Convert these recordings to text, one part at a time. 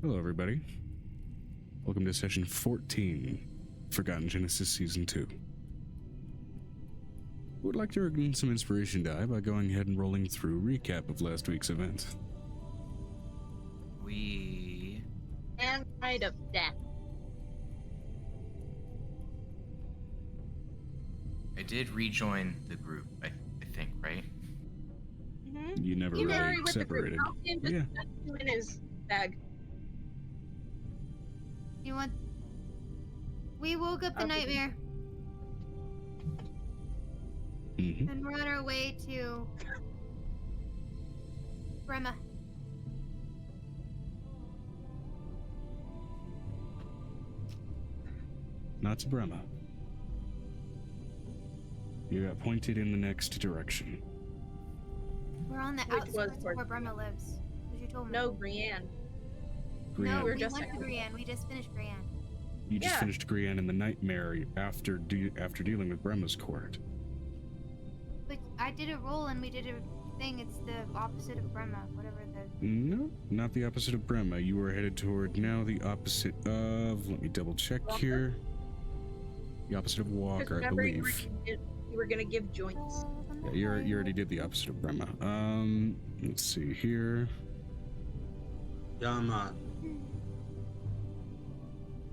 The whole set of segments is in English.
Hello, everybody. Welcome to session 14, Forgotten Genesis Season 2. Would like to earn some inspiration die by going ahead and rolling through a recap of last week's event. And right of death. I did rejoin the group, I think, right? Mm-hmm. You never really separated. Yeah. In his bag. You want? We woke up the nightmare. Mm-hmm. And we're on our way to Brema. Not to Brema. You got pointed in the next direction. We're on the outskirts of where Brema lives. As you told me. No, Brienne. Grianne. No, We're we just went to Grianne. We just finished Grianne. You just finished Grianne in the nightmare after dealing with Brema's court. But I did a roll and we did a thing. It's the opposite of Brema, whatever the... No, not the opposite of Brema. You were headed toward now the opposite of... Let me double check Walker? here. The opposite of Walker, I believe. You were gonna give joints. Yeah, you already did the opposite of Brema. Let's see here. Yeah, I'm not.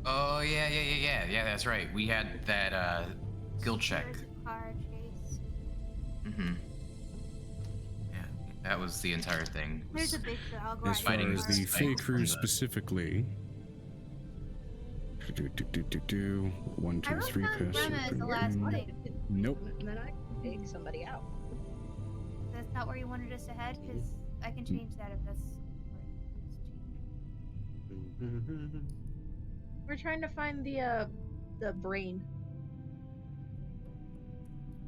Oh, yeah, that's right. We had that, skill check. There's a card chase. Mm-hmm. Yeah, that was the entire thing. There's a big dog As far fighting as the fight Fey crew specifically... 1, 2, 3, pass. Brema is the last thing. Nope. And then I can take somebody out. That's not where you wanted us to head, because I can change that if that's where it needs to change. We're trying to find the brain.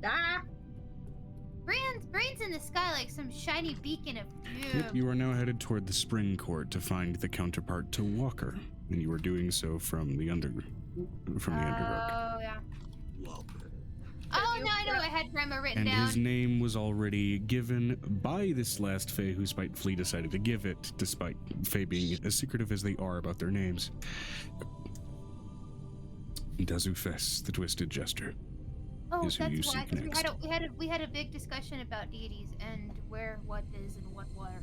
Ah! Brain's in the sky like some shiny beacon of doom. Yep, you are now headed toward the Spring Court to find the counterpart to Walker, and you are doing so from the Underdark. Oh, yeah. Walker. Oh, no, I know. I had Brema written And down. his name was already given by this last Fae who spitefully decided to give it, despite Fae being as secretive as they are about their names. Dazufes, the Twisted Jester. Oh, is who you that's why. seek 'Cause next. we had a big discussion about deities and where what is and what are.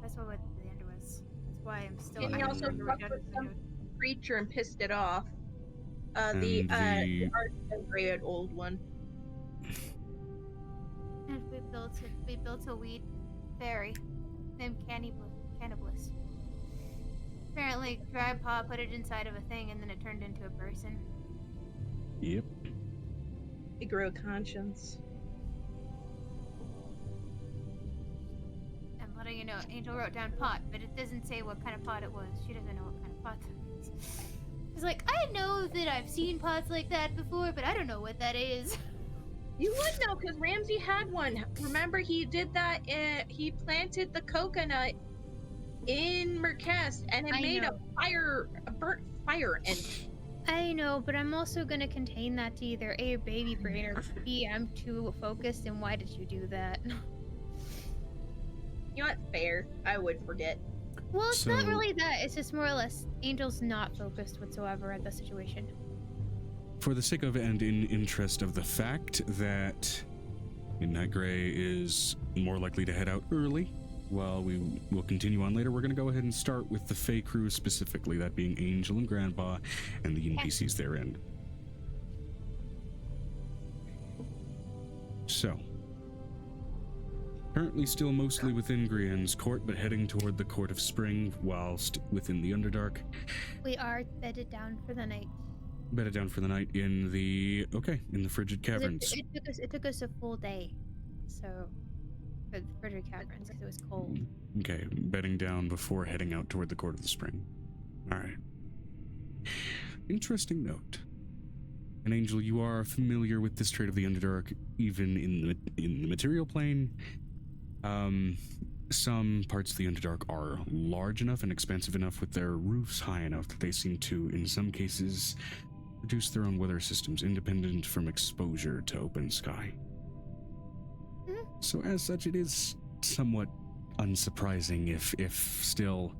That's what the end was. That's why I'm still. And he I also haven't fucked redone with it. some creature and pissed it off. And The the- great old one. And we built a weed fairy named Canniblis. Apparently, Grandpa put it inside of a thing and then it turned into a person. Yep. He grew a conscience. I'm letting you know, Angel wrote down pot, but it doesn't say what kind of pot it was. She doesn't know what kind of pot that is. She's like, I know that I've seen pots like that before, but I don't know what that is. You would know, because Ramsey had one. Remember, he did that. He planted the coconut in Merkest, and it made a burnt fire engine. I know, but I'm also gonna contain that to either A, baby brain, or B, I'm too focused, and why did you do that? You know what? Fair. I would forget. Well, it's not So- really that. It's just more or less Angel's not focused whatsoever at the situation. For the sake of and in interest of the fact that Midnight Gray is more likely to head out early, while we will continue on later, we're going to go ahead and start with the Fey crew specifically, that being Angel and Grandpa and the NPCs therein. So, currently still mostly within Grianne's court, but heading toward the Court of Spring whilst within the Underdark. We are bedded down for the night. Bedded down for the night in the Frigid 'Cause Caverns. It took us a full day, so for the Frigid Caverns because it was cold. Okay, bedding down before heading out toward the Court of the Spring. Alright. Interesting note. And Angel, you are familiar with this trait of the Underdark, even in the material plane. Some parts of the Underdark are large enough and expansive enough with their roofs high enough that they seem to, in some cases, produce their own weather systems independent from exposure to open sky. So as such, it is somewhat unsurprising, if still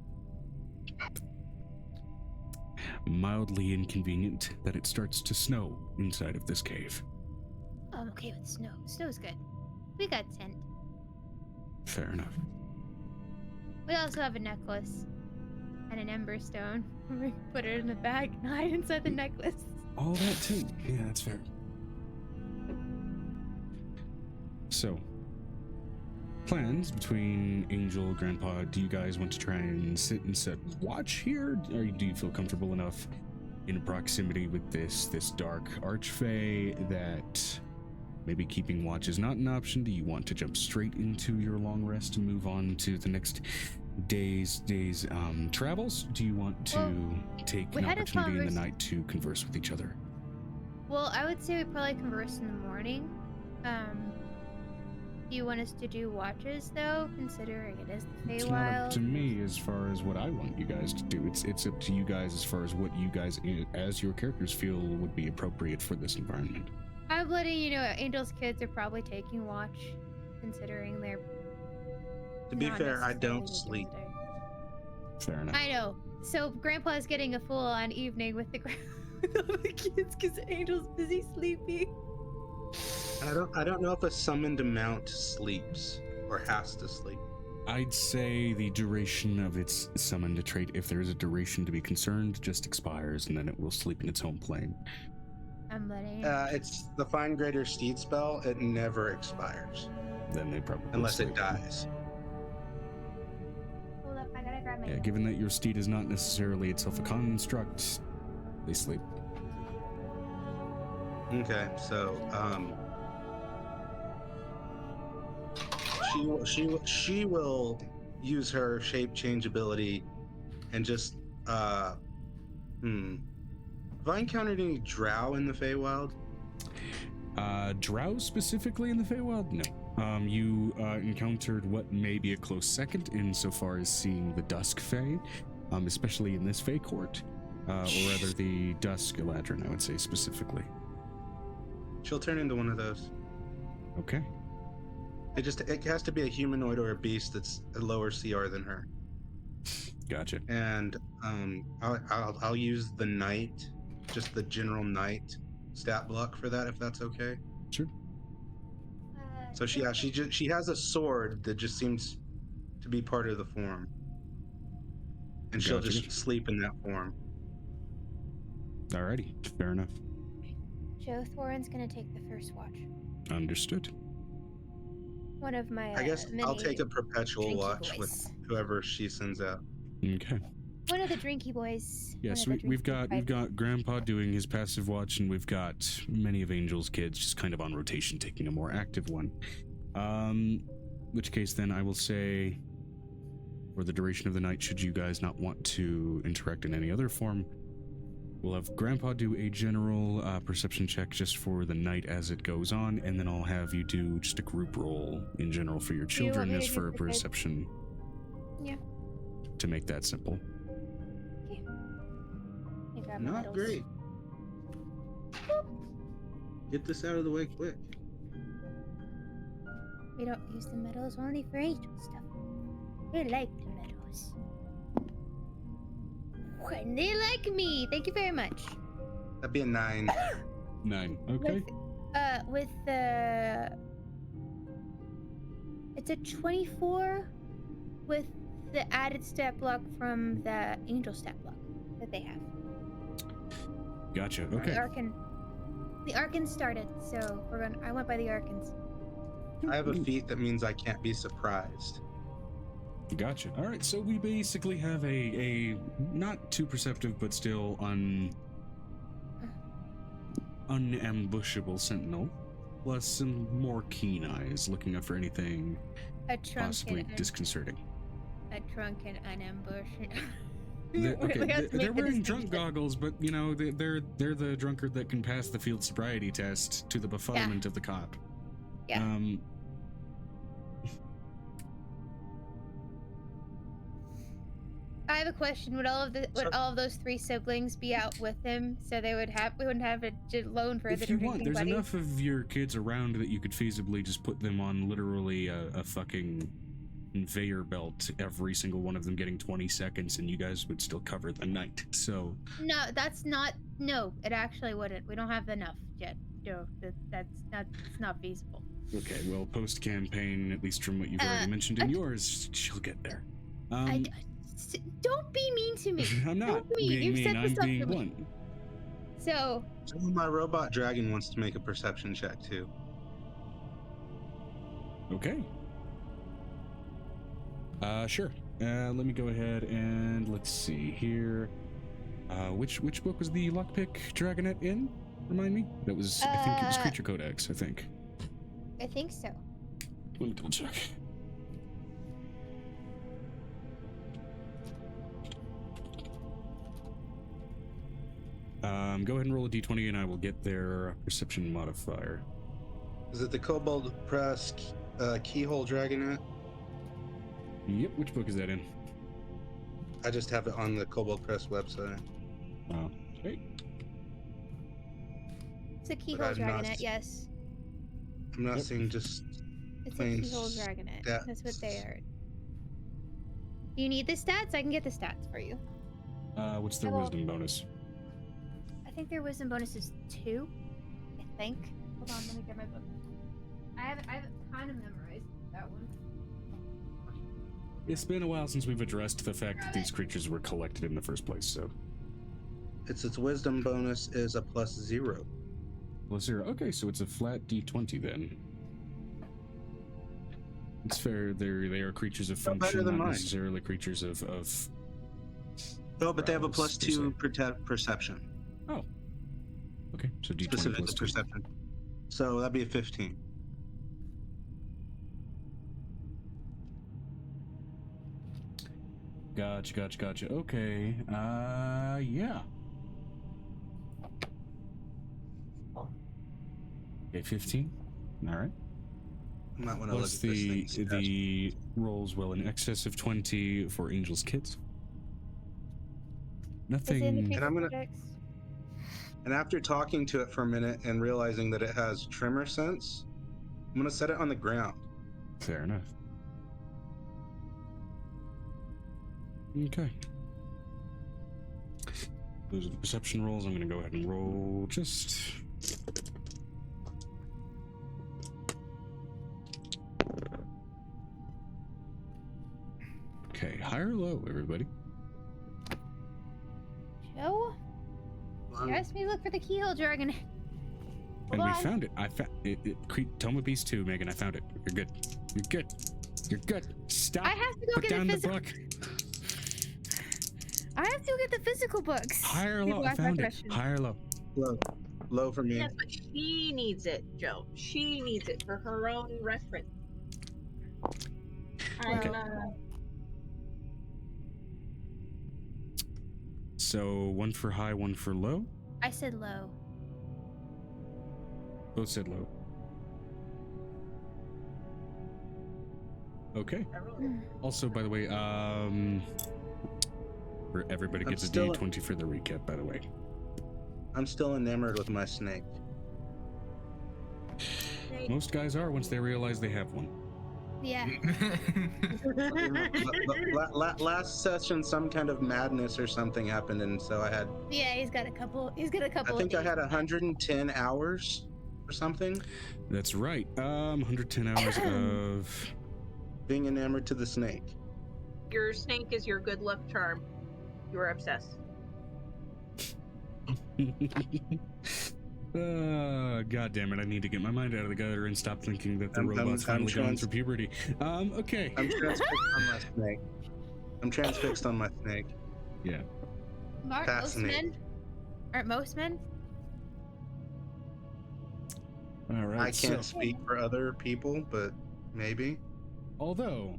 mildly inconvenient, that it starts to snow inside of this cave. Oh, I'm okay with snow. Snow's good. We got tent. Fair enough. We also have a necklace and an ember stone. We can put it in a bag and hide inside the necklace. All that too. Yeah, that's fair. So, plans between Angel, Grandpa, do you guys want to try and sit and set watch here? Or do you feel comfortable enough in proximity with this dark archfey that maybe keeping watch is not an option? Do you want to jump straight into your long rest and move on to the next day's travels? Do you want to take an opportunity in the night to converse with each other? Well, I would say we probably converse in the morning. Do you want us to do watches though, considering it is the Feywild? It's not up to me as far as what I want you guys to do. It's up to you guys as far as what you guys, as your characters, feel would be appropriate for this environment. I'm letting you know Angel's kids are probably taking watch, considering they're. To be not fair, I don't necessarily sleep. Fair enough. I know. So Grandpa's getting a full-on evening with with all the kids because Angel's busy sleeping. I don't know if a summoned mount sleeps or has to sleep. I'd say the duration of its summoned trait, if there is a duration to be concerned, just expires and then it will sleep in its home plane. I'm letting. It's the Find Greater Steed spell. It never expires Then they probably unless sleep. it dies. Hold up, I gotta grab my. Yeah, given that your steed is not necessarily itself a construct, they sleep. Okay, so she will use her shape change ability and just have I encountered any drow in the Feywild? Drow specifically in the Feywild? No. You encountered what may be a close second insofar as seeing the Dusk Fey, especially in this Fey court, or rather the Dusk Eladrin, I would say specifically. She'll turn into one of those. Okay. It has to be a humanoid or a beast that's a lower CR than her. Gotcha. And I'll use the knight, just the general knight stat block for that, if that's okay. Sure. So she has a sword that just seems to be part of the form, and she'll Gotcha. just sleep in that form. Alrighty. Fair enough. Joe Thorin's gonna take the first watch. Understood. One of my. I guess I'll take a perpetual drinky watch boys. with whoever she sends out. Okay. One of the drinky boys. Yes, One of the we've drinky got Grandpa doing his passive watch, and we've got many of Angel's kids just kind of on rotation, taking a more active one. Which case then I will say, for the duration of the night, should you guys not want to interact in any other form, we'll have Grandpa do a general perception check just for the night as it goes on, and then I'll have you do just a group roll in general for your Do you want children me as to for a do the kids? perception. Yeah. To make that simple. Let me grab my Not medals. great. Get this out of the way quick. We don't use the medals only for angel stuff. They like the medals. When they like me. Thank you very much. That'd be a 9. 9. Okay. With the. It's a 24 with the added stat block from the angel stat block that they have. Gotcha. Okay. The Arcans started, so I went by the Arcans. I have a feat that means I can't be surprised. Gotcha. All right, so we basically have a not too perceptive, but still unambushable sentinel, plus some more keen eyes, looking out for anything possibly disconcerting. A drunken unambush. They're wearing drunk goggles, but you know they're the drunkard that can pass the field sobriety test to the befuddlement of the cop. Yeah. I have a question. Would all of those 3 siblings be out with him, so we wouldn't have a lone for the If you want, drinking there's buddy? enough of your kids around that you could feasibly just put them on literally a fucking conveyor belt, every single one of them getting 20 seconds, and you guys would still cover the night. So No, that's not. No, it actually wouldn't. We don't have enough yet. No, that's not. It's not feasible. okay, well, post campaign, at least from what you've already mentioned in yours, she'll get there. Don't be mean to me. I'm not Don't be being You've mean. set I'm this up being for me. blunt. So My robot dragon wants to make a perception check too. Okay. Sure. Let me go ahead and let's see here. Which book was the lockpick dragonette in? Remind me. That was I think it was Creature Codex. I think. I think so. Let me double check. Go ahead and roll a d20 and I will get their perception modifier. Is it the Kobold Press Keyhole Dragonette? Yep, which book is that in? I just have it on the Kobold Press website. Oh, okay. It's a keyhole I'm not- dragonette. Yes, I'm not Yep. seeing just it's a plain keyhole dragonette. stats. That's what they are. Do you need the stats? I can get the stats for you. What's their Hello. wisdom bonus? I think their wisdom bonus is 2. I think. Hold on, let me get my book. I have kind of memorized that one. It's been a while since we've addressed the fact that these creatures were collected in the first place, so. its wisdom bonus is a +0. Well, 0. Okay, so it's a flat d20 then. It's fair. They are creatures of Still better function, than not mine. necessarily creatures of. Oh, but they have a Prowess, +2 perception. Oh. Okay, so d20 Specific plus to 2. perception. So that'd be a 15. Gotcha. Okay. Yeah. Okay, 15. All right. You might want to look Plus at this thing. the rolls well in excess of 20 for Angel's Kids. Is it in the Nothing. creature I'm gonna- codex? And after talking to it for a minute and realizing that it has tremor sense, I'm gonna set it on the ground. Fair enough. Okay. Those are the perception rolls. I'm going to go ahead and roll just. Okay, high or low, everybody? Joe? You asked me to look for the keyhole dragon. And Hold we on. found it. I found it. Toma Beast 2, Megan. I found it. You're good. You're good. You're good. Stop. I have to go Put get down the the physical. book. I have to go get the physical books. High or People low? I ask my found it. questions. High or low? Low for me. Yes, but she needs it, Joe. She needs it for her own reference. Okay. Uh, So one for high, one for low. I said low. Both said low. Okay. Also, by the way, everybody I'm gets a still- D20 for the recap. By the way, I'm still enamored with my snake. most guys are once they realize they have one. Yeah. Last session, some kind of madness or something happened, and so I had. Yeah, he's got a couple. I think I had 110 hours or something That's right. 110 hours of. being enamored to the snake. Your snake is your good luck charm. You are obsessed. God damn it! I need to get my mind out of the gutter and stop thinking that the I'm robot's finally going trans- through puberty. Okay. I'm transfixed on my snake. I'm transfixed on my snake. Yeah. Aren't most Fascinating. men? Aren't most men? All right. I can't so- speak for other people, but maybe. Although,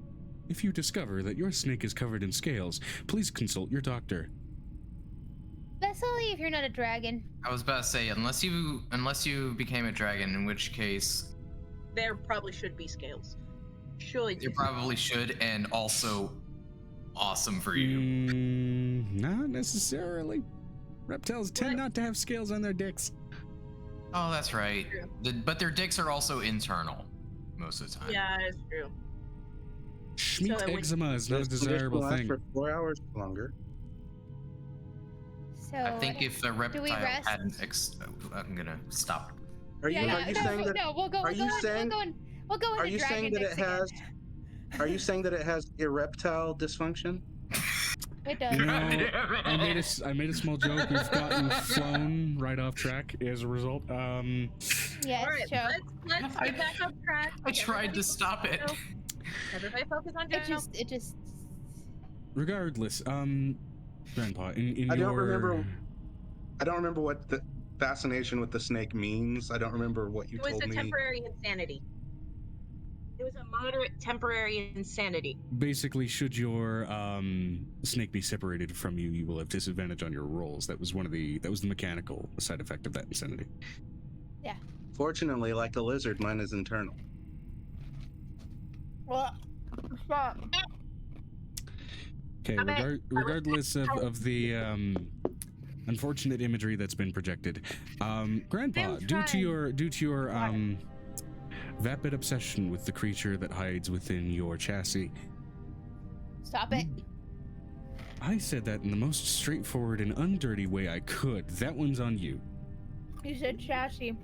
if you discover that your snake is covered in scales, please consult your doctor. That's only if you're not a dragon. I was about to say, unless you became a dragon, in which case There probably should be scales. Should. you probably should, and also awesome for you. Not necessarily. Reptiles tend What? not to have scales on their dicks. Oh, that's right. True. But their dicks are also internal most of the time. Yeah, it's true. Schmeat So it would- eczema is not a This condition desirable will last thing. for 4 hours longer. So I think if the reptile rest? hadn't, I'm gonna stop. Are you saying that? no, we'll go. are We'll you go saying- in, we'll go into Are you saying dragon that it dicks has? Are you saying that it has erectile dysfunction? It does. You know, I made a small joke. We've gotten flown right off track as a result. Yes, All right, Joe. let's get back on track. I tried to stop it. Everybody focus on It Joe. just. Regardless, Grandpa, in I your don't remember what the fascination with the snake means. I don't remember what you It was told a me. temporary insanity. It was a moderate temporary insanity. basically, should your snake be separated from you, you will have disadvantage on your rolls. That was the mechanical side effect of that insanity. Fortunately, like a lizard, mine is internal. Well, stop. Okay, Okay, regardless of the unfortunate imagery that's been projected, Grandpa, I'm due to your What? vapid obsession with the creature that hides within your chassis, Stop it. I said that in the most straightforward and undirty way I could. That one's on you. You said chassis.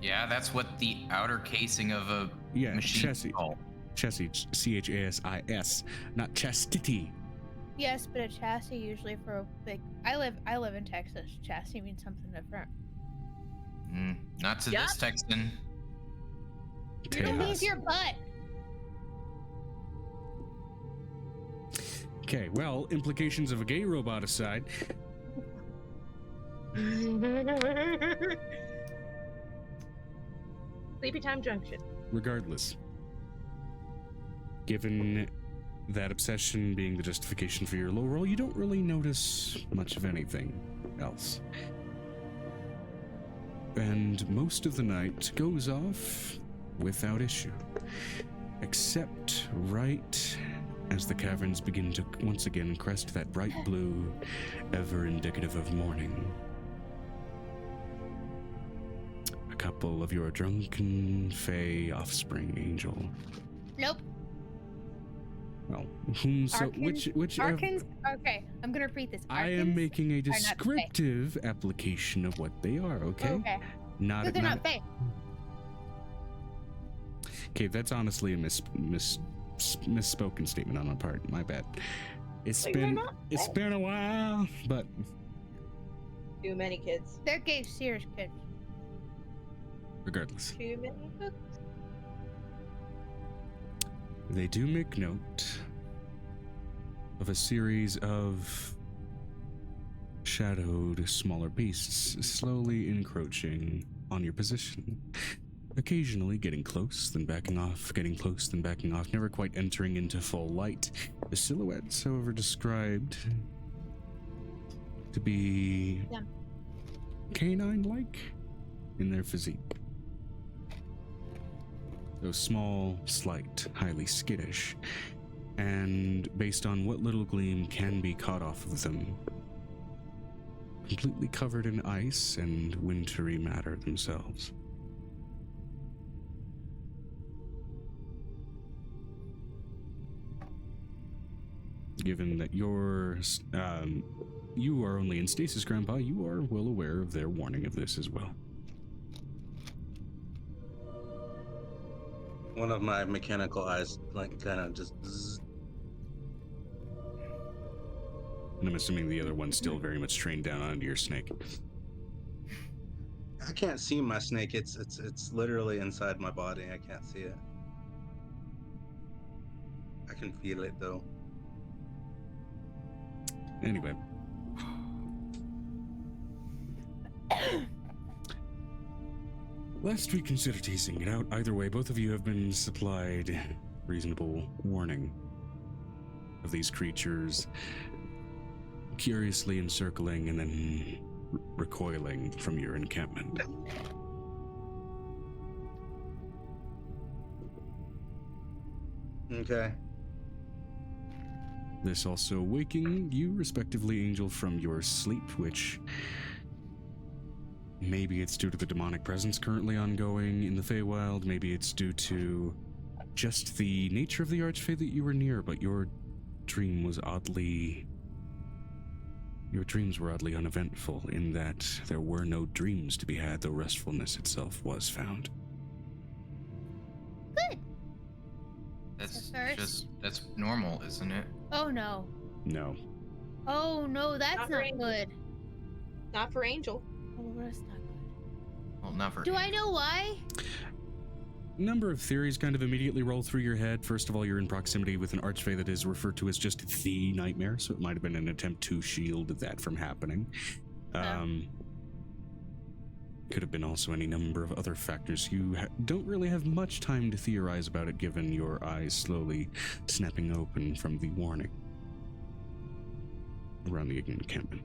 Yeah, that's what the outer casing of a Yeah, machine chassis. is called. Chassis, CHASIS, not chastity. Yes, but a chassis usually for like I live in Texas. Chassis means something different. Not to Yep. this Texan. It means Tejas. your butt. Okay, well, implications of a gay robot aside, Sleepy Time Junction. regardless, given that obsession being the justification for your low roll, you don't really notice much of anything else. And most of the night goes off without issue, except right as the caverns begin to once again crest that bright blue, ever indicative of morning. A couple of your drunken fey offspring, Angel. Nope. Well, whom so which Arkans. Okay, I'm gonna repeat this. I am Arkans making a not fey. descriptive application of what they are, okay? Okay. Not But they're not fey. Okay, that's honestly a misspoken statement on my part. My bad. It's But you're been not it's fey. been a while, but Too many kids. They're gay Sears kids. regardless, Too many cooks. they do make note of a series of shadowed smaller beasts slowly encroaching on your position. Occasionally getting close, then backing off, getting close, then backing off, never quite entering into full light. The silhouettes, however, described to be Yeah. canine-like in their physique. Though small, slight, highly skittish, and based on what little gleam can be caught off of them, completely covered in ice and wintry matter themselves. Given that you are only in stasis, Grandpa, you are well aware of their warning of this as well. One of my mechanical eyes, like, kind of just. Zzz. And I'm assuming the other one's still very much trained down onto your snake. I can't see my snake. It's literally inside my body. I can't see it. I can feel it though. Anyway. Lest we consider teasing it out, either way, both of you have been supplied reasonable warning of these creatures curiously encircling and then recoiling from your encampment. Okay. This also waking you, respectively, Angel, from your sleep, which maybe it's due to the demonic presence currently ongoing in the Feywild, maybe it's due to just the nature of the archfey that you were near, but your dream was oddly... Your dreams were oddly uneventful in that there were no dreams to be had, though restfulness itself was found. Good. That's first. that's normal, isn't it? Oh no. No. Oh no, that's Not not very good. Not for Angel. Oh, that's not good. Well, not for. Do I know why? Number of theories kind of immediately roll through your head. First of all, you're in proximity with an archfey that is referred to as just the nightmare, so it might have been an attempt to shield that from happening. Could have been also any number of other factors. You don't really have much time to theorize about it, given your eyes slowly snapping open from the warning around the encampment.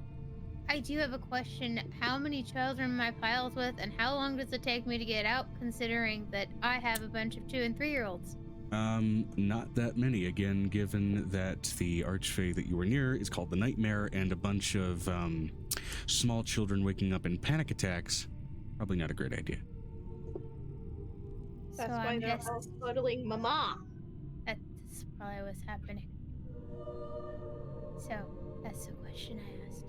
I do have a question. How many children am I piled with, and how long does it take me to get out, considering that I have a bunch of 2- and 3-year-olds? Not that many, again, given that the archfey that you were near is called the Nightmare, and a bunch of small children waking up in panic attacks, probably not a great idea. That's So why I'm they're guess all cuddling Mama. that's probably what's happening. So, that's the question I asked.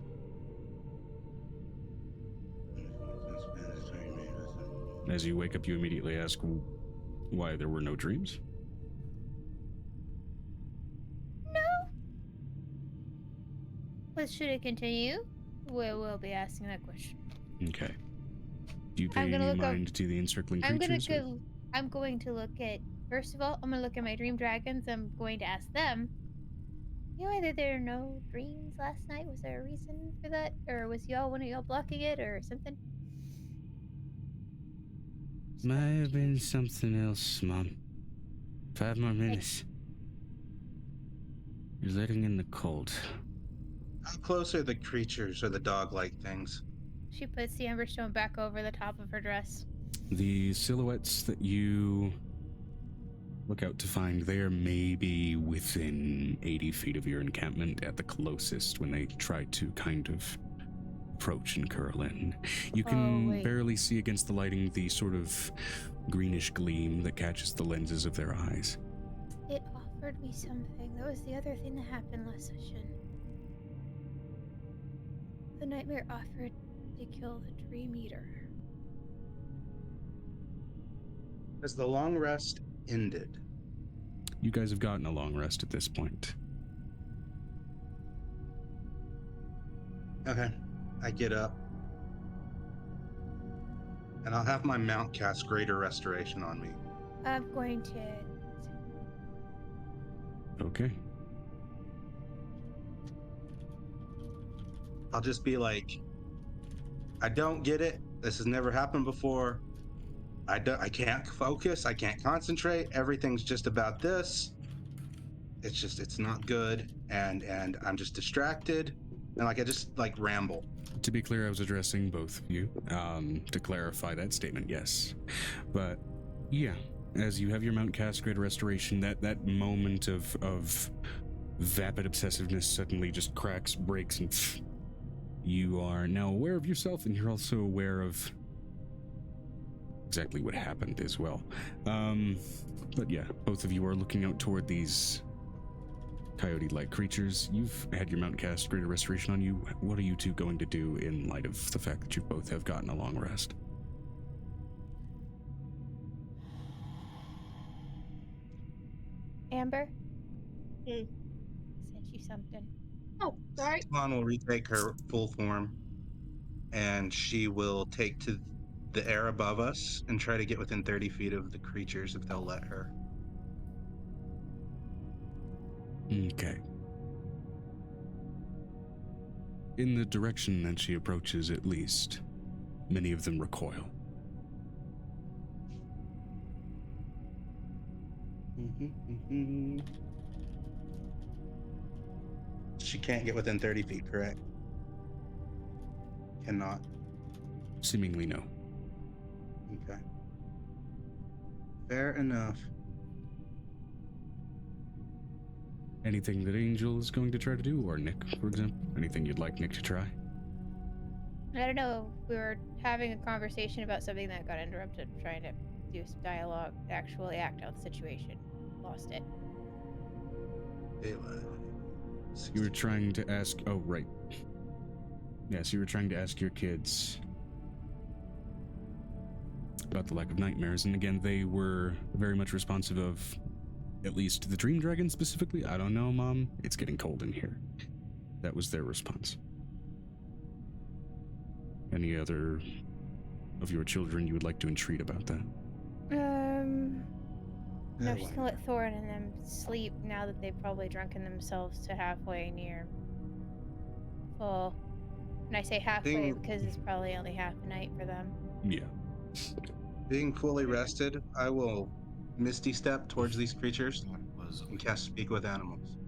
As you wake up, you immediately ask why there were no dreams. No. But should it continue? We'll be asking that question. Okay. Do you pay I'm gonna any look up- mind to the encircling I'm creatures? going to look at, first of all, I'm gonna look at my dream dragons. I'm going to ask them, you know, whether there are no dreams last night. Was there a reason for that? Or was one of y'all blocking it or something? Might have been something else, Mom. 5 more minutes. You're letting in the cold. How close are the creatures or the dog-like things? She puts the Emberstone back over the top of her dress. The silhouettes that you look out to find, they are maybe within 80 feet of your encampment at the closest when they try to kind of approach and curl in. You can barely see against the lighting the sort of greenish gleam that catches the lenses of their eyes. It offered me something. That was the other thing that happened last session. The nightmare offered to kill the Dream Eater. Has the long rest ended? You guys have gotten a long rest at this point. Okay. I get up. And I'll have my mount cast Greater Restoration on me. I'm going to... Okay. I'll just be like, I don't get it. This has never happened before. I can't focus. I can't concentrate. Everything's just about this. It's not good. And I'm just distracted. And I just ramble. To be clear, I was addressing both of you. To clarify that statement, yes. But yeah, as you have your Mount Cast Greater Restoration, that moment of vapid obsessiveness suddenly just cracks, breaks, and you are now aware of yourself, and you're also aware of exactly what happened as well. But yeah, both of you are looking out toward these coyote-like creatures. You've had your Mount Cast Greater Restoration on you. What are you two going to do in light of the fact that you both have gotten a long rest? Amber? Hmm. Sent you something. Oh, sorry. Swan will retake her full form, and she will take to the air above us and try to get within 30 feet of the creatures if they'll let her. Okay. In the direction that she approaches, at least, many of them recoil. She can't get within 30 feet, correct? Cannot. Seemingly no. Okay. Fair enough. Anything that Angel is going to try to do, or Nick, for example? Anything you'd like Nick to try? I don't know. We were having a conversation about something that got interrupted, trying to do some dialogue, actually act out the situation. lost it. Daylight. You were trying to ask. Oh, right. Yes, you were trying to ask your kids about the lack of nightmares, and again, they were very much responsive of, at least the dream dragon specifically. I don't know, Mom. It's getting cold in here. That was their response. Any other of your children you would like to entreat about that? No, just gonna let Thorin and them sleep now that they've probably drunken themselves to halfway near full. And I say halfway because it's probably only half a night for them. Yeah. Being fully rested, I will misty step towards these creatures and cast Speak with Animals.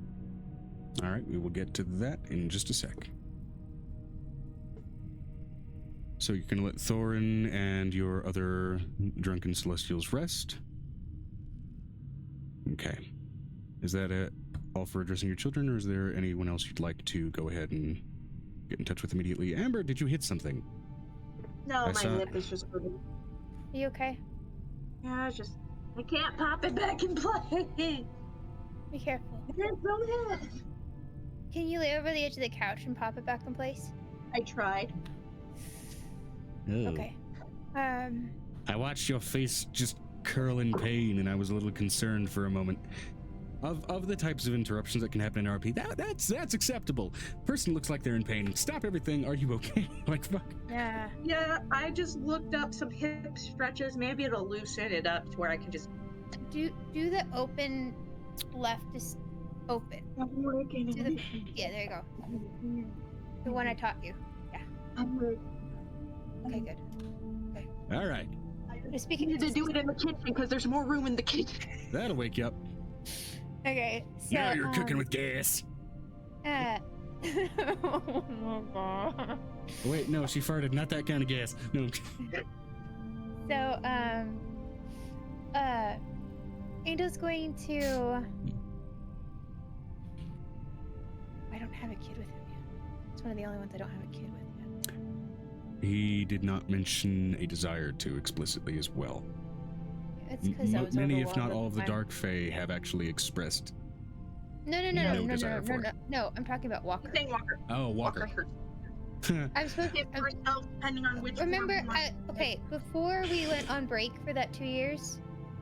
All right, we will get to that in just a sec. So you can let Thorin and your other drunken celestials rest. Okay. Is that it all for addressing your children, or is there anyone else you'd like to go ahead and get in touch with immediately? Amber, did you hit something? No, my lip is just hurting. Are you okay? Yeah, it's just I can't pop it back in place. Be careful. It's so bad. Can you lay over the edge of the couch and pop it back in place? I tried. Oh. Okay. I watched your face just curl in pain, and I was a little concerned for a moment. Of the types of interruptions that can happen in RP, that's acceptable. Person looks like they're in pain. Stop everything. Are you okay? Like, fuck. Yeah. Yeah, I just looked up some hip stretches. Maybe it'll loosen it up to where I can just Do the open left is open. I'm working. Yeah, there you go. The one I taught you. Yeah. I'm working. Okay, good. All right. Speaking You need to do it in the kitchen because there's more room in the kitchen. That'll wake you up. Okay, so Now you're cooking with gas. Oh god. Wait, no, she farted. Not that kind of gas. No. So, Angel's going to. I don't have a kid with him yet. It's one of the only ones I don't have a kid with yet. He did not mention a desire to explicitly as well. It's because I was Many, if not overwhelmed all, of with the my- Dark Fae have actually expressed. No, desire for it. no. I'm talking about Walker. Saying Walker. Oh, Walker. I'm supposed to. Myself, depending on which. Remember, one you want. okay, before we went on break for that 2 years,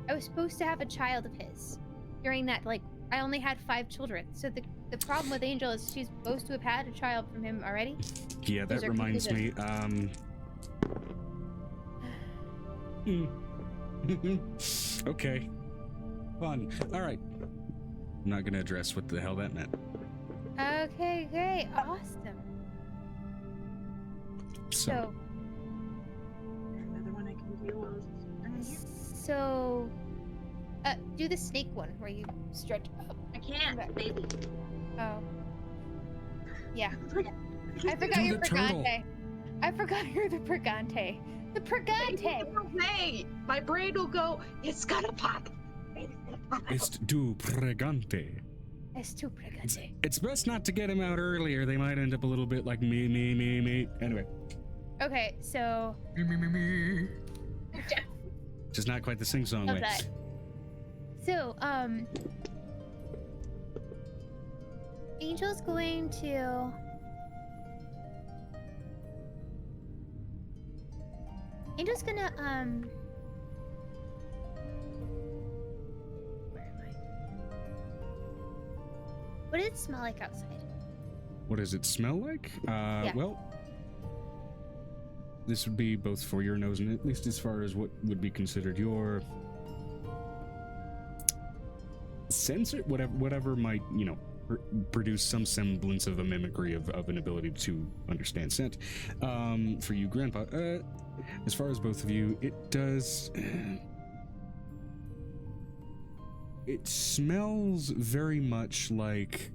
I was supposed to have a child of his. During that, like, I only had 5 children. So the problem with Angel is she's supposed to have had a child from him already. Yeah, that These are reminds me. Okay. Fun. All right. I'm not going to address what the hell that meant. Okay, great. Awesome. So, Another one I can deal with. so, do the snake one where you stretch up. I can't, baby. Oh. Yeah. I I forgot Do you're the turtle. Pregante. I forgot you're the Pregante. The Pregante! Hey, my brain will go, it's gonna pop. It's gonna pop. It's do pregante. Es tu Pregante. It's best not to get him out earlier. They might end up a little bit like me. Anyway, Okay, so, just not quite the sing-song love way. that. So, Angel's going to... Angel's gonna, where am I? What did it smell like outside? What does it smell like? Yeah. Well, this would be both for your nose and at least as far as what would be considered your sensor, whatever might, produce some semblance of a mimicry of an ability to understand scent. For you, Grandpa, as far as both of you, it does. It smells very much like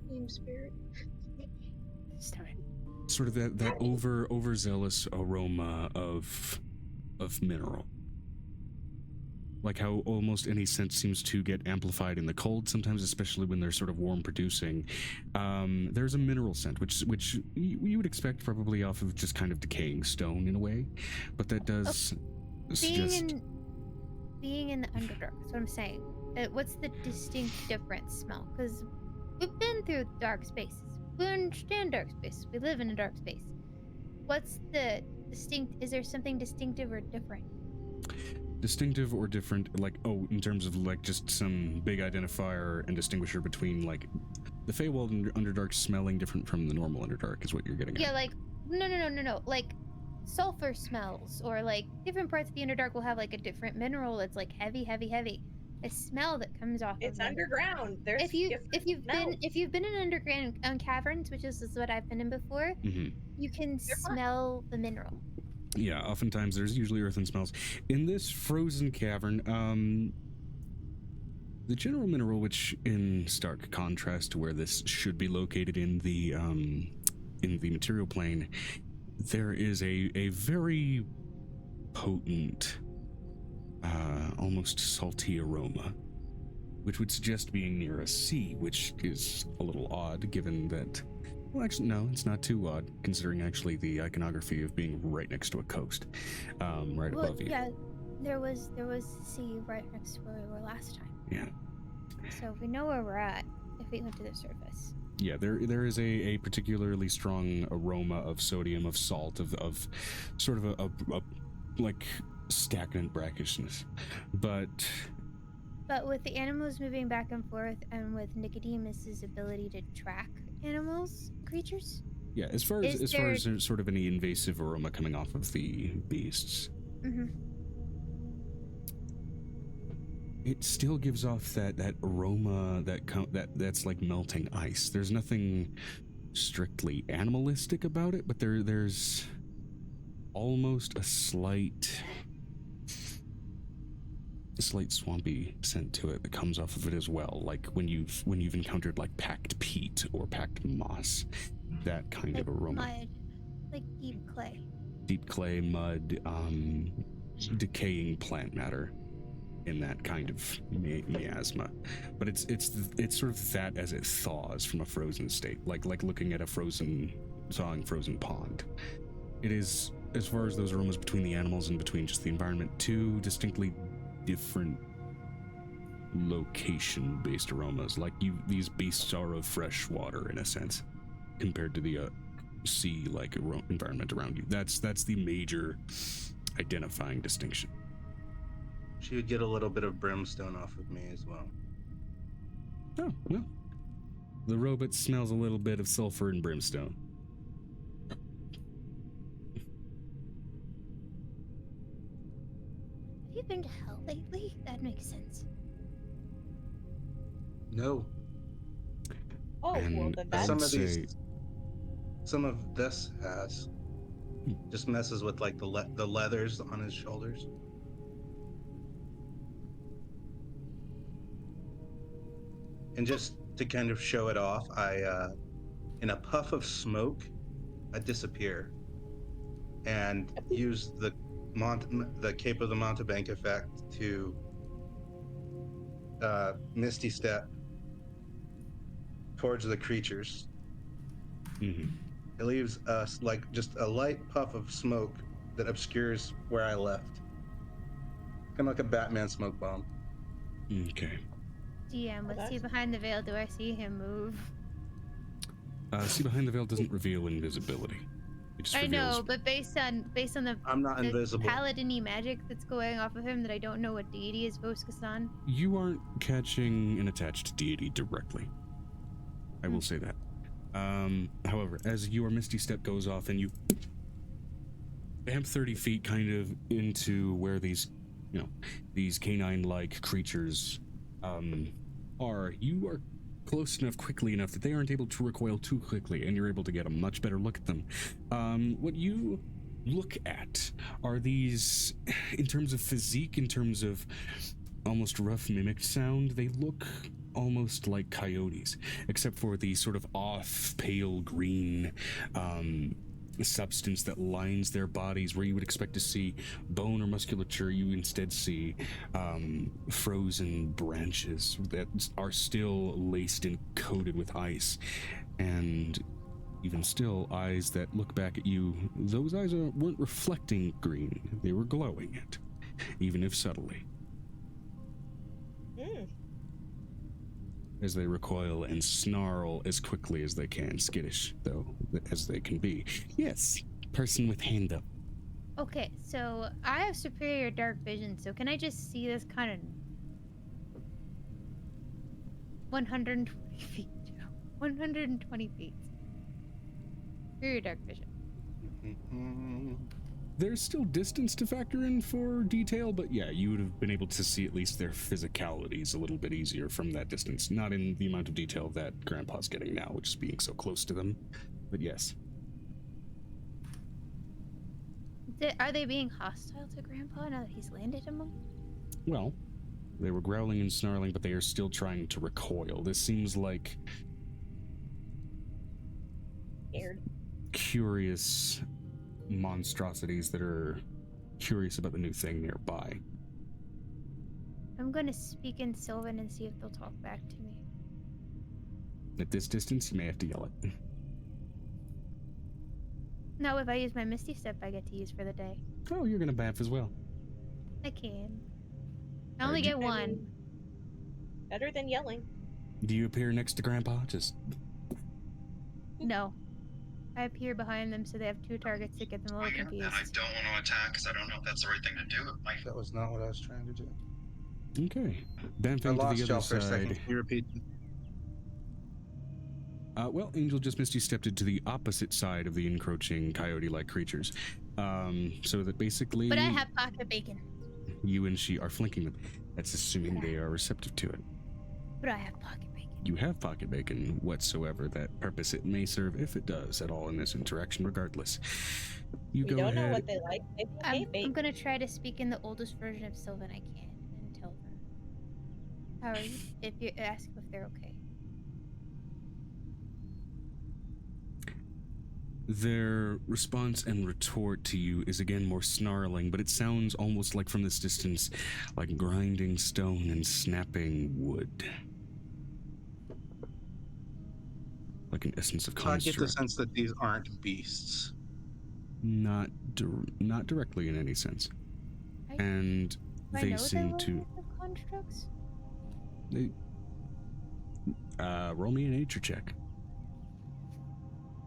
Team spirit. Stop it. sort of that overzealous aroma of mineral. Like how almost any scent seems to get amplified in the cold, sometimes especially when they're sort of warm producing. There's a mineral scent, which you would expect probably off of just kind of decaying stone in a way, but that does suggest... Being in the Underdark, that's what I'm saying. what's the distinct different smell? Because we've been through dark spaces. We understand dark spaces. We live in a dark space. What's the distinct? Is there something distinctive or different? Distinctive or different, like, oh, in terms of like just some big identifier and distinguisher between like the Feywild Underdark smelling different from the normal Underdark is what you're getting at. Yeah, like no. Like sulfur smells, or like different parts of the Underdark will have like a different mineral that's like heavy. A smell that comes off It's of them. underground. There's If you've been in underground caverns, which is what I've been in before, you can smell the mineral. Yeah, oftentimes there's usually earthen smells. In this frozen cavern, the general mineral, which in stark contrast to where this should be located in the material plane, there is a very potent, almost salty aroma, which would suggest being near a sea, which is a little odd given that. Well, actually, no, it's not too odd, considering actually the iconography of being right next to a coast, right above you. Yeah, there was sea right next to where we were last time. Yeah. So we know where we're at if we went to the surface. Yeah, there is a particularly strong aroma of sodium, of salt, of sort of a like stagnant brackishness, but with the animals moving back and forth, and with Nicodemus's ability to track creatures. Yeah, as far as there's sort of any invasive aroma coming off of the beasts, it still gives off that aroma that's like melting ice. There's nothing strictly animalistic about it, but there's almost a slight swampy scent to it that comes off of it as well, like when you've encountered like packed peat or packed moss, that kind of aroma. Mud, like deep clay, mud, decaying plant matter in that kind of miasma. But it's sort of that as it thaws from a frozen state, like looking at a thawing frozen pond. It is, as far as those aromas between the animals and between just the environment, two distinctly different location-based aromas. Like these beasts are of fresh water in a sense, compared to the sea-like environment around you. That's the major identifying distinction. She would get a little bit of brimstone off of me as well. Oh, well. The robot smells a little bit of sulfur and brimstone. Have you been to hell lately? That makes sense. No. Oh, And well, then that's... Some of this has. Just messes with like the leathers on his shoulders. And just to kind of show it off, I, in a puff of smoke, I disappear and use the Cape of the Mountebank effect to Misty Step towards the creatures. Mm-hmm. It leaves us like just a light puff of smoke that obscures where I left. Kind of like a Batman smoke bomb. Okay. DM, let's see behind the veil. Do I see him move? See behind the veil doesn't reveal invisibility. It just reveals... know, but based on the I'm not invisible. paladin-y magic that's going off of him that I don't know what deity is focused on. You aren't catching an attached deity directly. I will say that. However, as your Misty Step goes off and you vamp 30 feet kind of into where these canine-like creatures you are close enough, quickly enough that they aren't able to recoil too quickly, and you're able to get a much better look at them. What you look at are these, in terms of physique, in terms of almost rough mimicked sound, they look almost like coyotes, except for the sort of off pale green substance that lines their bodies. Where you would expect to see bone or musculature, you instead see frozen branches that are still laced and coated with ice, and even still, eyes that look back at you. Those eyes weren't reflecting green, they were glowing it, even if subtly. as they recoil and snarl as quickly as they can, skittish though as they can be. Yes, person with hand up. Okay, so I have superior dark vision, so can I just see this kind of 120 feet? 120 feet. Superior dark vision. There's still distance to factor in for detail, but yeah, you would have been able to see at least their physicalities a little bit easier from that distance. Not in the amount of detail that Grandpa's getting now, which is being so close to them, but yes. Are they being hostile to Grandpa now that he's landed among? Well, they were growling and snarling, but they are still trying to recoil. This seems like Scared. curious monstrosities that are curious about the new thing nearby. I'm gonna speak in Sylvan and see if they'll talk back to me. At this distance, you may have to yell it. No, if I use my Misty Step, I get to use for the day. Oh, you're gonna baff as well. I can. I only get one. Better than yelling. Do you appear next to Grandpa? Just No. I appear behind them so they have two targets to get them a little confused. And I don't want to attack because I don't know if that's the right thing to do. It might. That was not what I was trying to do. okay. I Baffing to lost the y'all other for a second. side. Can you repeat? Well, Angel just Misty stepped into the opposite side of the encroaching coyote-like creatures. So that basically... But I have pocket bacon. You and she are flanking them. That's assuming they are receptive to it. But I have pocket bacon. You have pocket bacon whatsoever that purpose it may serve, if it does at all in this interaction, regardless. You We go don't ahead. know what they like. Maybe they hate I'm bacon. gonna try to speak in the oldest version of Sylvan I can and tell them. How are you? If you ask if they're okay. Their response and retort to you is again more snarling, but it sounds almost like from this distance, like grinding stone and snapping wood. Like an essence of I get the construct. sense that these aren't beasts. Not directly in any sense. And Do I they know seem they're to... the constructs? Roll me a nature check.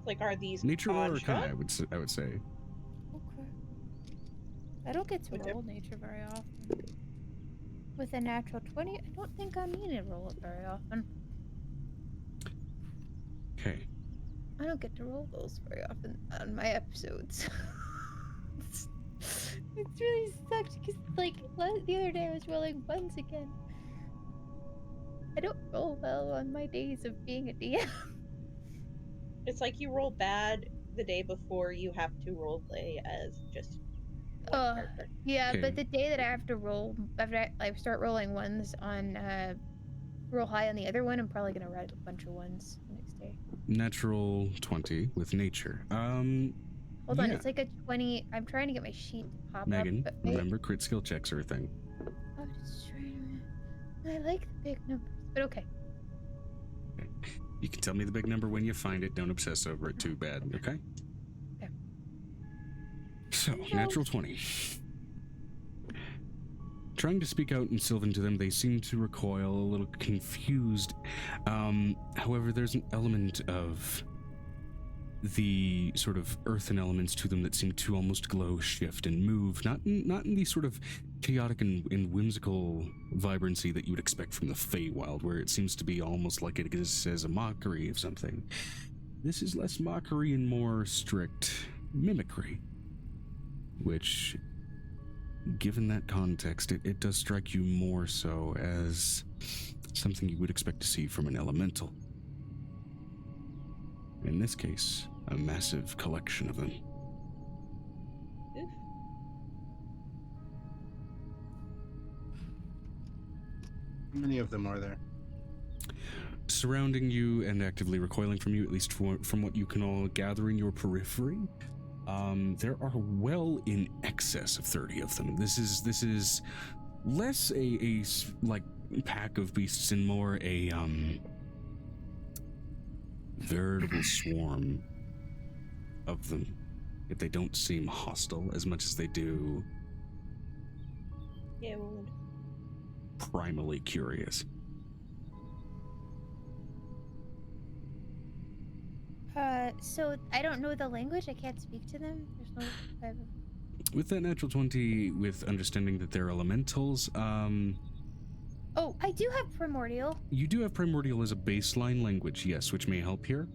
Like, are these Nature or constructs? Arcana, I would say. Okay. I don't get to Okay. roll nature very often. With a natural 20, I don't think I need to roll it very often. Okay. I don't get to roll those very often on my episodes. It really sucked because, like, the other day I was rolling ones again. I don't roll well on my days of being a DM. It's like you roll bad the day before you have to roleplay as just one character. Yeah, Okay. but the day that I have to roll, after I start rolling ones on, roll high on the other one, I'm probably gonna write a bunch of ones the next day. Natural 20 with nature. Hold on, yeah. it's like a 20. I'm trying to get my sheet to pop Megan, up. But remember crit skill checks are a thing. I'm just trying to... I like the big numbers, but okay. You can tell me the big number when you find it. Don't obsess over it too bad, okay? Okay. So, natural 20. Trying to speak out in Sylvan to them, they seem to recoil, a little confused. However, there's an element of the sort of earthen elements to them that seem to almost glow, shift, and move. Not in the sort of chaotic and whimsical vibrancy that you would expect from the Feywild, where it seems to be almost like it is as a mockery of something. This is less mockery and more strict mimicry, which, given that context, it does strike you more so as something you would expect to see from an elemental. In this case, a massive collection of them. Oof. How many of them are there? Surrounding you and actively recoiling from you, at least from what you can all gather in your periphery, there are well in excess of 30 of them. This is less a like pack of beasts and more a veritable swarm of them. Yet they don't seem hostile as much as they do Yeah, wound. primally curious. So I don't know the language. I can't speak to them. There's no type of... With that natural 20, with understanding that they're elementals, Oh, I do have primordial. you do have primordial as a baseline language, yes, which may help here.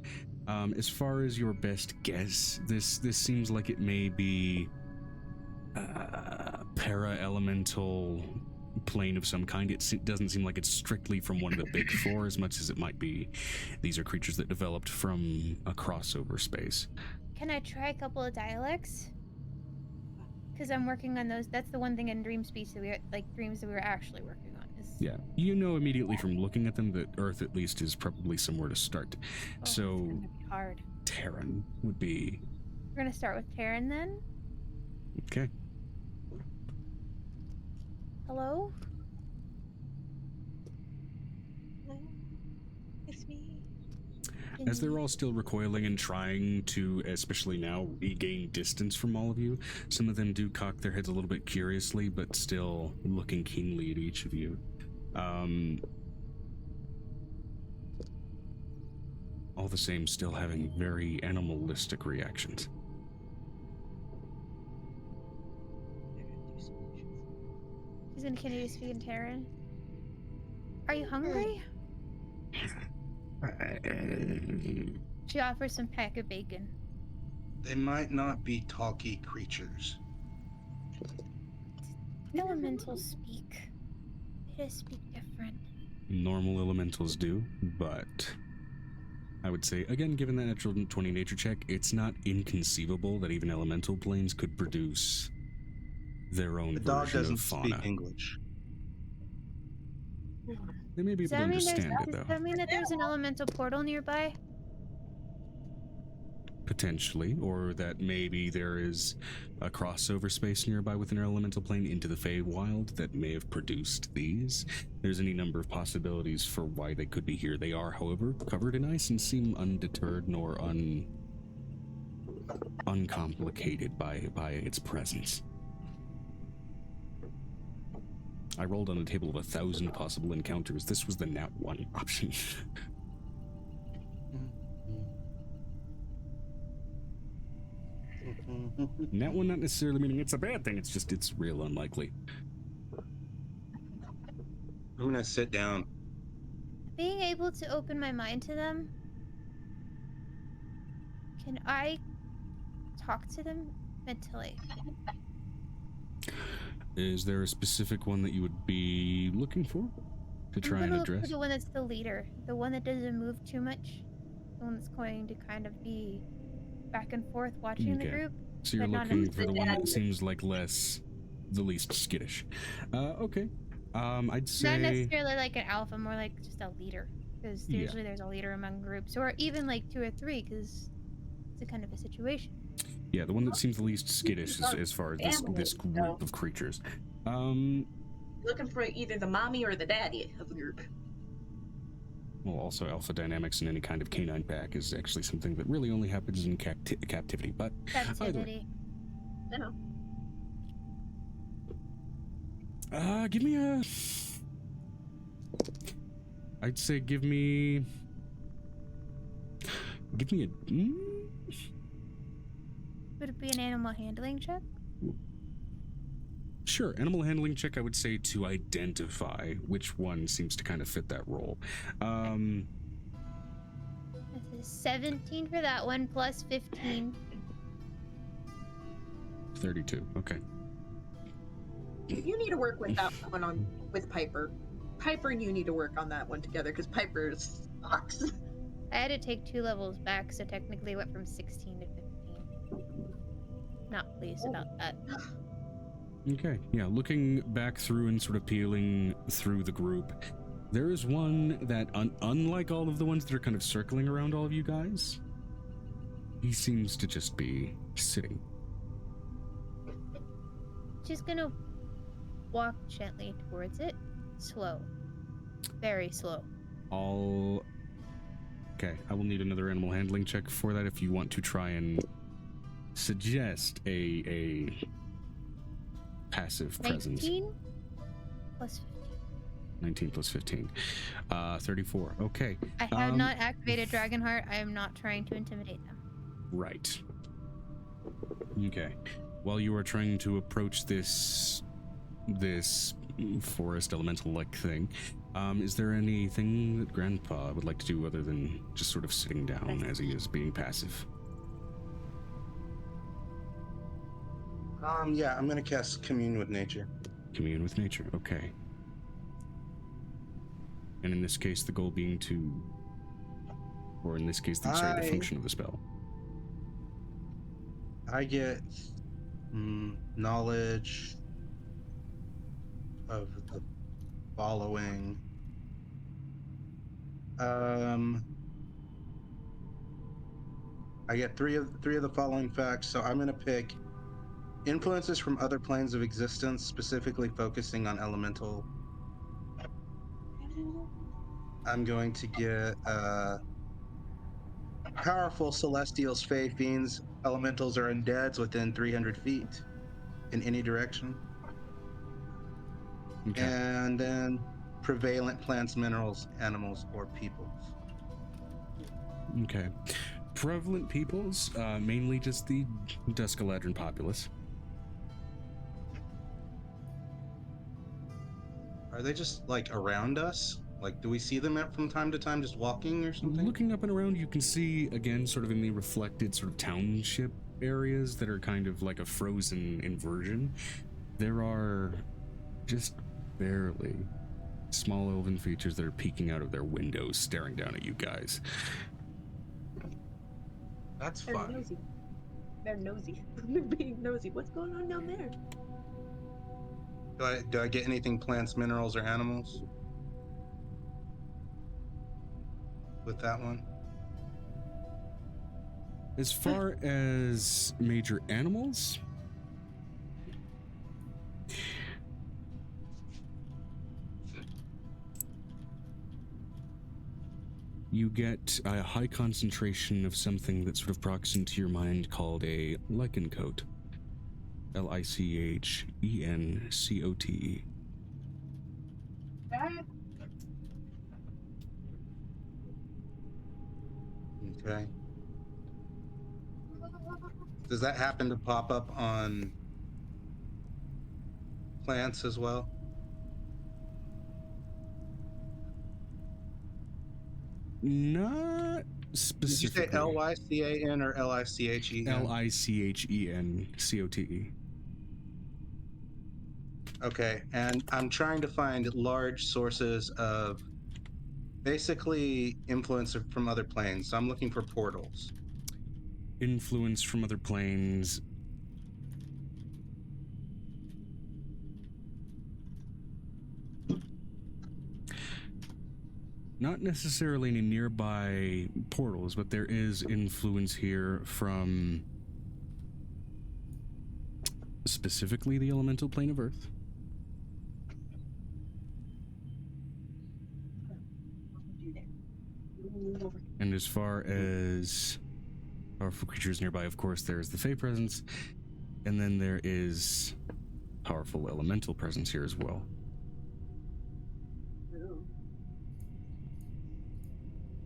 As far as your best guess, this seems like it may be para-elemental plane of some kind. It doesn't seem like it's strictly from one of the big four as much as it might be. These are creatures that developed from a crossover space. Can I try a couple of dialects? Because I'm working on those. That's the one thing in dream speech that dreams that we were actually working on. Yeah, you know immediately from looking at them that Earth at least is probably somewhere to start. Oh, So it's gonna be hard. Terran would be... We're gonna start with Terran then. Okay. Hello? It's me. As they're all still recoiling and trying to, especially now, regain distance from all of you, some of them do cock their heads a little bit curiously, but still looking keenly at each of you. All the same, still having very animalistic reactions. She's gonna continue to speak in Terran. Are you hungry? She offers some pack of bacon. They might not be talky creatures. Elementals speak. They just speak different. Normal elementals do, but I would say, again, given that natural 20 nature check, it's not inconceivable that even elemental planes could produce their own The dog version doesn't of fauna. speak English. They may be able Does to that mean understand it, does though. that mean that there's an elemental portal nearby? Potentially, or that maybe there is a crossover space nearby with an elemental plane into the Feywild that may have produced these. There's any number of possibilities for why they could be here. They are, however, covered in ice and seem undeterred nor uncomplicated by its presence. I rolled on a table of 1,000 possible encounters. This was the nat 1 option. Nat 1 not necessarily meaning it's a bad thing, it's real unlikely. I'm gonna sit down. Being able to open my mind to them, can I talk to them mentally? Is there a specific one that you would be looking for to try and I'm gonna look for address? the one that's the leader, the one that doesn't move too much, the one that's going to kind of be back and forth watching the Okay. group. So you're but not looking for the one that necessarily. seems like the least skittish. Okay. I'd Not say necessarily like an alpha, more like just a leader, because Yeah. usually there's a leader among groups, or even like 2 or 3, because it's a kind of a situation. yeah, the one that seems the least skittish as far as this group of creatures. Looking for either the mommy or the daddy of the group. Well, also alpha dynamics in any kind of canine pack is actually something that really only happens in captivity, but Captivity. No. give me a... I'd say give me a... Would it be an animal handling check? Sure, animal handling check, I would say, to identify which one seems to kind of fit that role. This is 17 for that one, plus 15. 32, okay. You need to work with that one with Piper. Piper and you need to work on that one together because Piper sucks. I had to take 2 levels back, so technically went from 16 to 15. Not pleased about that. Okay, yeah, looking back through and sort of peeling through the group, there is one that, unlike all of the ones that are kind of circling around all of you guys, he seems to just be sitting. Just gonna walk gently towards it. Slow. Very slow. Okay, I will need another animal handling check for that if you want to try and suggest a passive presence. 19 plus 19 plus 15. 34. Okay. I have not activated Dragonheart. I am not trying to intimidate them. Right. Okay. While you are trying to approach this forest elemental-like thing, is there anything that Grandpa would like to do other than just sort of sitting down as he is being passive? Yeah, I'm gonna cast Commune with Nature. Commune with nature. Okay. And in this case, the goal being to, or in this case, the function of the spell. I get knowledge of the following. I get three of the following facts. So I'm gonna pick influences from other planes of existence, specifically focusing on elemental. I'm going to get powerful celestials, fey, fiends, elementals, or undeads within 300 feet in any direction. Okay. And then prevalent plants, minerals, animals, or peoples. Okay. Prevalent peoples, mainly just the Duskaladron populace. Are they just like around us? Like, do we see them from time to time just walking or something? Looking up and around, you can see, again, sort of in the reflected sort of township areas that are kind of like a frozen inversion, there are just barely small elven features that are peeking out of their windows, staring down at you guys. That's They're fun. nosy. They're nosy. They're being nosy. What's going on down there? Do I get anything plants, minerals, or animals with that one? As far as major animals, you get a high concentration of something that sort of proximate to your mind called a lichen coat. Lichencote. Okay. Does that happen to pop up on plants as well? Not specifically. Did you say Lycan or Lichen? Licencote. Okay, and I'm trying to find large sources of basically influence from other planes. So I'm looking for portals. Influence from other planes. Not necessarily any nearby portals, but there is influence here from specifically the elemental plane of Earth. And as far as powerful creatures nearby, of course, there's the Fey presence, and then there is powerful elemental presence here as well.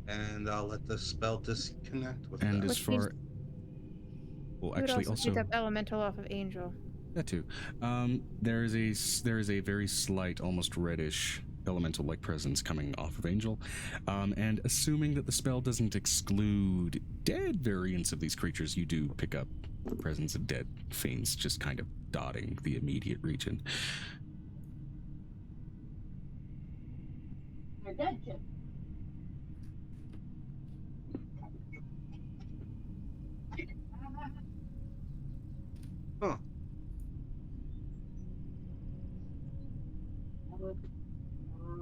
And I'll let the spell disconnect with And that. as far, well, actually, also pick up elemental off of Angel. that too. There is a very slight, almost reddish elemental-like presence coming off of Angel, and assuming that the spell doesn't exclude dead variants of these creatures, you do pick up the presence of dead fiends just kind of dotting the immediate region. They're dead, Jim. Huh.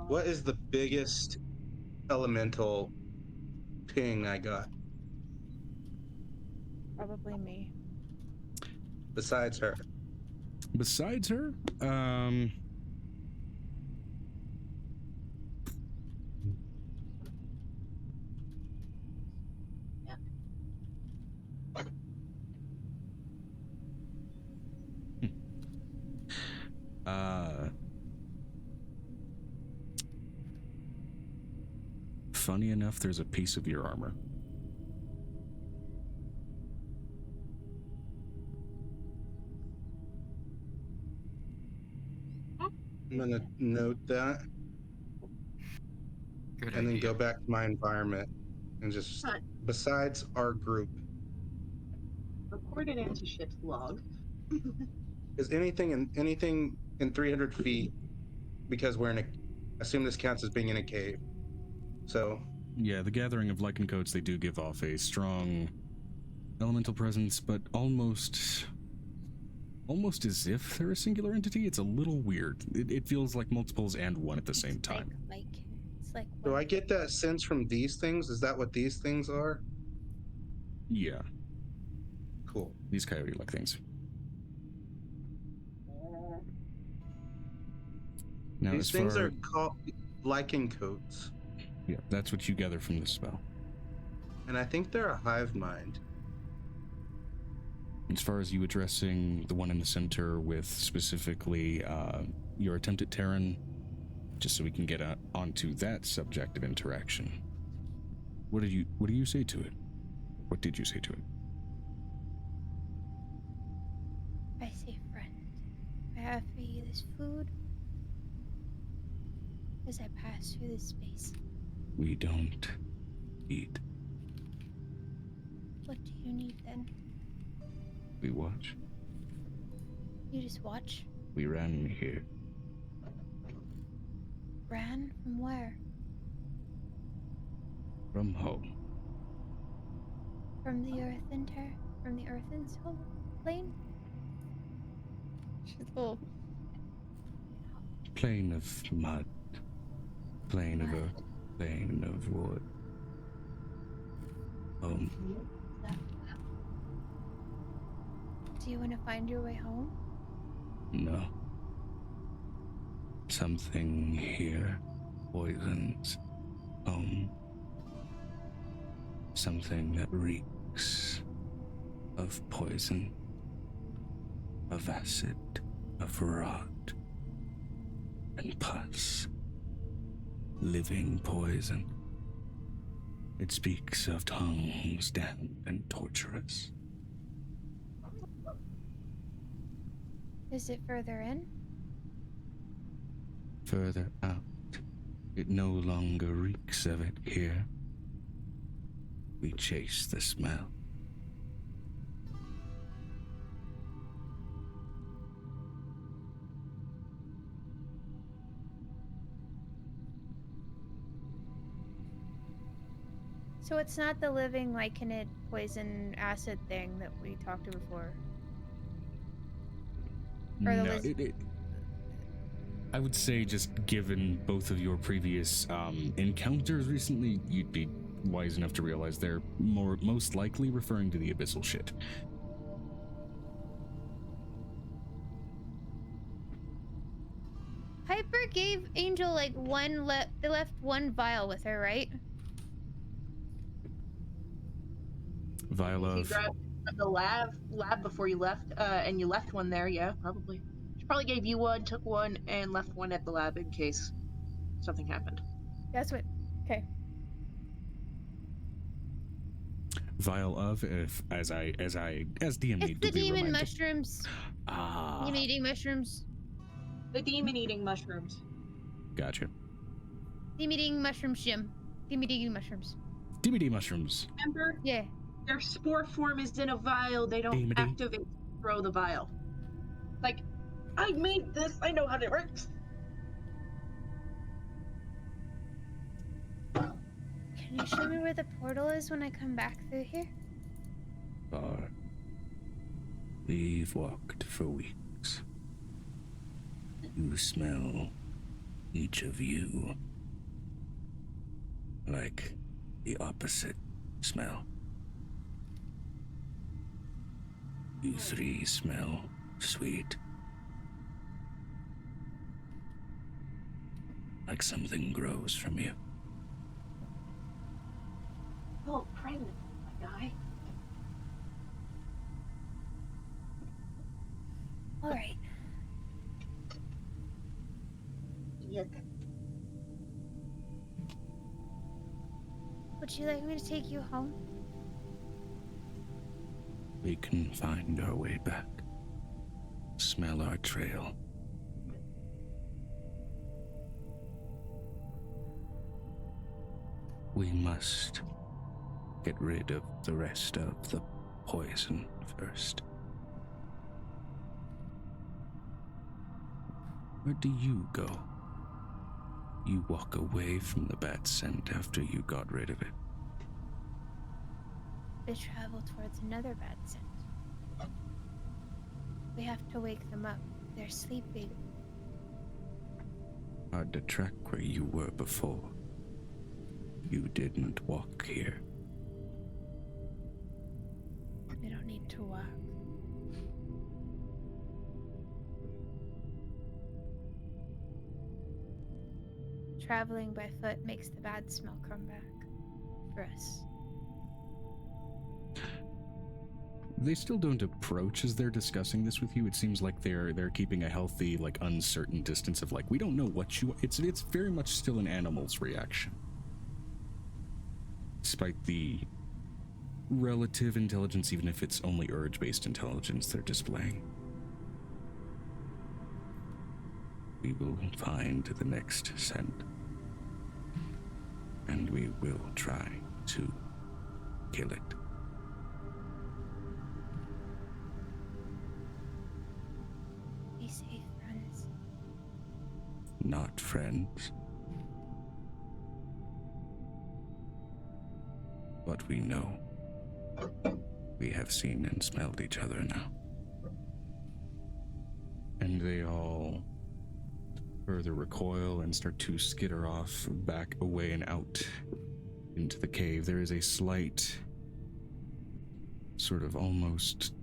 What is the biggest elemental ping I got Probably me. besides her? Besides her, funny enough, there's a piece of your armor. I'm gonna note that Good and then idea. go back to my environment and just Right. besides our group. Record it into ship's log. Is anything in 300 feet, because we're in a, assume this counts as being in a cave. So Yeah, the gathering of lichen coats, they do give off a strong elemental presence, but almost as if they're a singular entity. It's a little weird. It feels like multiples and one at the same time. It's like do one. I get that sense from these things? Is that what these things are? Yeah, Cool. these coyote-like things. Now, These as things far, are called lichen coats. yeah, that's what you gather from this spell. And I think they're a hive mind. As far as you addressing the one in the center with specifically your attempt at Terran, just so we can get onto that subject of interaction. What do you say to it? What did you say to it? I say, friend, I have for you this food as I pass through this space. We don't eat. What do you need then? We watch. You just watch? We ran here. Ran from where? From home. From the earthen from the earthen soul plane? She's a little. Plane of mud. Plane of earth. Plane of wood. Home. Do you want to find your way home? No. Something here poisons home. Something that reeks of poison, of acid, of rot, and pus. Living poison. It speaks of tongues damp and torturous. Is it further in? Further out, it no longer reeks of it here. We chase the smell. So it's not the living lichenid poison acid thing that we talked to before. Or the No, I would say, just given both of your previous encounters recently, you'd be wise enough to realize they're most likely referring to the abyssal shit. Piper gave Angel like they left one vial with her, right? Vial You of... grabbed the lab before you left, and you left one there. Yeah, probably. She probably gave you one, took one, and left one at the lab in case something happened. That's what. Okay. Vial of, as DM It's need the to be demon reminded. mushrooms. Ah, Demon eating mushrooms. The demon eating mushrooms. gotcha. Demon eating mushrooms, Jim. Demon eating mushrooms. DBD mushrooms. Remember, Yeah. their spore form is in a vial. They don't Demon. activate, throw the vial. Like, I made this. I know how it works. Can you show me where the portal is when I come back through here? Far. We've walked for weeks. You smell, each of you, like the opposite smell. You three smell sweet. Like something grows from you. Oh, pregnant, my guy. All right. Yuck. Would you like me to take you home? We can find our way back. Smell our trail. We must get rid of the rest of the poison first. Where do you go? You walk away from the bad scent after you got rid of it. They travel towards another bad scent. We have to wake them up. They're sleeping. Hard to track where you were before. You didn't walk here. We don't need to walk. Traveling by foot makes the bad smell come back for us. They still don't approach as they're discussing this with you. It seems like they're keeping a healthy, like, uncertain distance of, like, we don't know what you. It's very much still an animal's reaction, despite the relative intelligence, even if it's only urge-based intelligence they're displaying. We will find the next scent, and we will try to kill it. Be safe, friends. Not friends. But we know. We have seen and smelled each other now. And they all further recoil and start to skitter off back away and out into the cave. There is a slight, sort of almost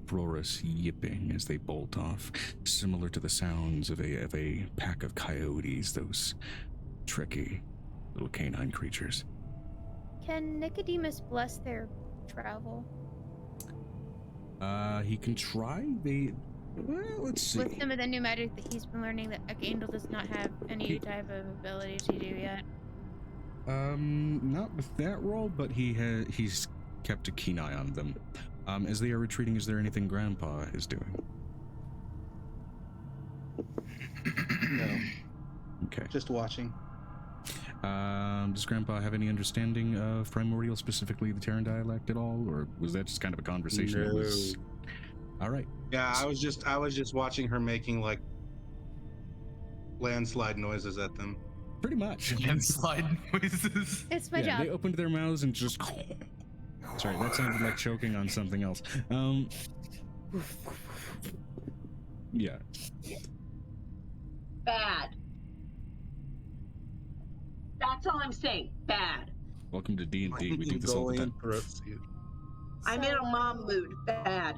uproarious yipping as they bolt off, similar to the sounds of a pack of coyotes, those tricky little canine creatures. Can Nicodemus bless their travel? He can try. Let's see. With some of the new magic that he's been learning that Archangel does not have any type of ability to do yet. Not with that roll, but he's kept a keen eye on them. As they are retreating, is there anything Grandpa is doing? No. Okay. Just watching. Does Grandpa have any understanding of Primordial, specifically the Terran dialect at all, or was that just kind of a conversation? No. It was... All right. Yeah, I was just watching her making like landslide noises at them. Pretty much. Landslide noises. It's my job. They opened their mouths and just... Sorry, that sounded like choking on something else. Yeah. Bad. That's all I'm saying. Bad. Welcome to D&D. We do this all the time. I'm in a mom mood. Bad.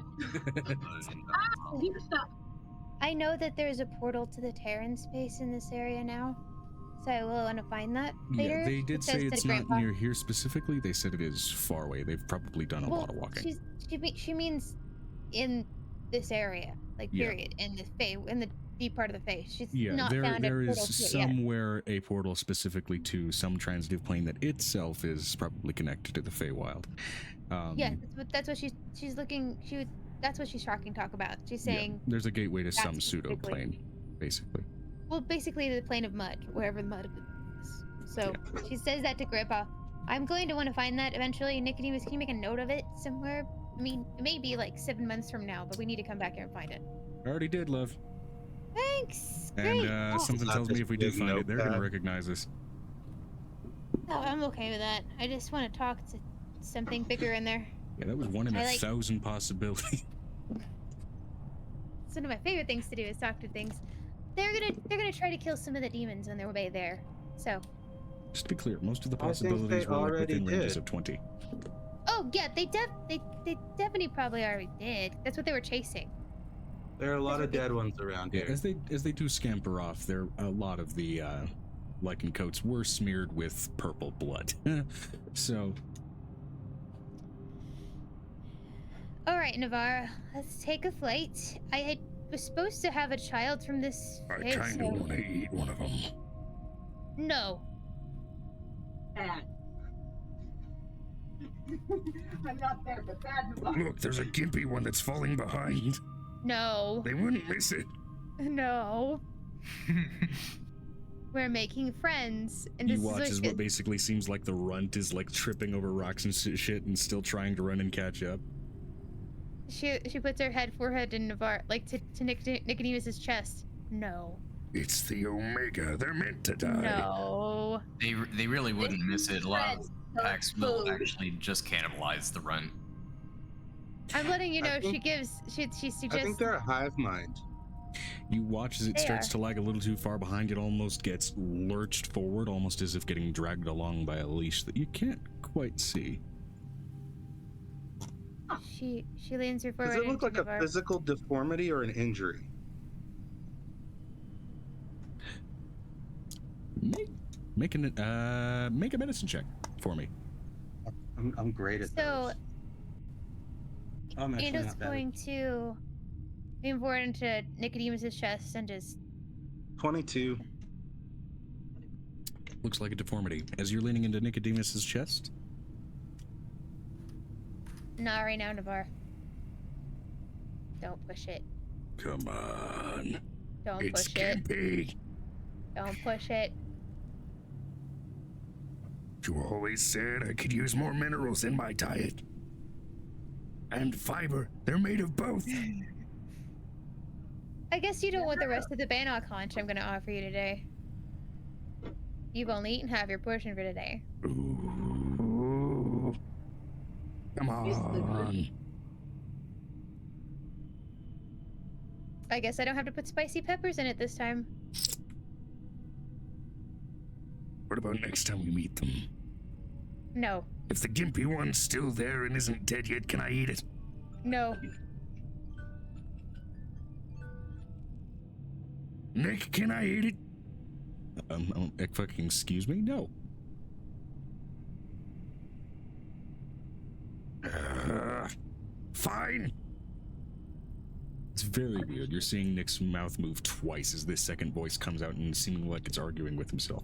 Stop. I know that there's a portal to the Terran space in this area now, so I will want to find that later. Yeah, they did say it's not Grandpa. near here specifically. They said it is far away. They've probably done a lot of walking. She means in this area, like period, in the Fae, in the deep part of the Fae. She's not found there a portal is to it somewhere a portal specifically to some transitive plane that itself is probably connected to the Feywild. Yeah, that's what she's looking. That's what she's talk about. She's saying there's a gateway to some pseudo specifically. plane, basically. Well, basically the plane of mud, wherever the mud is. So she says that to Grandpa. I'm going to want to find that eventually. Nicodemus, can you make a note of it somewhere? I mean, it may be like 7 months from now, but we need to come back here and find it. I already did, love. Thanks. Great. And something tells me if we do find it, they're going to recognize us. Oh, I'm okay with that. I just want to talk to something bigger in there. Yeah, that was one in 1,000 possibilities. It's one of my favorite things to do is talk to things. They're gonna try to kill some of the demons on their way there. So. Just to be clear, most of the possibilities were like within ranges of 20. Oh yeah, they definitely probably already did. That's what they were chasing. There are a lot of dead ones around here. As they do scamper off, there a lot of the lichen coats were smeared with purple blood. So. All right, Navarra, let's take a flight. I was supposed to have a child from this. I kind of want to eat one of them. No. Bad. I'm not there, but bad Navarre. Look, there's a gimpy one that's falling behind. No. They wouldn't miss it. No. We're making friends. And You this watch is as what basically seems like the runt is like tripping over rocks and shit and still trying to run and catch up. She puts her forehead in Navarre, like to Nicodemus's chest. No. It's the Omega. They're meant to die. No. They really wouldn't miss it. A lot of Friends, packs will food. actually just cannibalize the run. I'm letting you know. I think- She I think suggests. they're a hive mind. You watch as it They starts are. to lag a little too far behind. It almost gets lurched forward, almost as if getting dragged along by a leash that you can't quite see. She leans her Does forward it look into like a Navarre. physical deformity or an injury? Make a medicine check for me. I'm great at So those. Oh, I'm actually Angel's not bad. going to lean forward into Nicodemus's chest and just 22. Looks like a deformity. As you're leaning into Nicodemus's chest, not right now, Navarre. Don't push it. Come on. Don't It's push it. gimpy. Don't push it. You always said I could use more minerals in my diet. And fiber. They're made of both. I guess you don't want the rest of the Bannock haunch I'm going to offer you today. You've only eaten half your portion for today. Ooh. Come on. I guess I don't have to put spicy peppers in it this time. What about next time we meet them? No. If the gimpy one's still there and isn't dead yet, can I eat it? No. Nick, can I eat it? fucking excuse me? No. Fine. It's very weird. You're seeing Nick's mouth move twice as this second voice comes out and seeming like it's arguing with himself.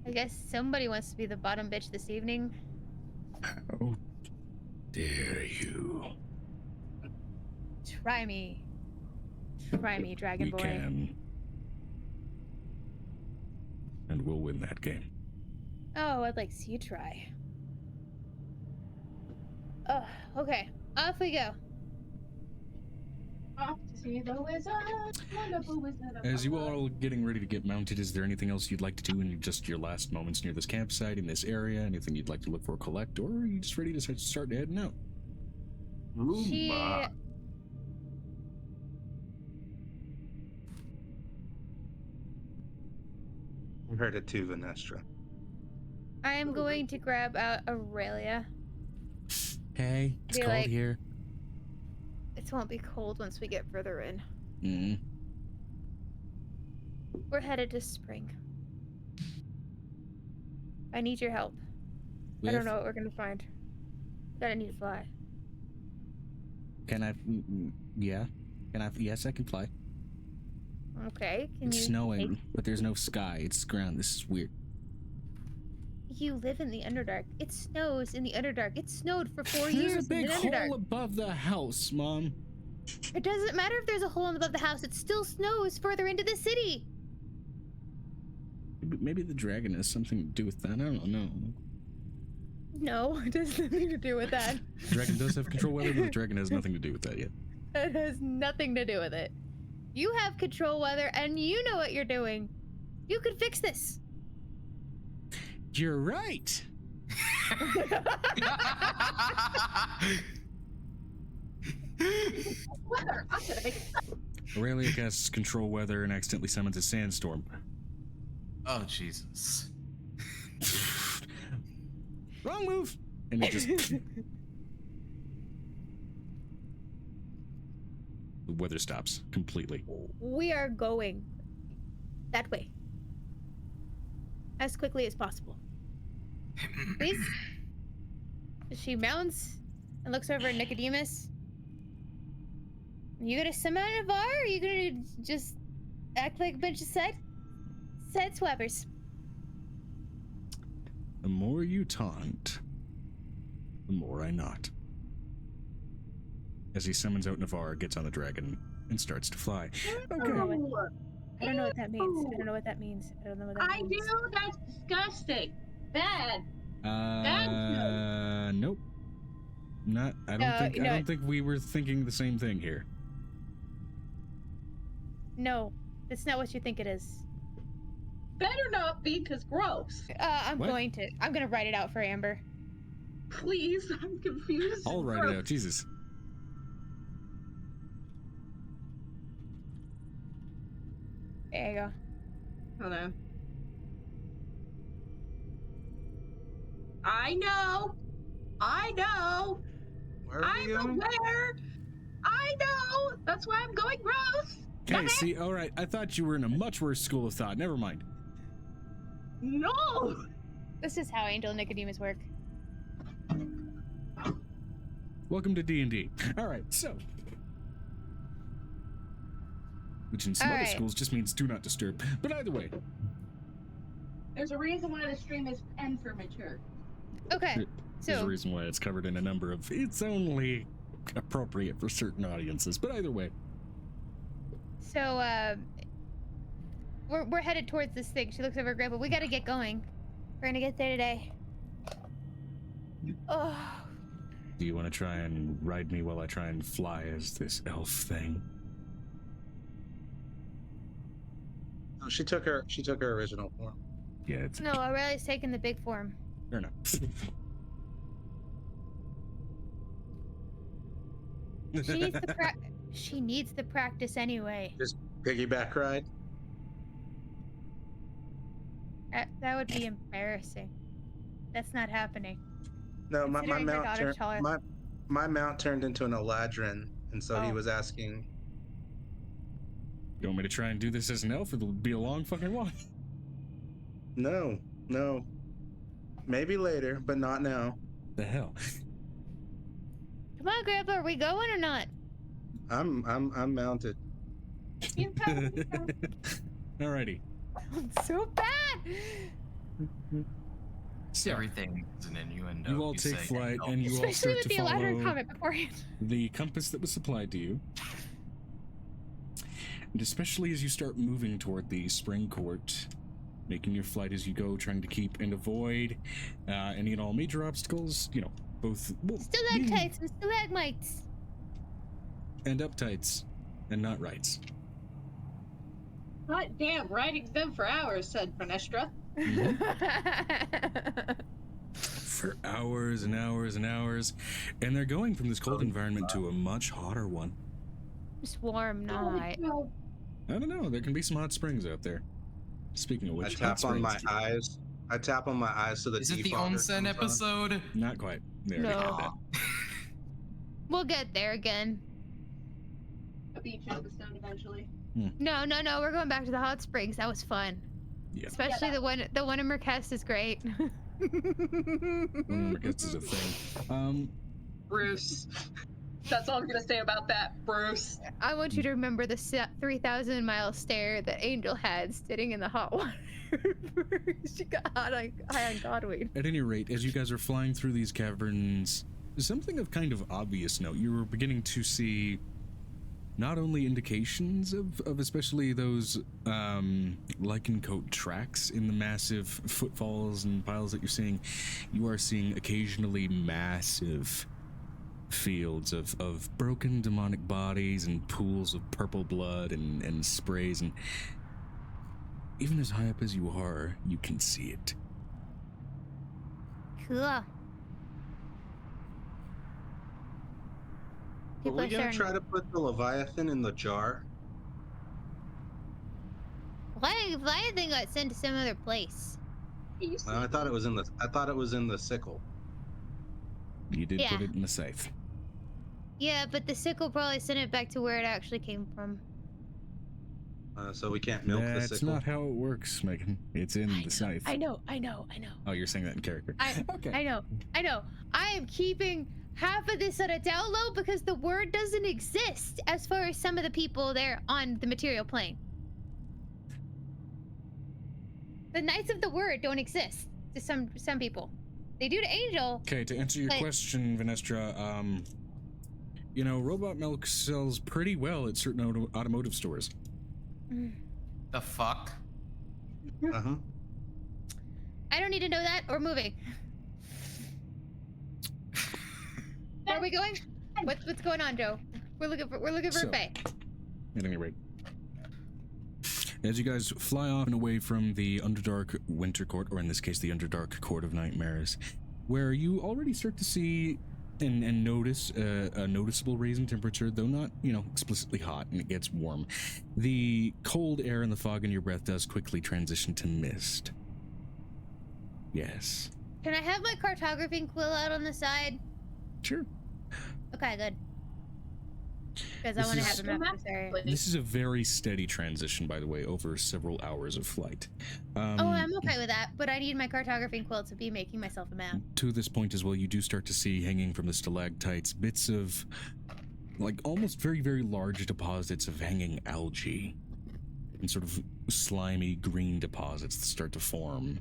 I guess somebody wants to be the bottom bitch this evening. How dare you? Try me. Try me, Dragon We Boy. can. And we'll win that game. Oh, I'd like to see you try. Oh, okay. Off we go. Off to see the wizard. Wonderful wizard of As you Oz. all are getting ready to get mounted, is there anything else you'd like to do in just your last moments near this campsite, in this area? Anything you'd like to look for or collect? Or are you just ready to start heading out? She... I heard it too, Vanestra. I am going to grab out Aurelia. Hey, it's Be cold like- here. It won't be cold once we get further in. Mm. We're headed to spring. I need your help. I don't know what we're gonna find. Gotta need to fly. Can I? Yeah. Can I? Yes, I can fly. Okay, can It's you... snowing, but there's no sky. It's ground. This is weird. You live in the Underdark. It snows in the Underdark. It snowed for 4 There's years a in big the Underdark. hole above the house, Mom. It doesn't matter if there's a hole above the house. It still snows further into the city. Maybe the dragon has something to do with that. I don't know. No, it has nothing to do with that. The dragon does have control weather, but the dragon has nothing to do with that yet. It has nothing to do with it. You have control weather, and you know what you're doing. You could fix this. You're right. Weather. I'm gonna make it. Aurelia casts control weather and accidentally summons a sandstorm. Oh, Jesus. Wrong move. And it just the weather stops completely. We are going that way. As quickly as possible. Please? She mounts and looks over at Nicodemus. You gonna summon Navarre, or are you gonna just act like a bunch of side swappers? The more you taunt, the more I not. As he summons out Navarre, gets on the dragon, and starts to fly. I don't know what that means. I don't know what that means. I don't know what that I means. do. That's disgusting. Bad. Bad. Nope. Not. I don't think we were thinking the same thing here. No, that's not what you think it is. Better not be, cause gross. I'm What? going to write it out for Amber. Please, I'm confused. I'll write it out. Jesus. There you go. Hold on. I know. Where are I'm you? aware. I know. That's why I'm going gross. Okay, see, all right. I thought you were in a much worse school of thought. Never mind. No. This is how Angel Nicodemus work. Welcome to D&D. All right, so. Which in some All other right. schools just means do not disturb. But either way. There's a reason why the stream is N for mature. Okay, There's a so reason why it's covered in a number of. It's only appropriate for certain audiences. But either way. we're headed towards this thing. She looks over at Grandpa. We gotta get going. We're gonna get there today. Oh, Do you want to try and ride me while I try and fly as this elf thing? Oh, she took her original form. Yeah, it's no, Aurelia's taking the big form. fair enough. She needs the practice anyway. Just piggyback ride. That would be embarrassing. That's not happening. No, my Considering her mount daughter's taller. my mount turned into an Eladrin, and so he Oh. was asking. You want me to try and do this as an elf? It'll be a long fucking walk. No, maybe later, but not now. The hell? Come on, Grandpa, are we going or not? I'm mounted. Alrighty. So bad. So, Everything is an innuendo. you all take say, flight "Oh, and you all Especially start with to the Eladrin follow comment beforehand. the compass that was supplied to you. And especially as you start moving toward the spring court, making your flight as you go, trying to keep and avoid any and all major obstacles, you know, both Stalactites and stalagmites. and uptights and not rights. God damn, riding them for hours, said Pranestra. For hours and hours and hours, and they're going from this cold environment to a much hotter one. It's warm night. Oh, I don't know. There can be some hot springs out there. Speaking of I which, hot tap on my springs- eyes. I tap on my eyes so the Is it the defogger onsen comes on. episode? Not quite. They already No. had that. We'll get there again. a beach episode eventually. No, we're going back to the hot springs. That was fun. Yeah. Especially the one in Mercast is great. This is a thing. Bruce. That's all I'm gonna say about that, Bruce. I want you to remember the 3,000-mile stare that Angel had sitting in the hot water. She got high on godweed. At any rate, as you guys are flying through these caverns, something of kind of obvious note. You were beginning to see not only indications of especially those lichen coat tracks in the massive footfalls and piles that you're seeing, you are seeing occasionally massive fields of broken demonic bodies and pools of purple blood and sprays, and even as high up as you are, you can see it. Cool. Are People we are gonna starting. try to put the Leviathan in the jar? Why Leviathan got sent to some other place? No, I thought it was in the sickle. You did Yeah. put it in the safe. Yeah, but the sickle probably sent it back to where it actually came from. So we can't milk the That's sickle. not how it works, Megan. It's in the safe. I know. Oh, you're saying that in character. Okay. I know. I am keeping half of this on a down low because the word doesn't exist as far as some of the people there on the material plane. The Knights of the Word don't exist. to some people. They do to Angel. Okay, to answer your But- question, Vanestra, robot milk sells pretty well at certain automotive stores. The fuck? Uh-huh. I don't need to know that. We're moving. Where are we going? What's going on, Joe? We're looking for So- Faye. At any rate, as you guys fly off and away from the Underdark Winter Court, or in this case, the Underdark Court of Nightmares, where you already start to see and notice a noticeable raise in temperature, though not, explicitly hot, and it gets warm. The cold air and the fog in your breath does quickly transition to mist. Yes. Can I have my cartography quill out on the side? Sure. Okay, good. Because I This want to is- have a map of this area. This is a very steady transition, by the way, over several hours of flight. Oh, I'm okay with that, but I need my cartography quill to be making myself a map. To this point as well, you do start to see hanging from the stalactites bits of, like, almost very, very large deposits of hanging algae and sort of slimy green deposits that start to form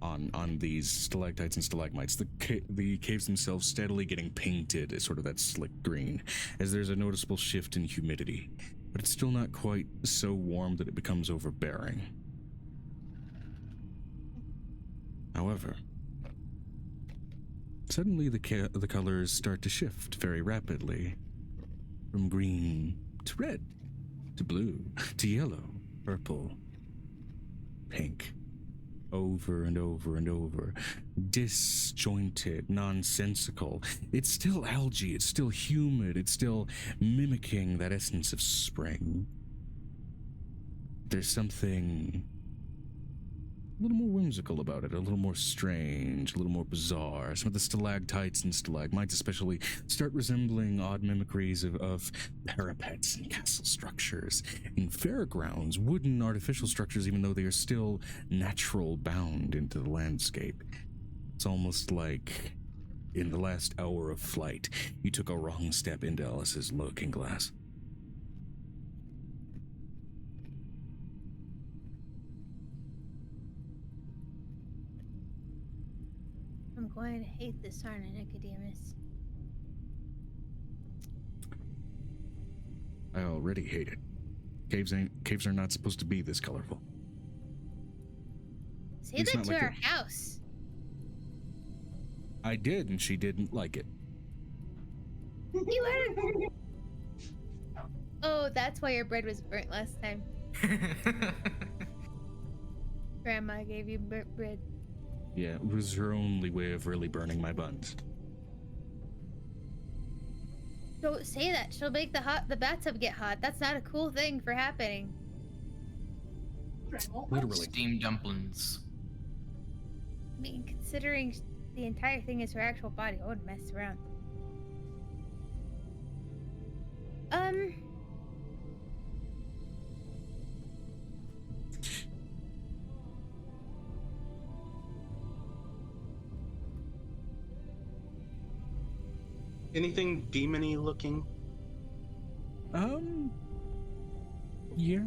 on these stalactites and stalagmites. The caves themselves steadily getting painted as sort of that slick green, as there's a noticeable shift in humidity, but it's still not quite so warm that it becomes overbearing. However, suddenly the colors start to shift very rapidly, from green to red, to blue, to yellow, purple, pink. Over and over and over. Disjointed, nonsensical. It's still algae, it's still humid, it's still mimicking that essence of spring. There's something a little more whimsical about it, a little more strange, a little more bizarre. Some of the stalactites and stalagmites especially start resembling odd mimicries of parapets and castle structures, and fairgrounds, wooden artificial structures, even though they are still natural bound into the landscape. It's almost like in the last hour of flight, you took a wrong step into Alice's looking glass. I'm going to hate this, aren't I, Nicodemus? I already hate it. Caves are not supposed to be this colorful. Say It's that not to like our house. I did, and she didn't like it. You heard. Oh, that's why your bread was burnt last time. Grandma gave you burnt bread. Yeah, it was her only way of really burning my buns. Don't say that. She'll make the bathtub get hot. That's not a cool thing for happening. Literally. Steamed dumplings. I mean, considering the entire thing is her actual body, I wouldn't mess around. Anything demony looking? Yeah.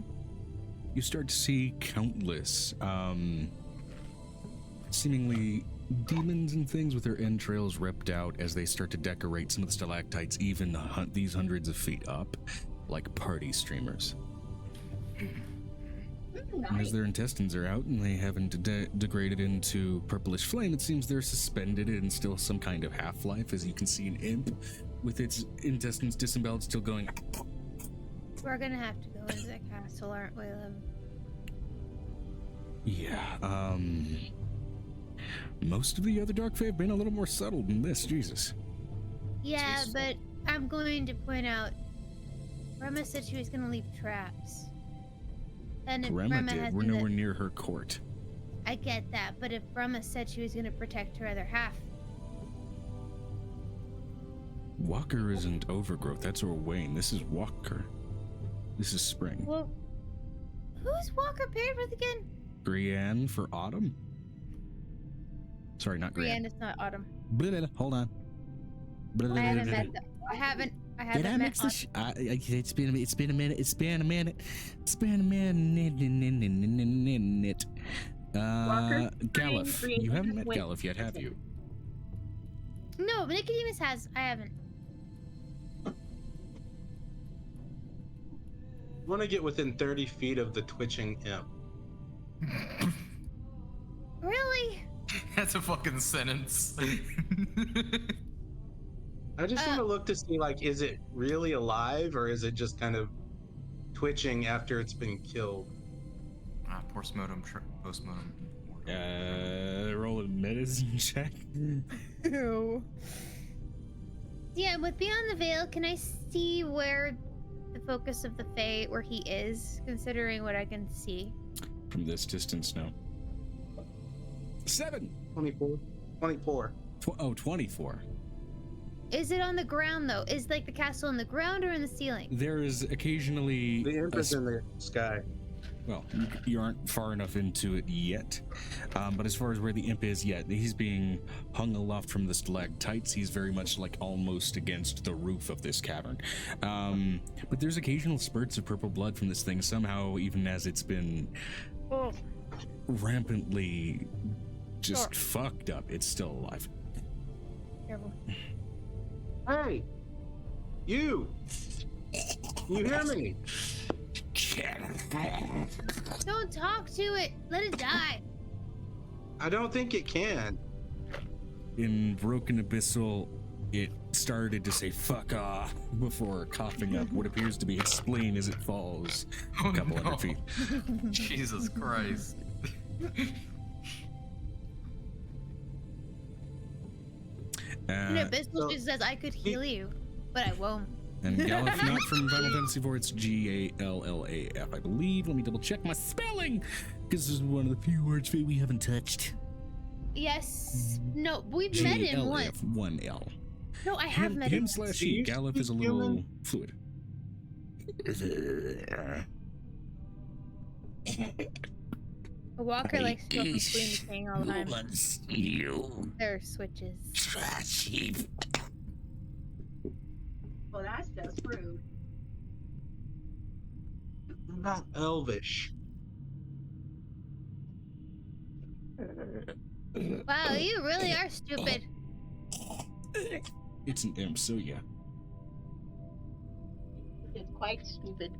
You start to see countless, seemingly demons and things with their entrails ripped out as they start to decorate some of the stalactites, even these hundreds of feet up, like party streamers. And as their intestines are out and they haven't degraded into purplish flame, it seems they're suspended in still some kind of half-life, as you can see an imp with its intestines disemboweled still going. We're gonna have to go into that castle, aren't we, Liv? Yeah, most of the other Dark Fae have been a little more subtle than this, Jesus. Yeah, Jeez. but I'm going to point out, Rema said she was gonna leave traps. And if Rema Rema did. has We're been nowhere near her court. I get that, but if Rema said she was gonna protect her other half, Walker isn't overgrowth. That's Orwayne. This is Walker. This is spring. well, who's Walker paired with again? Brienne for autumn? Sorry, not Brienne. Brienne is not Autumn. Blah, blah, blah. Hold on. Blah, blah, I blah, haven't blah, met blah. them. I haven't Did I met mix this? It's been a minute. It's been a minute. Galif, green, you haven't met wait. Galif yet, have you? No, but Nicodemus has. I haven't. I want to get within 30 feet of the twitching imp. Really? That's a fucking sentence. I just want to look to see, like, is it really alive or is it just kind of twitching after it's been killed? Postmortem. Roll a medicine check. Yeah, with Beyond the Veil, can I see where the focus of the Fae, where he is, considering what I can see? From this distance, no. 7. 24. 24. 24. Is it on the ground, though? Is, like, the castle on the ground or in the ceiling? There is occasionally... The imp is in the sky. Well, you aren't far enough into it yet. But as far as where the imp is yet, he's being hung aloft from the stalactites. He's very much like almost against the roof of this cavern. But there's occasional spurts of purple blood from this thing. Somehow, even as it's been rampantly just fucked up, it's still alive. Careful. Hey! You hear me? Don't talk to it. Let it die. I don't think it can. In Broken Abyssal, it started to say fuck off before coughing up what appears to be its spleen as it falls a couple hundred feet. Jesus Christ. And Abyssal just says, I could heal you, but I won't. And Galif, not from Final Fantasy IV, it's Gallaf, I believe. Let me double check my spelling, because this is one of the few words we haven't touched. Yes. No, we've met him once. G-A-L-F, 1L. No, I have met him. Him slash he. Galif is a little fluid. A walker likes to go from queen to king all the time. There are switches. Well, that's just rude. Not elvish. Wow, you really are stupid. It's an imp, so yeah. It's quite stupid.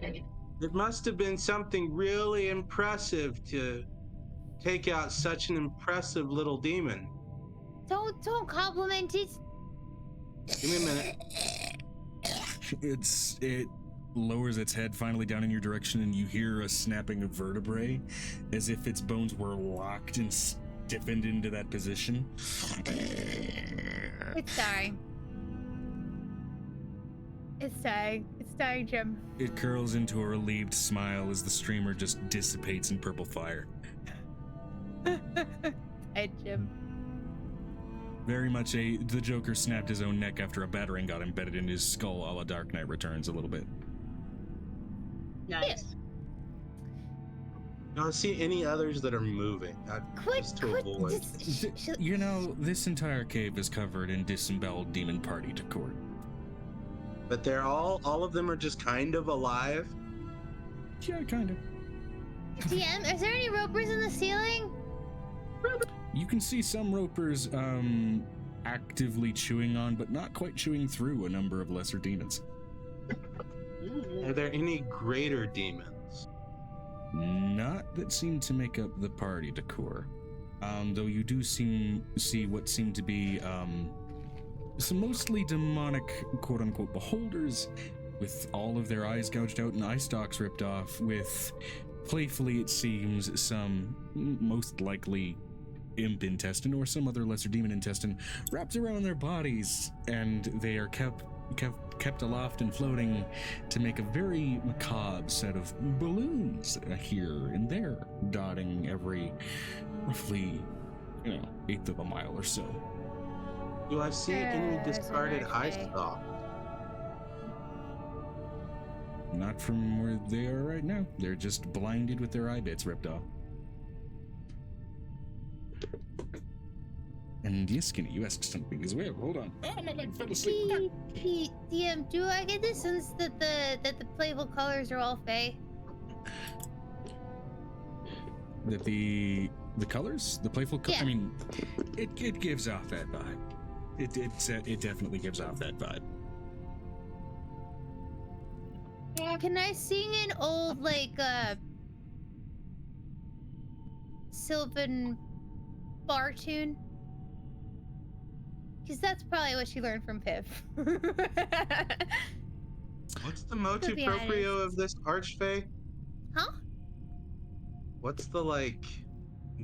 It must have been something really impressive to take out such an impressive little demon. Don't compliment it. Give me a minute. It lowers its head finally down in your direction, and you hear a snapping of vertebrae as if its bones were locked and stiffened into that position. It's dying. It's dying. It's dying, Jim. It curls into a relieved smile as the streamer just dissipates in purple fire. Hey, Jim. Very much the Joker snapped his own neck after a battering got embedded in his skull, a la Dark Knight Returns a little bit. Nice. I don't see any others that are moving. Just to avoid. You know, this entire cave is covered in disemboweled demon party decor. But they're all of them are just kind of alive. Yeah, kind of. DM, is there any ropers in the ceiling? You can see some ropers actively chewing on, but not quite chewing through a number of lesser demons. Are there any greater demons? Not that seem to make up the party decor. Though you do see what seem to be some mostly demonic quote-unquote beholders with all of their eyes gouged out and eye stalks ripped off, with playfully, it seems, some most likely imp intestine or some other lesser demon intestine wrapped around their bodies, and they are kept aloft and floating to make a very macabre set of balloons here and there, dotting every roughly, eighth of a mile or so. Do I see any discarded eye stalk? Not from where they are right now. They're just blinded with their eye bits ripped off. And yes, Skinny, you asked something as well. Hold on. Oh, my leg fell asleep. DM, do I get the sense that the playful colors are all Fae? that the colors, the playful Yeah. I mean, it gives off that vibe. It definitely gives off that vibe. Can I sing an old, like, Sylvan bar tune? Because that's probably what she learned from Piv. What's the motu be proprio honest. of this archfey? Huh? What's the, like,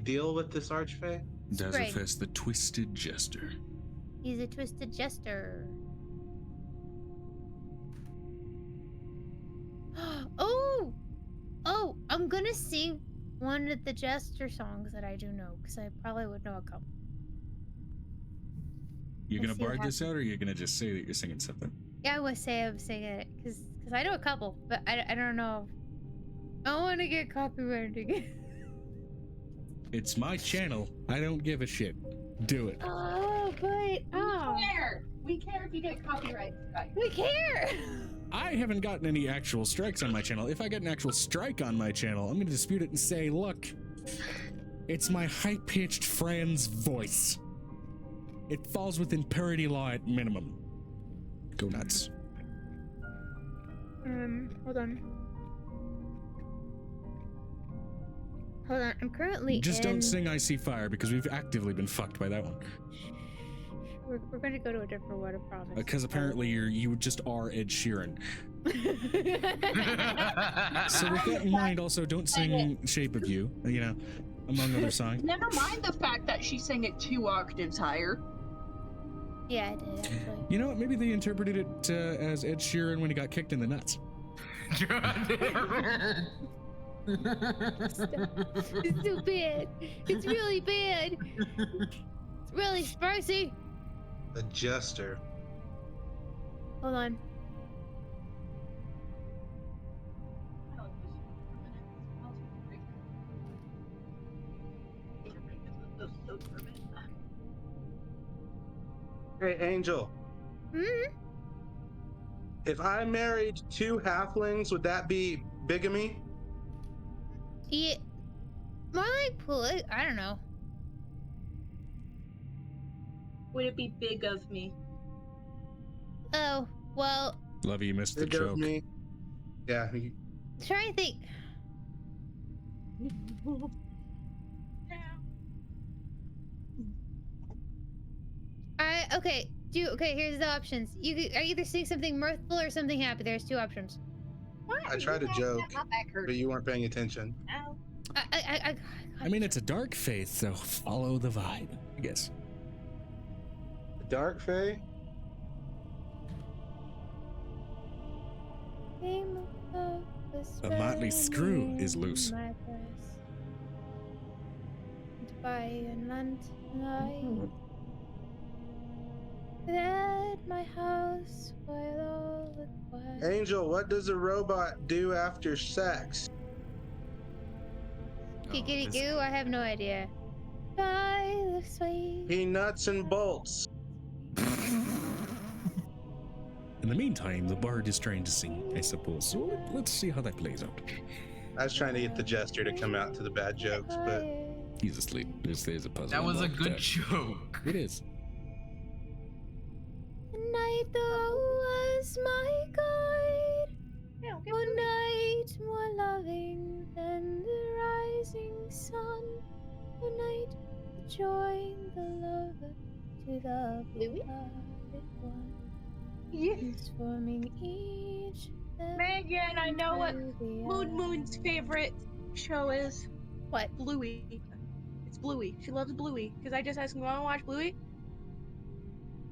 deal with this archfey? Spring. Dazzlefest, the Twisted Jester. He's a twisted jester. Oh! Oh, I'm gonna sing one of the jester songs that I do know, because I probably would know a couple. You're Let's gonna see what bard this out, or you're gonna just say that you're singing something? Yeah, I would say I'm singing it, because I know a couple, but I don't know. I don't want to get copyrighted again. It's my channel. I don't give a shit. Do it. Oh, but We care if you get copyright strike. we care. I haven't gotten any actual strikes on my channel. If I get an actual strike on my channel, I'm gonna dispute it and say, look, it's my high-pitched Fran's voice. It falls within parody law at minimum. Go nuts. Hold on. Hold on. I'm currently Just in... don't sing I See Fire, because we've actively been fucked by that one. We're going to go to a different one, I promise. Because apparently you just are Ed Sheeran. So with that in mind, also don't sing Shape of You, you know, among other songs. Never mind the fact that she sang it 2 octaves higher. Yeah, I did, actually. You know what? Maybe they interpreted it as Ed Sheeran when he got kicked in the nuts. God damn It's so bad. It's really bad. It's really spicy. A jester. Hold on. Hey, Angel. Hmm? If I married 2 halflings, would that be bigamy? Yeah. More like I don't know. Would it be big of me? Oh, well, Love you missed the Big of joke. me. Yeah. try and think. Okay. Here's the options. You could either sing something mirthful or something happy. There's 2 options. I tried to joke, but you weren't paying attention. I mean, it's a dark faith, so follow the vibe, I guess. Dark Fae? A motley screw is loose. By and land light. At my house while all the quiet. Angel, what does a robot do after sex? Giggity goo, I have no idea. By the sway. He nuts and bolts. In the meantime, the bard is trying to sing, I suppose. So let's see how that plays out. I was trying to get the jester to come out to the bad jokes, but He's asleep. There's a puzzle. That was a involved good there. joke. It is. The night though was my guide. One night more loving than the rising sun. One night that joined the lover to the beloved one. Transforming each of them Megan, I know what into the other. Moon's favorite show is. What? Bluey. It's Bluey. She loves Bluey. Because I just asked him, you want to watch Bluey?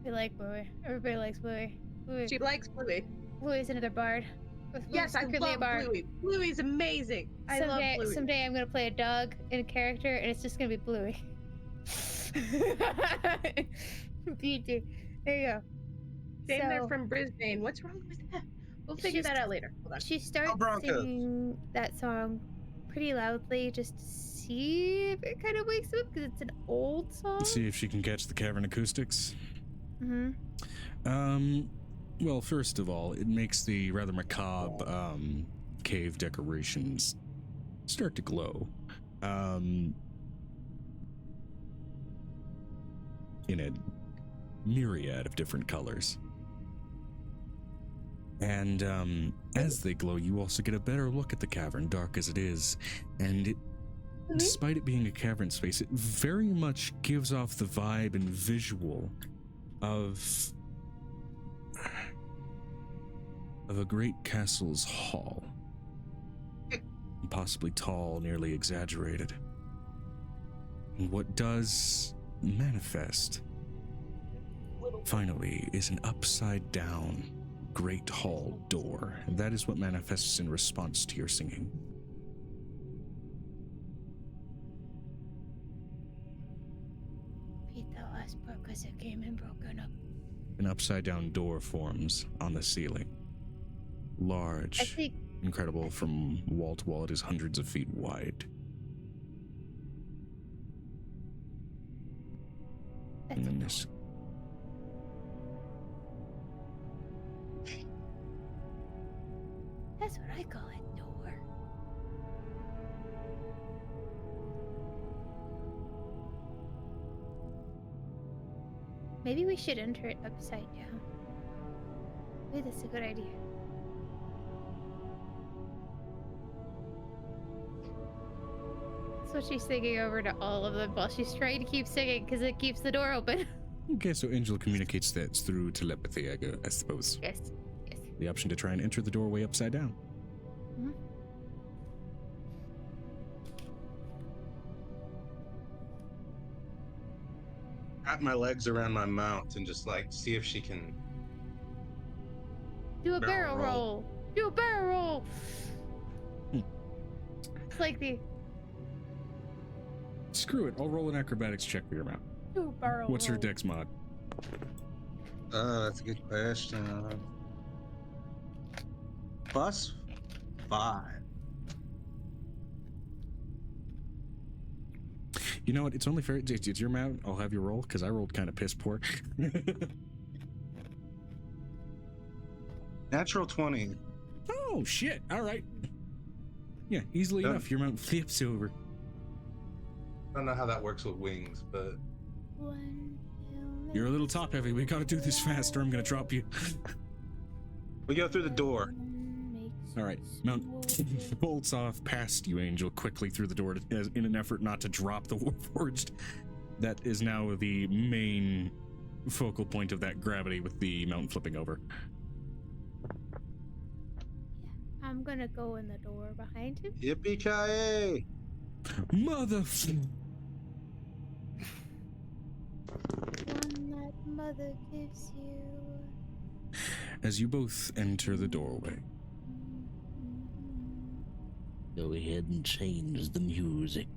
I like Bluey. Everybody likes Bluey. She likes Bluey. Bluey's another bard. Yes, I Secretly a love bard. Bluey. Bluey's amazing. I love Bluey. Someday I'm gonna play a dog in a character, and it's just gonna be Bluey. Beauty. There you go. Damn, they're So- from Brisbane. What's wrong with that? We'll figure She's- that out later. Hold on. She starts Broncos. singing that song pretty loudly just to see if it kind of wakes up because it's an old song. Let's see if she can catch the cavern acoustics. Mm-hmm. Well, first of all, it makes the rather macabre cave decorations start to glow. in a myriad of different colors. And as they glow, you also get a better look at the cavern, dark as it is. And despite it being a cavern space, it very much gives off the vibe and visual of a great castle's hall. Possibly tall, nearly exaggerated. And what does manifest, finally, is an upside-down great hall door. And that is what manifests in response to your singing. Because it came and broken up. An upside-down door forms on the ceiling. Large, incredible, from wall to wall. It is hundreds of feet wide. And then this. That's what I call a door. Maybe we should enter it upside down. Maybe that's a good idea. That's what she's singing over to all of them while she's trying to keep singing because it keeps the door open. Okay, so Angel communicates that through telepathy, I suppose. Yes. The option to try and enter the doorway upside down. Mm-hmm. Wrap my legs around my mount and just like see if she can do a barrel roll. Do a barrel roll. It's like the. Screw it. I'll roll an acrobatics check for your mount. Do a barrel What's roll. your dex mod? That's a good question. +5. You know what? It's only fair. It's your mount. I'll have you roll because I rolled kind of piss poor. Natural 20. Oh, shit. All right. Yeah, easily enough. Your mount flips over. I don't know how that works with wings, but... You're a little top heavy. We gotta do this fast or I'm gonna drop you. We go through the door. All right. Mount bolts off past you, Angel, quickly through the door in an effort not to drop the Warforged. That is now the main focal point of that gravity with the mountain flipping over. I'm gonna go in the door behind him. Yippee-ki-yay! Mother... One that mother gives you. As you both enter the doorway. Go ahead and change the music.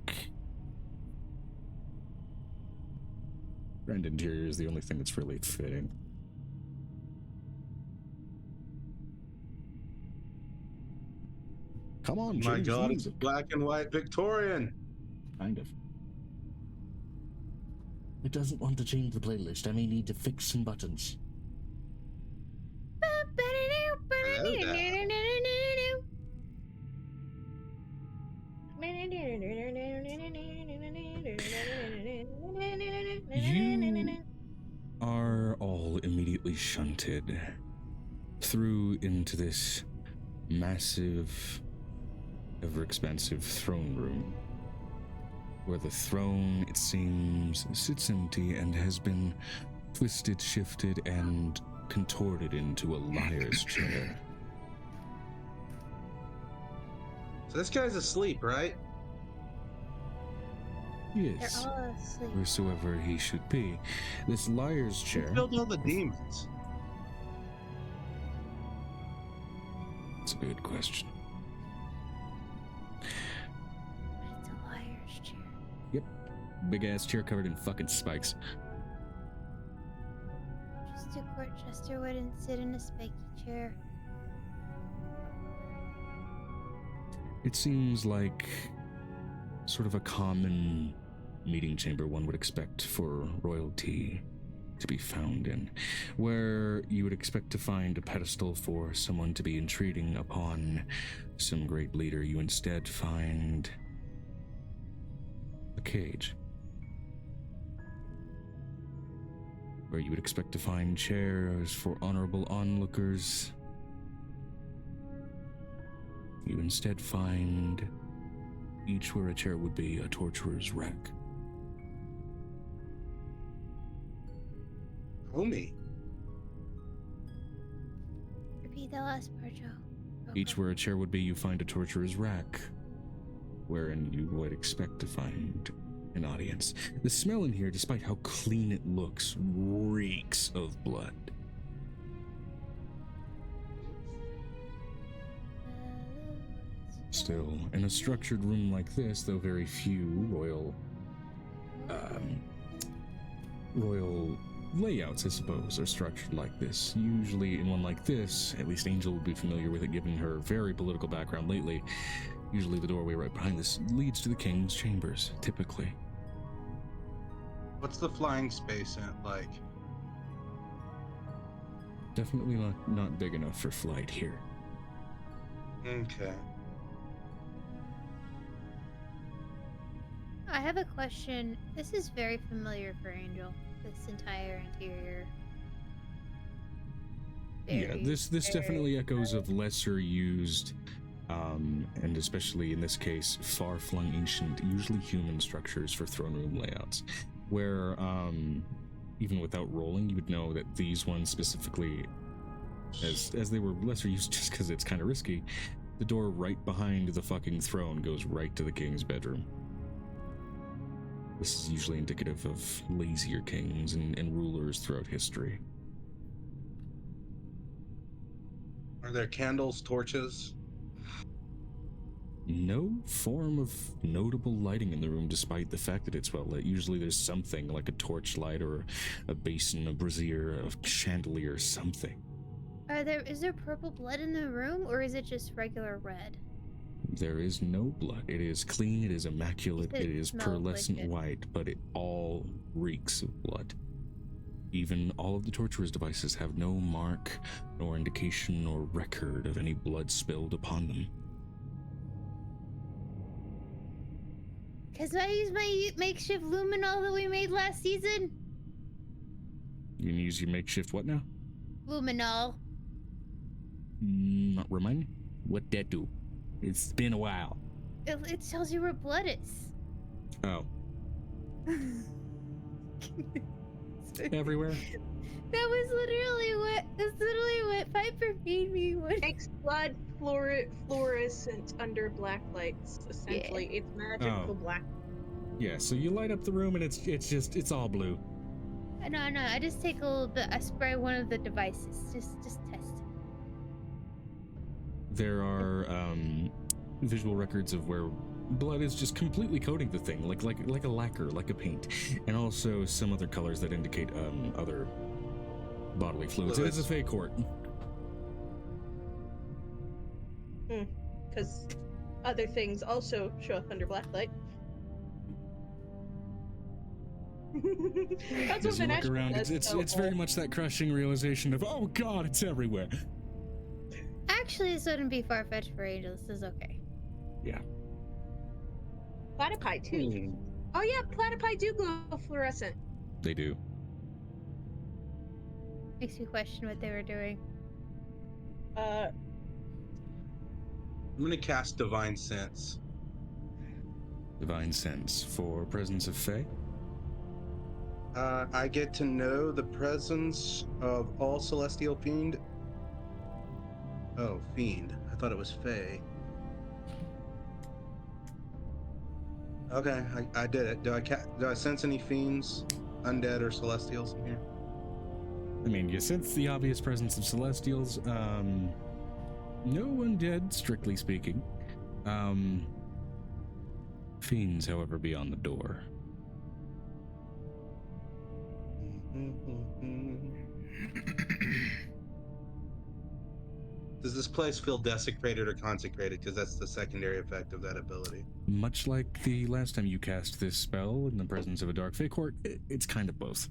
Grand interior is the only thing that's really fitting. Come on, My change the God, it's music. black and white Victorian. Kind of. It doesn't want to change the playlist. I may need to fix some buttons. You are all immediately shunted through into this massive, ever-expansive throne room, where the throne, it seems, sits empty and has been twisted, shifted, and contorted into a liar's chair. So this guy's asleep, right? Yes, They're all asleep. wheresoever he should be. This liar's Who chair... killed all the demons? That's a good question. It's a liar's chair. Big-ass chair covered in fucking spikes. Just a court jester wouldn't sit in a spiky chair. It seems like sort of a common meeting chamber one would expect for royalty to be found in, where you would expect to find a pedestal for someone to be entreating upon some great leader. You instead find a cage where you would expect to find chairs for honorable onlookers. You instead find, each where a chair would be, a torturer's rack. Homie. Repeat that last part, Joe. Each where a chair would be, you find a torturer's rack, wherein you would expect to find an audience. The smell in here, despite how clean it looks, reeks of blood. Still, in a structured room like this, though very few royal layouts, I suppose, are structured like this. Usually in one like this, at least Angel would be familiar with it given her very political background lately, usually the doorway right behind this leads to the king's chambers, typically. What's the flying space in it like? Definitely not big enough for flight here. Okay. I have a question. This is very familiar for Angel. This entire interior. This definitely echoes of lesser used, and especially in this case, far-flung ancient, usually human structures for throne room layouts, where even without rolling, you would know that these ones specifically, as they were lesser used just because it's kind of risky, the door right behind the fucking throne goes right to the king's bedroom. This is usually indicative of lazier kings and rulers throughout history. Are there candles, torches? No form of notable lighting in the room, despite the fact that it's well lit. Usually there's something like a torchlight or a basin, a brazier, a chandelier, something. Is there purple blood in the room, or is it just regular red? There is no blood. It is clean, it is immaculate, it is pearlescent white, but it all reeks of blood. Even all of the torturer's devices have no mark, nor indication, nor record of any blood spilled upon them. Can I use my makeshift luminol that we made last season? You can use your makeshift what now? Luminol. Remind me? What that do? It's been a while. It tells you where blood is. Oh. Everywhere? That was literally what Piper made me when... Makes blood fluorescent under black lights, essentially. Yeah. It's magical black. Yeah, so you light up the room and it's all blue. No, I just take a little bit, I spray one of the devices, just test it. There are visual records of where blood is just completely coating the thing, like a lacquer, like a paint, and also some other colors that indicate other bodily fluids. It is a fey court. Because other things also show up under black light. That's As you look around, it's very much that crushing realization of, oh god, it's everywhere. Actually, this wouldn't be far-fetched for Angel. This is okay. Yeah. Platypi too. Oh yeah, platypi do glow fluorescent. They do. Makes you question what they were doing. I'm gonna cast Divine Sense. Divine Sense for presence of Fey? I get to know the presence of all celestial fiend. Oh, fiend. I thought it was Fey. Okay, I did it. Do I sense any fiends, undead, or celestials in here? I mean, you sense the obvious presence of celestials. No undead, strictly speaking. Fiends, however, beyond the door. Does this place feel desecrated or consecrated? Because that's the secondary effect of that ability. Much like the last time you cast this spell in the presence of a dark fey court, it's kind of both.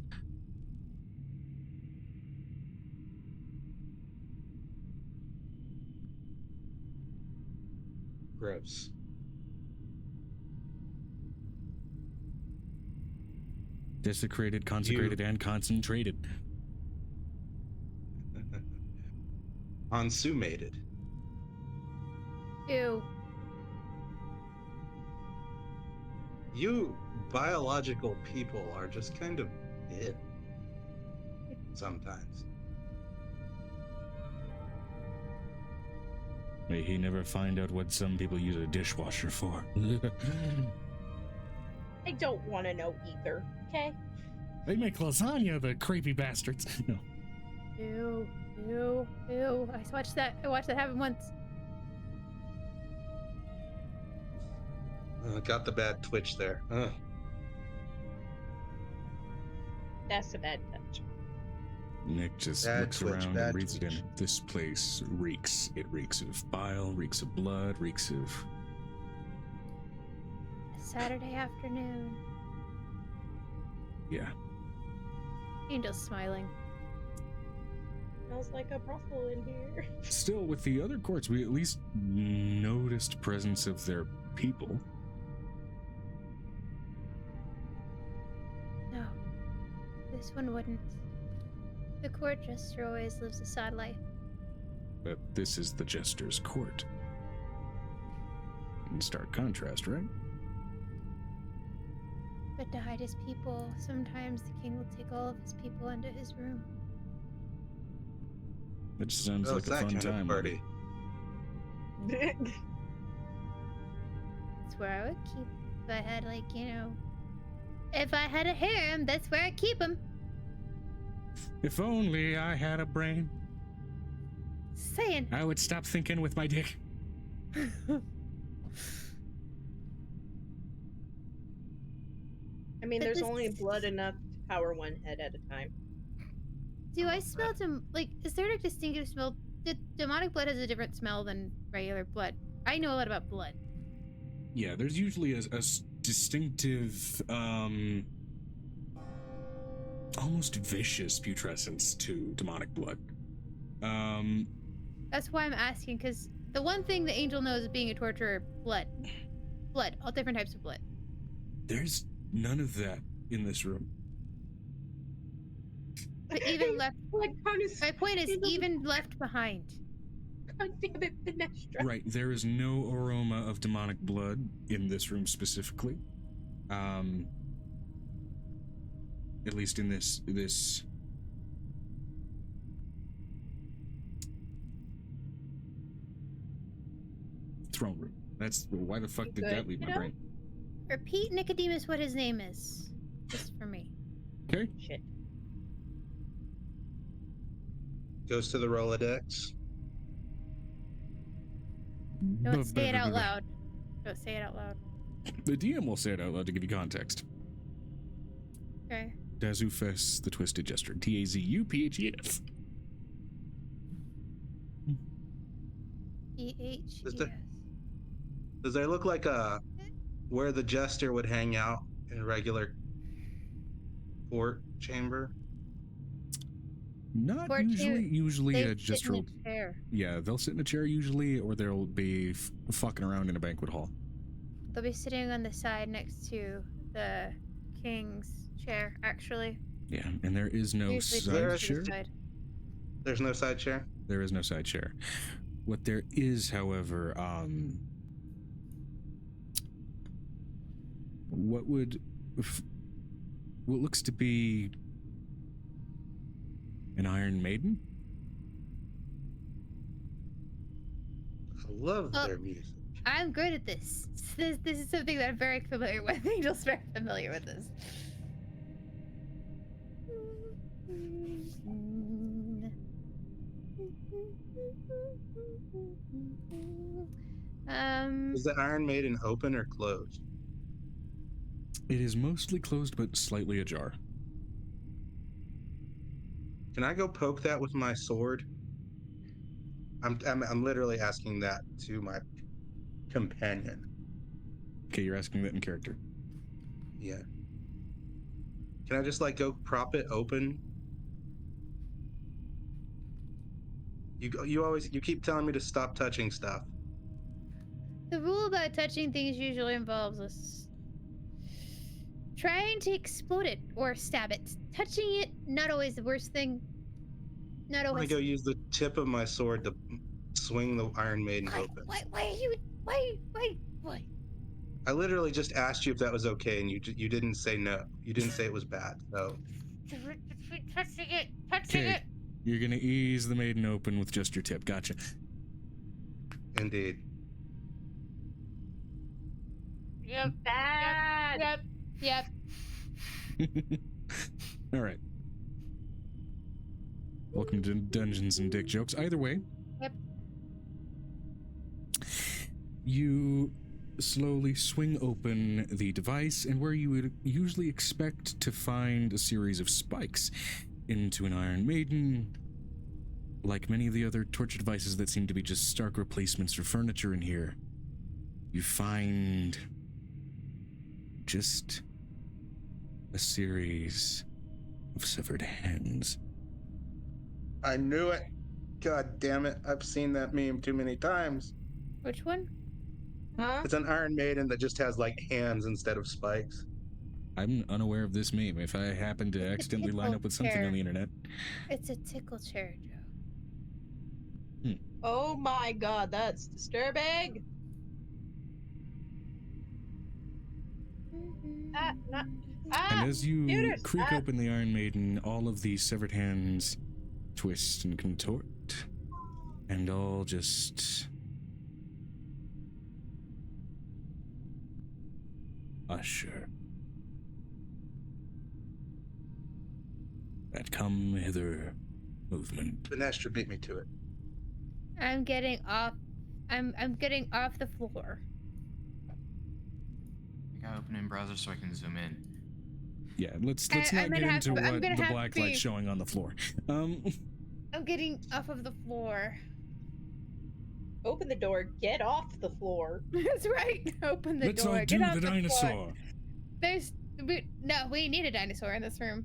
Gross. Desecrated, consecrated, and concentrated. Consumated. Ew. You biological people are just kind of it sometimes. May he never find out what some people use a dishwasher for. I don't want to know either. Okay. They make lasagna, the creepy bastards. No. Ew. Ew. Ew. I watched that happen once. Got the bad twitch there. That's a bad touch. Nick just Bad looks twitch, around bad and reads it twitch. in. This place reeks. It reeks of bile, reeks of blood, reeks of... Saturday afternoon. Yeah. Angel's smiling. Smells like a brothel in here. Still, with the other courts, we at least noticed presence of their people. No. This one wouldn't. The court jester always lives a sad life. But this is the Jester's court. In stark contrast, right? But to hide his people, sometimes the king will take all of his people into his room. It just sounds Oh, like it's a that fun kind of time. party. It's where I would keep, if I had, like, you know, if I had a harem, that's where I'd keep him. If only I had a brain, Saying. I would stop thinking with my dick. I mean, But there's this- only blood enough to power one head at a time. Do I smell like, is there a distinctive smell? Demonic blood has a different smell than regular blood. I know a lot about blood. Yeah, there's usually a distinctive, almost vicious putrescence to demonic blood. That's why I'm asking, because the one thing the angel knows being a torturer, blood. Blood, all different types of blood. There's none of that in this room. But even left, Like, my point is, even left behind. God damn it, Finestra. Right, there is no aroma of demonic blood in this room specifically. At least in this throne room. That's why the fuck did that leave my brain? Repeat Nicodemus what his name is. Just for me. Okay. Shit. Goes to the Rolodex. Don't say it out loud. Don't say it out loud. The DM will say it out loud to give you context. Okay. Dazufes the Twisted Jester. Tazuphes. E-H. Is there- Does there look like where the jester would hang out in a regular court chamber? Not Court usually. chamber- Usually They a sit jester. in a chair. Yeah, they'll sit in a chair usually, or they'll be fucking around in a banquet hall. They'll be sitting on the side next to the king's chair, actually. Yeah, and there is no Usually side There to the chair. side. There's no side chair? There is no side chair. What there is, however, what looks to be an Iron Maiden? I love Well, their music. I'm good at this. This is something that I'm very familiar with. Angel's very familiar with this. Is the Iron Maiden open or closed? It is mostly closed, but slightly ajar. Can I go poke that with my sword? I'm literally asking that to my companion. Okay, you're asking that in character. Yeah. Can I just like go prop it open? You keep telling me to stop touching stuff. The rule about touching things usually involves us trying to explode it or stab it. Touching it, not always the worst thing. Not I'm gonna always. go use the tip of my sword to swing the Iron Maiden open. Why are you? Why? I literally just asked you if that was okay, and you didn't say no. You didn't say it was bad. So Touching it. Okay, you're gonna ease the maiden open with just your tip. Gotcha. indeed. Yep. Bad. Yep. All right. Welcome to Dungeons and Dick Jokes. Either way. Yep. You slowly swing open the device, and where you would usually expect to find a series of spikes into an Iron Maiden, like many of the other torture devices that seem to be just stark replacements for furniture in here, you find just a series of severed hands. I knew it. God damn it. I've seen that meme too many times. Which one? Huh? It's an Iron Maiden that just has like hands instead of spikes. I'm unaware of this meme. If I happen to accidentally line up with something on the internet. It's a tickle chair, Joe. Oh my god, that's disturbing. And as you Computers, creak open the Iron Maiden, all of the severed hands twist and contort, and all just usher that come hither movement. Finestra beat me to it. I'm getting off. I'm getting off the floor. I gotta open in browser so I can zoom in. Yeah, let's I'm not gonna get have into to- I'm what gonna the have to black be- light's showing on the floor. I'm getting off of the floor. Open the door, get off the floor. That's right. Open the Let's door. all Get do off the floor. dinosaur. We need a dinosaur in this room.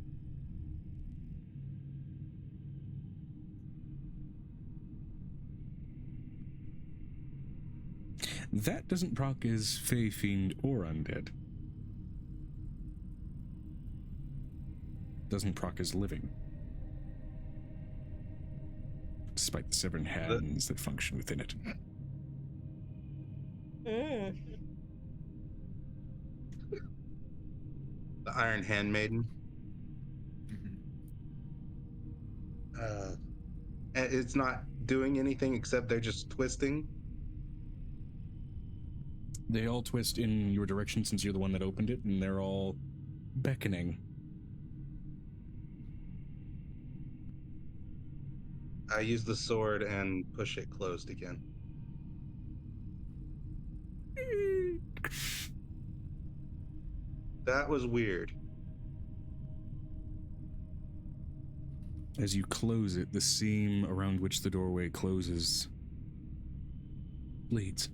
That doesn't proc as Fey, Fiend, or Undead. Doesn't proc as living. Despite the severed hands that function within it. The Iron Handmaiden. It's not doing anything except they're just twisting. They all twist in your direction since you're the one that opened it, and they're all beckoning. I use the sword and push it closed again. That was weird. As you close it, the seam around which the doorway closes bleeds.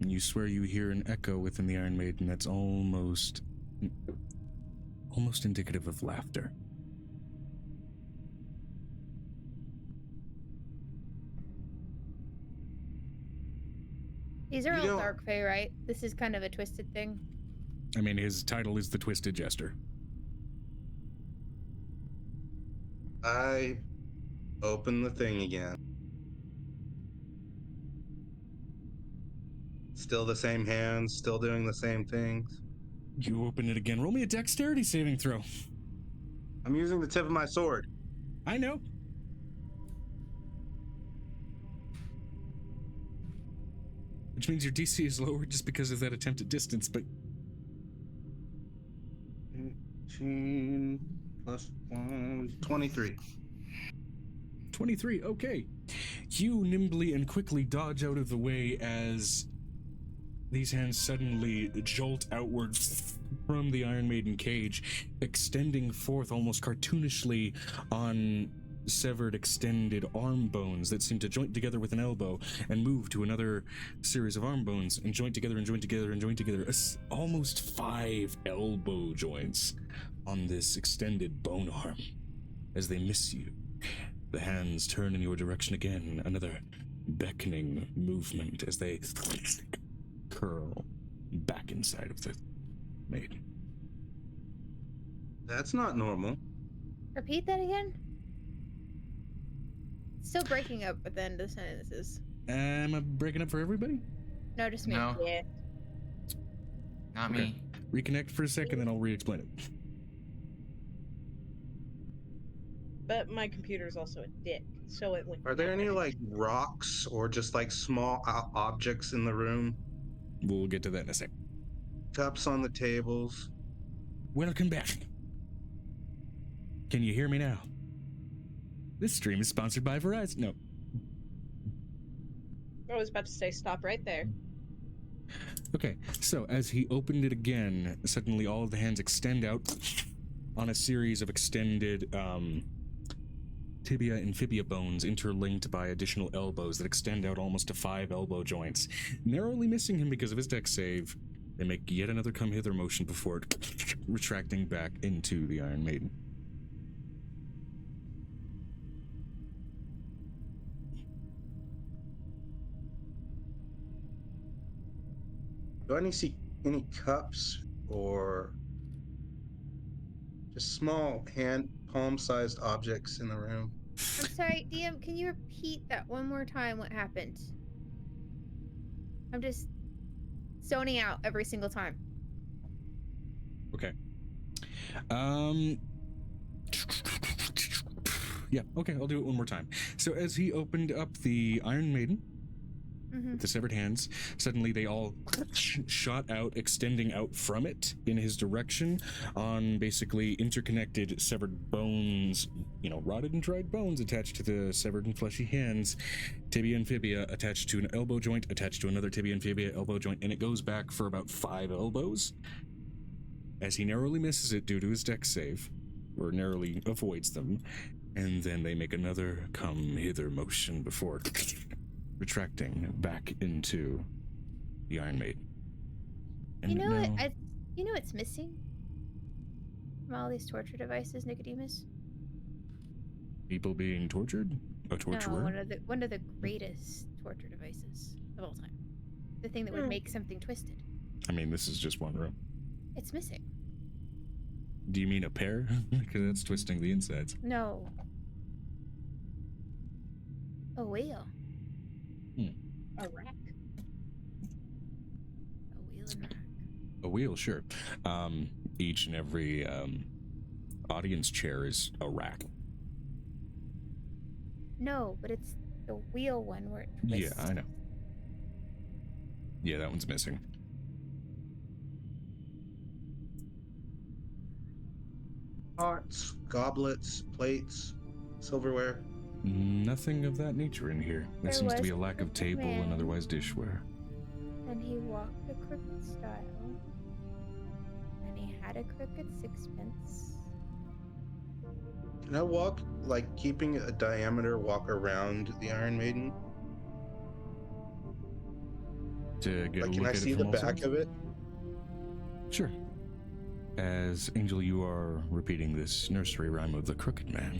And you swear you hear an echo within the Iron Maiden that's almost indicative of laughter. These are You all don't- dark fae, right? This is kind of a twisted thing. I mean, his title is the Twisted Jester. I open the thing again. Still the same hands, still doing the same things. You open it again. Roll me a dexterity saving throw. I'm using the tip of my sword. I know. Which means your DC is lower just because of that attempt at distance, but 18 plus 1, 23. 23, okay. You nimbly and quickly dodge out of the way as these hands suddenly jolt outwards from the Iron Maiden cage, extending forth almost cartoonishly on severed extended arm bones that seem to joint together with an elbow and move to another series of arm bones and joint together and joint together and joint together. Almost 5 elbow joints on this extended bone arm as they miss you The hands turn in your direction again, another beckoning movement as they curl back inside of the maiden. That's not normal. Repeat that again? Still breaking up at the end of the sentences. Am I breaking up for everybody? No, just me. No, Yeah. not Okay. me. Reconnect for a second, then I'll re-explain it. But my computer's also a dick, so it went. Are there any like rocks or just like small objects in the room? We'll get to that in a sec. Cups on the tables. Welcome back. Can you hear me now? This stream is sponsored by Verizon. No. I was about to say stop right there. Okay, so as he opened it again, suddenly all of the hands extend out on a series of extended tibia and fibia bones interlinked by additional elbows that extend out almost to 5 elbow joints. Narrowly missing him because of his dex save, they make yet another come hither motion before retracting back into the Iron Maiden. Do I see any cups or just small palm-sized objects in the room? I'm sorry, DM, can you repeat that one more time? What happened? I'm just zoning out every single time. Okay. Yeah, okay, I'll do it one more time. So as he opened up the Iron Maiden, with the severed hands, suddenly they all shot out, extending out from it in his direction on basically interconnected severed bones, rotted and dried bones attached to the severed and fleshy hands, tibia and fibia attached to an elbow joint, attached to another tibia and fibia elbow joint, and it goes back for about 5 elbows. As he narrowly misses it due to his dex save, or narrowly avoids them, and then they make another come hither motion before retracting back into the Iron Maiden. And You know now, what? You know what's missing from all these torture devices, Nicodemus? people being tortured? A torturer? No, one of the greatest torture devices of all time. The thing that would make something twisted. I mean, this is just one room. It's missing. Do you mean a pair? Because that's twisting the insides. No. A wheel. A rack. A wheel and rack. A wheel, sure. Each and every audience chair is a rack. No, but it's the wheel one where it twists. Yeah, I know. Yeah, that one's missing. Pots, goblets, plates, silverware. Nothing of that nature in here. There There seems to be a was lack of a table and man. otherwise dishware. And he walked a crooked style. And he had a crooked sixpence. Can I walk, like keeping a diameter, walk around the Iron Maiden? To get Like, a can look I at see it the from all back sides? of it? Sure. As Angel, you are repeating this nursery rhyme of the Crooked Man.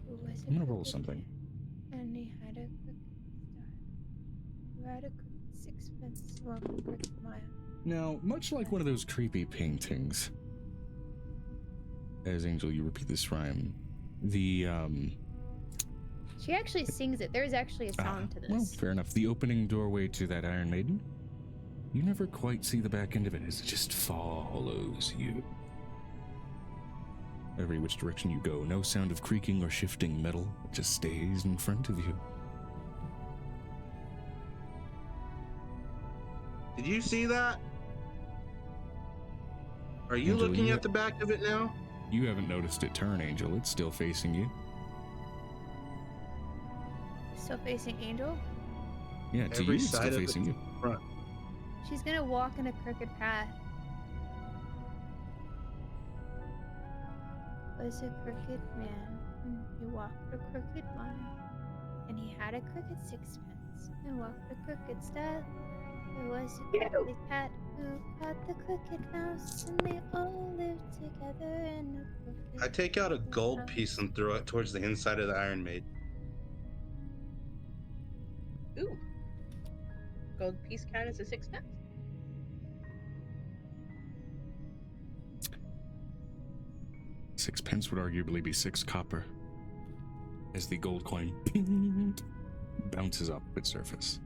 Who was a I'm gonna roll crooked something. And he had a crooked style. Who had a crooked sixpence, walked a crooked mile. Now, much like one of those creepy paintings, as Angel, you repeat this rhyme, the, She actually sings it. There's actually a song to this. well, fair enough. The opening doorway to that Iron Maiden, you never quite see the back end of it as it just follows you. Every which direction you go, no sound of creaking or shifting metal, it just stays in front of you. Did you see that? Are you Angel, looking you- at the back of it now? You haven't noticed it turn, Angel. It's still facing you. Still facing Angel. Yeah, to Every you, it's side still of it. facing you. Front. She's gonna walk in a crooked path. Was a crooked man, and he walked a crooked mile, and he had a crooked sixpence, and walked a crooked style. There was a crooked cat who caught the crooked mouse, and they all lived together in a perfect I take out a gold house. piece and throw it towards the inside of the Iron Maiden. Ooh. Gold piece count as a sixpence? Sixpence would arguably be 6 copper. As the gold coin bounces up its surface.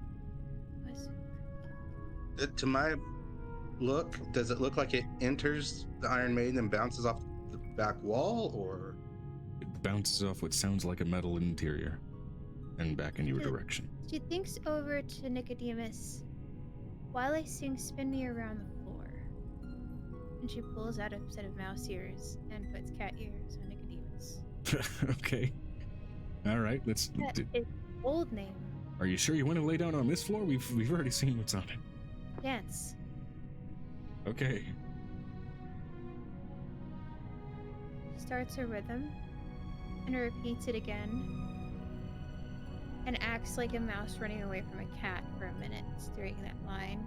Was To my look, does it look like it enters the Iron Maiden and bounces off the back wall, or? It bounces off what sounds like a metal interior and back in your direction. She thinks over to Nicodemus. While I sing, spin me around the floor. And she pulls out a set of mouse ears and puts cat ears on Nicodemus. Okay. All right, let's. That is old name. Are you sure you want to lay down on this floor? We've already seen what's on it. Dance. Okay. She starts a rhythm and repeats it again. And acts like a mouse running away from a cat for a minute, staring that line.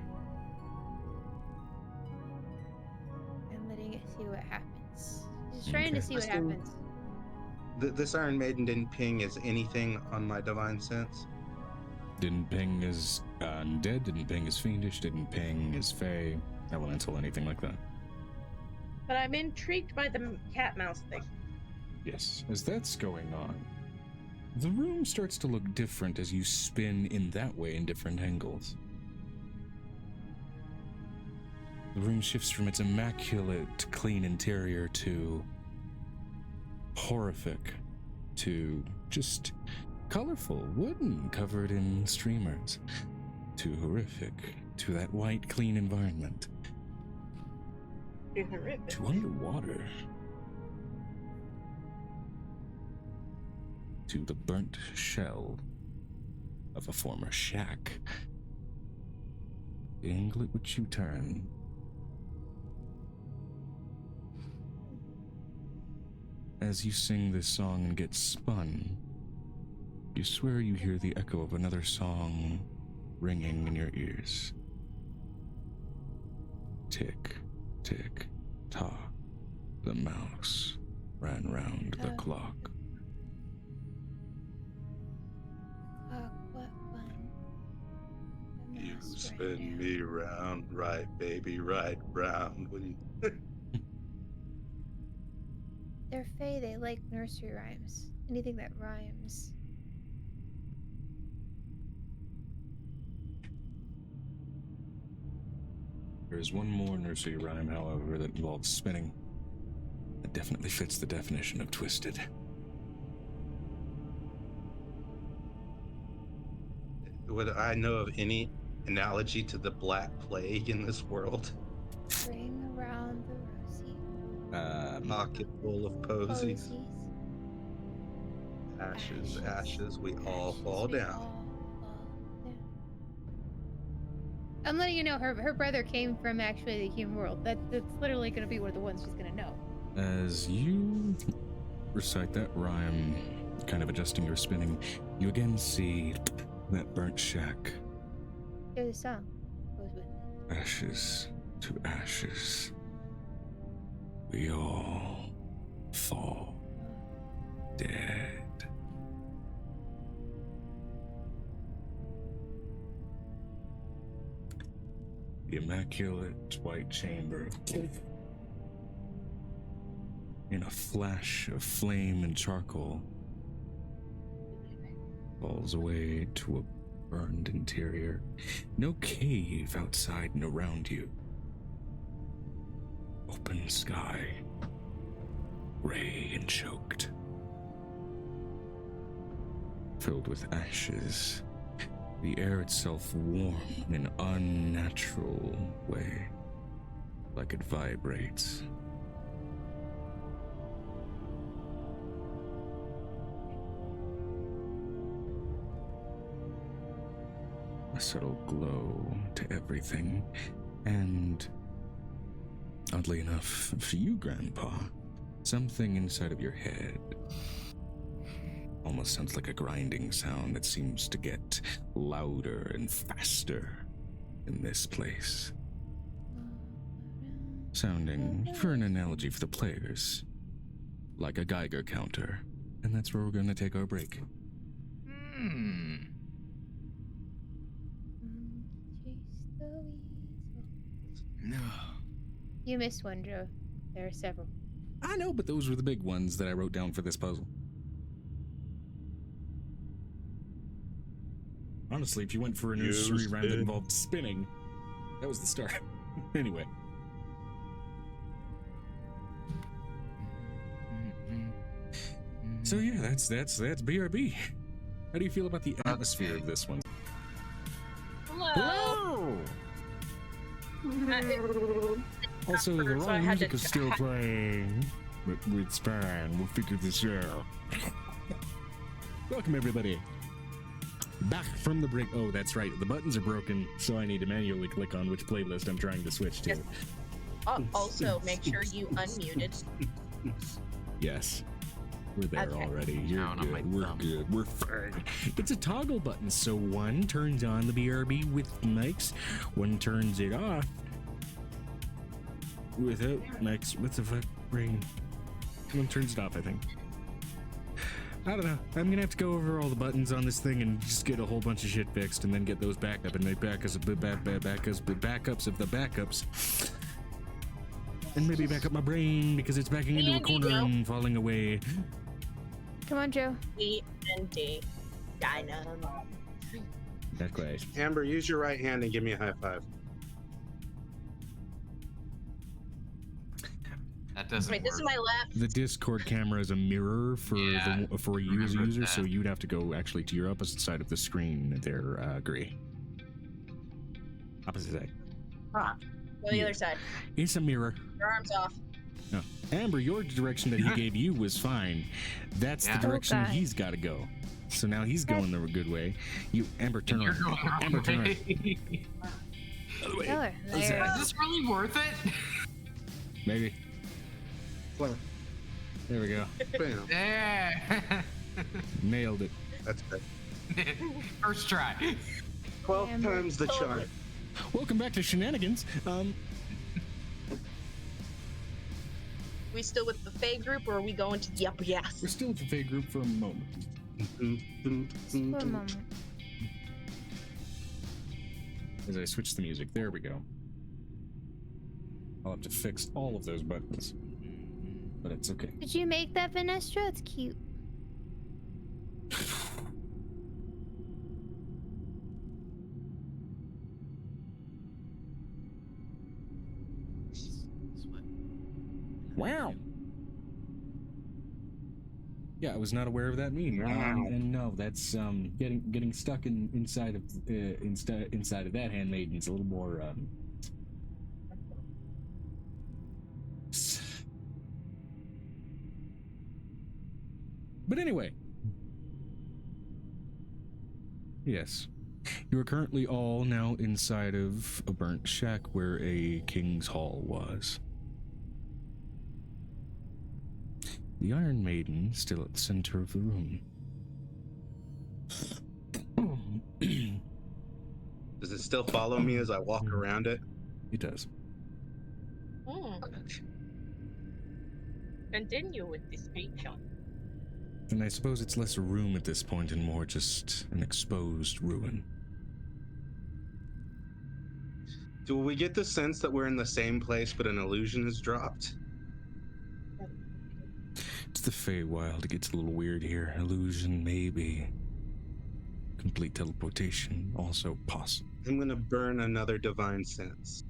And letting it see what happens. She's trying to see what happens. This Iron Maiden didn't ping as anything on my divine sense. Didn't ping as undead, didn't ping as fiendish, didn't ping as fey, elemental, anything like that. But I'm intrigued by the cat mouse thing. Yes, as that's going on, the room starts to look different as you spin in that way in different angles. The room shifts from its immaculate, clean interior to horrific, to just colorful, wooden, covered in streamers, to horrific, to that white, clean environment, Horrific. to underwater, to the burnt shell of a former shack. The angle at which you turn, as you sing this song and get spun, you swear you hear the echo of another song ringing in your ears. Tick, tick, tock, the mouse ran round the clock. What fun. The You mouse ran spin down. me round, right, baby, right round. When you... They're fey, they like nursery rhymes. Anything that rhymes. There is one more nursery rhyme, however, that involves spinning. It definitely fits the definition of twisted. Would I know of any analogy to the Black Plague in this world? Ring around the rosy. Pocket full of posies. Posies. Ashes, ashes, we all fall we down. all fall down. I'm letting you know her brother came from actually the human world. That's literally going to be one of the ones she's going to know. As you recite that rhyme, kind of adjusting your spinning, you again see that burnt shack. There's a song. Goes with it. Ashes to ashes, we all fall dead. The immaculate white chamber, in a flash of flame and charcoal, falls away to a burned interior. No cave outside and around you. Open sky, gray and choked, filled with ashes. The air itself warm in an unnatural way, like it vibrates. A subtle glow to everything, and oddly enough, for you, Grandpa, something inside of your head almost sounds like a grinding sound that seems to get louder and faster in this place. Sounding, for an analogy for the players, like a Geiger counter. And that's where we're going to take our break. No. You missed one, Joe. There are several. I know, but those were the big ones that I wrote down for this puzzle. Honestly, if you went for a nursery rhyme that involved spinning, that was the start. Anyway. So yeah, that's BRB. How do you feel about the atmosphere of this one? Hello. Also, the So I wrong had music to- is still playing, but it's fine. We'll figure this out. Welcome, everybody. Back from the break. Oh, that's right. The buttons are broken, so I need to manually click on which playlist I'm trying to switch to. Yes. Also, make sure you unmuted. Yes. We're there Okay. already. You're Down on my good. We're thumb. good. We're fine. It's a toggle button, so one turns on the BRB with mics, one turns it off without mics. What the fuck? Ring. One turns it off, I think. I don't know. I'm gonna have to go over all the buttons on this thing and just get a whole bunch of shit fixed, and then get those back up and make backups of the backups of the backups. And maybe back up my brain because it's backing into a Andy, corner Joe. and falling away. Come on, Joe. D&D. Dynamo. That's great. Amber, use your right hand and give me a high five. That doesn't Wait, work. this is my left. The Discord camera is a mirror for Yeah, for you as a remember user, so that. you'd have to go actually to your opposite side of the screen there, Agree. Opposite side. Go the Yeah. other side. It's a mirror. Your arms off. No. Amber, your direction that he gave you was fine. That's Yeah. the direction Okay. he's got to go. So now he's going the good way. You, Amber, turn You're around. going the wrong Amber, turn around. way. Other way. There. Other side. Is this really worth it? Maybe. Well, There we go. bam. Yeah. Nailed it. That's good. First try. 12 Amber. times the charm. Welcome back to Shenanigans. We still with the Fae group, or are we going to the upper yes? We're still with the Fae group for a moment. For a moment. As I switch the music, there we go. I'll have to fix all of those buttons, but it's okay. Did you make that, Vanestra? It's cute. Wow. Yeah, I was not aware of that meme. And no, that's getting stuck inside of that handmaiden's a little more But anyway. Yes. You are currently all now inside of a burnt shack where a king's hall was. The Iron Maiden still at the center of the room. Does it still follow me as I walk around it? It does. Continue with this picture. And I suppose it's less a room at this point and more just an exposed ruin. Do we get the sense that we're in the same place but an illusion is dropped? It's the Feywild. It gets a little weird here. Illusion, maybe. Complete teleportation, also possible. I'm gonna burn another divine sense.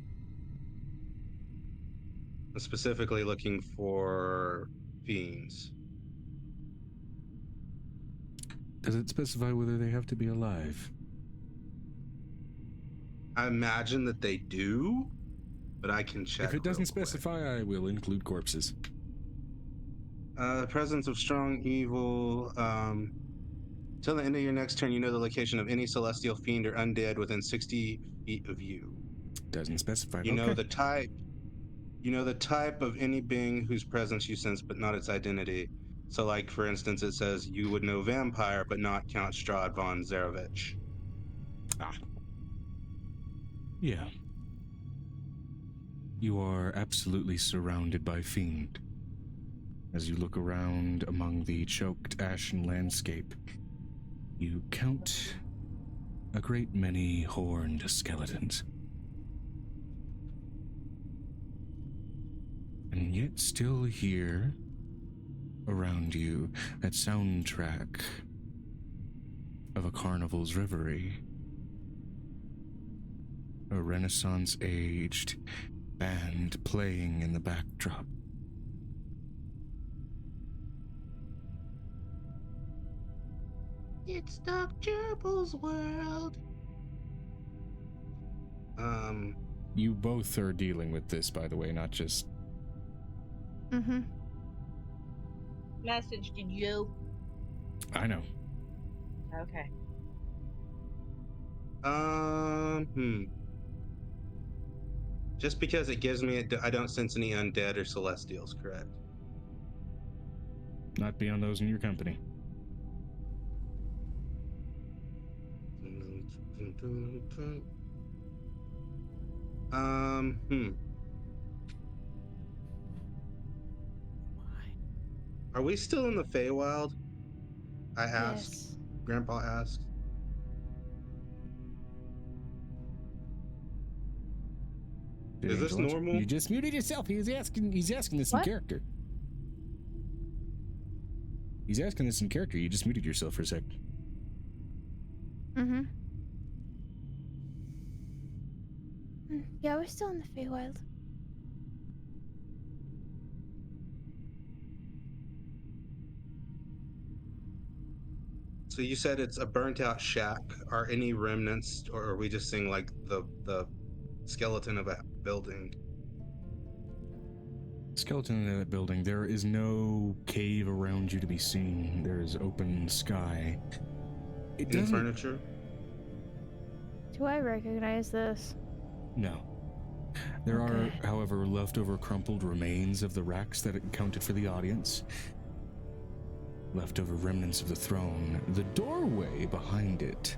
I'm specifically looking for fiends. Does it specify whether they have to be alive? I imagine that they do, but I can check. If it doesn't real quick. specify, I will include corpses. The presence of strong evil. Till the end of your next turn, you know the location of any celestial fiend or undead within 60 feet of you. Doesn't specify. You know Okay. the type. You know the type of any being whose presence you sense, but not its identity. So, like for instance, it says you would know vampire, but not Count Strahd von Zarevich. Ah. Yeah. You are absolutely surrounded by fiend. As you look around among the choked ashen landscape, you count a great many horned skeletons. And yet still here, around you, that soundtrack of a carnival's reverie. A Renaissance-aged band playing in the backdrop. It's Dr. Gerbils' world. You both are dealing with this, by the way, not just... Mm-hmm. Message did you? I know. Okay. Just because it gives me, I don't sense any undead or celestials, correct? Not beyond those in your company. Are we still in the Feywild? I asked. Yes. Grandpa asked. Is this normal? You just muted yourself. He's asking this in character. He's asking this in character. You just muted yourself for a sec. Mm-hmm. Yeah, we're still in the Feywild. So you said it's a burnt out shack. Are any remnants, or are we just seeing like the skeleton of a building? Skeleton in that building. There is no cave around you to be seen. There is open sky. Any furniture? Do I recognize this? No. There are, however, leftover crumpled remains of the racks that accounted for the audience. Leftover remnants of the throne. The doorway behind it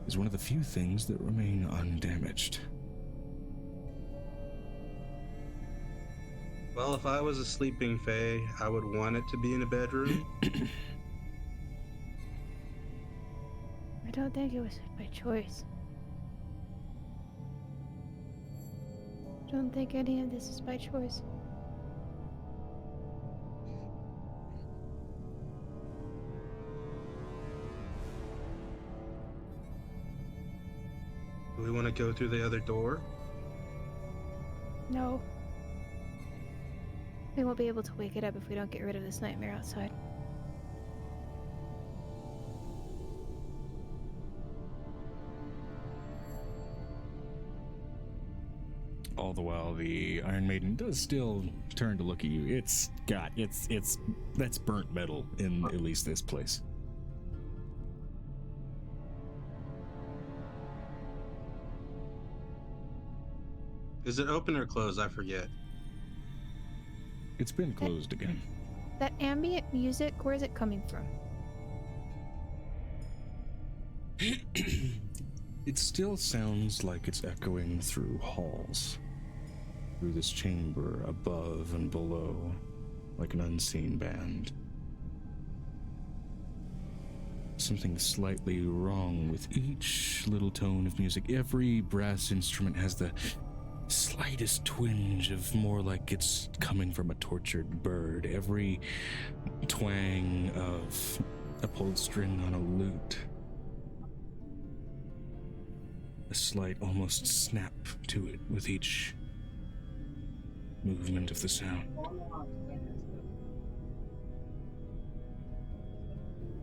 is one of the few things that remain undamaged. Well, if I was a sleeping fae, I would want it to be in a bedroom. I don't think it was by choice. I don't think any of this is by choice. Do we want to go through the other door? No. We won't be able to wake it up if we don't get rid of this nightmare outside. All the while, the Iron Maiden does still turn to look at you. That's burnt metal in at least this place. Is it open or closed? I forget. It's been closed again. That ambient music, where is it coming from? It still sounds like it's echoing through halls, through this chamber above and below, like an unseen band. Something slightly wrong with each little tone of music. Every brass instrument has the slightest twinge of more like it's coming from a tortured bird. Every twang of a pulled string on a lute. A slight almost snap to it with each movement of the sound.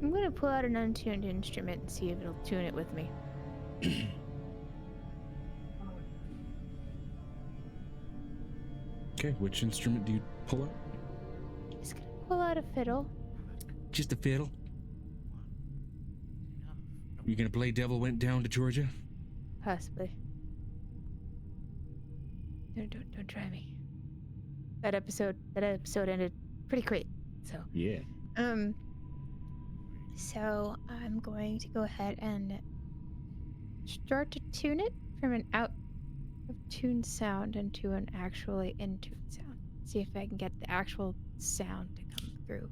I'm gonna pull out an untuned instrument and see if it'll tune it with me. Okay, which instrument do you pull out? Just gonna pull out a fiddle. Just a fiddle? You gonna play Devil Went Down to Georgia? Possibly. No, don't try me. That episode ended pretty quick, so. Yeah. So I'm going to go ahead and start to tune it from an of tune sound into an actually in tune sound. See if I can get the actual sound to come through.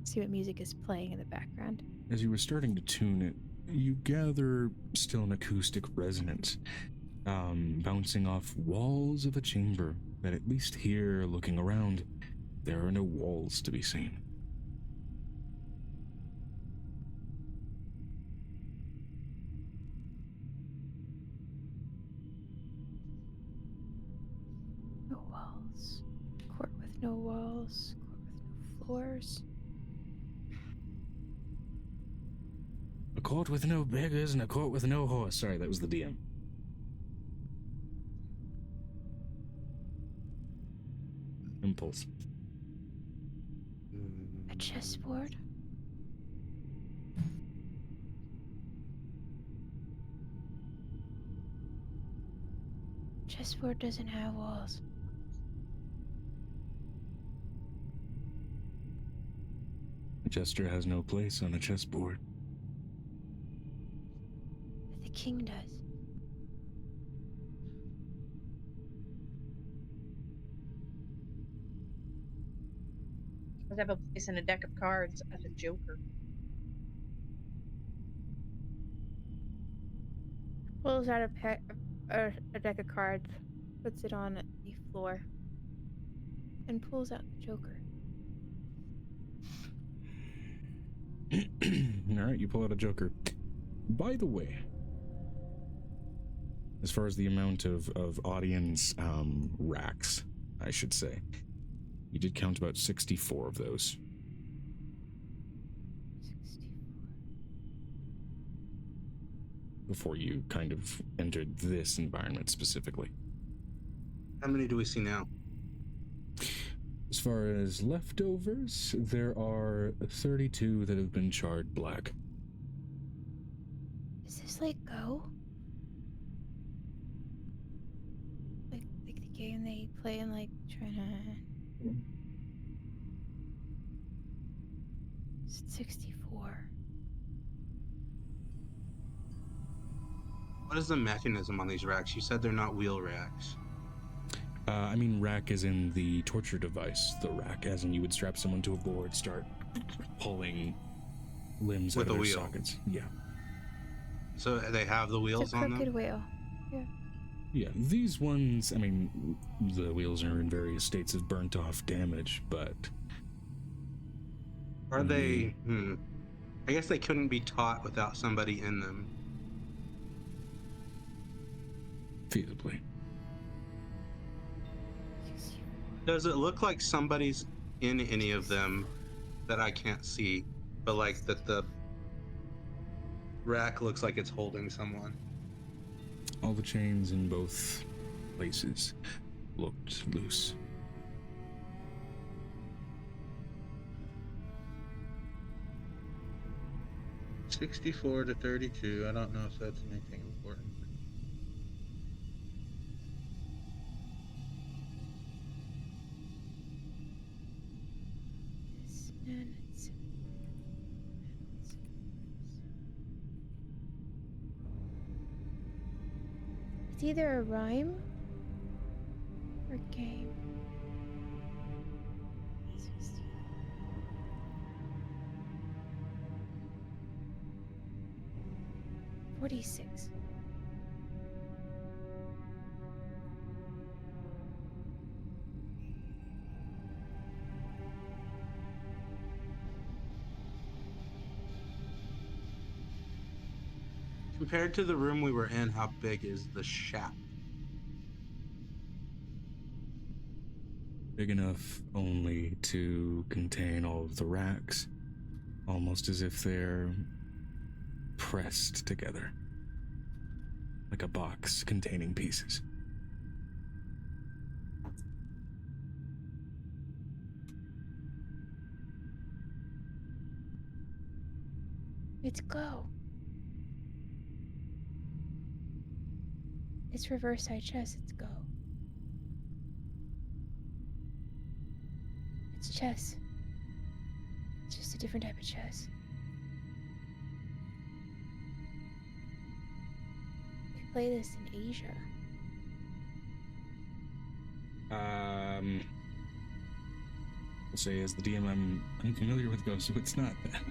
See what music is playing in the background. As you were starting to tune it, you gather still an acoustic resonance, bouncing off walls of a chamber that, at least here, looking around, there are no walls to be seen. No walls. Court with no walls. Court with no floors. A court with no beggars and a court with no horse. Sorry, that was the DM. Impulse. A chessboard. Chessboard doesn't have walls. A jester has no place on a chessboard. But the king does. Does have a place in a deck of cards as a joker. Pulls out a deck of cards, puts it on the floor, and pulls out the joker. Alright, you pull out a joker. By the way, as far as the amount of audience racks, I should say, you did count about 64 of those. 64. Before you kind of entered this environment specifically. How many do we see now? As far as leftovers, there are 32 that have been charred black. Is this like Go? Like the game they play and like trying to. It's 64. What is the mechanism on these racks? You said they're not wheel racks. I mean, rack as in the torture device. The rack as in you would strap someone to a board, start pulling limbs With out of a their wheel. sockets. Yeah. So they have the wheels It's a on crooked them? wheel. Yeah. Yeah, these ones, I mean, the wheels are in various states of burnt off damage, but Are they... I guess they couldn't be taught without somebody in them. feasibly. Does it look like somebody's in any of them that I can't see, but like that the rack looks like it's holding someone? All the chains in both places looked loose. $64 to $32. I don't know if that's anything important. It's either a rhyme or game. 46. Compared to the room we were in, how big is the shack? Big enough only to contain all of the racks, almost as if they're pressed together, like a box containing pieces. It's go. It's reverse side chess, it's go. It's chess. It's just a different type of chess. We play this in Asia. I'll say as the DM, I'm unfamiliar with ghosts, so it's not that.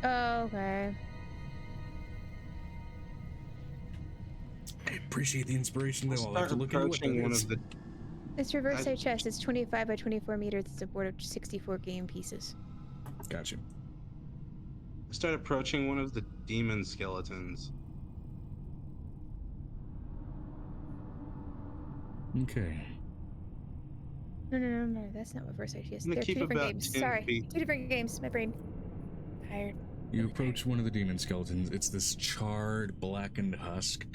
Oh, okay. I appreciate the inspiration, though. I'll Start have to look into what that approaching one is. of the. It's reverse side chest. It's 25 by 24 meters. It's a board of 64 game pieces. Gotcha. Start approaching one of the demon skeletons. Okay. No. That's not reverse side chest. I'm gonna They're two keep different about games. 10 Sorry. feet. Two different games. My brain. Tired. You approach one of the demon skeletons. It's this charred, blackened husk.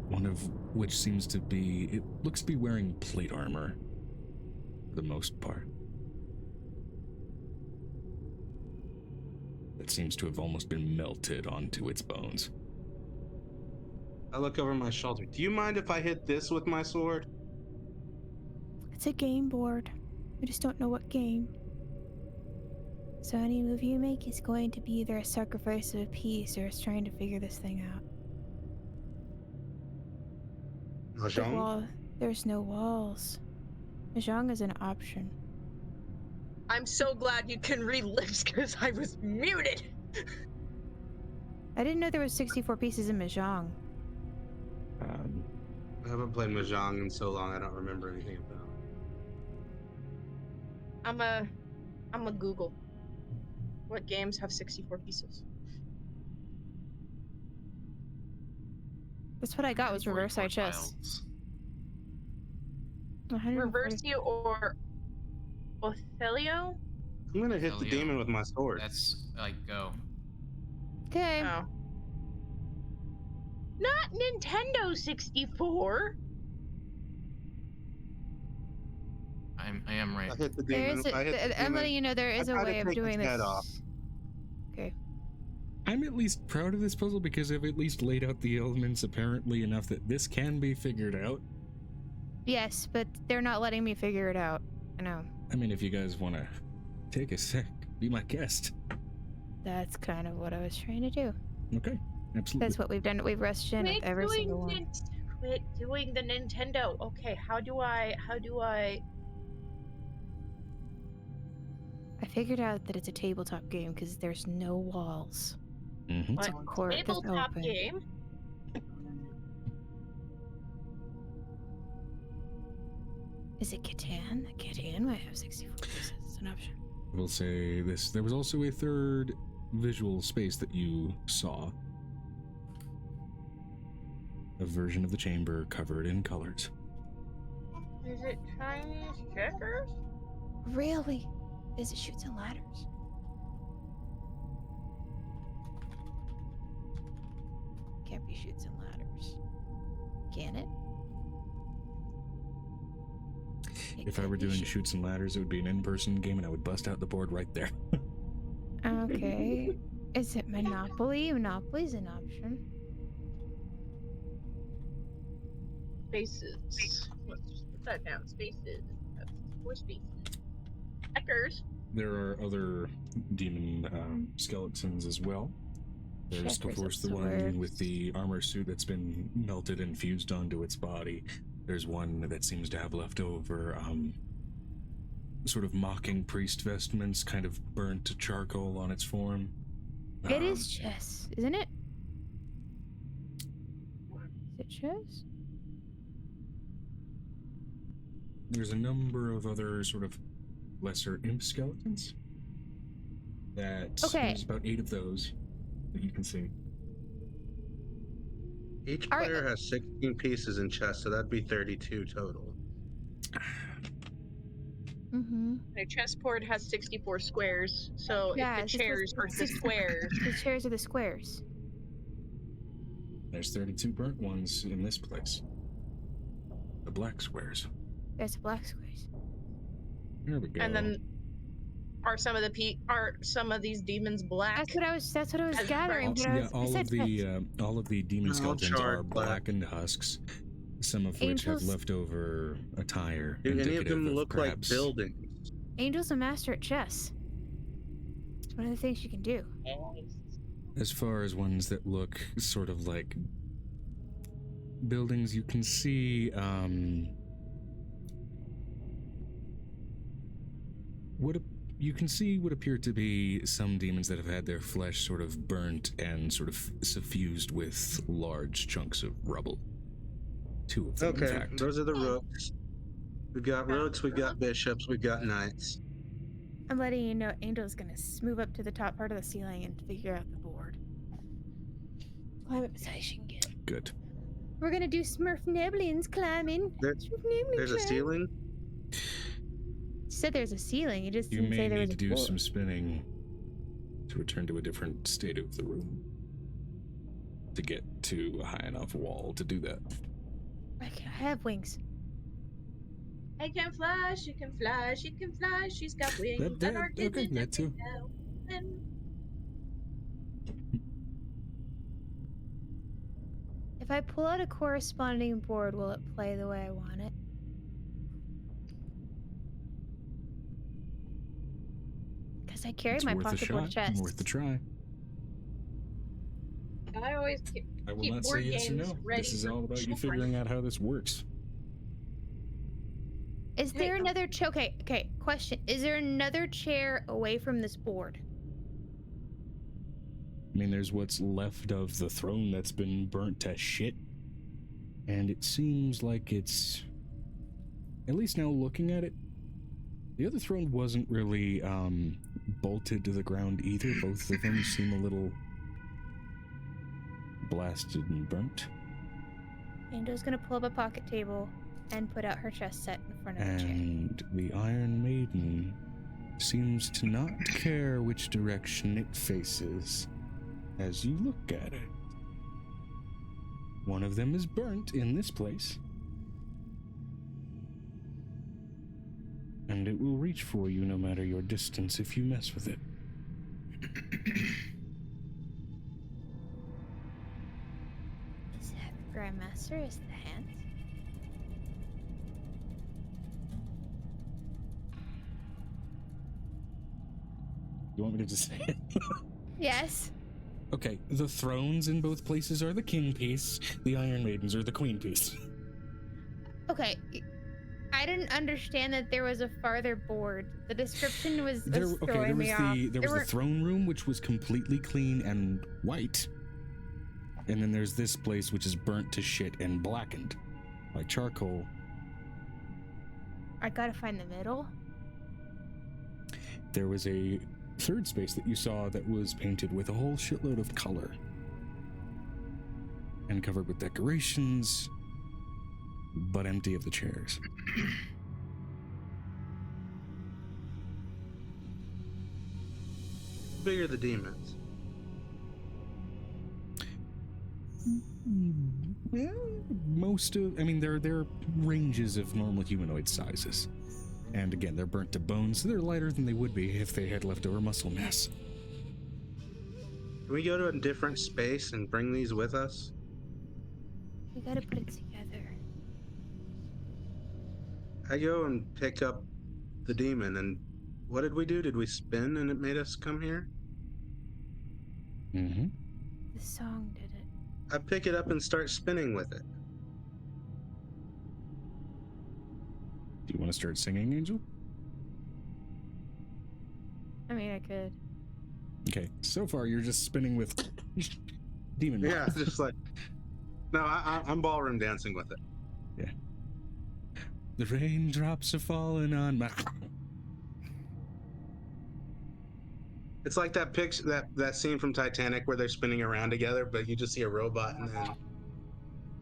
One of which seems to be, it looks to be wearing plate armor for the most part. It seems to have almost been melted onto its bones. I look over my shoulder. Do you mind if I hit this with my sword? It's a game board. I just don't know what game. So any move you make is going to be either a sacrifice of a piece or it's trying to figure this thing out. The Mahjong? wall, there's no walls. Mahjong is an option. I'm so glad you can read lips because I was muted. I didn't know there was 64 pieces in Mahjong. I haven't played Mahjong in so long, I don't remember anything about it. I'm a Google. What games have 64 pieces? That's what I got was reverse side chest. Reversio or Othelio? I'm gonna hit the Elio. demon with my sword. That's like go. Okay. Oh. Not Nintendo 64. I am right. I hit the There demon. is I'm letting you know there is a tried to way of take doing his this. head off. Okay. I'm at least proud of this puzzle because I've at least laid out the elements apparently enough that this can be figured out. Yes, but they're not letting me figure it out. I know. I mean, if you guys want to take a sec, be my guest. That's kind of what I was trying to do. Okay, absolutely. That's what we've done. We've rushed in with every single one. Quit doing the Nintendo. Okay, how do I I figured out that it's a tabletop game because there's no walls. Mm-hmm. It's a court that's tabletop open. game? Is it Catan? Catan might have 64 pieces. It's an option. We'll say this. There was also a third visual space that you saw. A version of the chamber covered in colors. Is it Chinese checkers? Really? Is it Chutes and Ladders? Can't be Chutes and Ladders. Can it? If I were doing Chutes and Ladders, it would be an in-person game and I would bust out the board right there. Okay. Is it Monopoly? Monopoly's an option. Spaces. Let's just put that down. Spaces. That's 4 spaces. Checkers. There are other demon skeletons as well. There's, of course, the one with the armor suit that's been melted and fused onto its body. There's one that seems to have leftover, sort of mocking priest vestments, kind of burnt to charcoal on its form. It is chess, isn't it? Is it chess? There's a number of other sort of lesser imp skeletons. There's about 8 of those that you can see. Each player has 16 pieces in chess, so that'd be 32 total. Mm-hmm. The chessboard has 64 squares, so Yeah, if the chairs are the squares. The chairs are the squares. There's 32 burnt ones in this place. The black squares. There's the black squares. There we go. And then are some of these demons black? That's what I was gathering. All of the demon skeletons are blackened husks, some of which have leftover attire. Do any of them look like buildings? Angel's a master at chess. It's one of the things you can do. As far as ones that look sort of like buildings, you can see what appear to be some demons that have had their flesh sort of burnt and sort of suffused with large chunks of rubble. 2 of them, in Okay, fact. those are the rooks. We've got rooks, we've got bishops, we've got knights. I'm letting you know Angel's gonna move up to the top part of the ceiling and figure out the board. Climb up as high as she can get. Good. We're gonna do Smurf Neblians climbing. There's a ceiling? She said there's a ceiling. You just You didn't may say there need was to a do board. some spinning to return to a different state of the room to get to a high enough wall to do that. I have wings. I can fly, she can fly, she can fly, she's got wings that are okay, that too. If I pull out a corresponding board, will it play the way I want it? Because I carry It's my worth a pocket board shot. chest. Worth a try. I always keep I will keep not board say yes or games no. ready This is for all about you children. figuring out how this works. Is there another chair? Okay, question. Is there another chair away from this board? I mean, there's what's left of the throne that's been burnt to shit. And it seems like it's, at least now looking at it, the other throne wasn't really bolted to the ground either. Both of them seem a little blasted and burnt. Angel's gonna pull up a pocket table and put out her chest set in front of the chair. And the Iron Maiden seems to not care which direction it faces as you look at it. One of them is burnt in this place, and it will reach for you no matter your distance if you mess with it. Is that the Grandmaster? Is the hand? You want me to just say it? Yes. Okay, the thrones in both places are the king piece, the Iron Maidens are the queen piece. Okay. I didn't understand that there was a farther board. The description was throwing me off. There was the throne room, which was completely clean and white. And then there's this place, which is burnt to shit and blackened, like charcoal. I gotta find the middle. There was a third space that you saw that was painted with a whole shitload of color and covered with decorations, but empty of the chairs. Big are the demons? Yeah, there are ranges of normal humanoid sizes. And again, they're burnt to bones, so they're lighter than they would be if they had leftover muscle mass. Can we go to a different space and bring these with us? We gotta put it together. I go and pick up the demon, and what did we do? Did we spin and it made us come here? Mm-hmm. The song did it. I pick it up and start spinning with it. Do you want to start singing, Angel? I mean, I could. Okay, so far you're just spinning with demon Yeah, mouth. just like... No, I'm ballroom dancing with it. Yeah. The raindrops are falling on my... It's like that picture, that scene from Titanic where they're spinning around together, but you just see a robot and then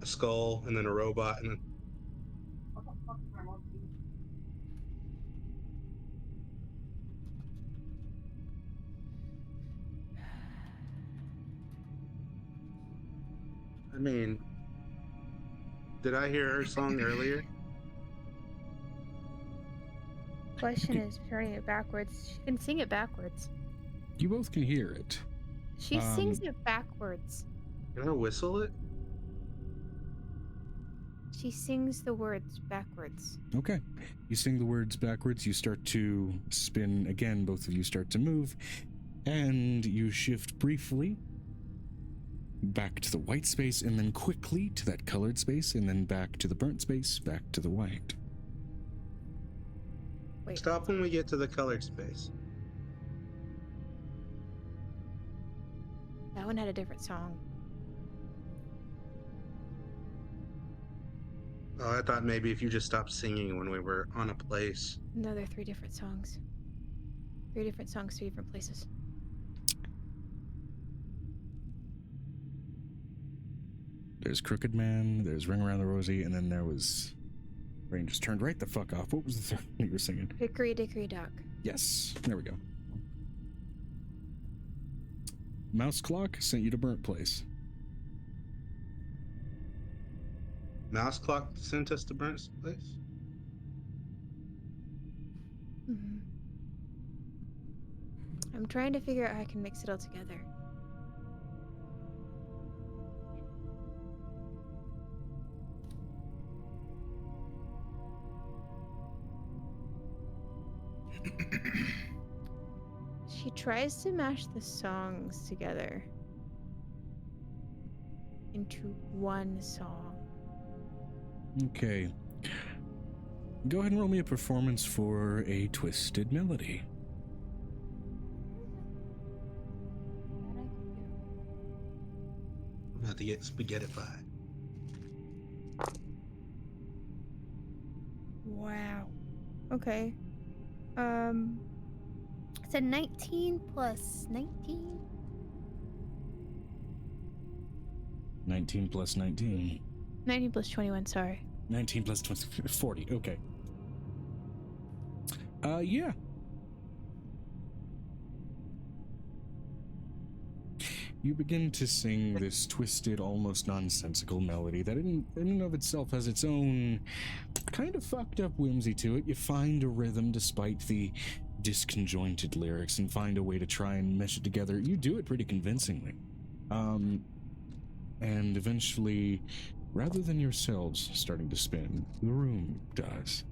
a skull and then a robot and then... I mean, did I hear her song earlier? Question is turning it backwards. She can sing it backwards. You both can hear it. She sings it backwards. Can I whistle it? She sings the words backwards. Okay. You sing the words backwards, you start to spin again, both of you start to move, and you shift briefly. back to the white space, and then quickly to that colored space, and then back to the burnt space, back to the white. Wait. Stop when we get to the colored space. That one had a different song. Oh, I thought maybe if you just stopped singing when we were on a place. No, they're 3 different songs. 3 different songs, 3 different places. There's Crooked Man, there's Ring Around the Rosie, and then there was... Brain just turned right the fuck off. What was the third one you were singing? Hickory Dickory Dock. Yes, there we go. Mouse Clock sent you to Burnt Place. Mouse Clock sent us to Burnt Place? Mm-hmm. I'm trying to figure out how I can mix it all together. She tries to mash the songs together into one song. Okay. Go ahead and roll me a performance for a Twisted Melody. I'm about to get spaghettified. Wow. Okay. It's a 19 plus 19. 19 plus 19. 19 plus 21, sorry. 19 plus 20, 40, okay. Yeah. You begin to sing this twisted, almost nonsensical melody that in and of itself has its own kind of fucked up whimsy to it. You find a rhythm despite the disconjointed lyrics and find a way to try and mesh it together. You do it pretty convincingly. And eventually, rather than yourselves starting to spin, the room does.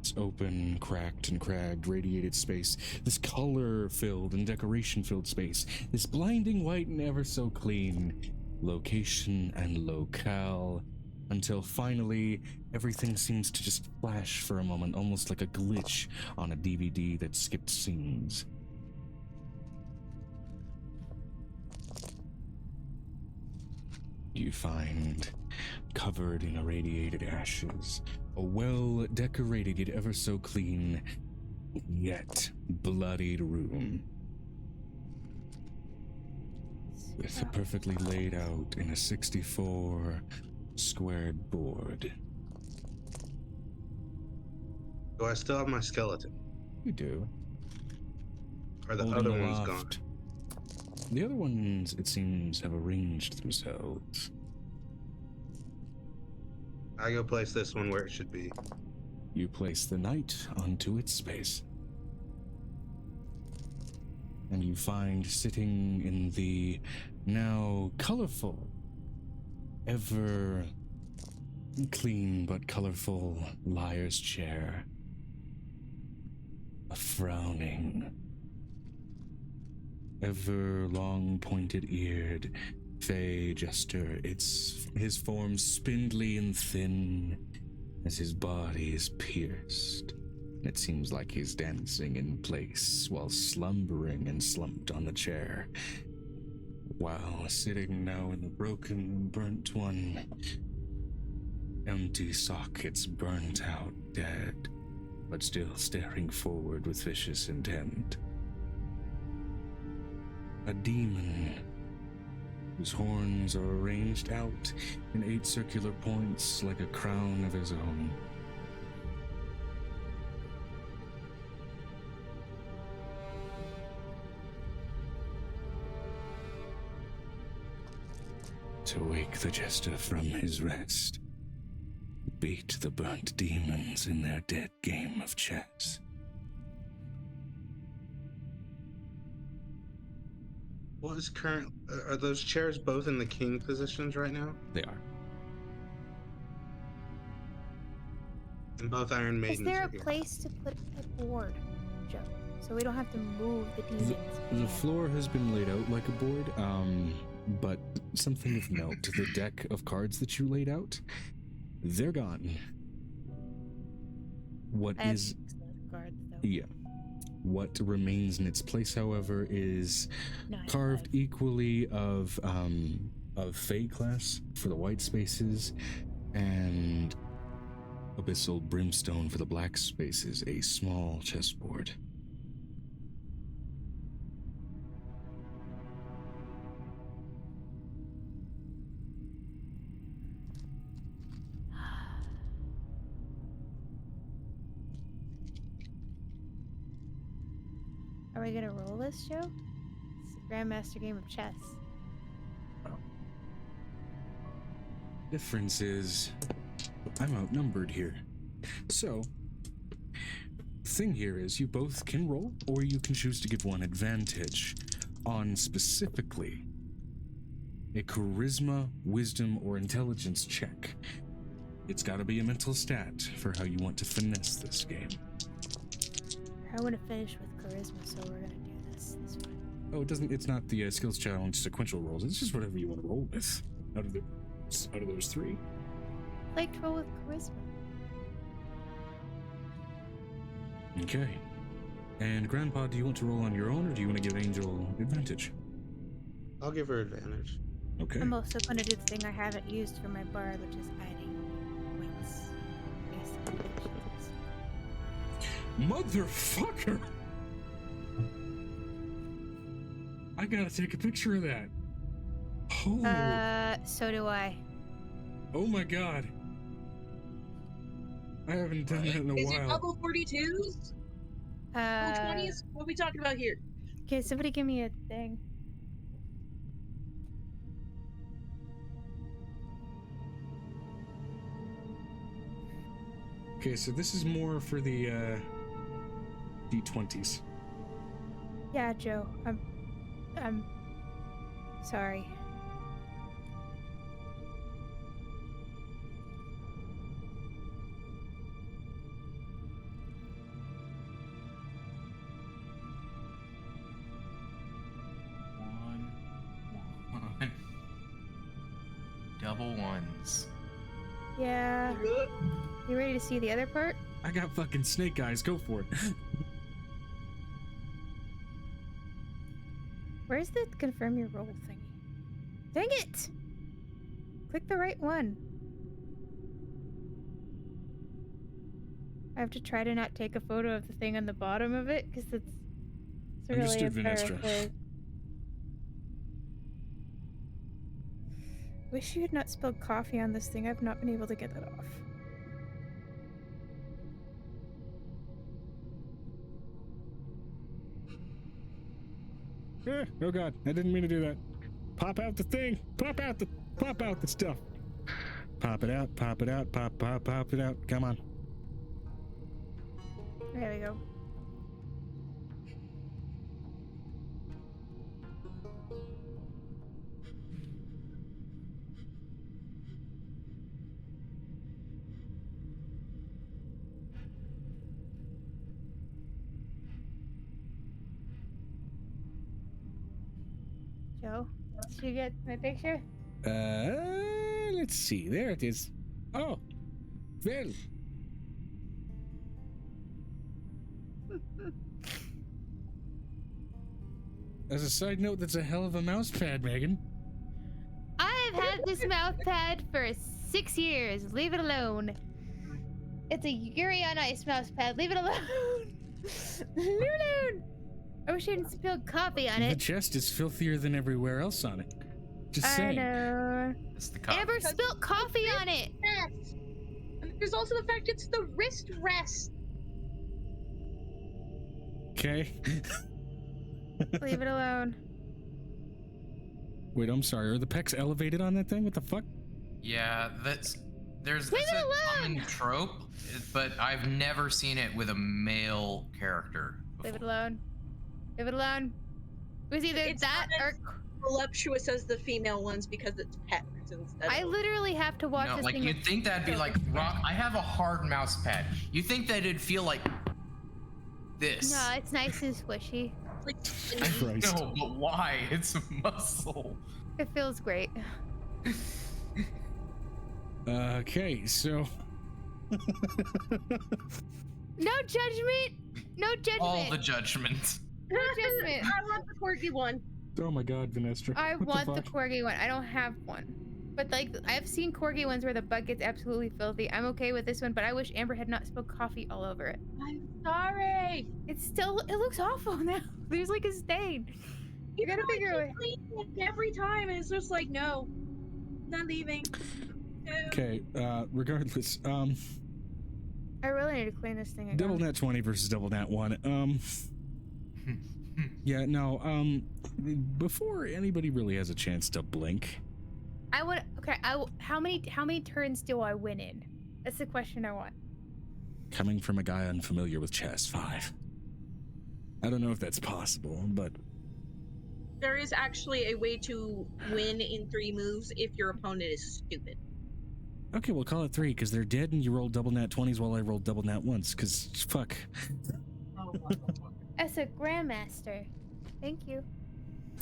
It's open, cracked and cragged, radiated space, this color-filled and decoration-filled space, this blinding white and ever so clean location and locale, until finally everything seems to just flash for a moment, almost like a glitch on a DVD that skipped scenes. You find, covered in irradiated ashes, a well-decorated yet ever so clean, yet bloodied room. With a perfectly laid out in a 64 squared board. Do I still have my skeleton? You do. Or the Holding other one's aloft. gone? The other ones, it seems, have arranged themselves. I go place this one where it should be. You place the knight onto its space. And you find sitting in the now colorful, ever clean but colorful liar's chair, a frowning, ever long pointed eared fey jester, his form spindly and thin as his body is pierced. It seems like he's dancing in place while slumbering and slumped on the chair, while sitting now in the broken, burnt one, empty sockets burnt out, dead, but still staring forward with vicious intent. A demon whose horns are arranged out in 8 circular points like a crown of his own. To wake the jester from his rest, beat the burnt demons in their dead game of chess. What is current? Are those chairs both in the king positions right now? They are. And both Iron Maidens Is there a are here. place to put a board, Joe? So we don't have to move the demons. The floor has been laid out like a board. But something of note, the deck of cards that you laid out, they're gone. What I have is... cards, though. Yeah. What remains in its place, however, is No, I have carved 5. equally of Fey class for the white spaces and Abyssal Brimstone for the black spaces, a small chessboard. Are we gonna roll this, Joe? It's a Grandmaster game of chess. Difference is I'm outnumbered here. So, thing here is you both can roll, or you can choose to give one advantage on specifically a charisma, wisdom, or intelligence check. It's got to be a mental stat for how you want to finesse this game. I want to finish with charisma, so we're gonna do this one. Oh, it's not the skills challenge sequential rolls. It's just whatever you want to roll with out of those three. I'd like to roll with charisma. Okay. And Grandpa, do you want to roll on your own, or do you want to give Angel advantage? I'll give her advantage. Okay. I'm also gonna do the thing I haven't used for my bard, which is hiding wings. Basically. Motherfucker! I gotta take a picture of that. Oh. So do I. Oh my god. I haven't done that in a Is while. it double 42s? Double 20s? What are we talking about here? Okay, somebody give me a thing. Okay, so this is more for the D20s. Yeah, Joe. I'm sorry. One. Double ones. Yeah. You ready to see the other part? I got fucking snake eyes. Go for it. Where's the confirm your role thingy? Dang it! Click the right one. I have to try to not take a photo of the thing on the bottom of it because it's really Understood, Vinestra. embarrassing. Wish you had not spilled coffee on this thing. I've not been able to get that off. Oh god, I didn't mean to do that. Pop out the thing. Pop out the stuff. Pop it out, pop it out, pop it out. Come on. There we go. Joe, did you get my picture? Let's see. There it is. Oh, well. As a side note, that's a hell of a mouse pad, Megan. I've had this mouth pad for 6 years. Leave it alone. It's a Yuri on Ice mouse pad. Leave it alone. Leave it alone. I wish I hadn't spilled coffee on The it. chest is filthier than everywhere else on it. Just I saying. know. It's the coffee. Amber spilled coffee on it. Rest. And there's also the fact it's the wrist rest. Okay. Leave it alone. Wait, I'm sorry. Are the pecs elevated on that thing? What the fuck? Yeah, there's Leave a it common alone! trope, but I've never seen it with a male character Leave it before. alone. Leave it alone. It was either It's that not or as voluptuous as the female ones because it's pecs instead. I literally have to watch No, this like thing. you'd think that'd be like rock. I have a hard mouse pad. You think that it'd feel like this? No, it's nice and squishy. Like, Christ. No, but why? It's muscle. It feels great. Okay, so No judgment. No judgment. All the judgment. No judgment. I want the corgi one. oh my god, Vanessa. I what want the fuck? corgi one. I don't have one. But like I've seen corgi ones where the butt gets absolutely filthy. I'm okay with this one, but I wish Amber had not spilled coffee all over it. I'm sorry. It looks awful now. There's like a stain. You gotta figure a way. Clean it every time, and it's just like, no, not leaving. No. Okay, regardless, I really need to clean this thing again. double nat 20 versus double nat 1. Yeah, no, before anybody really has a chance to blink, How many turns do I win in? That's the question I want. coming from a guy unfamiliar with chess, 5. I don't know if that's possible, but There is actually a way to win in 3 moves if your opponent is stupid. okay, we'll call it 3 because they're dead and you rolled double nat 20s while I rolled double nat 1s because fuck. As a grandmaster. Thank you.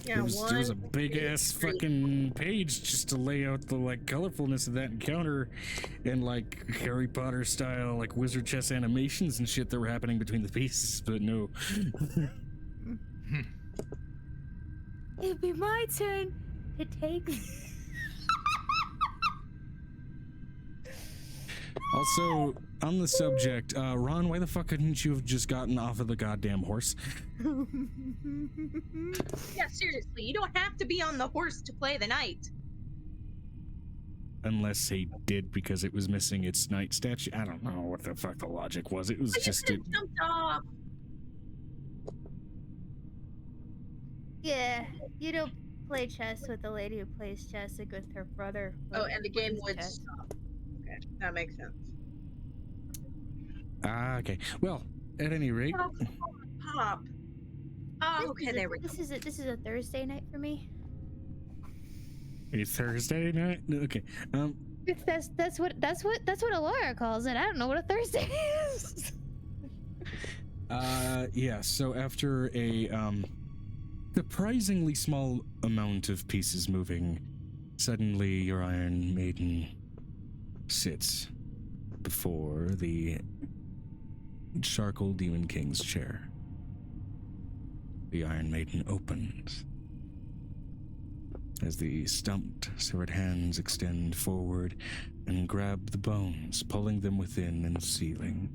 Yeah, There was a big ass fucking page just to lay out the like colorfulness of that encounter and like Harry Potter style like wizard chess animations and shit that were happening between the pieces, but no. It'd be my turn to take. Also, on the subject, Ron, why the fuck couldn't you have just gotten off of the goddamn horse? Yeah, seriously, you don't have to be on the horse to play the knight. Unless he did because it was missing its knight statue. I don't know what the fuck the logic was. It was But just you jumped off. Yeah, you don't play chess with the lady who plays chess like with her brother. Oh, and the game plays would chess. stop. Okay, that makes sense. okay. Well, at any rate, Oh, pop. Oh, okay, there we go. This is a Thursday night for me. it's Thursday night. Okay. That's what Alora calls it. I don't know what a Thursday is. Yeah. So after a surprisingly small amount of pieces moving, suddenly your Iron Maiden sits before the Charcoal Demon King's chair. The Iron Maiden opens as the stumped, severed hands extend forward and grab the bones, pulling them within and sealing.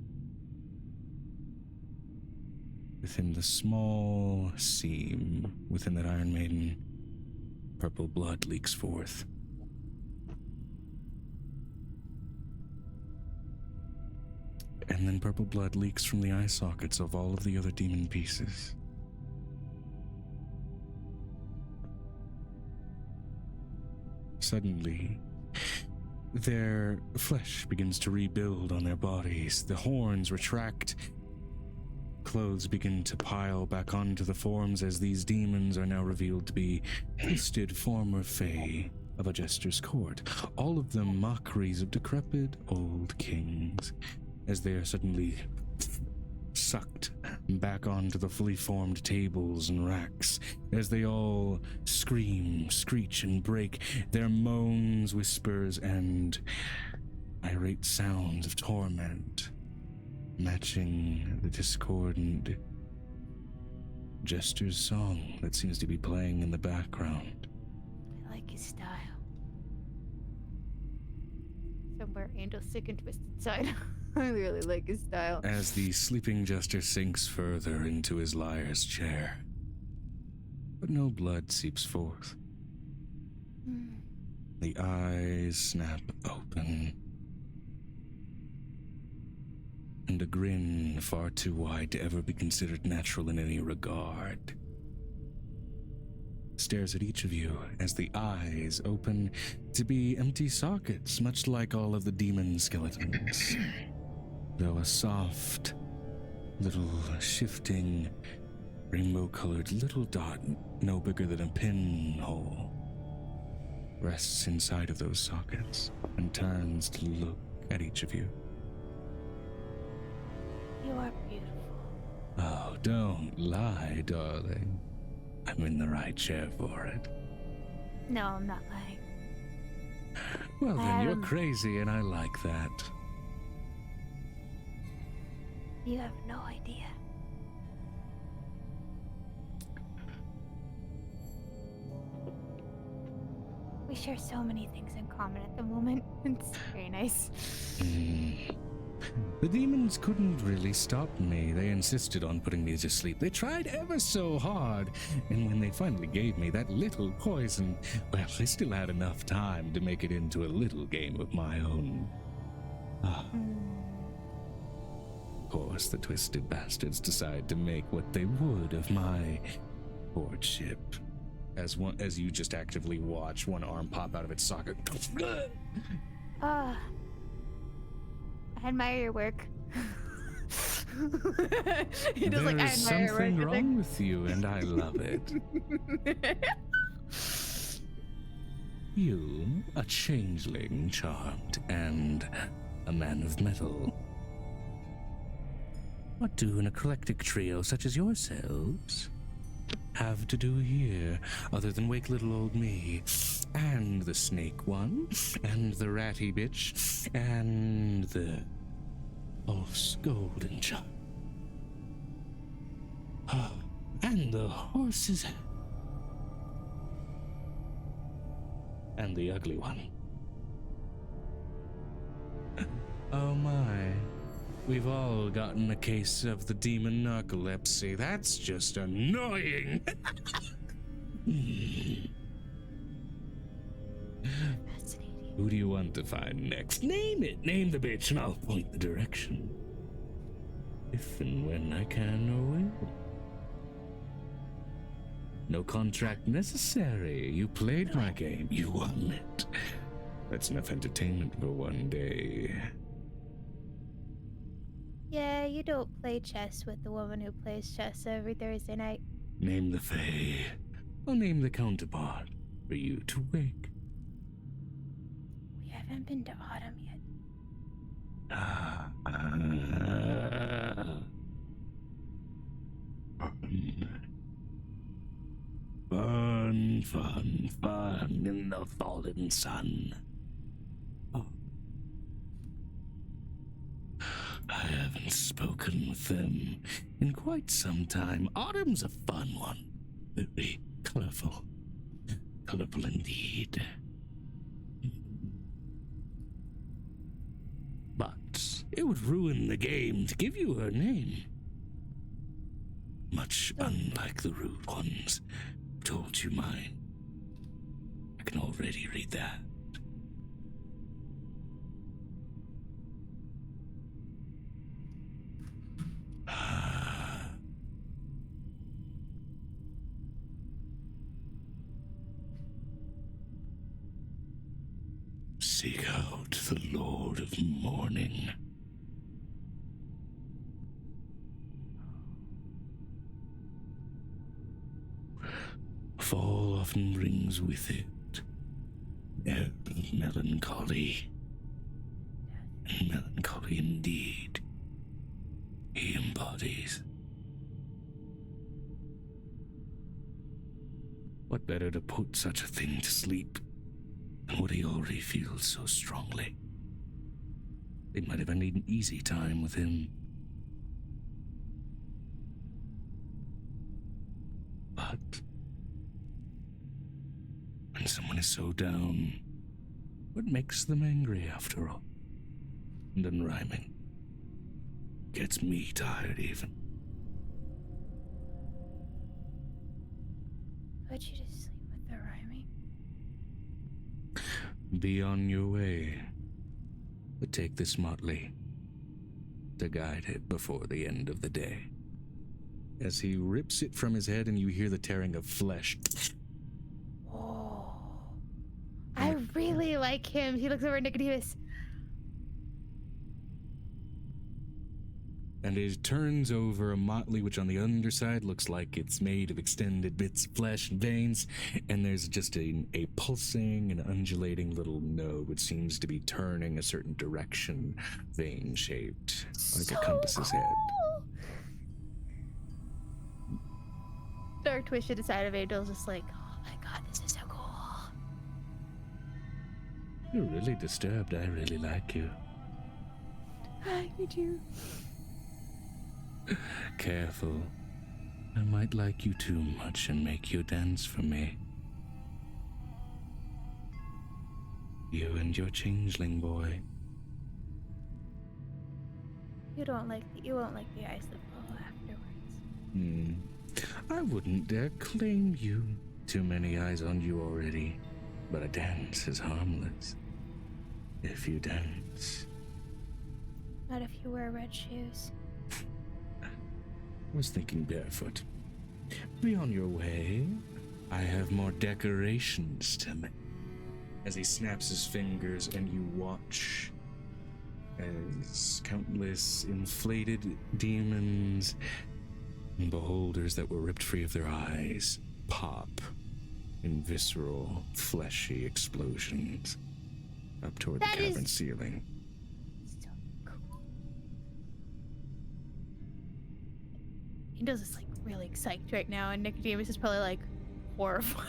Within the small seam within that Iron Maiden, purple blood leaks forth. And then purple blood leaks from the eye sockets of all of the other demon pieces. Suddenly, their flesh begins to rebuild on their bodies. The horns retract. Clothes begin to pile back onto the forms as these demons are now revealed to be twisted former fae of a jester's court. All of them mockeries of decrepit old kings, as they are suddenly sucked back onto the fully formed tables and racks, as they all scream, screech, and break, their moans, whispers, and irate sounds of torment, matching the discordant jester's song that seems to be playing in the background. I like his style. Somewhere Angel's sick and twisted side. I really like his style. As the sleeping jester sinks further into his liar's chair, but no blood seeps forth. The eyes snap open, and a grin far too wide to ever be considered natural in any regard stares at each of you as the eyes open to be empty sockets, much like all of the demon skeletons. Though a soft, little shifting, rainbow-colored little dot, no bigger than a pinhole, rests inside of those sockets and turns to look at each of you. You are beautiful. Oh, don't lie, darling. I'm in the right chair for it. No, I'm not lying. Well, then you're crazy, and I like that. You have no idea. We share so many things in common at the moment. It's very nice. The demons couldn't really stop me. They insisted on putting me to sleep. They tried ever so hard. And when they finally gave me that little poison, well, I still had enough time to make it into a little game of my own. Of course, the twisted bastards decide to make what they would of my courtship. As you just actively watch one arm pop out of its socket. I admire your work. He does, like, I There's admire your something work. wrong with you, and I love it. You, a changeling, charmed, and a man of metal. What do an eclectic trio such as yourselves have to do here, other than wake little old me, and the snake one, and the ratty bitch, and the false golden child, and the horse's head, and the ugly one? Oh my. We've all gotten a case of the demon narcolepsy. That's just annoying. Fascinating. Who do you want to find next? Name it. Name the bitch and I'll point the direction. If and when I can or will. No contract necessary. You played my game. You won it. That's enough entertainment for one day. Yeah, you don't play chess with the woman who plays chess every Thursday night. Name the Fae. I'll name the counterpart for you to wake. We haven't been to autumn yet. Fun, fun, fun in the fallen sun. Oh. I haven't spoken with them in quite some time. Autumn's a fun one. Very colorful. Colorful indeed. But it would ruin the game to give you her name. Much unlike the rude ones who told you mine. I can already read that. Seek out the Lord of Morning. Fall often brings with it air of melancholy, and melancholy indeed he embodies. What better to put such a thing to sleep than what he already feels so strongly? They might have had an easy time with him. But when someone is so down, what makes them angry after all? And unrhyming. Gets me tired even. Put you to sleep with the rhyming. Be on your way. But take this motley to guide it before the end of the day. As he rips it from his head and you hear the tearing of flesh. Oh. I really like him. He looks over at Nicodemus. And it turns over a motley, which on the underside looks like it's made of extended bits of flesh and veins. And there's just a pulsing and undulating little node, which seems to be turning a certain direction, vein-shaped, like a compass's head. Dark twisted side of Angel's just like, oh my god, this is so cool. You're really disturbed. I really like you. Me too. Careful. I might like you too much and make you dance for me. You and your changeling boy. You won't like the eyes that follow afterwards. I wouldn't dare claim you. Too many eyes on you already. But a dance is harmless. If you dance. Not if you wear red shoes. I was thinking barefoot. Be on your way. I have more decorations to make. As he snaps his fingers and you watch as countless inflated demons and beholders that were ripped free of their eyes pop in visceral, fleshy explosions up toward the cavern ceiling. So cool. Angel's is like really psyched right now, and Nicodemus is probably like horrified.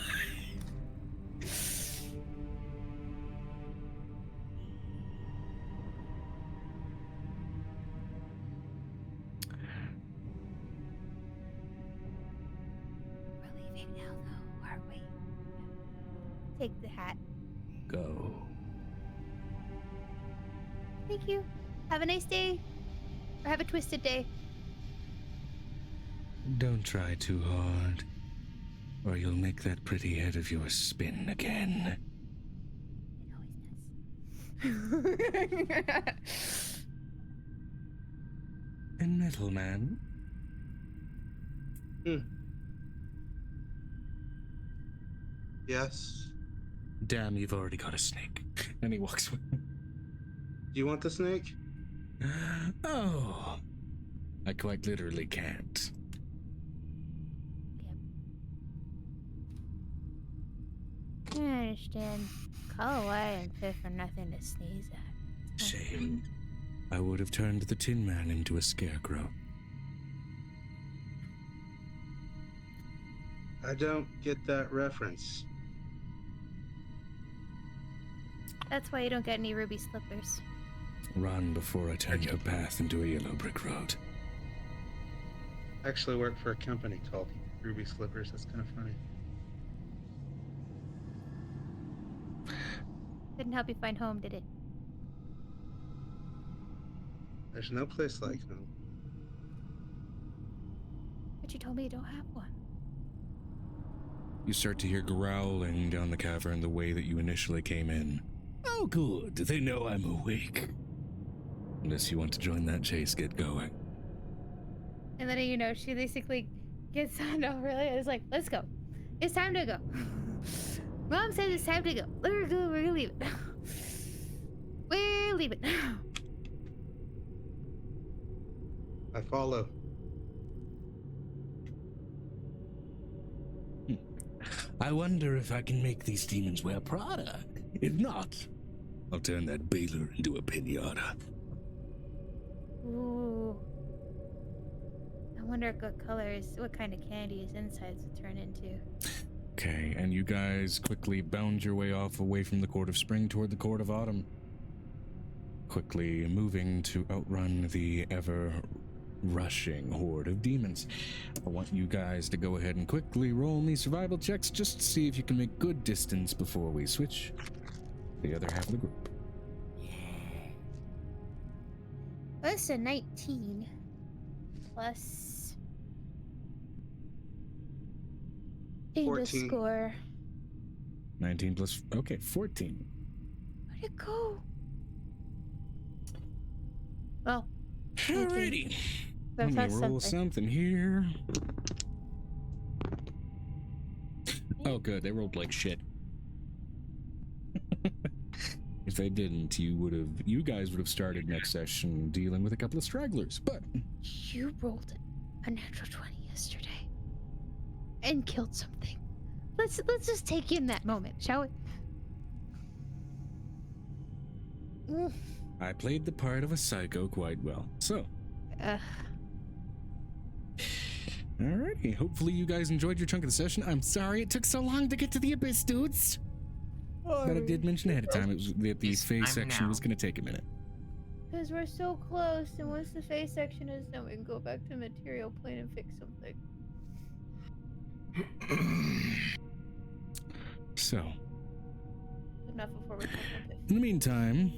We're leaving now, though, aren't we? Take the hat. Go. Thank you. Have a nice day. Or have a twisted day. Don't try too hard, or you'll make that pretty head of yours spin again. It always does. And Metal Man? Yes. Damn, you've already got a snake. And he walks away. Do you want the snake? Oh, I quite literally can't. I understand. Call away and fit for nothing to sneeze at. Shame. I would have turned the Tin Man into a scarecrow. I don't get that reference. That's why you don't get any ruby slippers. Run before I turn your path into a yellow brick road. I actually work for a company called Ruby Slippers. That's kind of funny. Didn't help you find home, did it? There's no place like home. But you told me you don't have one. You start to hear growling down the cavern the way that you initially came in. Oh, good. They know I'm awake. Unless you want to join that chase, get going. And then, you know, she basically gets on over there. It's like, let's go. It's time to go. Mom says it's time to go. We're go. We're gonna leave it. We're leaving. I follow. I wonder if I can make these demons wear Prada. If not, I'll turn that Baylor into a pinata. Ooh. I wonder what kind of candy his insides would turn into. Okay, and you guys quickly bound your way away from the Court of Spring toward the Court of Autumn. Quickly moving to outrun the ever-rushing horde of demons. I want you guys to go ahead and quickly roll me survival checks just to see if you can make good distance before we switch to the other half of the group. That's a 19 plus 14. score. 19 plus, okay, 14. Where'd it go? Well, Alrighty. Let Let me roll something here. Oh, good. They rolled like shit. If they didn't, you guys would have started next session dealing with a couple of stragglers. But You rolled a natural 20 yesterday and killed something. Let's just take in that moment, shall we? I played the part of a psycho quite well. So, alrighty. Hopefully you guys enjoyed your chunk of the session. I'm sorry it took so long to get to the abyss, dudes. But I did mention ahead of time it was that the Yes, phase I'm section now. was going to take a minute. Because we're so close, and once the phase section is done, we can go back to material plane and fix something. So, Enough before we talk about this. in the meantime,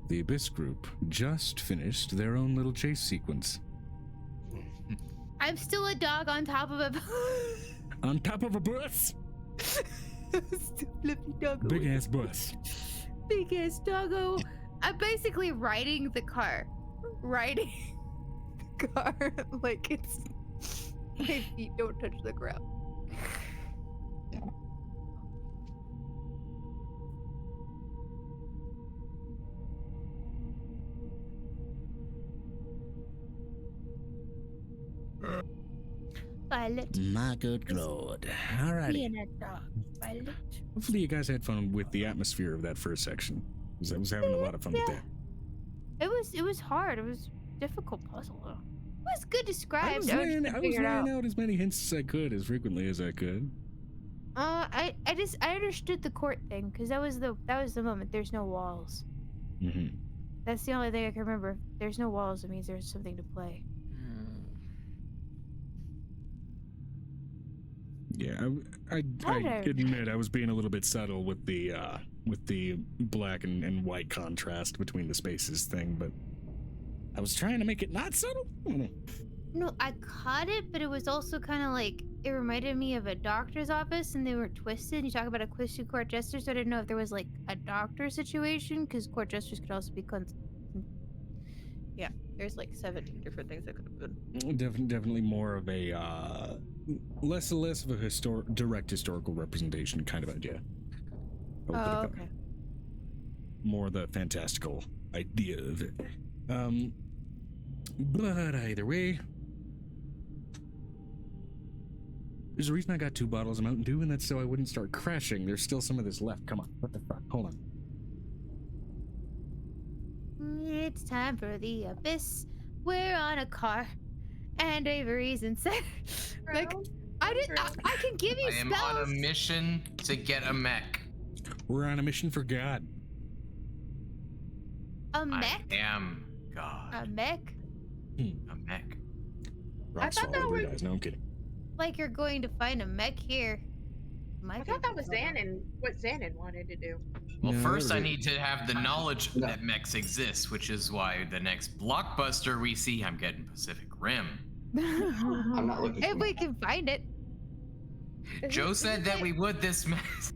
the Abyss group just finished their own little chase sequence. I'm still a dog on top of a On top of a bus! still flippy doggo. Big ass bus. Big ass doggo. I'm basically riding the car. Riding the car like it's my feet don't touch the ground. Violet. My good lord. Alrighty. Being a dog. Violet. Hopefully you guys had fun with the atmosphere of that first section. I was having a lot of fun with that. It was hard. It was a difficult puzzle though. It was good described. I was laying out as many hints as I could, as frequently as I could. I understood the court thing because that was the moment. There's no walls. Mm-hmm. That's the only thing I can remember. If there's no walls, it means there's something to play. Yeah, I admit I was being a little bit subtle with the black and white contrast between the spaces thing, but I was trying to make it not subtle. I don't know. No, I caught it, but it was also kind of like it reminded me of a doctor's office, and they were twisted. You talk about a twisted court jester, so I didn't know if there was like a doctor situation because court jesters could also be yeah. There's like 17 different things that could have been. Definitely more of a less of a direct historical representation kind of idea. Oh, okay. More the fantastical idea of it. But either way, there's a reason I got 2 bottles of Mountain Dew, and that's so I wouldn't start crashing. There's still some of this left. Come on. What the fuck? Hold on. It's time for the abyss. We're on a car, and Avery's inside. Like, I can give you I am spells. on a mission to get a mech. We're on a mission for God. A mech? I am God. A mech? A mech. Rock thought that Every was- dies. No, I'm kidding. Like you're going to find a mech here. I thought that was Xanon, what Xanon wanted to do. Well, No, first I every- need to have the knowledge that mechs exist, which is why the next blockbuster we see, I'm getting Pacific Rim. I'm not looking If for we can find it. Joe said that we would this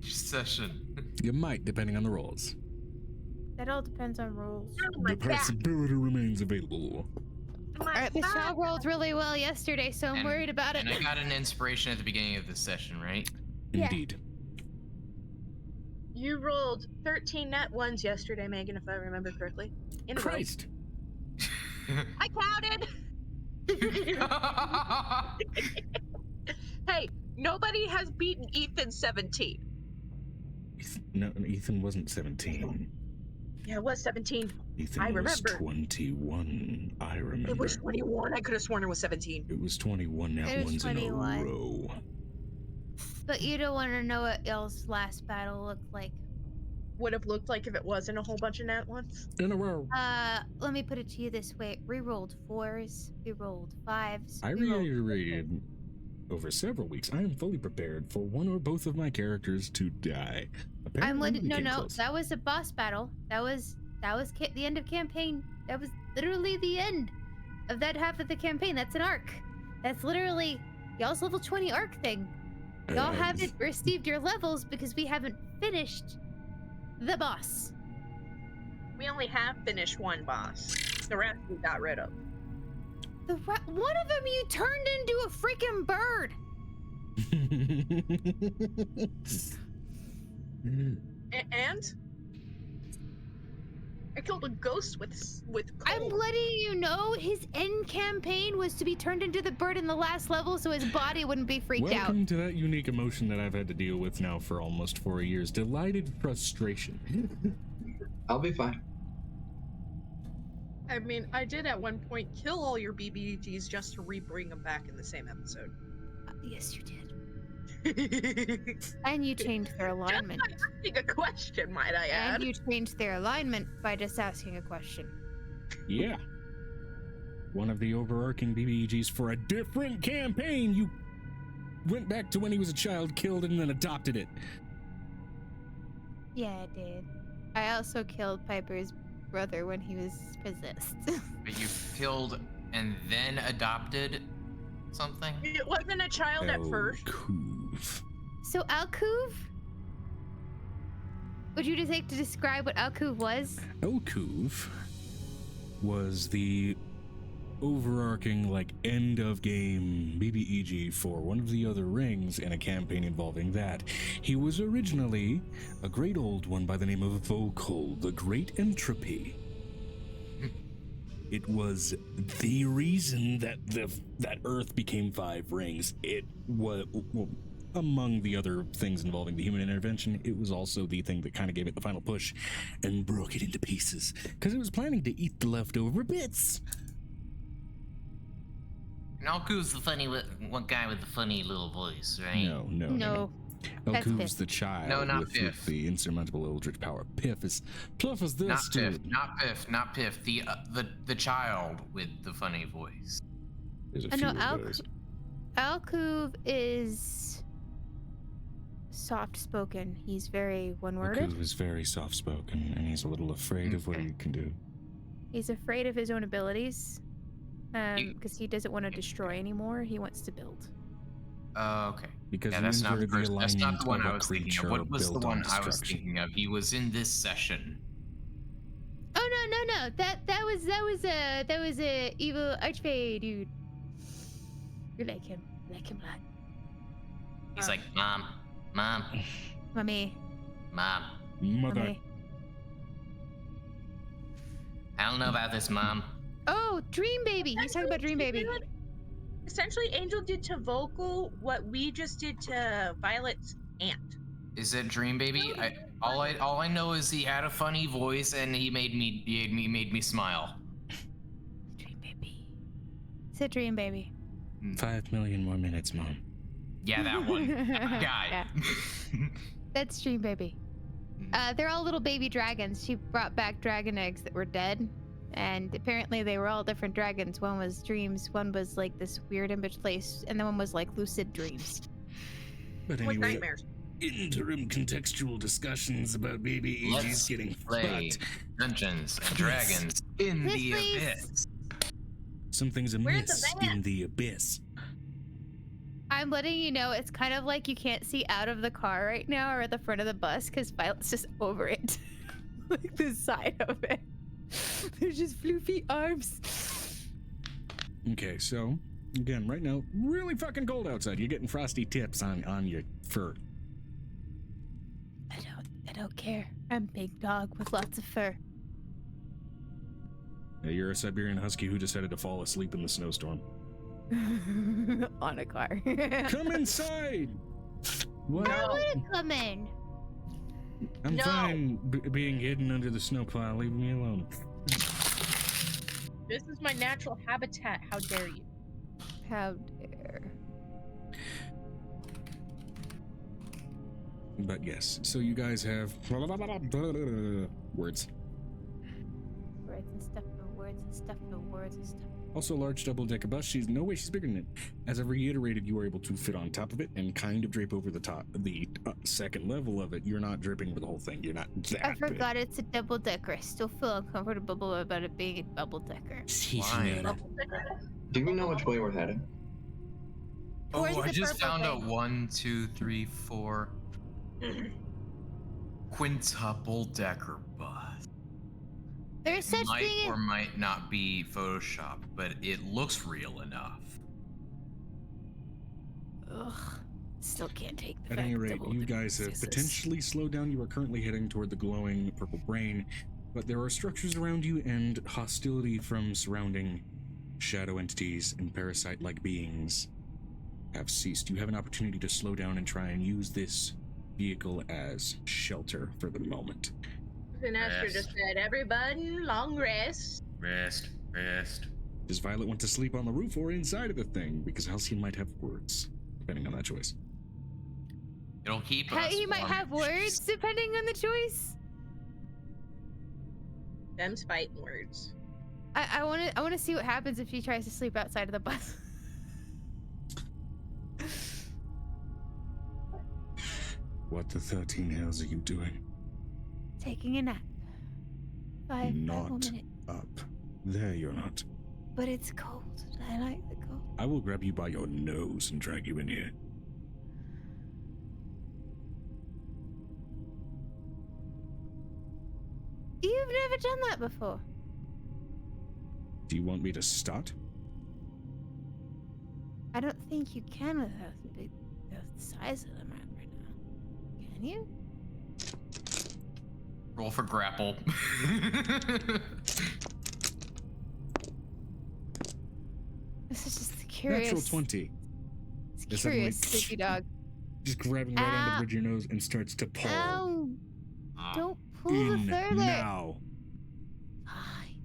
session. You might, depending on the rolls. That all depends on rules. The possibility remains available. Alright, Michelle rolled really well yesterday, so I'm And- worried about it. And I got an inspiration at the beginning of this session, right? Yeah. Indeed. You rolled 13 net ones yesterday, Megan, if I remember correctly. In a row. Christ. I counted! Hey, nobody has beaten Ethan 17. No, Ethan wasn't 17. Yeah, it was 17. Ethan I was remember. 21. I remember. It was 21. I could have sworn it was 17. It was 21 It net was ones 21. in a row. But you don't want to know what y'all's last battle looked like. Would have looked like if it wasn't a whole bunch of net ones. In a row. Let me put it to you this way. We rolled 4s, we rolled 5s. I we rolled reiterated over several weeks. I am fully prepared for one or both of my characters to die. Apparently, we came close. That was a boss battle. That was the end of campaign. That was literally the end of that half of the campaign. That's an arc. That's literally y'all's level 20 arc thing. Y'all haven't received your levels because we haven't finished the boss. We only have finished one boss. The rest we got rid of. One of them you turned into a freaking bird. And I killed a ghost with I'm cold. letting you know his end campaign was to be turned into the bird in the last level so his body wouldn't be freaked out. Welcome to that unique emotion that I've had to deal with now for almost 4 years. Delighted frustration. I'll be fine. I mean, I did at one point kill all your BBGs just to re-bring them back in the same episode. Yes, you did. And you changed their alignment. Just by asking a question, might I add? And you changed their alignment by just asking a question. Yeah. One of the overarching BBEGs for a different campaign. You went back to when he was a child, killed it, and then adopted it. Yeah, I did. I also killed Piper's brother when he was possessed. But you killed and then adopted something? It wasn't a child at first. Alcove. So Alcove? Would you just like to describe what Alcove was? Alcove was the overarching, like, end of game BBEG for one of the other rings in a campaign involving that. He was originally a great old one by the name of Vocal, the Great Entropy. It was the reason that that Earth became 5 rings. It was, well, among the other things involving the human intervention, it was also the thing that kind of gave it the final push and broke it into pieces, because it was planning to eat the leftover bits. Alcuve's the funny one guy with the funny little voice, right? No. That's Alcuve's Piff. the child No, not with Piff. the insurmountable eldritch power. Pluff is this Not dude. Piff, not Piff. The child with the funny voice. There's a I few know of those. Alcove is soft-spoken. He's very one-worded. Alcuve is very soft-spoken, and he's a little afraid of what he can do. He's afraid of his own abilities. Because he doesn't want to destroy anymore. He wants to build. Okay. Because Yeah, you that's not the injured the first. That's not alignment the one of I a was thinking creature of. What was the built on one I was destruction. thinking of? He was in this session. Oh no! That was a evil archfey dude. You like him a lot. He's like, Mom, Mommy. Mother. Mommy. I don't know about this, Mom. Oh, Dream Baby. He's talking about Dream Baby. Essentially, Angel did to Vocal what we just did to Violet's aunt. Is it Dream Baby? All I know is he had a funny voice and he made me smile. Dream Baby. It's a Dream Baby. 5 million more minutes, Mom. Yeah, that one. That guy. Yeah. That's Dream Baby. They're all little baby dragons. She brought back dragon eggs that were dead. And apparently they were all different dragons. One was dreams, one was like this weird image place, and then one was like lucid dreams. But With anyway, nightmares. interim contextual discussions about baby EGs Let's getting play fucked. Dungeons and Dragons in Yes, the please. Abyss. Something's Where's the amiss van? in the abyss. I'm letting you know it's kind of like you can't see out of the car right now or at the front of the bus because Violet's just over it. Like the side of it. There's just floofy arms. Okay, so again, right now, really fucking cold outside. You're getting frosty tips on your fur. I don't care. I'm big dog with lots of fur. Yeah, you're a Siberian husky who decided to fall asleep in the snowstorm. On a car. Come inside. What? I wanna come in. I'm No. fine being hidden under the snowplow. Leave me alone. This is my natural habitat. How dare you? How dare. But yes, so you guys have words. Words and stuff, no words and stuff, no words and stuff. Also, a large double-decker bus. She's no way she's bigger than it. As I've reiterated, you are able to fit on top of it and kind of drape over the top, the second level of it. You're not draping over the whole thing. You're not that I forgot it's a double decker. I still feel uncomfortable about it being a double decker. Why? Do we know which way we're heading? Towards Oh, I the just purple found a thing. 1, 2, 3, 4 quintuple decker bus. There's such Might thing or as might not be photoshopped, but it looks real enough. ugh. Still can't take the At fact any that rate, double you decker guys have exists. potentially slowed down. You are currently heading toward the glowing purple brain, but there are structures around you and hostility from surrounding shadow entities and parasite-like beings have ceased. You have an opportunity to slow down and try and use this vehicle as shelter for the moment. Sinestro Rest. just said, everybody, long rest. Rest. Does Violet want to sleep on the roof or inside of the thing? Because Halcyon might have words, depending on that choice. It'll keep us. He might warm. have words depending on the choice. Them's fighting words. I want to see what happens if she tries to sleep outside of the bus. What the 13 hells are you doing? Taking a nap. Five Not minutes. up. There you're not. But it's cold. I like the cold. I will grab you by your nose and drag you in here. You've never done that before. Do you want me to start? I don't think you can with the size of the map right now. Can you? Roll for grapple. This is just curious. Natural 20. It's It's curious, suddenly- sticky dog. Just grabbing right on the bridge of your nose and starts to pull. Ow! Don't pull In the further. now. Fine.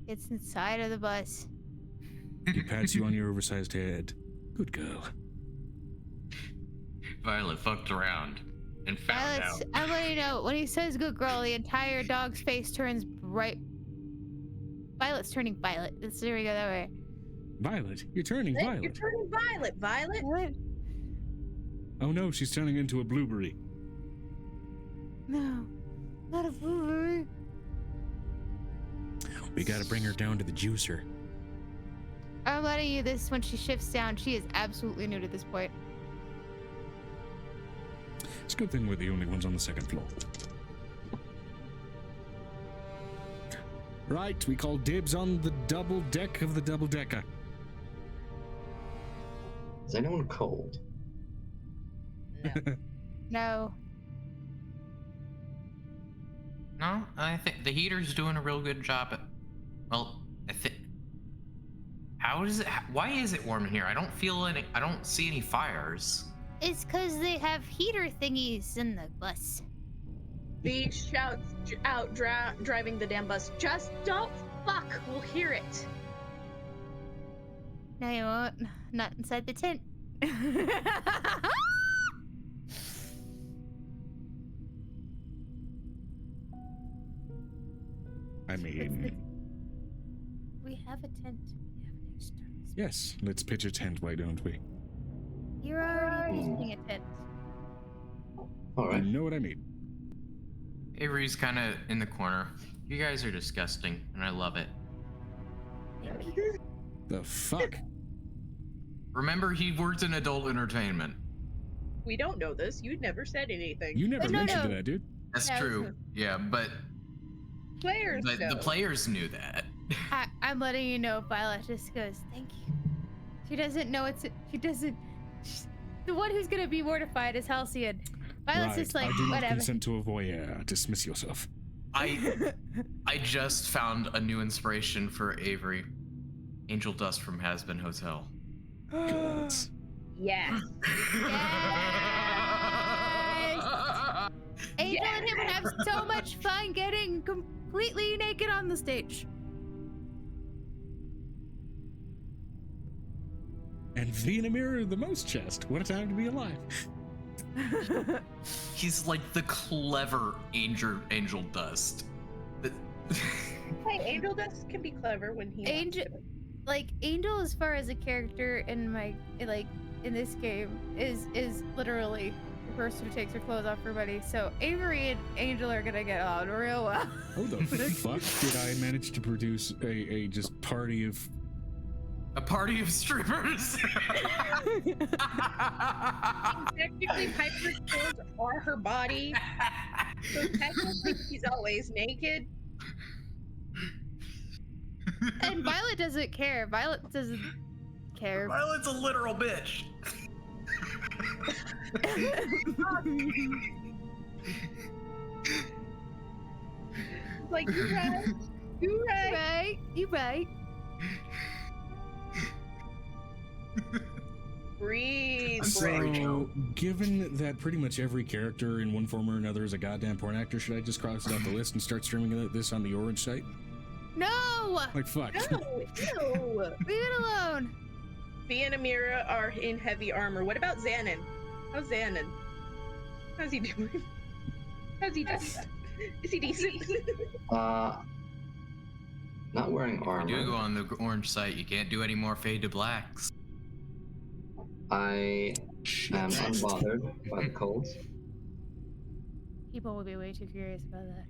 It's inside of the bus. He pats you on your oversized head. Good girl. Violet fucked around and found out. I'm letting you know, when he says good girl, the entire dog's face turns bright. Violet's turning violet. There we go, that way. Violet, you're turning You're violet. turning violet, Violet. What? Oh no, she's turning into a blueberry. No. Not a blueberry. We gotta bring her down to the juicer. I'm letting you this when she shifts down. She is absolutely new to this point. It's a good thing we're the only ones on the second floor. Right, we call dibs on the double deck of the double decker. Is anyone cold? No. No, I think the heater's doing a real good job at. Well, I think. How is it? Why is it warm in here? I don't feel any. I don't see any fires. It's because they have heater thingies in the bus. V shouts out driving the damn bus. Just don't fuck. We'll hear it. No, you won't. Not inside the tent. I mean, We have a tent. We have an extra. yes, let's pitch a tent, why don't we? You're already pitching a tent. All You right. know what I mean. Avery's kind of in the corner. You guys are disgusting, and I love it. The fuck? Remember, he worked in adult entertainment. We don't know this. You never said anything. You never No, mentioned no. that, dude. That's Yeah, true. Yeah, but Players know. the players knew that. I'm letting you know, Violet just goes, thank you. She doesn't know the one who's gonna be mortified is Halcyon. Violet's just like, I do not whatever. consent to a voyeur. Dismiss yourself. I just found a new inspiration for Avery. Angel Dust from Has Been Hotel. God. Yes. Angel and him would have so much fun getting completely naked on the stage. And V in a mirror the most chest. What a time to be alive. He's like the clever Angel Dust. Hey, Angel Dust can be clever when he Angel, Angel, as far as a character in this game, is literally the person who takes her clothes off for money. So Avery and Angel are gonna get on real well. How the fuck did I manage to produce a just party of... A party of strippers. Technically, Piper's clothes are her body, so technically she's always naked. And Violet doesn't care. Violet doesn't care. Violet's a literal bitch. Like, you right. You right. You right. Breathe. I'm sorry, Joe. Given that pretty much every character in one form or another is a goddamn porn actor, should I just cross it off the list and start streaming this on the Orange site? No! Like, fuck. No, ew. Leave it alone. V and Amira are in heavy armor. What about Xanon? How's Xanon? How's he doing? How's he doing? Is he decent? Not wearing If armor. you do go on the orange site, you can't do any more fade to blacks. I am unbothered by the colds. People will be way too curious about that.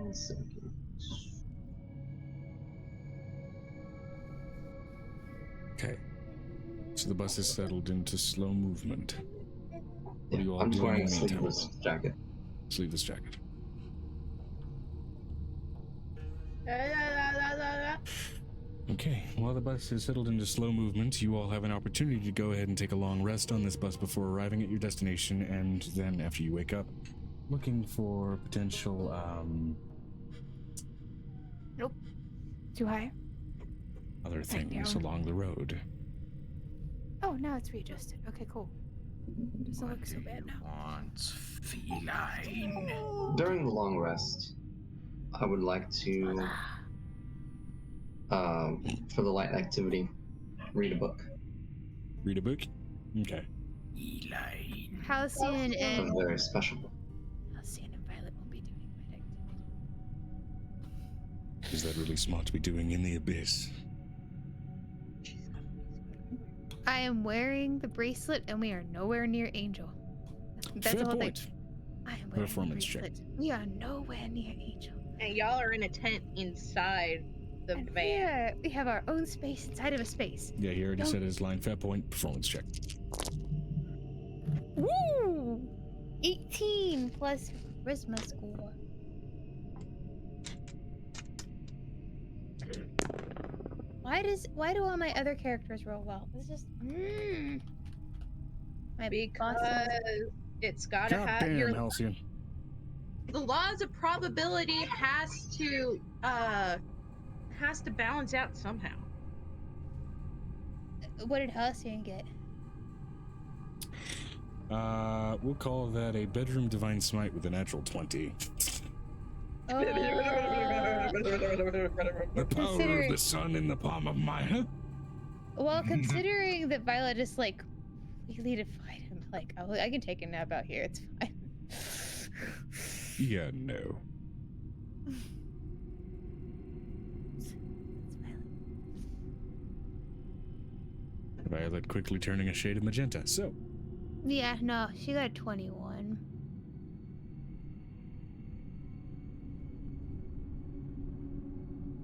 Let's see. Okay. So the bus is settled into slow movement. What are you all I'm just doing wearing in a the meantime? sleeveless jacket. Sleeveless jacket. Okay, while the bus is settled into slow movement, you all have an opportunity to go ahead and take a long rest on this bus before arriving at your destination, and then after you wake up, looking for potential, Nope. Too high. other things down. along the road. Oh, now it's readjusted. Okay, cool. Doesn't look so bad now. Wants feline. During the long rest, I would like to, for the light activity, read a book. Read a book? Okay. Feline. Halcyon A and very special book. Halcyon and Violet won't be doing light activity. Is that really smart to be doing in the abyss? I am wearing the bracelet, and we are nowhere near Angel. That's Fair the whole point. thing. I am wearing Performance the check. bracelet. We are nowhere near Angel. And y'all are in a tent inside the And van. we have our own space inside of a space. Yeah, he already Don't- said his line. Fair point. Performance check. Woo! 18 plus charisma score. Why do all my other characters roll well? It's just my Because boss it's gotta have Goddamn, your Halcyon. the laws of probability has to balance out somehow. What did Halcyon get? We'll call that a bedroom divine smite with a natural 20. Oh, The power of Considering- the sun in the palm of my hand. well, considering that Violet just like really defied him, like I can take a nap out here. It's fine. Yeah, no. It's Violet. Violet quickly turning a shade of magenta. So, Yeah, no, she got a 21.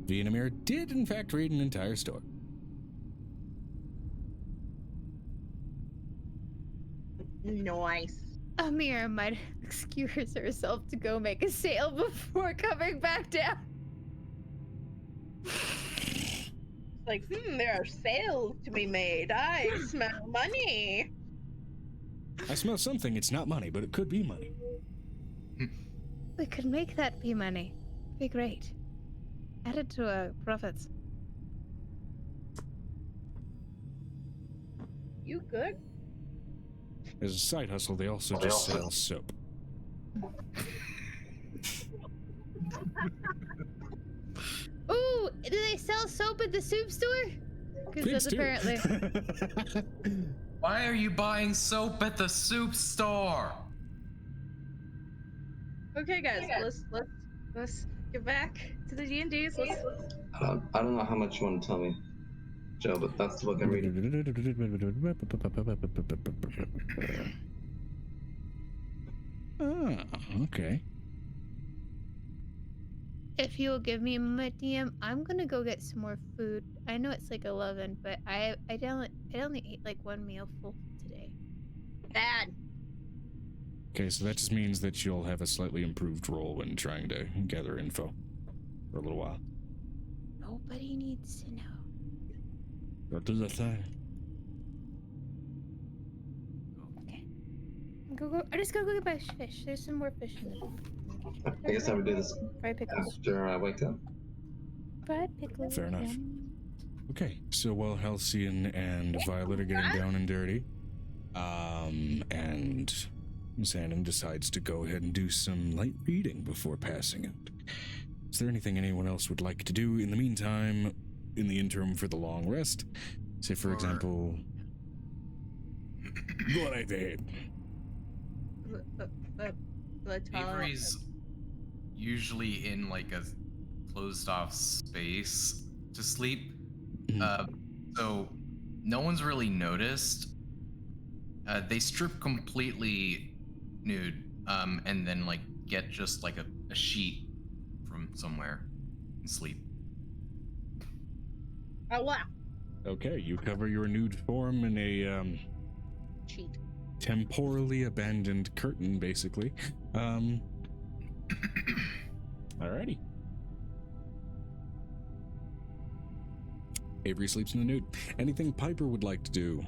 Vietnamir did in fact read an entire story. Nice. Amira might excuse herself to go make a sale before coming back down. Like, there are sales to be made. I smell money. I smell something. It's not money, but it could be money. We could make that be money. Be great. Add it to our profits. You good? As a side hustle, they also just sell soap. Ooh, do they sell soap at the soup store? Because Please that's do. apparently. Why are you buying soap at the soup store? Okay, guys, let's get back to the D&Ds. I don't know how much you want to tell me, Joe, but that's the book I'm reading. Okay. If you'll give me my DM, I'm gonna go get some more food. I know it's like 11, but I only ate like one meal full today. Bad. Okay, so that just means that you'll have a slightly improved role when trying to gather info for a little while. Nobody needs to know. What does that say? Okay. Go. I just gotta go get my fish. There's some more fish in there. I guess I would do this Fried pickles. after I wake up. Fried pickles. Fair enough. yum. Okay, so while Halcyon and Violet are getting down and dirty, and Xanon decides to go ahead and do some light reading before passing out. Is there anything anyone else would like to do in the meantime, in the interim for the long rest. Say, for example, what I did. Avery's usually in like a closed off space to sleep. So no one's really noticed. They strip completely nude, and then like get just like a sheet from somewhere and sleep. Oh wow. Okay, you cover your nude form in a Cheat. temporally abandoned curtain, basically. Alrighty. Avery sleeps in the nude. Anything Piper would like to do?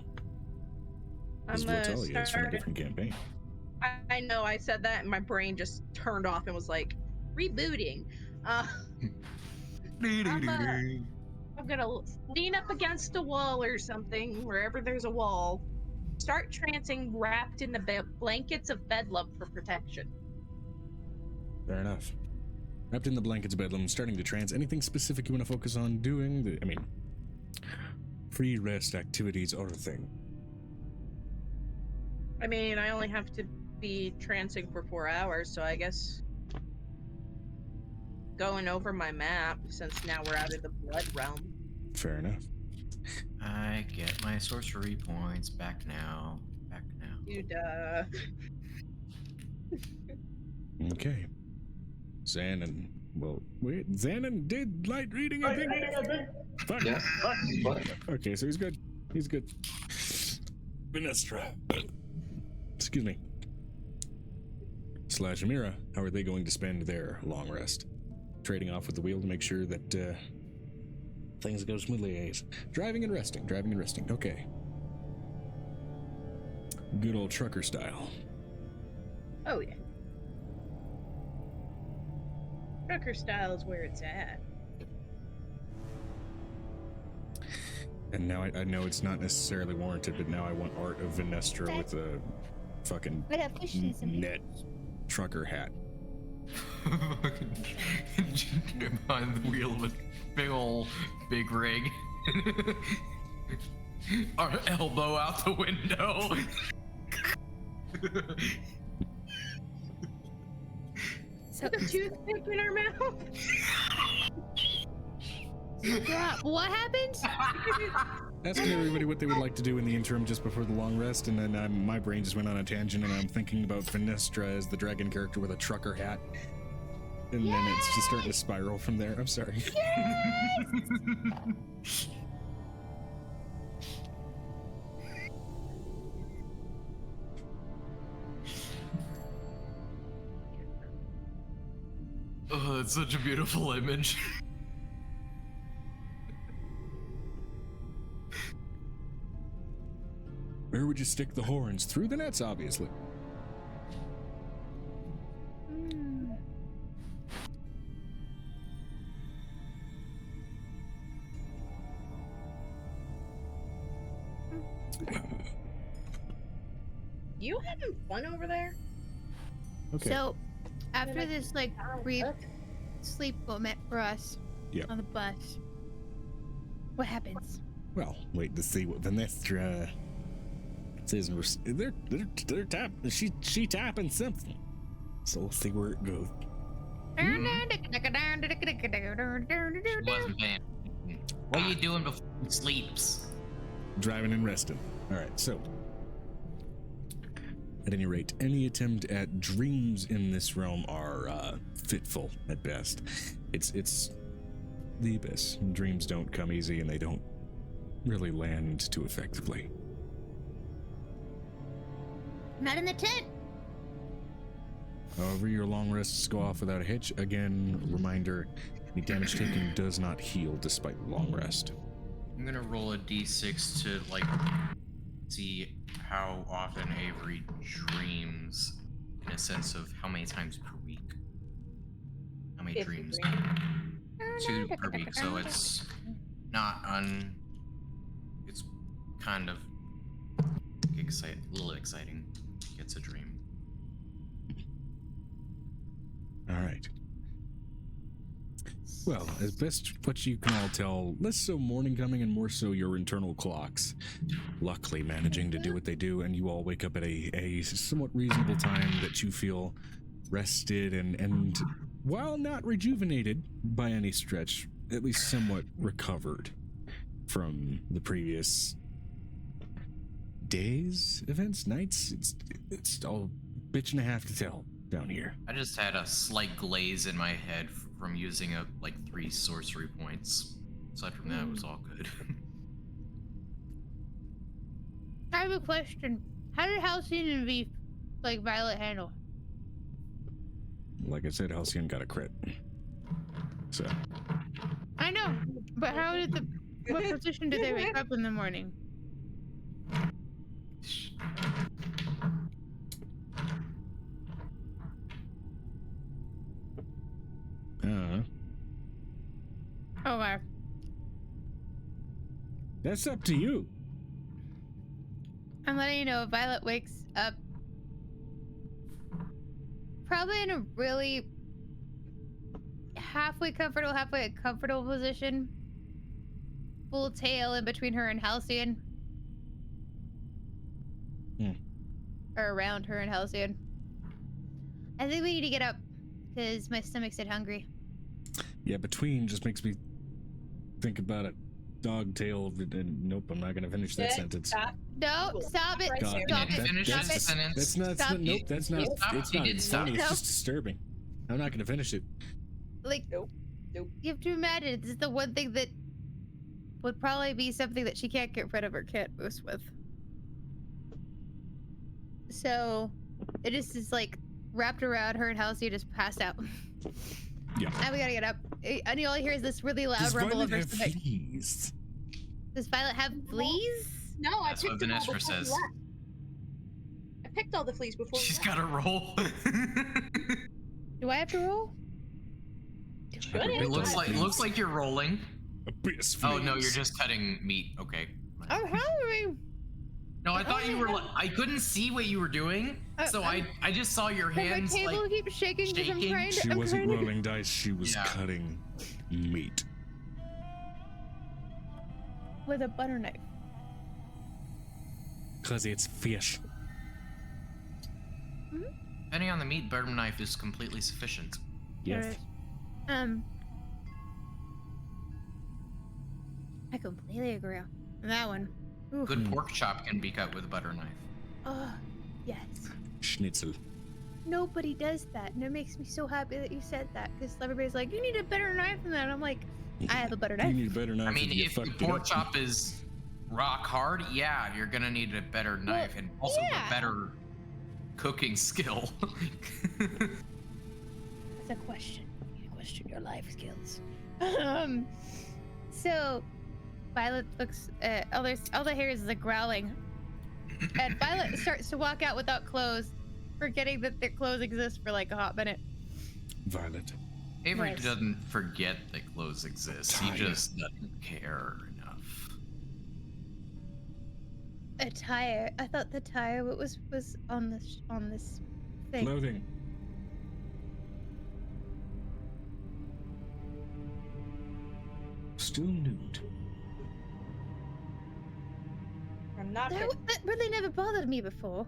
I'm This will tell you it's from a different campaign. I know I said that and my brain just turned off and was like rebooting. I'm gonna lean up against a wall or something, wherever there's a wall. Start trancing wrapped in the blankets of bedlam for protection. Fair enough. Wrapped in the blankets of bedlam, starting to trance. Anything specific you want to focus on doing? Free rest activities are a thing. I mean, I only have to be trancing for 4 hours, so I guess going over my map, since now we're out of the blood realm. Fair enough. I get my sorcery points back now. Dude, Okay. Xanon. Well, wait. Xanon did light reading, I think. Fuck. Yes. What? Okay, so he's good. He's good. Vinestra. Excuse me. / Amira, how are they going to spend their long rest? Trading off with the wheel to make sure that things go smoothly. Driving and resting. Okay. Good old trucker style. oh yeah. Trucker style is where it's at. And now I know it's not necessarily warranted, but now I want art of Vinestra with a fucking net trucker hat. Behind the wheel with big rig. Our elbow out the window. So the toothpick in our mouth. What happened? Asking everybody what they would like to do in the interim just before the long rest, and then my brain just went on a tangent, and I'm thinking about Vinestra as the dragon character with a trucker hat. And then it's just starting to spiral from there. I'm sorry. Oh, that's such a beautiful image. Where would you stick the horns? Through the nets, obviously. You having fun over there? Okay. So, after this brief sleep moment for us on the bus, what happens? Well, wait to see what Vinestra says. They're tapping. She tapping something. So we'll see where it goes. She wasn't paying. What are you doing before he sleeps? Driving and resting. All right, so at any rate, any attempt at dreams in this realm are fitful at best. It's the abyss. Dreams don't come easy, and they don't really land too effectively. Not in the tent. However, your long rests go off without a hitch. Again, reminder, any damage taken does not heal despite long rest. I'm gonna roll a d6 to see how often Avery dreams, in a sense of how many times per week. How many dreams? 2 per week, so it's not it's kind of a little exciting. It's a dream. All right. Well, as best what you can all tell, less so morning coming and more so your internal clocks. Luckily managing to do what they do, and you all wake up at a somewhat reasonable time that you feel rested and while not rejuvenated by any stretch, at least somewhat recovered from the previous days, events, nights. It's all bitch and a half to tell down here. I just had a slight glaze in my head from using up like 3 sorcery points. Aside from that, it was all good. I have a question. How did Halcyon and Beef, like Violet, handle? Like I said, Halcyon got a crit. So I know, but how did what position did they wake up in the morning? Okay. That's up to you. I'm letting you know, Violet wakes up probably in a really halfway comfortable position. Full tail in between her and Halcyon. Or around her and Halcyon. I think we need to get up because my stomach's dead hungry. Yeah, between just makes me think about a dog tail. And nope, I'm not going to finish that sentence. No, stop it. God, Stop no, it. Finish Stop his it. sentence. That's not. Stop. Nope, that's not. Stop. It's He not did stop. funny. It's No. just disturbing. I'm not going to finish it. Like, Nope. you have to imagine, this is the one thing that would probably be something that she can't get rid of her cat boost with. So, it just is like wrapped around her and Halcyon just passed out. Yeah. And we gotta get up. And all you hear is this really loud Does rumble Violet of her have stomach. fleas? Does Violet have fleas? No, I That's what picked them all Venestra before we says. left. I picked all the fleas before She's we got left. to roll. Do I have to roll? It looks like you're rolling. Abyss Oh no, fleas. you're just cutting meat. Okay. I'm hungry. No, I thought you were. I couldn't see what you were doing, so I just saw your My hands table like. keeps shaking because I'm shaking. trying to. She I'm wasn't trying to- rolling dice. She was Yeah. cutting meat. with a butter knife. Cause it's fish. Depending on the meat, butter knife is completely sufficient. Yes. I completely agree on that one. Oof. Good pork chop can be cut with a butter knife. Oh, yes. Schnitzel. Nobody does that, and it makes me so happy that you said that, because everybody's like, you need a better knife than that. And I'm like, I have a butter You knife. need a better knife. I mean, you if the fucked it pork up. chop is rock hard, yeah, you're gonna need a better knife and also yeah. a better cooking skill. That's a question. You question your life skills. So Violet looks. All the hair is like growling, and Violet starts to walk out without clothes, forgetting that their clothes exist for like a hot minute. Violet. Avery Nice. doesn't forget that clothes exist. He just doesn't care enough. A tire. I thought the tire was on this thing. Clothing. Still nude. I'm not. That really never bothered me before.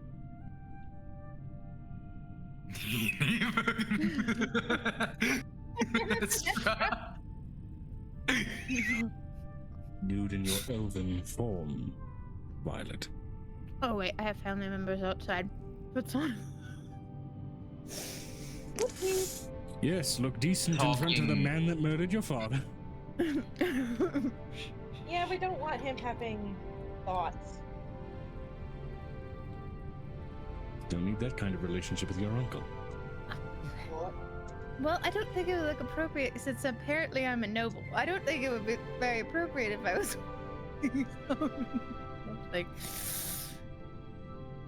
Nude in your elven form, Violet. Oh wait, I have family members outside. What's on? Yes, look decent in front of the Talking- man that murdered your father. Yeah, we don't want him having thoughts. Don't need that kind of relationship with your uncle. What? Well, I don't think it would look appropriate since apparently I'm a noble. I don't think it would be very appropriate if I was like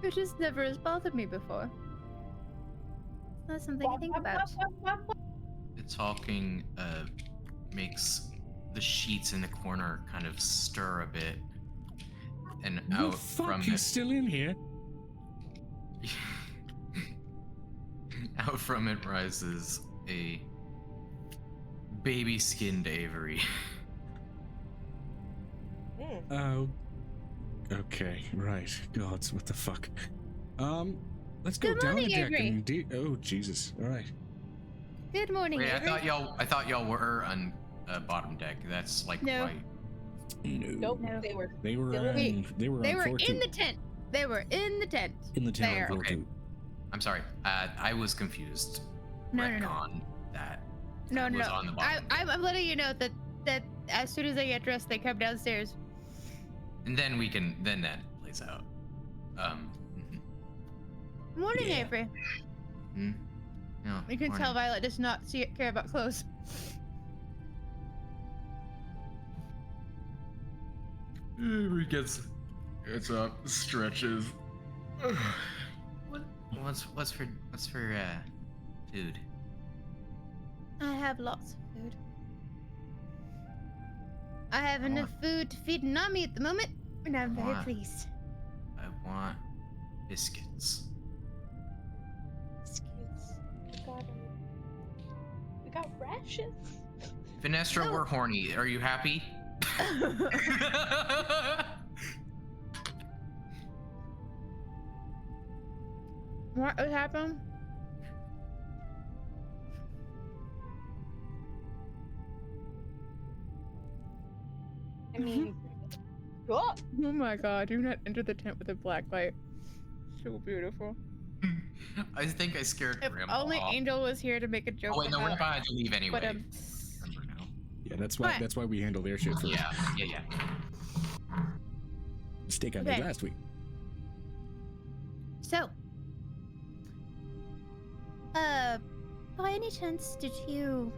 it just never has bothered me before. It's not something I think about. The talking makes the sheets in the corner kind of stir a bit, and The out fuck from is it, still in here? out from it rises a baby skinned Avery. Oh. Okay, right. Gods, what the fuck? Let's go Good down morning, a deck Avery. and oh Jesus. All right. Good morning, Wait, I Avery. thought y'all were on bottom deck. That's like No. why. No. Nope, No. they were. They were Still on, in- they were They on were floor two. in the tent. They were in the tent. In the town there. on floor Okay. two. I'm sorry. I was confused. No, no, no. Retcon that. No, was no. on the bottom. I'm letting you know that as soon as they get dressed, they come downstairs. And then that plays out. Mhm. Morning, Yeah. Avery. No, You can morning. tell Violet does not care about clothes. Avery gets up, stretches. What's for food? I have lots of food. I have enough food to feed an army at the moment, and I'm very Wow. pleased. I want biscuits. Biscuits. We got rations. Finestra, No. we're horny. Are you happy? What would happen? I mean, oh, Oh my god, do not enter the tent with a black light. So beautiful. I think I scared If Grandpa only off. Angel was here to make a joke Oh wait, no, we're about about to leave anyway. but Remember now. Yeah, that's What? why we handle their shit first. Yeah. Mistake I Okay. made last week. So, by any chance, did you...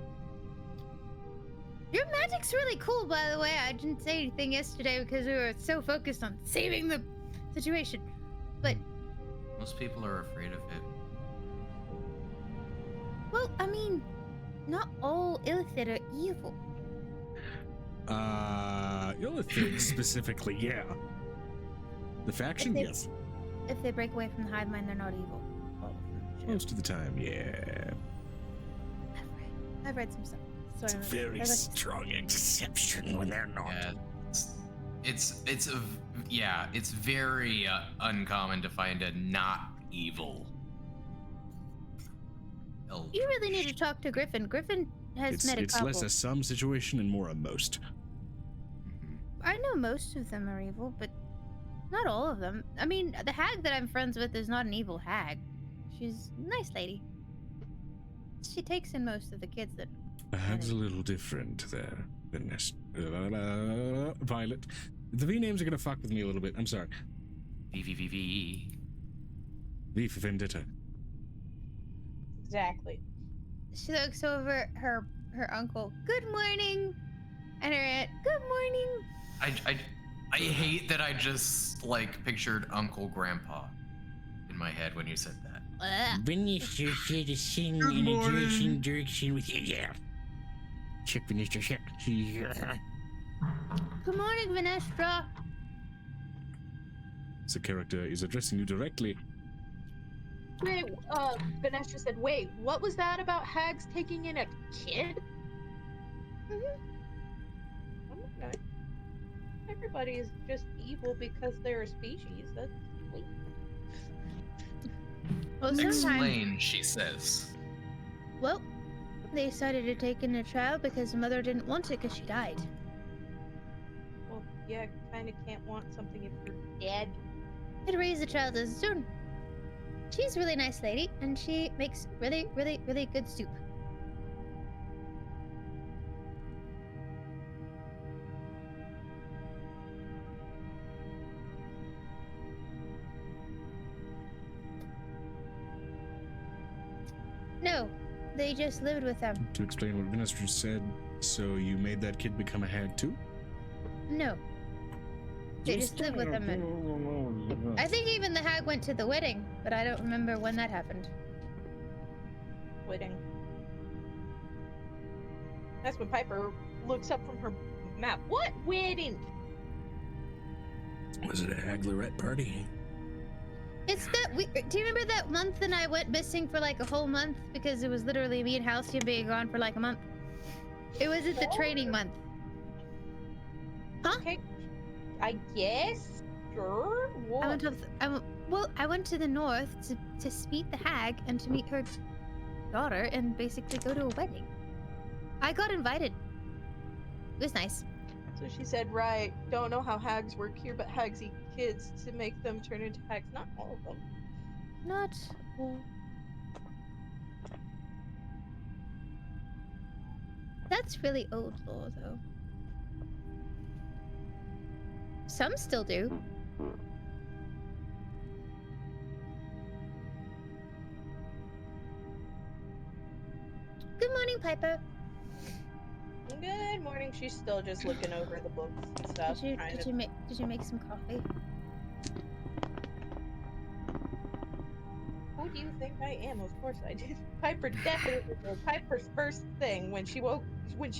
Your magic's really cool, by the way. I didn't say anything yesterday because we were so focused on saving the situation. But, Most people are afraid of it. well, I mean, not all Illithid are evil. Illithid specifically, yeah. The faction, If they- yes. If they break away from the hive mind, they're not evil. All of them. Sure. Most of the time, yeah. I've read some stuff. So It's a I- very I like- strong exception when they're not. Yeah, it's very uncommon to find a not evil elf. You really need to talk to Griffin. Griffin has met a It's couple. less a some situation and more a most. Mhm. I know most of them are evil, but not all of them. I mean, the hag that I'm friends with is not an evil hag. She's a nice lady. She takes in most of the kids that. A hag's a little different there. Violet. The V names are gonna fuck with me a little bit. I'm sorry. VVVV. V for Vendetta. exactly. She looks over her uncle. Good morning, and her aunt. Good morning. I hate that I just like pictured Uncle Grandpa in my head when you said that. Ugh. Minister said to sing Good in a morning. direction with you. Yeah. Check Minister, check. Yeah. Good morning, Vanestra. The character is addressing you directly. Wait, Vanessa said, wait, what was that about hags taking in a kid? Okay. Everybody is just evil because they're a species. That's sweet. Well, sometimes. Explain, she says. Well, they decided to take in a child because the mother didn't want it because she died. Well, yeah, kind of can't want something if you're dead. It raised the child as its own. She's a really nice lady, and she makes really, really, really good soup. No, they just lived with them. To explain what Minister said, so you made that kid become a hag too? No. They just lived with them. And I think even the hag went to the wedding, but I don't remember when that happened. Wedding. That's when Piper looks up from her map. What wedding? Was it a Haglerette party? It's that we. Do you remember that month that I went missing for like a whole month because it was literally me and Halcyon being gone for like a month? It was at the training month. Huh? Okay. I guess. Sure. What? I went to the north to meet the hag and to meet her daughter and basically go to a wedding. I got invited. It was nice. So she said, right, don't know how hags work here, but hags eat kids to make them turn into hags. Not all of them. Not all. That's really old lore, though. Some still do. Good morning, Piper. Good morning. She's still just looking over the books and stuff. Did you make some coffee? Who do you think I am? Of course I did. Piper definitely did. Piper's first thing when she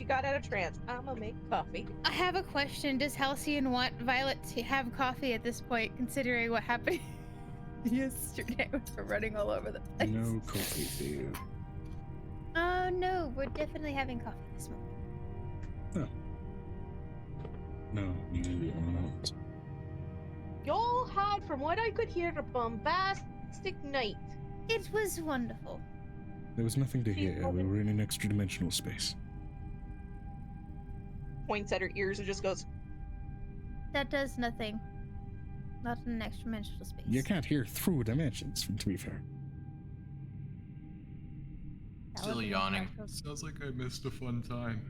got out of trance, I'ma make coffee. I have a question. Does Halcyon want Violet to have coffee at this point, considering what happened yesterday with her running all over the place? No coffee for you. Oh no, we're definitely having coffee this morning. Oh. No, you are not. Y'all had, from what I could hear, a bombastic night. It was wonderful. There was nothing to hear. We were in an extra-dimensional space. Points at her ears and just goes, That does nothing. Not in an extra-dimensional space. You can't hear through dimensions, to be fair. Still yawning. Sounds like I missed a fun time.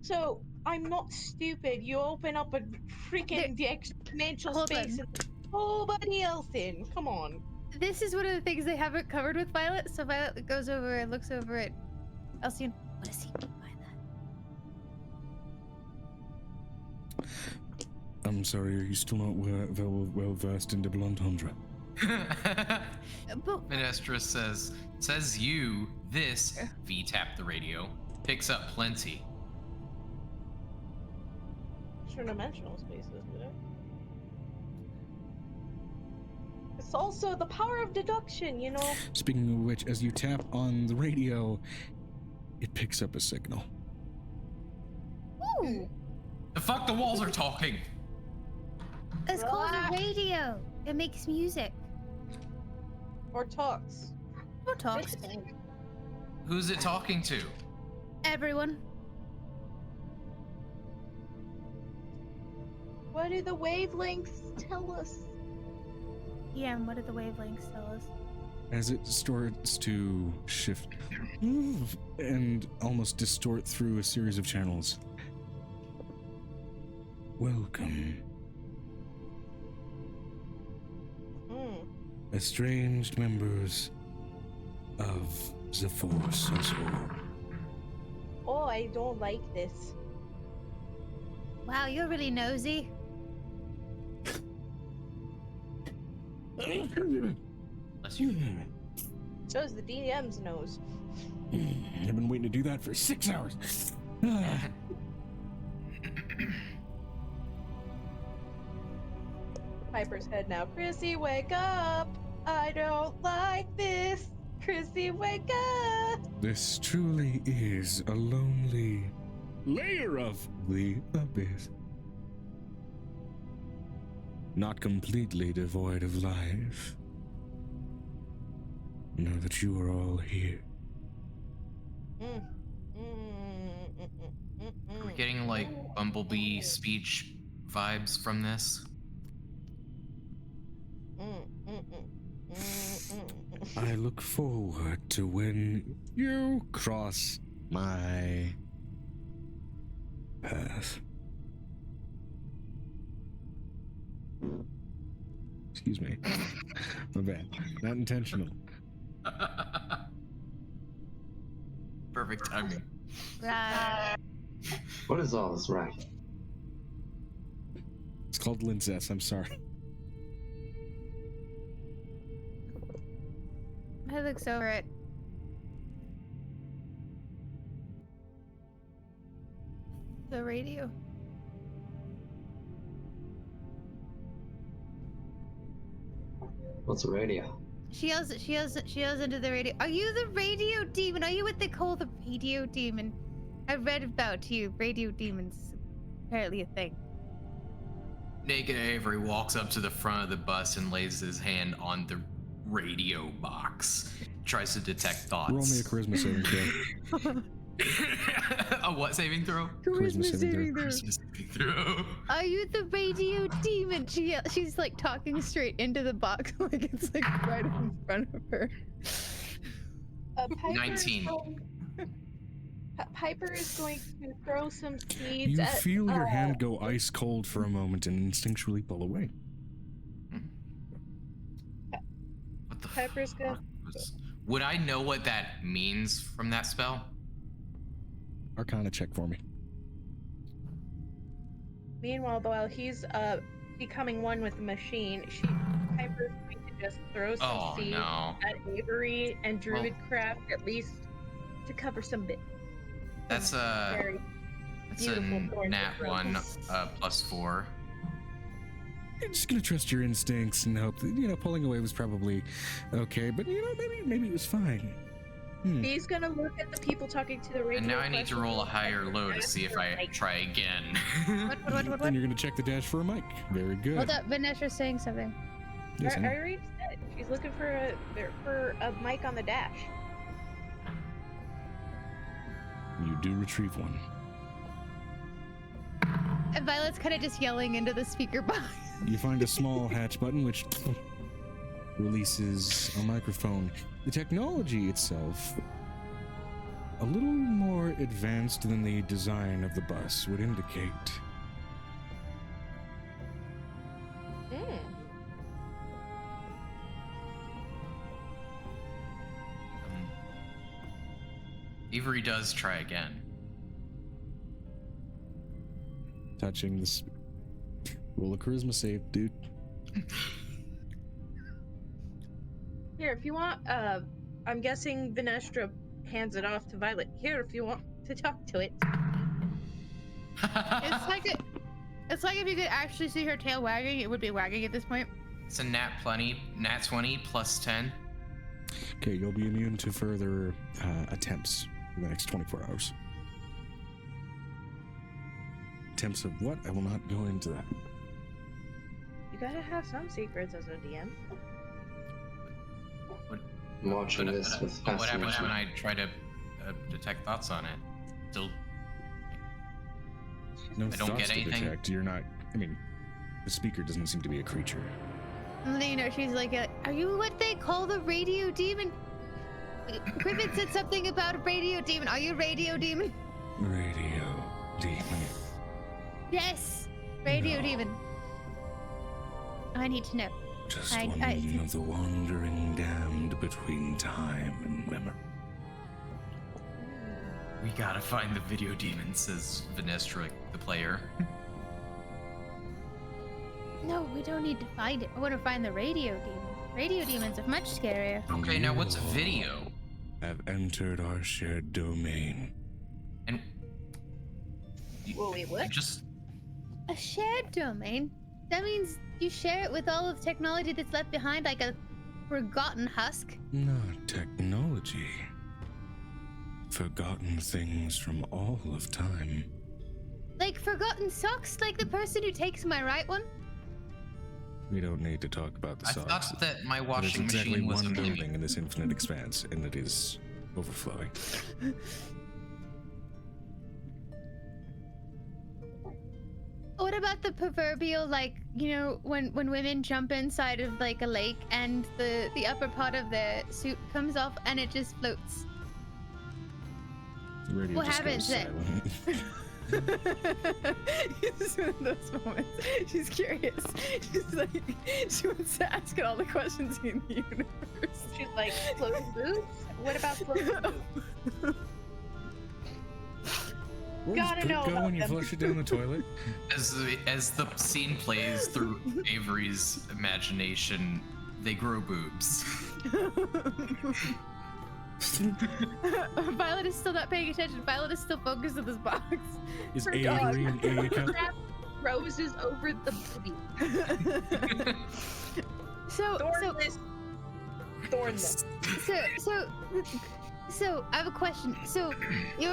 so, I'm not stupid. You open up a freaking the exponential Hold space on. and nobody else in. Come on. This is one of the things they haven't covered with Violet, so Violet goes over and looks over at Halcyon. What does he mean by that? I'm sorry, are you still not well versed in Double Entendre? But Minestra says you, this, V-tap the radio, picks up plenty. Dimensional spaces, isn't it? It's also the power of deduction, you know? Speaking of which, as you tap on the radio, it picks up a signal. ooh, The fuck, the walls are talking! it's called a radio. It makes music. Or talks. Or talks. Who's it talking to? Everyone. What do the wavelengths tell us? Yeah, and what do the wavelengths tell us? As it starts to shift and almost distort through a series of channels. Welcome. Estranged members of the Force as whole. Oh, I don't like this. Wow, you're really nosy. Bless you. Shows the DM's nose. I've been waiting to do that for 6 hours. Piper's head now. Chrissy, wake up! I don't like this! Chrissy, wake up! This truly is a lonely layer of the abyss. Not completely devoid of life. Know that you are all here. We're getting like Bumblebee speech vibes from this. I look forward to when you cross my path. Excuse me. My bad. Not intentional. Perfect timing. Right. What is all this, right? It's called Lincest, I'm sorry. I looks over it. The radio. What's a radio? She yells into the radio. Are you the radio demon? Are you what they call the radio demon? I read about you. Radio demons, apparently a thing. Naked Avery walks up to the front of the bus and lays his hand on the radio box. Tries to detect thoughts. Roll me a charisma saving throw. A what saving throw? Charisma saving throw. Charisma saving throw. Are you the radio demon? She's like talking straight into the box, like it's like right in front of her. 19. Piper is going to throw some seeds. You feel your hand go ice cold for a moment and instinctually pull away. What the Piper's good. Would I know what that means from that spell? Arcana check for me. Meanwhile, while he's becoming one with the machine, Piper's going to just throw some seeds at Avery and Druidcraft, at least to cover some bit. That's a nat 1 +4. You're just gonna trust your instincts and hope that, pulling away was probably okay, but maybe it was fine. He's gonna look at the people talking to the radio. And now I need to roll a higher low to see if I try again. What? Then you're gonna check the dash for a mic. Very good. Hold up, Vanessa's saying something. Yes, I already said she's looking for a mic on the dash. You do retrieve one. And Violet's kind of just yelling into the speaker box. You find a small hatch button which releases a microphone. The technology itself, a little more advanced than the design of the bus would indicate. Avery does try again. Touching this. Roll a charisma save, dude. Here, if you want, I'm guessing Venestra hands it off to Violet. Here, if you want to talk to it. It's like if you could actually see her tail wagging, it would be wagging at this point. It's a nat 20 +10. Okay, you'll be immune to further attempts for the next 24 hours. Attempts of what? I will not go into that. You gotta have some secrets as a DM. I'm watching this with what happens fascination. when I try to detect thoughts on it? Still, No I don't thoughts get to anything. detect. You're not. I mean, the speaker doesn't seem to be a creature. And then, she's like, are you what they call the radio demon? Griffin said something about a radio demon. Are you radio demon? Radio demon. Yes, radio No. demon. I need to know. Just one of the wandering damned between time and memory. We gotta find the video demon, says Venestra, the player. No, we don't need to find it. I want to find the radio demon. Radio demons are much scarier. Okay, now what's a video? Have entered our shared domain. And Well, wait, what? just A shared domain? That means you share it with all of the technology that's left behind, like a forgotten husk? Not technology. Forgotten things from all of time. Like forgotten socks? Like the person who takes my right one? We don't need to talk about the I socks. thought that my It is washing exactly machine was a one video. building in this infinite expanse, and it is overflowing. What about the proverbial, like, when women jump inside of like a lake and the upper part of their suit comes off and it just floats? The radio What just happens goes then? silent. It's one of those moments. She's curious. She's like, she wants to ask it all the questions in the universe. She's like, floating boots? What about floating boots? Where Gotta does know poop go about when you them. flush it down the toilet? As the scene plays through Avery's imagination, they grow boobs. Violet is still not paying attention. Violet is still focused on this box. Is For Avery God. an A cup? Wrap roses over the booby. So Thornless. Thorns. So I have a question. So you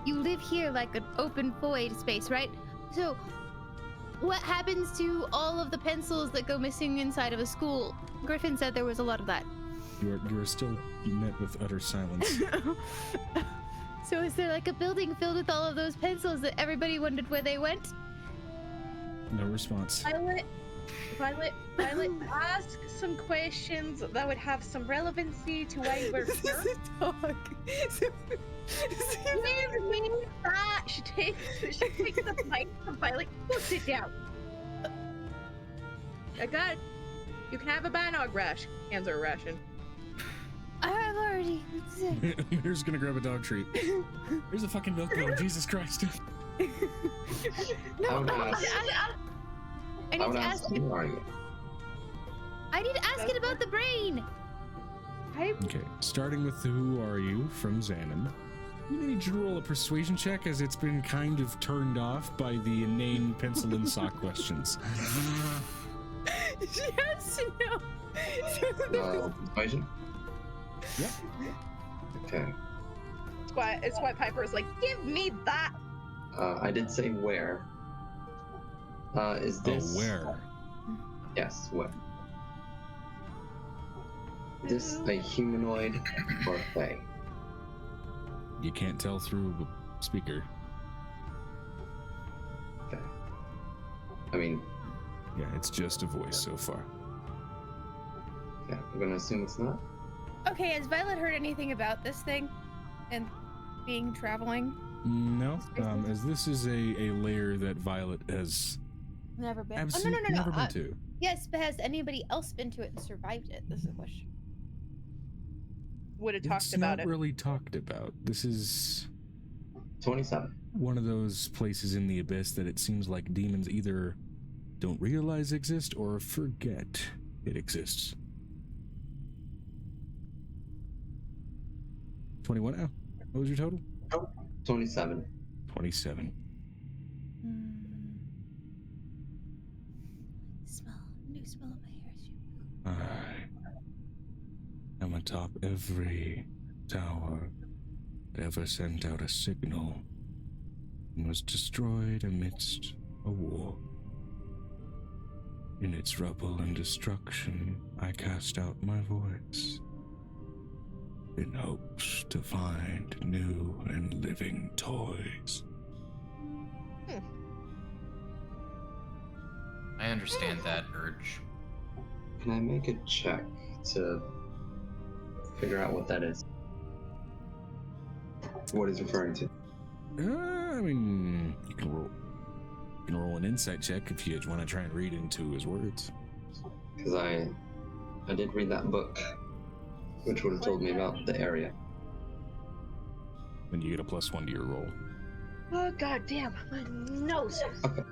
live here like an open void space, right? So what happens to all of the pencils that go missing inside of a school? Griffin said there was a lot of that. You are still met with utter silence. So is there like a building filled with all of those pencils that everybody wondered where they went? No response. Violet, ask some questions that would have some relevancy to why we're here. Give me that. She takes the mic from Violet. Go sit down. I got it. You can have a Banog rash. Hands are a ration. I've already. Mirror's gonna grab a dog treat. Here's a fucking milk bone. Jesus Christ. I would ask. I need to ask. Who are you? I need to ask it about the brain. Okay, starting with who are you from Xanon. You need you to roll a persuasion check as it's been kind of turned off by the inane pencil and sock questions. She has to know. Persuasion? Yep. Okay. It's why Piper's like, give me that. I did say where. Is this... Oh, where? Yes, where. Is this a humanoid or a fae? You can't tell through the speaker. Okay. I mean... Yeah, it's just a voice so far. Yeah, I'm gonna assume it's not. Okay, has Violet heard anything about this thing and being traveling? No, as this is a layer that Violet has Never been. absolutely never been to. Yes, but has anybody else been to it and survived it? This is the question. Would have talked It's about not it. really talked about. This is 27. one of those places in the abyss that it seems like demons either don't realize exist or forget it exists. 21 now. What was your total? 27. 27. New smell of my hair shampoo. I am atop every tower that ever sent out a signal and was destroyed amidst a war. In its rubble and destruction, I cast out my voice in hopes to find new and living toys. I understand that urge. Can I make a check to figure out what that is? What he's referring to? I mean, you can roll an insight check if you want to try and read into his words. Because I did read that book, which would have told me about the area. Then you get a +1 to your roll. Oh god damn, my nose. Okay.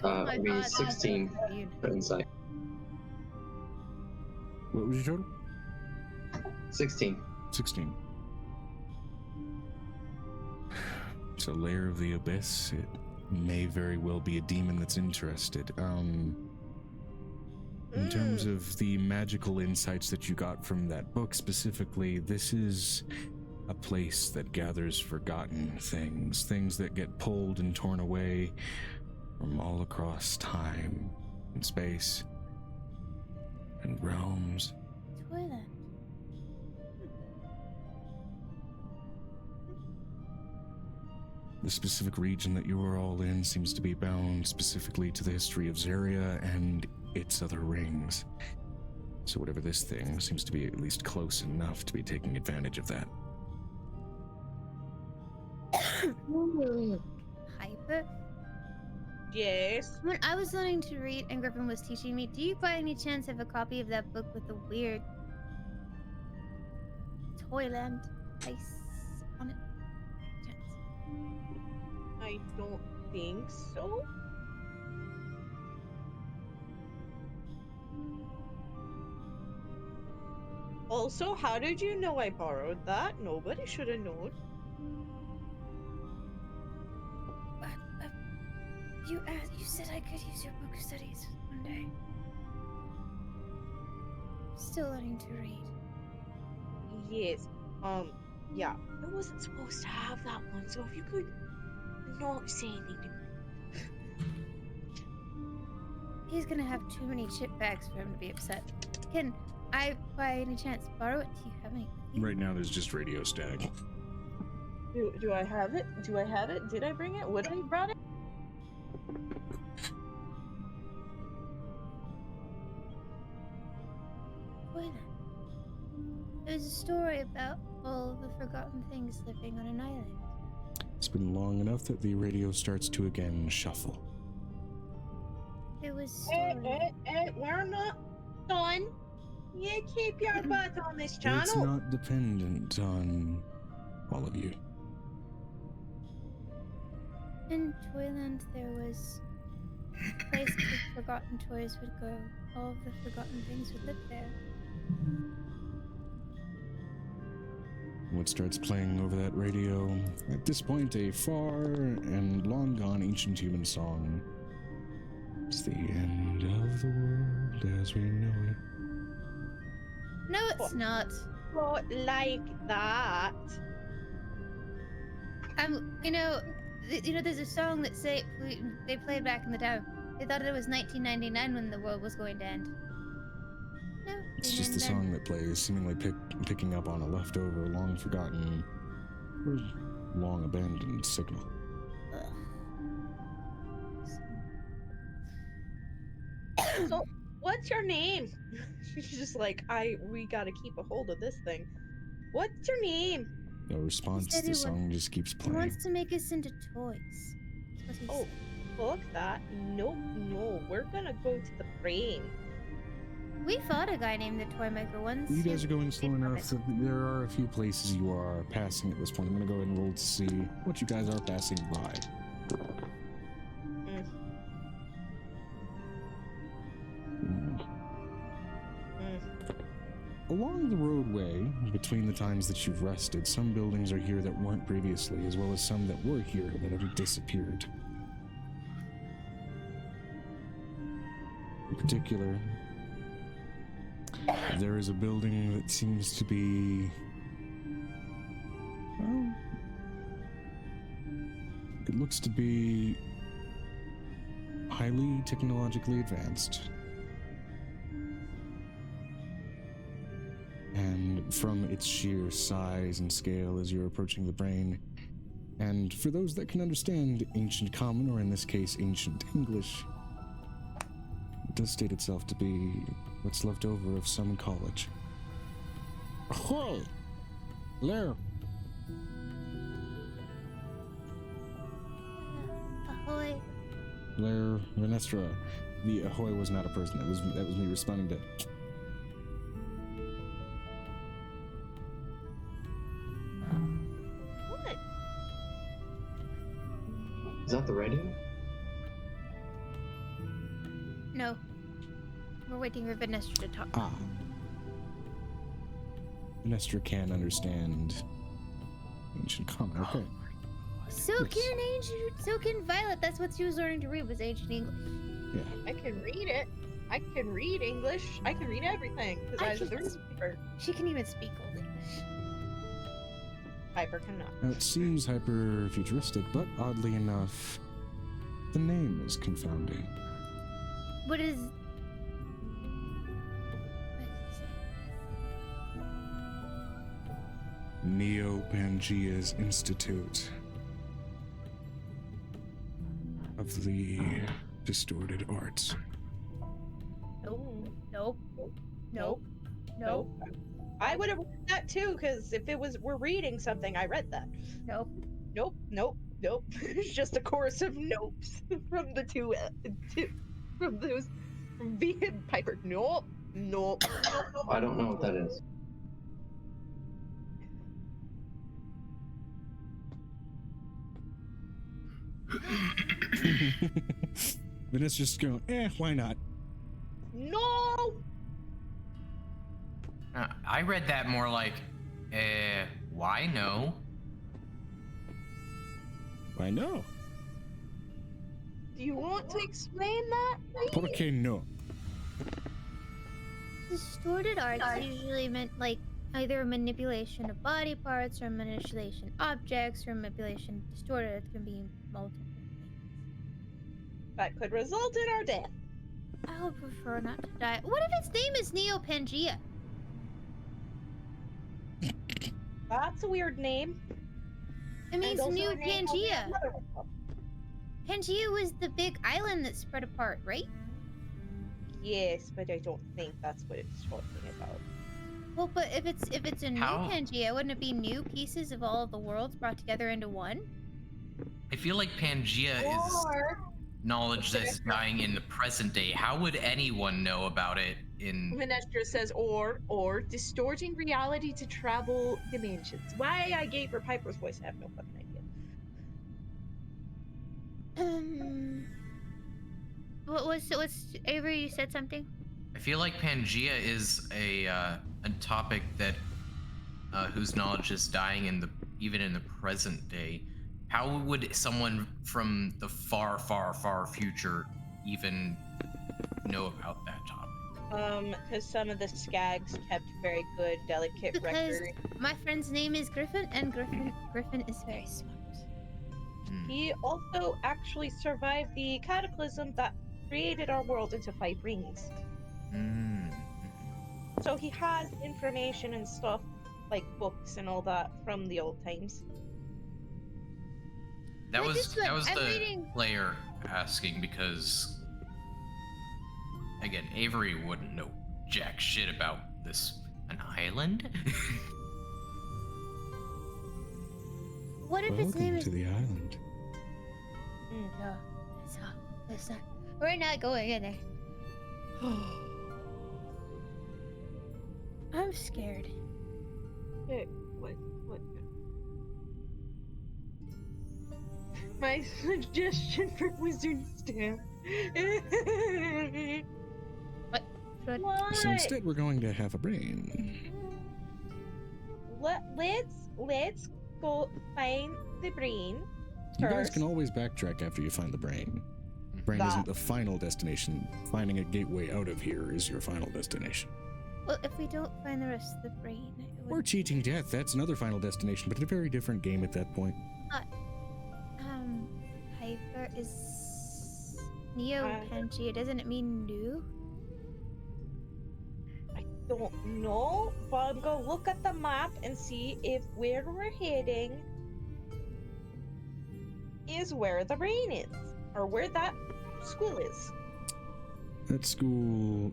It'd be 16 for insight. What was your total? 16. 16. It's a layer of the abyss. It may very well be a demon that's interested. In terms of the magical insights that you got from that book specifically, this is a place that gathers forgotten things that get pulled and torn away from all across time and space and realms. Toilet. The specific region that you are all in seems to be bound specifically to the history of Zeria and its other rings. So whatever this thing seems to be at least close enough to be taking advantage of that. Hyper. Yes. When I was learning to read and Griffin was teaching me, do you by any chance have a copy of that book with the weird Toyland face on it? Chance. I don't think so. Also, how did you know I borrowed that? Nobody should have known. You said I could use your book studies one day. Still learning to read. Yes. Yeah. I wasn't supposed to have that one, so if you could not say anything to me. He's gonna have too many chip bags for him to be upset. Can I, by any chance, borrow it? Do you have any with you? Right now, there's just radio static. Do I have it? Do I have it? Did I bring it? Would I have brought it? Well, there's a story about all the forgotten things living on an island. It's been long enough that the radio starts to again shuffle. It was story. We're not done. You keep your butt on this channel. It's not dependent on all of you. In Toyland, there was a place the forgotten toys would go. All of the forgotten things would live there. What starts playing over that radio? At this point, a far and long gone ancient human song. It's the end of the world as we know it. No, it's not. Not like that. There's a song that they played back in the day. They thought it was 1999 when the world was going to end. No, It's just the song that plays, seemingly picking up on a leftover, long forgotten, or long abandoned signal. So, what's your name? She's just like, we gotta keep a hold of this thing. What's your name? No response, the song just keeps He playing. wants to make us into toys. That's what he said. Fuck that. No, we're gonna go to the brain. We fought a guy named the Toy Maker once. You guys are going slow enough that there are a few places you are passing at this point. I'm going to go ahead and roll to see what you guys are passing by. Along the roadway, between the times that you've rested, some buildings are here that weren't previously, as well as some that were here that have disappeared. In particular, there is a building that seems to be... well, it looks to be highly technologically advanced. And from its sheer size and scale as you're approaching the brain, and for those that can understand ancient common, or in this case ancient English, it does state itself to be what's left over of some college. Ahoy! Hello! Ahoy! Blair Renestra. The ahoy was not a person. That was me responding to. What? Is that the radio? No. We're waiting for Vanessa to talk. Ah. Renestra can understand ancient common. Okay. So can Violet. That's what she was learning to read, was ancient English. Yeah. I can read it. I can read English. I can read everything because I was a reader. She can even speak Old English. Piper cannot. Now it seems hyper futuristic, but oddly enough, the name is confounding. What is... Neo-Pangea's Institute of the Distorted Arts. Nope. I would have read that too, because if we're reading something, I read that. Nope. It's just a chorus of nopes from the from those from V and Piper. Nope. I don't know what that is. Vanessa's just going, why not? No. I read that more like, why no? Why no? Do you want to explain that, ¿Por please? qué no? Distorted arts usually meant like either manipulation of body parts or manipulation of objects or manipulation distorted. It can be multiple things. That could result in our death. I would prefer not to die. What if its name is Neo Pangea? That's a weird name. It means also New a name of Pangea. another one. Pangea was the big island that spread apart, right? Yes, but I don't think that's what it's talking about. Well, but if it's a new How- Pangea, wouldn't it be new pieces of all of the worlds brought together into one? I feel like Pangea is Or knowledge that's dying in the present day. How would anyone know about it in... Minestra says, or distorting reality to travel dimensions. Why I gave her Piper's voice, I have no fucking idea. What's Avery? You said something. I feel like Pangea is a topic that whose knowledge is dying even in the present day. How would someone from the far, far, far future even know about that topic? Because some of the Skags kept very good, delicate Because records. my friend's name is Griffin, and Griffin is very smart. He also actually survived the cataclysm that created our world into 5 rings. So he has information and stuff, like books and all that from the old times. That was I'm the reading- player asking because, again, Avery wouldn't know jack shit about an island. What if his name Welcome is? to the island. No, it's not. We're not going in there. I'm scared. What? My suggestion for wizard staff. What? Why? So instead, we're going to have a brain. Let's go find the brain. You guys First. can always backtrack after you find the brain. Brain That- isn't the final destination. Finding a gateway out of here is your final destination. Well, if we don't find the rest of the brain, it would... Or cheating death, that's another final destination, but a very different game at that point. Piper is Neo Uh, Pangea. Doesn't it mean new? I don't know, but I'm gonna look at the map and see if where we're heading is where the brain is, or where that school is. That school,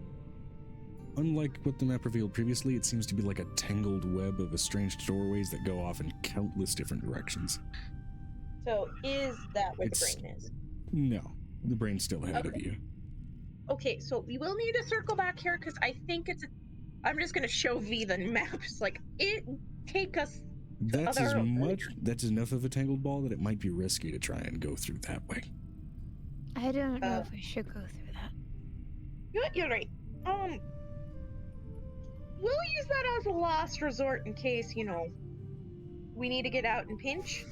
unlike what the map revealed previously, it seems to be like a tangled web of estranged doorways that go off in countless different directions. So is that where It's- the brain is? No, the brain's still ahead of you. Okay, so we will need to circle back here because I think I'm just gonna show V the map. It's like it take us. That's other- that's enough of a tangled ball that it might be risky to try and go through that way. I don't know if we should go through that. You're right. We'll use that as a last resort in case we need to get out and pinch.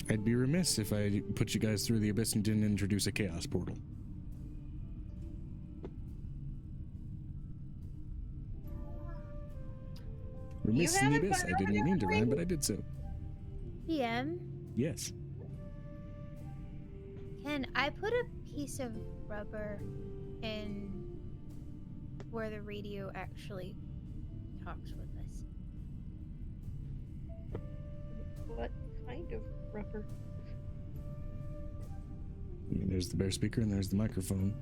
I'd be remiss if I put you guys through the abyss and didn't introduce a chaos portal. Remiss in the haven't abyss. gone I didn't over mean to that rhyme, way? but I did so. PM, Yes. can I put a piece of rubber in where the radio actually talks with us? What kind of rubber? I mean, there's the bare speaker and there's the microphone.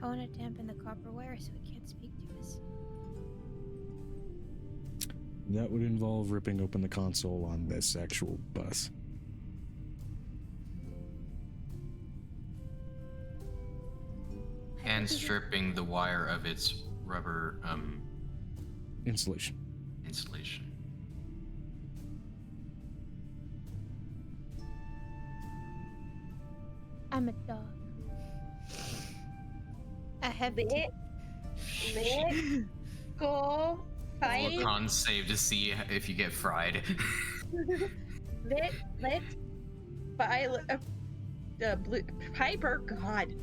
I want to dampen the copper wire so it can't speak to us. That would involve ripping open the console on this actual bus. And stripping the wire of its rubber Insulation. insulation. I'm a dog. I have to. Let's go find. Con save to see if you get fried. Let's Piper, God,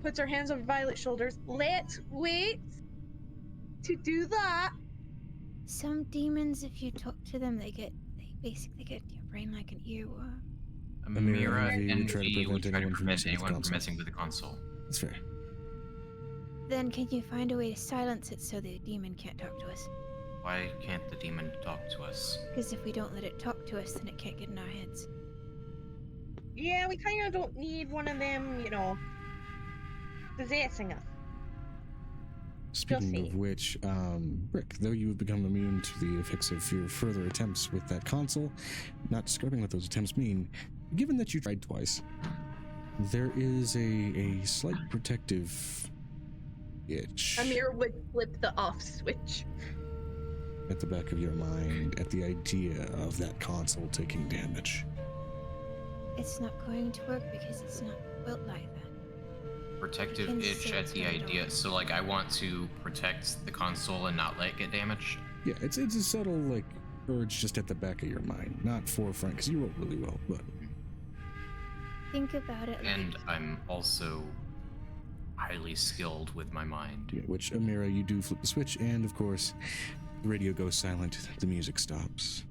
puts her hands on Violet's shoulders. Let's wait to do that. Some demons, if you talk to them, they basically get into your brain like an earworm. Amira Envy and would try to V would prevent try to anyone from prevent messing with the anyone from console. messing with the console. That's fair. Then can you find a way to silence it so the demon can't talk to us? Why can't the demon talk to us? Because if we don't let it talk to us, then it can't get in our heads. Yeah, we kind of don't need one of them, possessing us. Speaking of which, Rick, though you have become immune to the effects of your further attempts with that console, not describing what those attempts mean, given that you tried twice, there is a slight protective itch Amir would flip the off switch. at the back of your mind at the idea of that console taking damage. It's not going to work because it's not built like that. Protective can itch say at it's the gonna idea. die. So like I want to protect the console and not let it get damaged. Yeah, it's a subtle, like, urge just at the back of your mind, not forefront, because you rolled really well, but Think about it. And I'm also highly skilled with my mind. yeah, which, Amira, you do flip the switch, and of course, the radio goes silent, the music stops.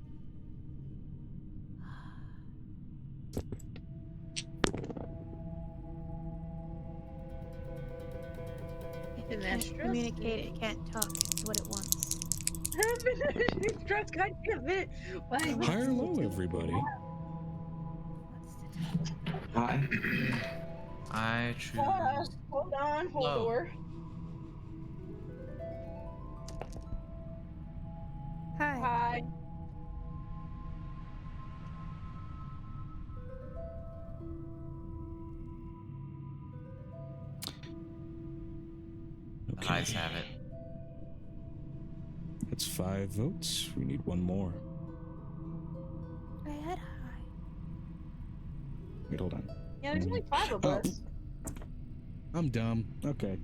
If it can't communicate, it can't talk. It's what it wants. Stress, God damn it. Why? High or low, everybody? Hi. I choose. Hold on, hold Low. door. Hi. Hi. The highs have it. That's 5 votes. We need one more. I had high. Wait, hold on. Yeah, there's only 5 of us. I'm dumb. Okay.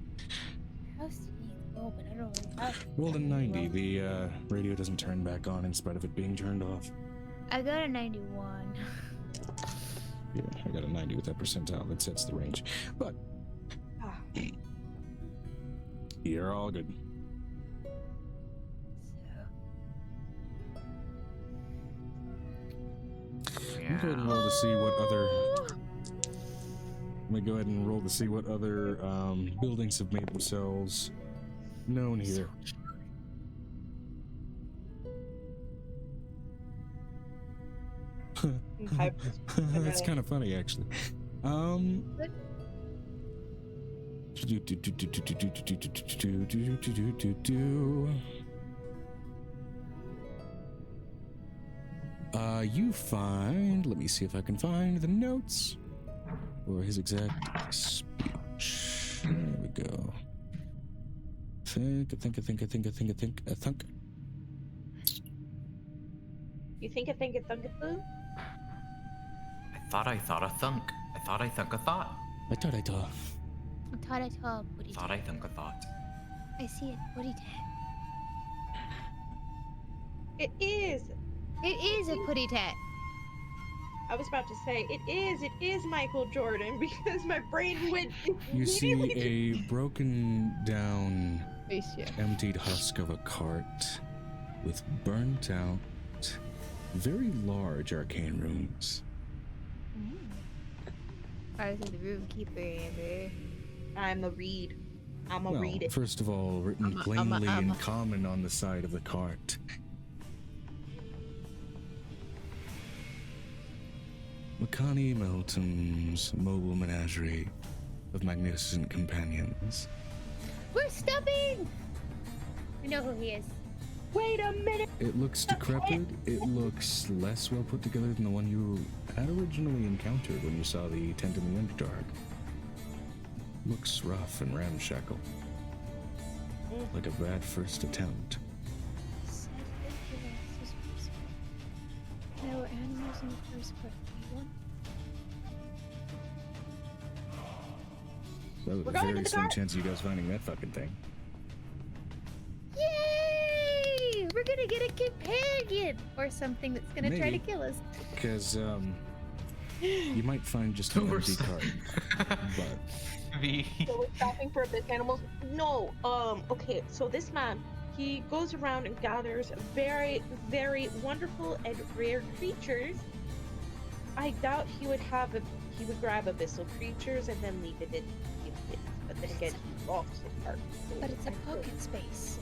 House needs low, but I don't really have. Rolled a 90. The radio doesn't turn back on in spite of it being turned off. I got a 91. Yeah, I got a 90 with that percentile. That sets the range. But Ah. you're all good. Yeah. Go ahead and roll to see what other. Let me go ahead and roll to see what other buildings have made themselves known here. That's kind of funny, actually. You find. Let me see if I can find the notes or his exact speech. There we go. I think. You think a thunk-a-thunk? I thought a thunk. I thought I thunk a thought. I thought. Booty Thought I thunk a thought. I see it. Booty tat. It is. It is a putty tat. I was about to say, it is Michael Jordan because my brain went You see immediately a broken down, Spaceship. emptied husk of a cart with burnt out, very large arcane runes. I was the room keeper, Amber. I'm a read. I'm a Well, read it. first of all, written plainly in common on the side of the cart. Makani Melton's mobile menagerie of magnificent companions. We're stopping! We know who he is. Wait a minute. It looks decrepit. It looks less well put together than the one you had originally encountered when you saw the tent in the Underdark. Looks rough and ramshackle. Like a bad first attempt. There were animals in the first part. One. That was We're a going very to the slim cart. chance of you guys finding that fucking thing. Yay! We're gonna get a companion! Or something that's gonna try to Maybe. kill us. Because, You might find just an We're empty st- cart, but So we're shopping for abyss animals? No. Okay. So this man, he goes around and gathers very, very wonderful and rare creatures. I doubt he would grab abyssal creatures and then leave it in the abyss. But then again, he lost his heart. So But it's a I could- pocket space.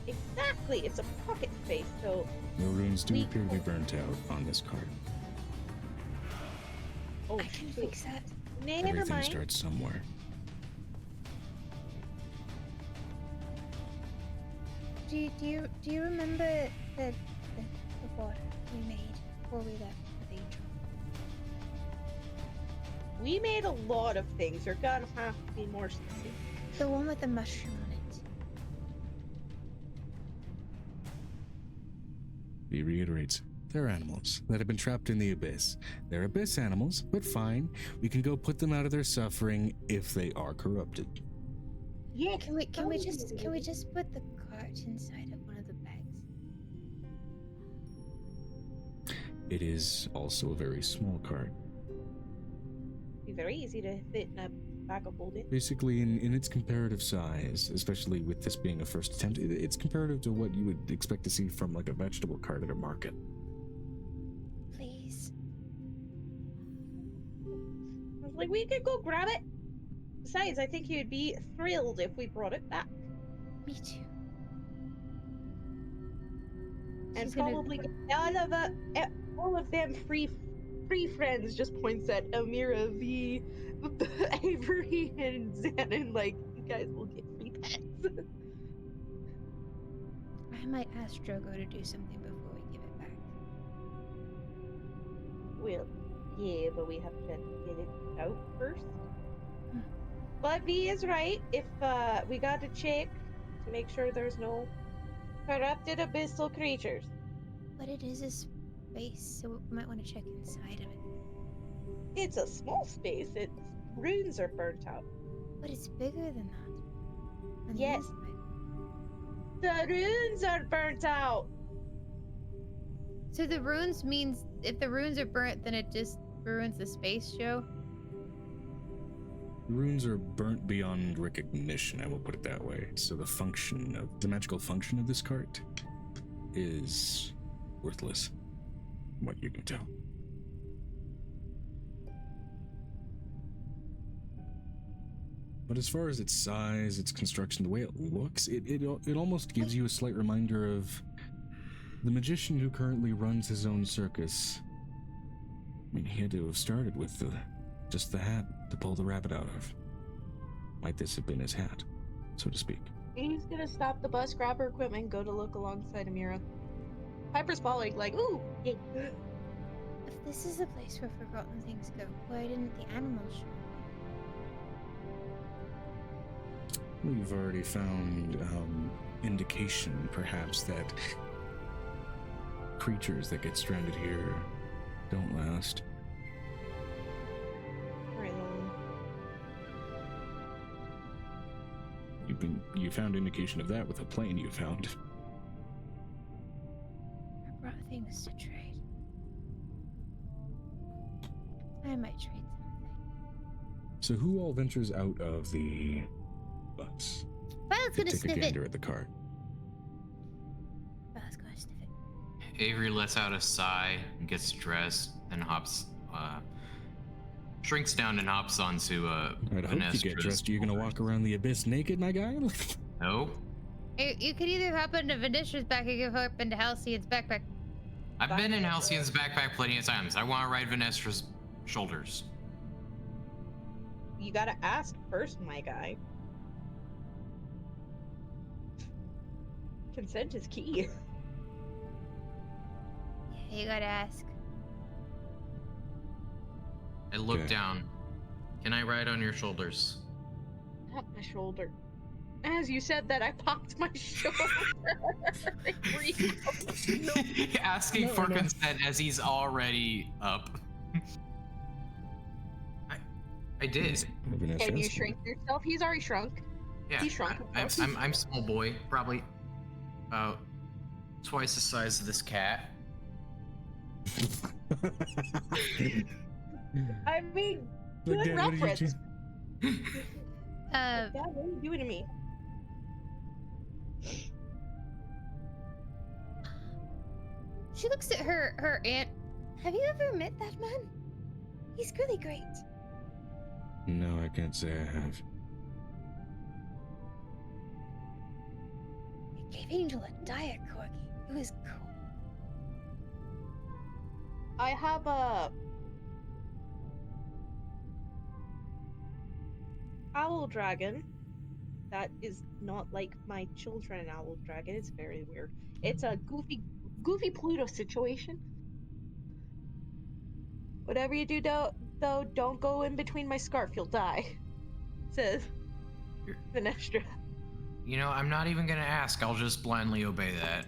Exactly. It's a pocket space. So No runes do We- appear to be burnt out on this card. oh, I can shoot. fix that. Never Everything mind. starts somewhere. Do you remember the water we made before we left with Angel? We made a lot of things. You're gonna have to be more specific. The one with the mushroom on it. He reiterates, they're animals that have been trapped in the abyss. They're abyss animals, but fine. We can go put them out of their suffering if they are corrupted. Yeah. Can we just put the cart inside of one of the bags? It is also a very small cart. Be very easy to fit in a bag of holding. Basically, in its comparative size, especially with this being a first attempt, it's comparative to what you would expect to see from like a vegetable cart at a market. Please. I was like, we could go grab it. Besides, I think he would be thrilled if we brought it back. Me too. And She's gonna- probably get all of them free friends. Just points at Amira, the Avery, and Xanon. Like, you guys will get free pets. I might ask Drogo to do something before we give it back. Well, yeah, but we have to get it out first. Hmm. But V is right. If we got to check to make sure there's no corrupted abyssal creatures. But it is a space, so we might want to check inside of it. It's a small space. Its runes are burnt out. But it's bigger than that. On the Yes. inside. The runes are burnt out. So the runes means if the runes are burnt, then it just ruins the space, Joe? Runes are burnt beyond recognition, I will put it that way. So the magical function of this cart is worthless, from what you can tell. But as far as its size, its construction, the way it looks, it almost gives you a slight reminder of the magician who currently runs his own circus. I mean, he had to have started with just the hat to pull the rabbit out of. Might this have been his hat, so to speak? He's gonna stop the bus, grab her equipment, and go to look alongside Amira. Piper's following, like, ooh, yeah. If this is the place where forgotten things go, why didn't the animals show up? We've already found indication, perhaps, that creatures that get stranded here don't last. Right on. You found indication of that with a plane you found. I brought things to trade. I might trade something. So who all ventures out of the bus Violet's to gonna take a sniff it. gander at the cart? Violet's gonna sniff it. Avery lets out a sigh and gets dressed and shrinks down and hops onto I'd hope you get Venestra's dressed. Are you gonna walk around the abyss naked, my guy? No, You could either hop into Venestra's back or you hop into Halcyon's backpack. I've been in Halcyon's backpack plenty of times. I want to ride Venestra's shoulders. You gotta ask first, my guy. Consent is key. Yeah, you gotta ask. I look Okay. down. Can I ride on your shoulders? Tap my shoulder. As you said that, I popped my shoulder. Like, Asking No, for no. consent as he's already up. I did. Can you shrink yourself? He's already shrunk. Yeah. He shrunk himself. I'm small boy, probably about twice the size of this cat. I mean, Look, good Dad, what did you reference. do? Dad, what are you doing to me? She looks at her aunt. Have you ever met that man? He's really great. No, I can't say I have. It gave Angel a diet corgi. It was cool. I have a owl dragon that is not like my children owl dragon. It's very weird. It's a goofy Pluto situation. Whatever you do, though, don't go in between my scarf. You'll die. Says Sinestra. You know, I'm not even gonna ask. I'll just blindly obey that.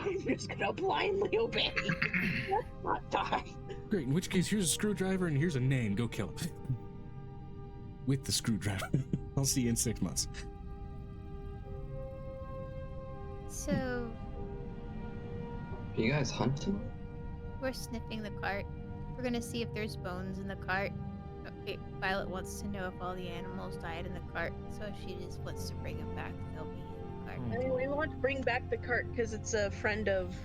I'm just gonna blindly obey. Let's not die. Great. In which case, here's a screwdriver and here's a name. Go kill him. With the screwdriver. I'll see you in 6 months. So Are you guys hunting? we're sniffing the cart. We're gonna see if there's bones in the cart. Okay, Violet wants to know if all the animals died in the cart, so if she just wants to bring them back, they'll be in the cart. I mean, we want to bring back the cart because it's a friend of.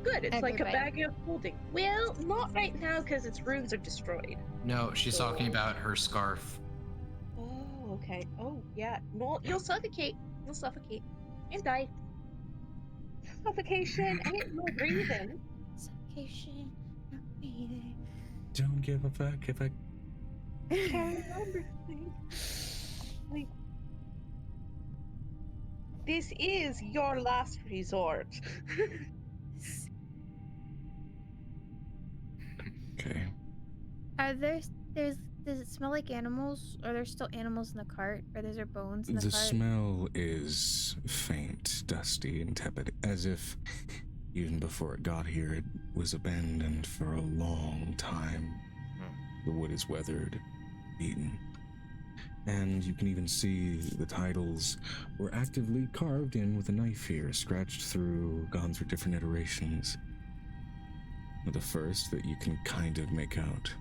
Good. It's like a Everybody. bag of holding. Well, not right now because its runes are destroyed. No, she's talking about her scarf. Oh, okay. Oh, yeah. No, you'll suffocate. You'll suffocate and die. Suffocation ain't no breathing. Suffocation, no breathing. Don't give a fuck if I... Can't remember things. Like, this is your last resort. Okay. Are does it smell like animals? Are there still animals in the cart? Or is there bones in the The cart? smell is faint, dusty, and tepid, as if even before it got here, it was abandoned for a long time. The wood is weathered, eaten, and you can even see the titles were actively carved in with a knife here, scratched through, gone through different iterations. The first that you can kind of make out.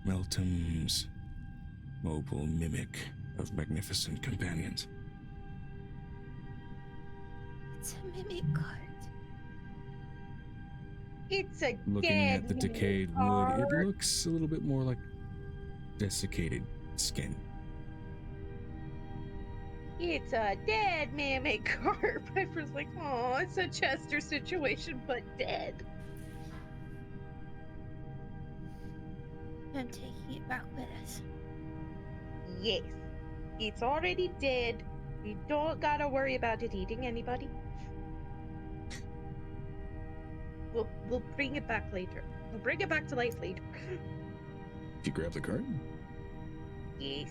Meltem's mobile mimic of magnificent companions. It's a mimic cart. It's a Looking dead at the mimic decayed wood, cart. it looks a little bit more like desiccated skin. It's a dead mimic cart. Piper's like, oh, it's a Chester situation, but dead. I'm taking it back with us. Yes. It's already dead. You don't gotta worry about it eating anybody. We'll bring it back later. We'll bring it back to life later. If you grab the cart, Yes.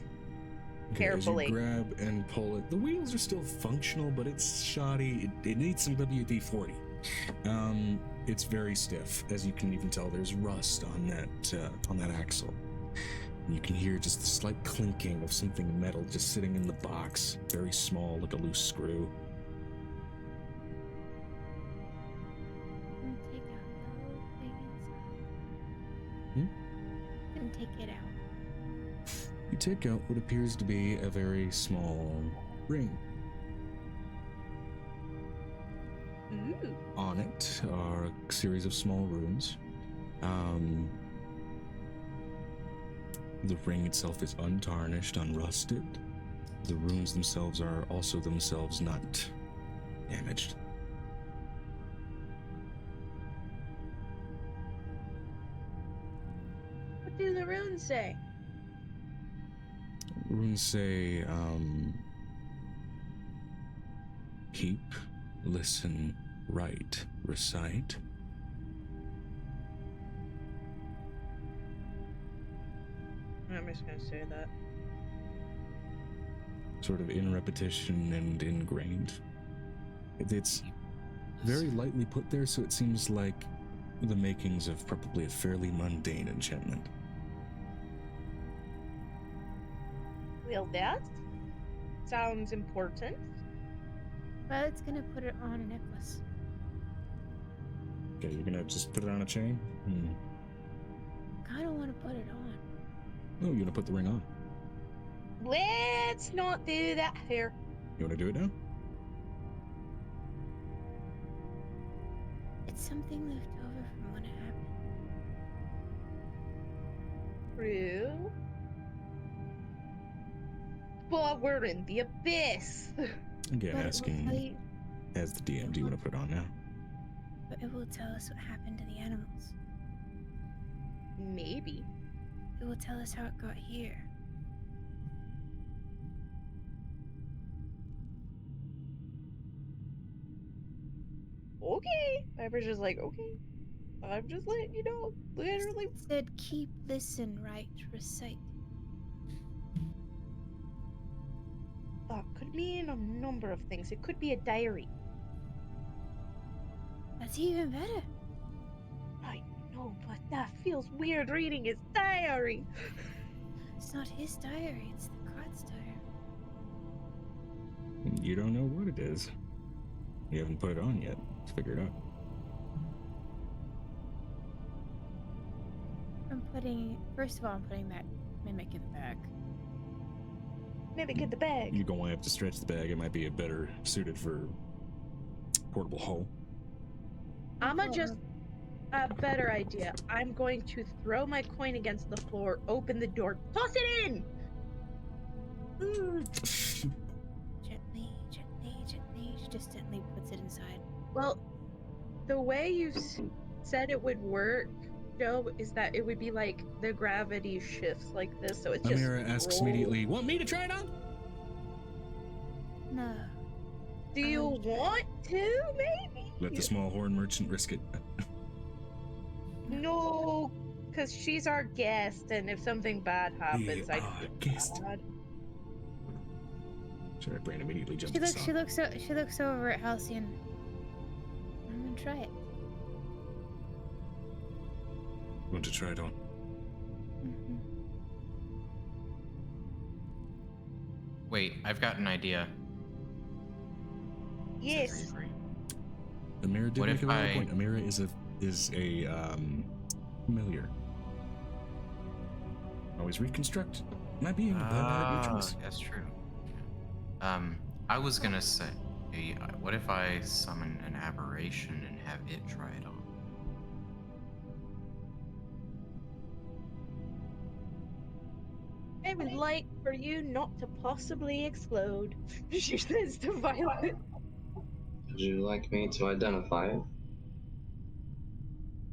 okay, Carefully. as you grab and pull it, the wheels are still functional, but it's shoddy. It needs some WD-40. It's very stiff, as you can even tell. There's rust on that axle. And you can hear just the slight clinking of something metal just sitting in the box, very small, like a loose screw. I'm take out the whole thing inside. Hmm? And take it out. You take out what appears to be a very small ring. Ooh. On it are a series of small runes. The ring itself is untarnished, unrusted. The runes themselves are also themselves not damaged. What do the runes say? Runes say, keep, listen, write, recite. I'm just gonna say that. Sort of in repetition and ingrained. It's very lightly put there, so it seems like the makings of probably a fairly mundane enchantment. Well, that sounds important. Violet's gonna put it on a necklace. Okay, you're gonna just put it on a chain? I don't want to put it on. Oh, you're gonna put the ring on. Let's not do that here. You wanna do it now? It's something left over from when it happened. True. But we're in the abyss. Again, But asking as the DM, do you want to put it on now? But it will tell us what happened to the animals. Maybe. It will tell us how it got here. Okay. Piper's just like, okay. I'm just letting you know. Literally. It said, keep, listen, write, recite. That could mean a number of things. It could be a diary. That's even better. I know, but that feels weird reading his diary. It's not his diary, it's the God's diary. You don't know what it is. You haven't put it on yet. Let's figure it out. First of all, I'm putting that mimic in the bag. Maybe get the bag. You're going to have to stretch the bag. It might be a better suited for portable hull. A better idea. I'm going to throw my coin against the floor, open the door, toss it in! Gently, gently, gently. She just gently puts it inside. Well, the way you said it would work, Joe, is that it would be like the gravity shifts like this, so it's just. Amira asks immediately, want me to try it on? No. Do you want to, maybe? Let the small horn merchant risk it. No, because she's our guest, and if something bad happens, I feel guest. bad. Should I brain immediately jump to the song? She looks over at Halcyon. I'm gonna try it. Want to try it on? Mm-hmm. Wait, I've got an idea. Yes. Amira did What make if a valid I- point. Amira is a familiar. Always reconstruct. My being a bad choice. That's true. I was gonna say, what if I summon an aberration and have it try it on? I would like for you not to possibly explode. She says to Violet. Would you like me to identify it?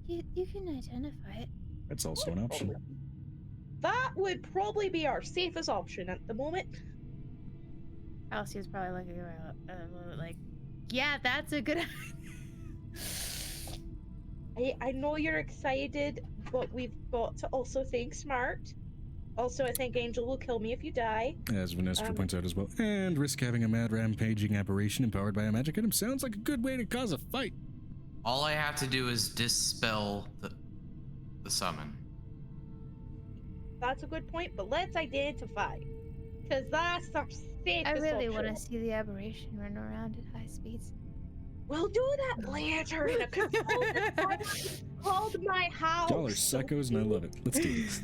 You can identify it. That's also an option. That would probably be our safest option at the moment. Halcyon's probably looking around like, yeah, that's a good I know you're excited, but we've got to also think smart. Also, I think Angel will kill me if you die. As Vanessa points out as well. And risk having a mad rampaging aberration empowered by a magic item sounds like a good way to cause a fight. All I have to do is dispel the summon. That's a good point, but let's identify. Because that's our safest I really option. want to see the aberration run around at high speeds. We'll do that later in a controlled environment called my house. Y'all are psychos and I love it. Let's do this.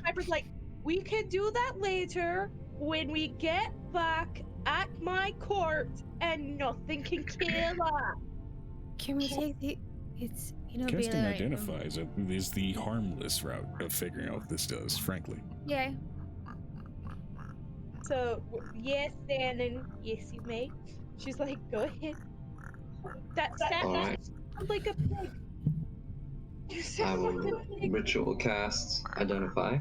Piper's like, we can do that later when we get back at my court and nothing can kill us. Can we take the... It's, Casting Identify is the harmless route of figuring out what this does, frankly. Yeah. So, yes, Shannon, yes, you may. She's like, go ahead. That sounds like a pig. You I sound will like a pig. ritual cast identify.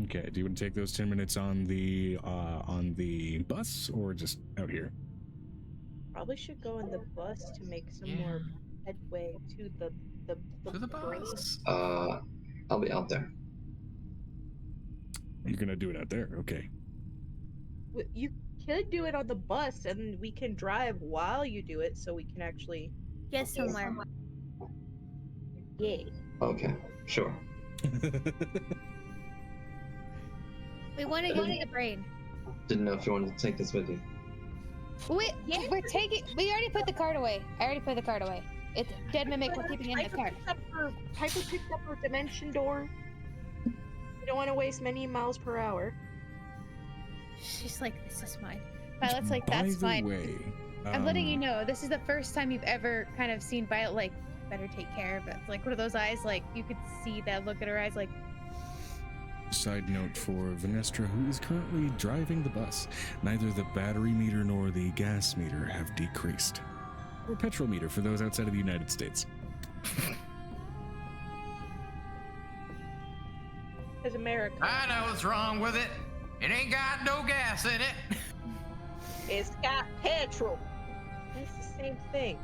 Okay, do you want to take those 10 minutes on the bus or just out here? Probably should go on the bus to make some more headway to the brain. bus. I'll be out there. You're gonna do it out there, okay. You could do it on the bus, and we can drive while you do it, so we can actually get somewhere. Yeah. Okay, sure. We want to go to the brain. Didn't know if you wanted to take this with you. We're taking. We already put the card away. I already put the card away. It's dead mimic. We're keeping in the card. Piper picked up her dimension door. We don't want to waste many miles per hour. She's like, this is mine. Violet's like, By that's the fine. way, I'm letting you know, this is the first time you've ever kind of seen Violet like, better take care. But like, what are those eyes like? You could see that look at her eyes like. Side note for Vanestra, who is currently driving the bus, neither the battery meter nor the gas meter have decreased. Or petrol meter for those outside of the United States. As America. I know what's wrong with it. It ain't got no gas in it. It's got petrol. It's the same thing.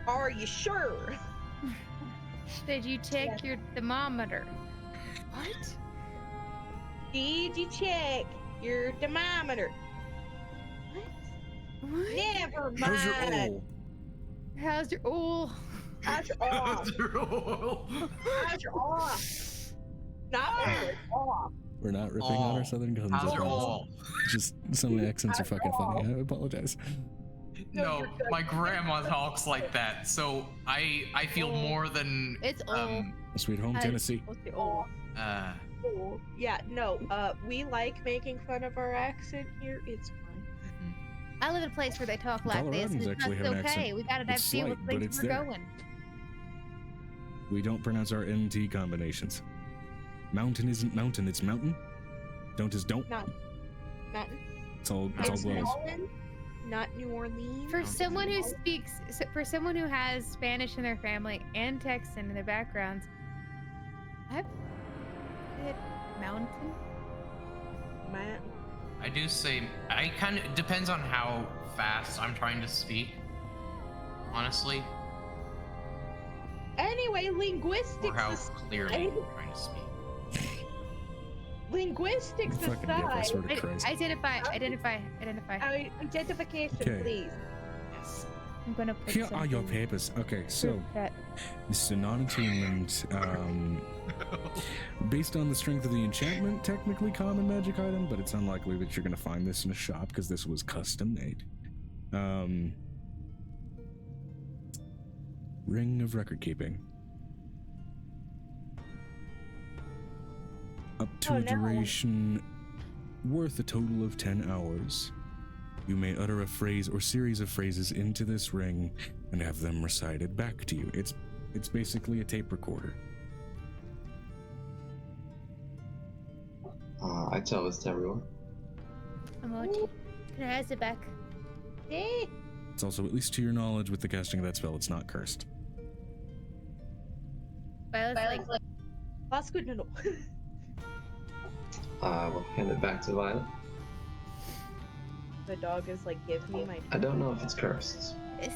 Are you sure? Did you check your thermometer? What? Did you check your thermometer? What? Never mind. How's your oil? How's your oil? How's your oil? How's your oil? How's your oil? Not oil, off. We're not ripping on our southern cousins. How's I your promise. oil? Just some of the accents are fucking funny. I apologize. No, my grandma talks like that, so I feel more than It's oil. Sweet home Tennessee. Oh, uh yeah, no, we like making fun of our accent here. It's fine. I live in a place where they talk like this. Coloradans And it's actually not have an okay. accent. We gotta It's deal with slight, but places it's we're there. going. We don't pronounce our NT combinations. Mountain isn't mountain, it's mountain. Don't is don't. Not mountain. It's all It's blows. Holland, not New Orleans. For someone who has Spanish in their family and Texan in their backgrounds, I've hit mountain. Mountain. I do say I kind of depends on how fast I'm trying to speak. Honestly, Anyway, linguistics. or how clearly I'm trying to speak. Linguistics Fucking gift, I swear to Christ. Identify. Identification, Okay. please. Yes. I'm gonna put Here are your something papers. Okay, so that this is a non-attunement, based on the strength of the enchantment, technically common magic item, but it's unlikely that you're going to find this in a shop because this was custom made. Ring of record keeping. Up to Oh, a no. duration worth a total of 10 hours. You may utter a phrase or series of phrases into this ring and have them recited back to you. It's basically a tape recorder. I tell this to everyone. emoji. Can I has it back? Hey. It's also, at least to your knowledge, with the casting of that spell, it's not cursed. Violet's like, That's good to know. We'll hand it back to Violet. The dog is like, give me my. I don't know if it's cursed. it's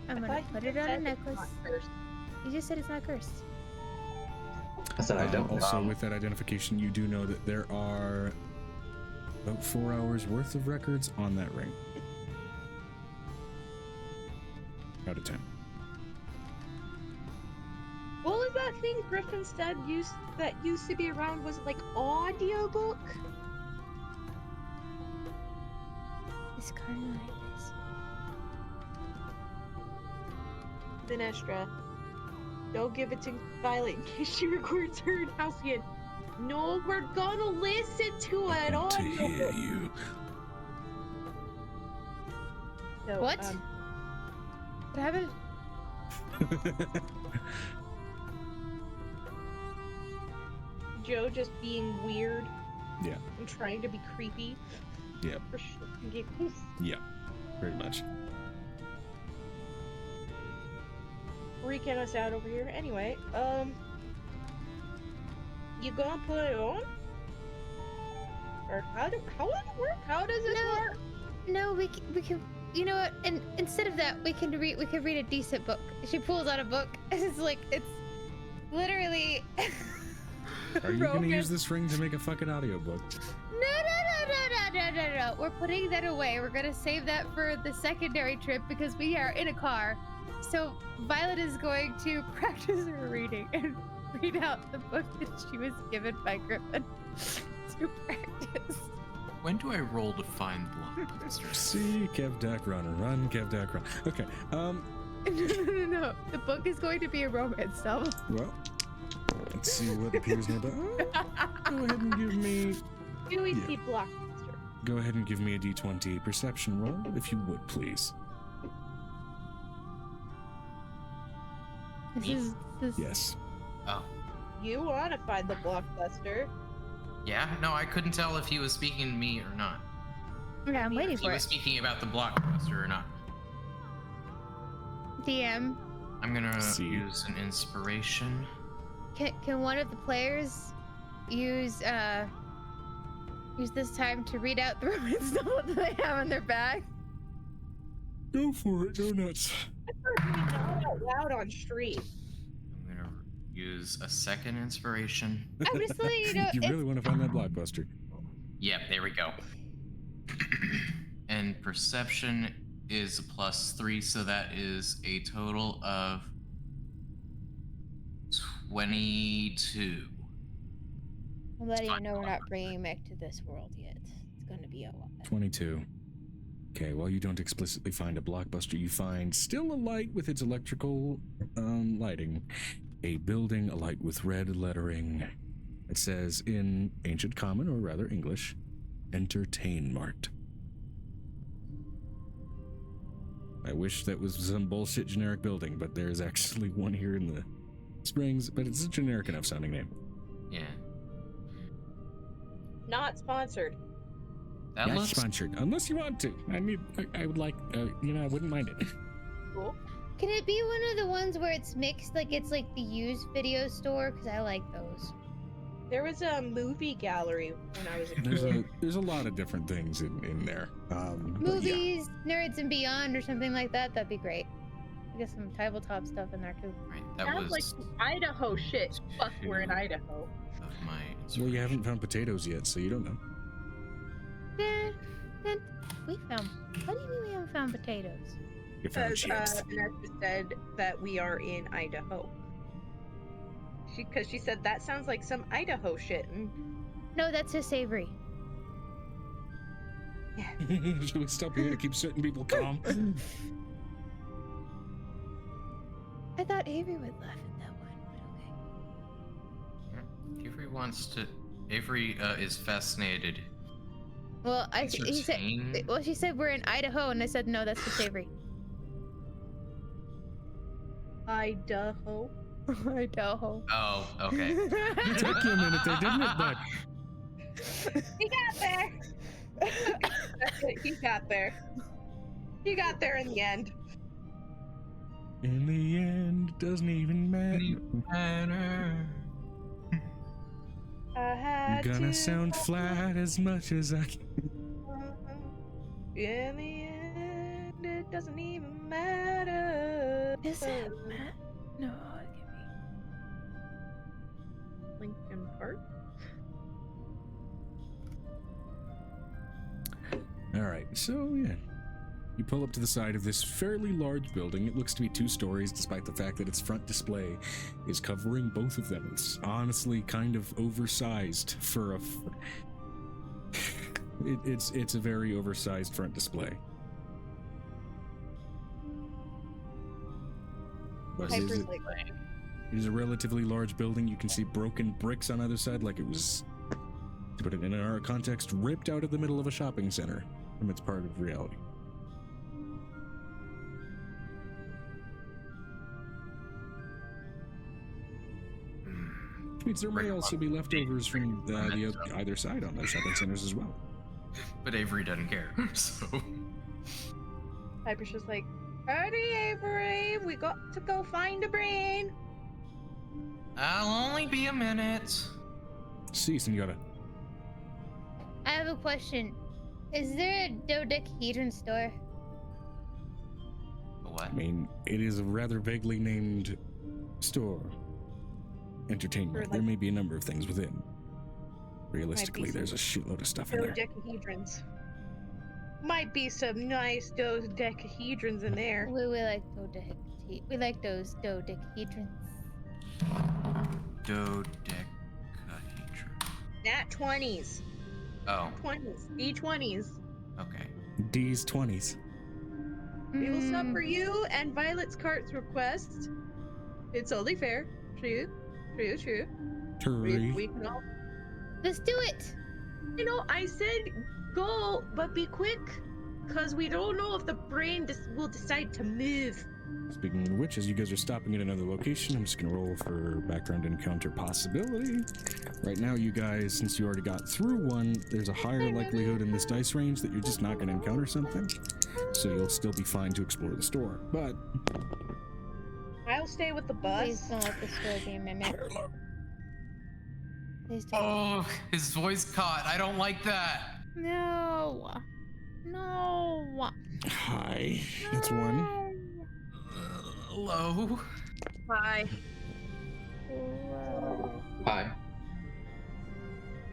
I'm gonna put it on a necklace. You just said it's not cursed. I said I don't. Also, with that identification, you do know that there are about 4 hours worth of records on that ring. Out of 10. What was that thing Griffin said used to be around? Was it like audiobook? It's kind of like this. Sinestra. Don't give it to Violet in case she records her in house again. No, we're gonna listen to it on To hear you. So, What? What happened? Joe just being weird. Yeah. And trying to be creepy. Yep. For shits and giggles. Yeah, very much. Freaking us out over here. Anyway, you gonna put it on? Or how does it work? How does it work? No, we can. You know what? And instead of that, we can read a decent book. She pulls out a book. It's like it's literally. Are you going to use this ring to make a fucking audiobook? No. We're putting that away. We're gonna save that for the secondary trip because we are in a car So Violet is going to practice her reading and read out the book that she was given by Griffin to practice. When do I roll to find Blockbuster? See, Kev Dak run, Kev Dak run. Okay. No. The book is going to be a romance novel. Well, let's see what appears nearby. Go ahead and give me. Do we Yeah. see Blockbuster? Go ahead and give me a D20 perception roll, if you would, please. This is Yes. Oh. You want to find the Blockbuster? Yeah? No, I couldn't tell if he was speaking to me or not. Yeah, I'm waiting If he for was it. speaking about the Blockbuster or not. DM, I'm gonna See. use an inspiration. can one of the players use this time to read out the romance novel that they have in their bag? Go for it, go nuts. Not out loud on stream. I'm gonna use a second inspiration. I'm just letting you know. You really want to find that Blockbuster? Yep, there we go. And perception is a +3, so that is a total of 22. I'm letting you know we're not bringing Mick to this world yet. It's gonna be a while. 22. Okay, while you don't explicitly find a Blockbuster, you find still a light with its electrical lighting. A building alight with red lettering. It says in Ancient Common, or rather English, Entertain Mart. I wish that was some bullshit generic building, but there's actually one here in the Springs, but it's a generic enough sounding name. Yeah. Not sponsored. That Not looks sponsored, unless you want to. I would like, I wouldn't mind it. Cool. Can it be one of the ones where it's mixed, like it's like the used video store? Because I like those. There was a movie gallery when I was a kid. There's a lot of different things in there. But yeah. Movies, Nerds and Beyond, or something like that. That'd be great. I got some tabletop stuff in there too. right. That Sounds like was some Idaho shit. Fuck, we're in Idaho. of my Well, you haven't found potatoes yet, so you don't know. Then we found. What do you mean we haven't found potatoes? You found Because chips. Vanessa said that we are in Idaho. Because she said that sounds like some Idaho shit. And No, that's just Avery. Should we stop here to keep certain people calm? I thought Avery would laugh at that one, but okay. Avery wants to. Avery is fascinated. Well, he said. Entertain? Well, she said we're in Idaho, and I said no, that's just Avery. Idaho. Idaho. Oh, okay. It took you a minute there, didn't it, bud? He got there. He got there. He got there in the end. In the end, it doesn't even matter. I I'm had gonna to sound flat as much as I can. In the end, it doesn't even matter. Is it Matt? No, give me. Lincoln Park? All right, so yeah. You pull up to the side of this fairly large building. It looks to be 2 stories, despite the fact that its front display is covering both of them. It's honestly kind of oversized for a. It's a very oversized front display. But it is Piper's a- like, It is a relatively large building. You can see broken bricks on either side, like it was, to put it in our context, ripped out of the middle of a shopping center from its part of reality. Which means there may also be leftovers from either side on those shopping centers as well. But Avery doesn't care, so. Piper's just like, Howdy, Avery. We got to go find a brain. I'll only be a minute. See, senora. I have a question. Is there a dodecahedron store? What? I mean, it is a rather vaguely named store. Entertainment. There may be a number of things within. Realistically, there's a shitload of stuff in there. Dodecahedrons. Might be some nice dodecahedrons in there. We like dodecahedrons. We like those dodecahedrons. Dodecahedron. Nat 20s. Oh, 20s. D20s. okay. D's 20s. We will sub for you and Violet's Cart's request. It's only fair. True. We can all. Let's do it. You know, I said go, but be quick, because we don't know if the brain will decide to move. Speaking of which, as you guys are stopping at another location, I'm just going to roll for background encounter possibility. Right now, you guys, since you already got through one, there's a higher likelihood in this dice range that you're just not going to encounter something. So you'll still be fine to explore the store. But I'll stay with the Please bus. don't let the store be a mimic. Please don't. Oh, his voice caught. I don't like that. No. hi, that's one. Hello. Hi. Whoa. Hi.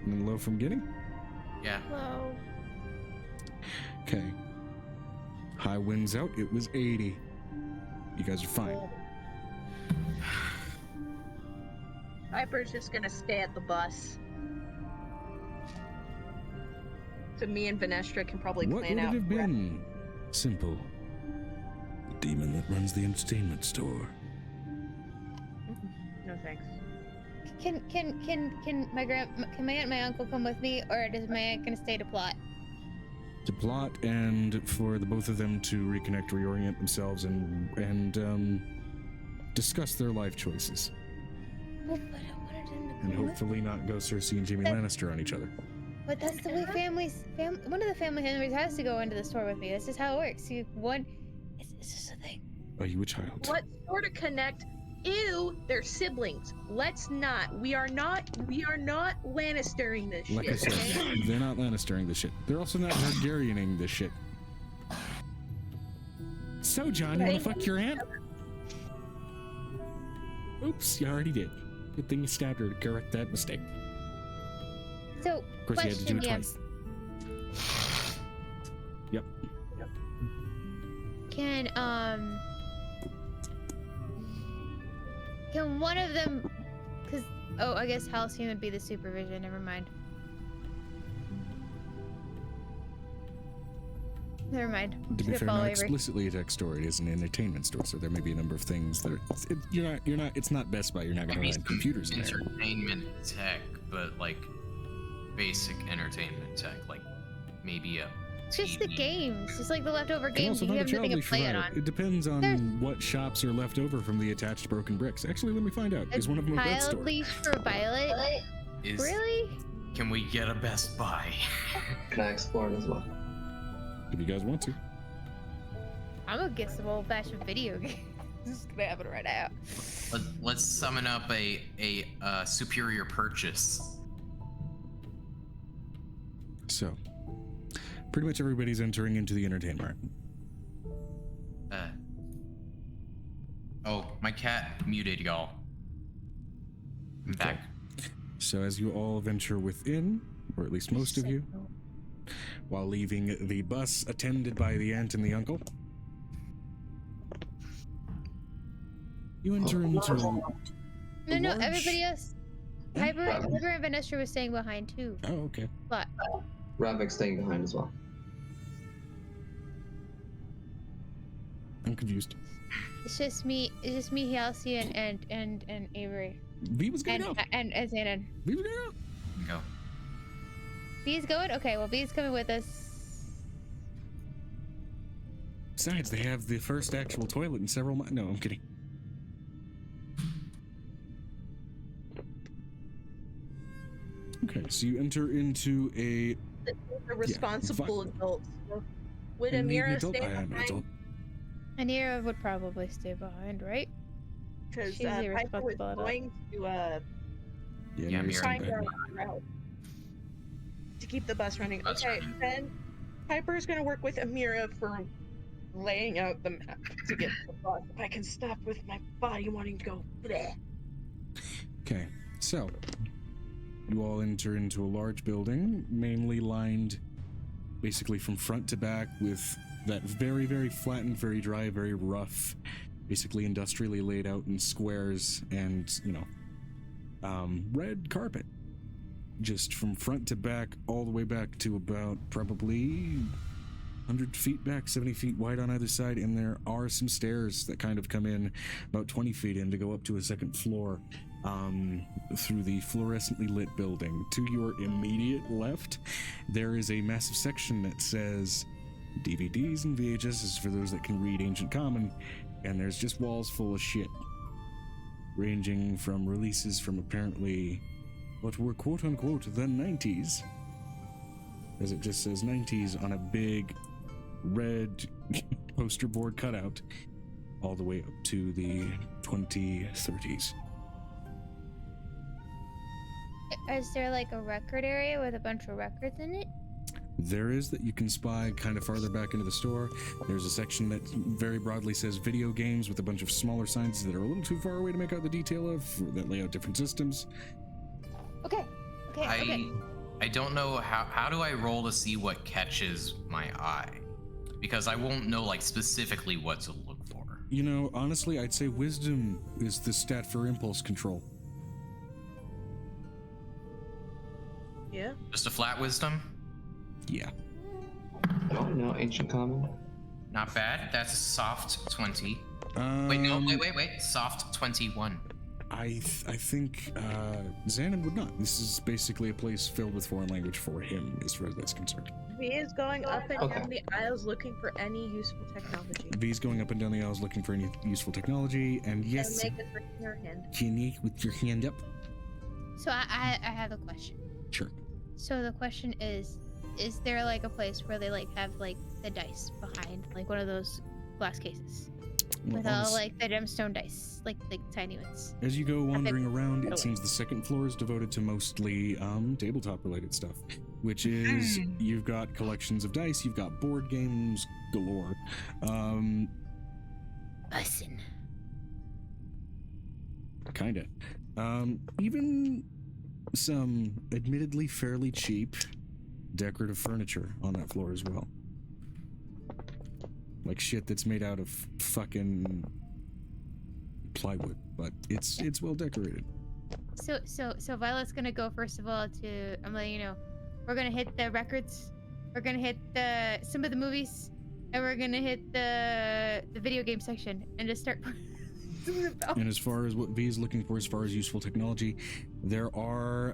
And then low from getting. Yeah. Whoa. Okay. High wins out. It was 80. You guys are fine. Piper's just gonna stay at the bus. So me and Venestra can probably What plan would it out. have been? Simple. The demon that runs the entertainment store. No thanks. Can my aunt and my uncle come with me, or is my aunt gonna stay to plot? To plot and for the both of them to reconnect, reorient themselves, and discuss their life choices. Well, but I wanted them to And come with hopefully not go Cersei and Jaime Lannister on each other. But that's the way one of the family members has to go into the store with me. This is how it works. It's just a thing. Are you a child? What sort of connect? Ew, they're siblings. Let's not. We are not Lannistering this Like I shit. said, Okay? they're not Lannistering this shit. They're also not Targaryening this shit. So, John, you wanna fuck your aunt? Oops, you already did. Good thing you stabbed her to correct that mistake. So, Of course, you had to do it yes. twice. Yep. Can one of them, I guess Halcyon would be the supervision, never mind. Never mind. To be Just fair, follow not Avery. explicitly a tech store. It is an entertainment store, so there may be a number of things that are, it's not Best Buy. You're not going to find computers in there. Entertainment tech, but like basic entertainment tech, like maybe a It's just the TV. games, just like the leftover And games. also You find a have nothing child to leash play it provider. on. It depends on There's- what shops are left over from the attached broken bricks. Actually, let me find out. Is one of them a red Child store? leash for Violet? Is Really? Can we get a Best Buy? Can I explore it as well? If you guys want to. I'm gonna get some old-fashioned video games. This is gonna happen right now. Let's summon up a superior purchase. So, pretty much everybody's entering into the entertainment. Oh, my cat muted y'all. I'm back. So as you all venture within, or at least most of you, while leaving the bus attended by the aunt and the uncle, you enter into No, large- everybody else. Piper and Vanessa was staying behind too. Oh, okay. But Ravik's staying behind as well. I'm confused. it's just me, Halcyon, and Avery. V was gonna go. And Xanon. V was gonna go. Go. V's going? Okay, well V's coming with us. Besides, they have the first actual toilet in several months. No, I'm kidding. Okay, so you enter into a The responsible adults. Would an Amira adult. stay I am an behind? adult. Anira would probably stay behind, right? Because She's the Piper was responsible adult. going to Yeah, Mira's Mira. find back. her route to keep the bus running. Bus Okay, running. then Piper's gonna work with Amira for laying out the map to get to the bus. If I can stop with my body wanting to go bleh. Okay, so you all enter into a large building, mainly lined basically from front to back with that very, very flattened, very dry, very rough basically industrially laid out in squares and, red carpet. Just from front to back, all the way back to about probably 100 feet back, 70 feet wide on either side, and there are some stairs that kind of come in about 20 feet in to go up to a second floor through the fluorescently lit building. To your immediate left, there is a massive section that says DVDs and VHSs for those that can read Ancient Common, and there's just walls full of shit, ranging from releases from apparently what were quote-unquote the 90s, as it just says 90s on a big red poster board cutout, all the way up to the 2030s. Is there like a record area with a bunch of records in it? There is, that you can spy kind of farther back into the store. There's a section that very broadly says video games with a bunch of smaller signs that are a little too far away to make out the detail of, that lay out different systems. Okay. I don't know how do I roll to see what catches my eye? Because I won't know like specifically what to look for. Honestly, I'd say wisdom is the stat for impulse control. Yeah. Just a flat wisdom? Yeah. Oh, no, Ancient Common. Not bad. That's a soft 20. Wait. Soft 21. I think Xanon would not. This is basically a place filled with foreign language for him, as far as that's concerned. V is going up and down the aisles looking for any useful technology. V's going up and down the aisles looking for any useful technology, and yes, And make us raise your hand. Kenny, with your hand up. So I have a question. Sure. So the question is there like a place where they like have like the dice behind, like one of those glass cases with all like the gemstone dice, like tiny ones? As you go wandering around, it seems the second floor is devoted to mostly tabletop related stuff, which is you've got collections of dice, you've got board games galore. Listen. Kinda. Even some admittedly fairly cheap decorative furniture on that floor as well. Like shit that's made out of fucking plywood, but it's well decorated. So Violet's gonna go first of all to, I'm letting you know, we're gonna hit the records, we're gonna hit some of the movies, and we're gonna hit the video game section and just start. And as far as what V is looking for as far as useful technology, there are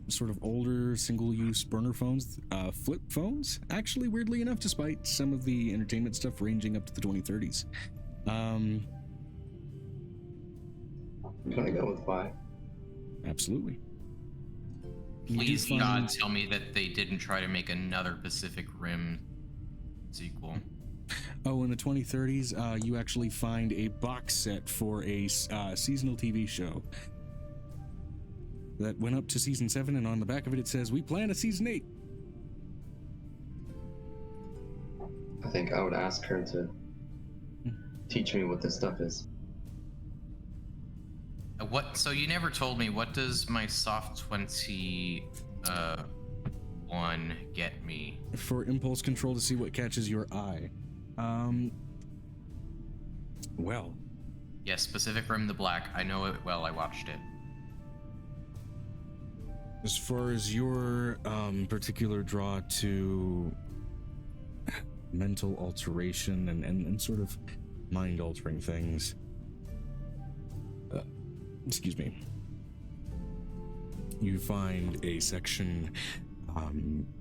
sort of older single-use burner phones, flip phones, actually, weirdly enough, despite some of the entertainment stuff ranging up to the 2030s. Can I go with 5? Absolutely. Please, God, tell me that they didn't try to make another Pacific Rim sequel. Oh, in the 2030s, you actually find a box set for a seasonal TV show that went up to season 7, and on the back of it, it says, "We plan a season 8." I think I would ask her to teach me what this stuff is. What? So you never told me, what does my soft 21 get me? For impulse control to see what catches your eye. Well. Yes, Pacific Rim the Black. I know it well. I watched it. As far as your particular draw to mental alteration and sort of mind-altering things, excuse me, you find a section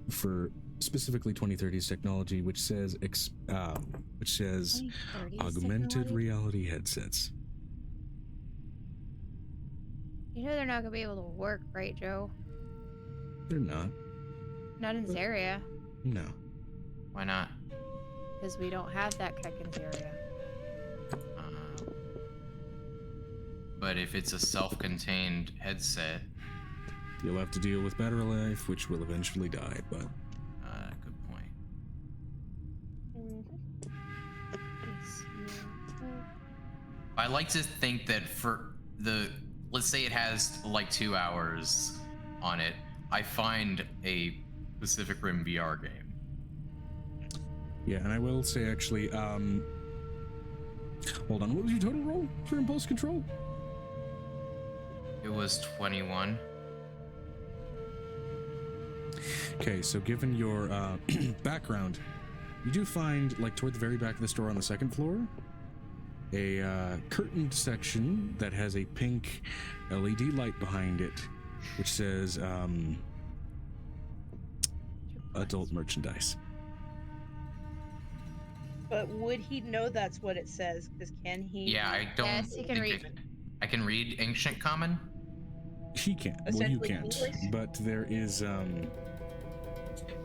for specifically 2030s technology, which says augmented reality headsets. You know they're not gonna be able to work, right, Joe? They're not. Not in Zaria. No. Why not? Because we don't have that tech in Zaria. But if it's a self-contained headset, you'll have to deal with battery life, which will eventually die, but... good point. I like to think that for let's say it has like 2 hours on it, I find a Pacific Rim VR game. Yeah, and I will say actually, Hold on, what was your total roll for impulse control? It was 21. Okay, so given your background, you do find, like, toward the very back of the store on the second floor, a curtained section that has a pink LED light behind it, which says adult merchandise. But would he know that's what it says? Because can he? Yeah, I don't. Yes, he can read. I can read Ancient Common. He can't. Well, you Essentially can't. English? But there is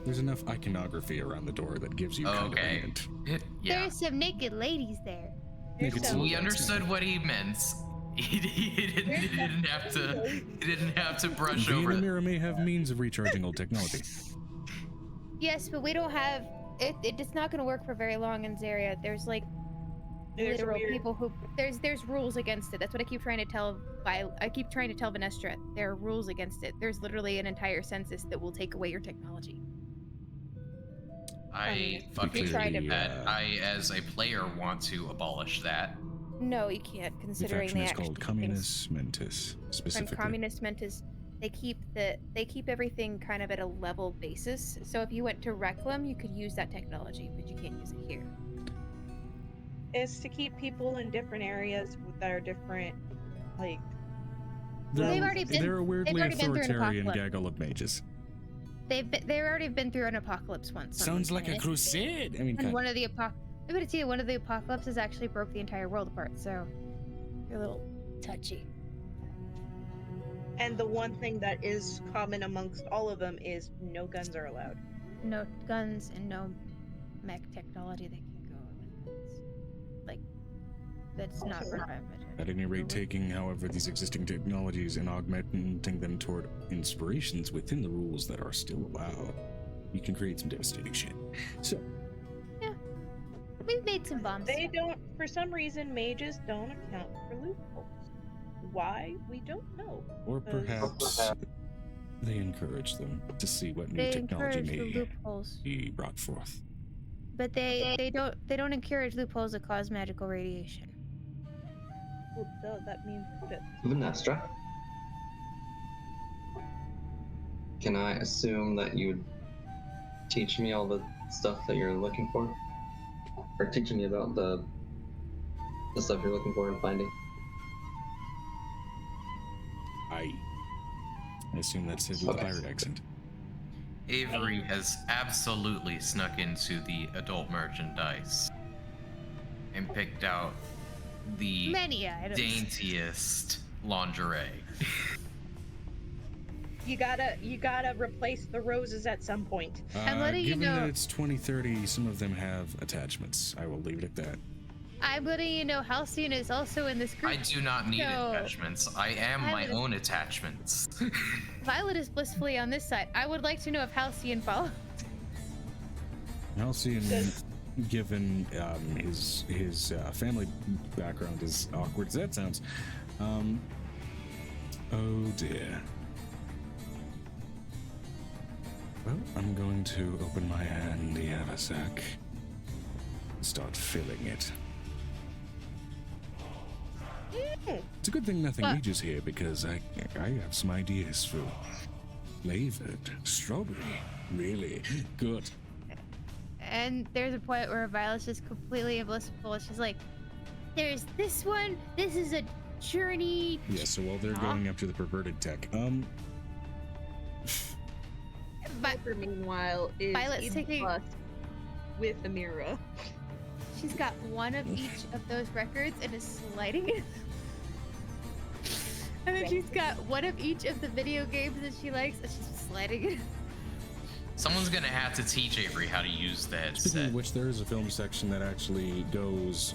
there's enough iconography around the door that gives you kind of a Okay. hint. Yeah. There's some naked ladies there. Naked some- We silhouettes. understood what he meant. He didn't have to brush Being over a it. mirror may have means of recharging old technology. Yes, but we don't have it. It's not going to work for very long in Zaria. There's like There's a literal weird- people who there's rules against it. That's what I keep trying to tell. I keep trying to tell Venestra there are rules against it. There's literally an entire census that will take away your technology. I To be fucking clear, hate the, that. I, as a player, want to abolish that. No, you can't. The Considering faction they is actually called keep Communist Mentis, things- specifically. and Communist Mentis. They keep everything kind of at a level basis. So if you went to Reclam, you could use that technology, but you can't use it here. Is to keep people in different areas that are different, like. They've already been- They're a weirdly already been through an authoritarian apocalypse. gaggle of mages. They've already been through an apocalypse once. on Sounds this like a planet. crusade. I mean, And one of the one of the apocalypses actually broke the entire world apart. So you're a little touchy. And the one thing that is common amongst all of them is no guns are allowed. No guns and no mech technology that can go with guns. Like that's not private. at any rate, taking, however, these existing technologies and augmenting them toward inspirations within the rules that are still allowed, you can create some devastating shit. So, We've made some bombs. They don't, for some reason, mages don't account for loopholes. Why? We don't know. or perhaps they encourage them to see what new They technology encourage the may loopholes, be brought forth. but they don't encourage loopholes that cause magical radiation. Well, duh, that means that. Venestra, can I assume that you'd teach me all the stuff that you're looking for? Or teaching me about the stuff you're looking for and finding? I assume that's it with the Okay. pirate accent. Avery has absolutely snuck into the adult merchandise and picked out the Many items. daintiest lingerie. You gotta replace the roses at some point. I'm letting you Given know- that it's 2030, some of them have attachments. I will leave it at that. I'm letting you know Halcyon is also in this group. I do not need No. attachments. I am my Violet is- own attachments. Violet is blissfully on this side. I would like to know if Halcyon follows. Halcyon, given his family background, as awkward as that sounds, oh dear. Well, I'm going to open my handy haversack and start filling it. It's a good thing nothing What? ages here, because I have some ideas for flavored strawberry. Really good. And there's a point where Violet's just completely blissful. She's like, "There's this one. This is a journey." Yeah, so while they're Aw. going after the perverted tech, Viper, meanwhile, is Violet's in taking- bus with Amira. She's got one of each of those records and is sliding it. And then she's got one of each of the video games that she likes and she's sliding it. Someone's gonna have to teach Avery how to use the speaking headset. of which, there is a film section that actually goes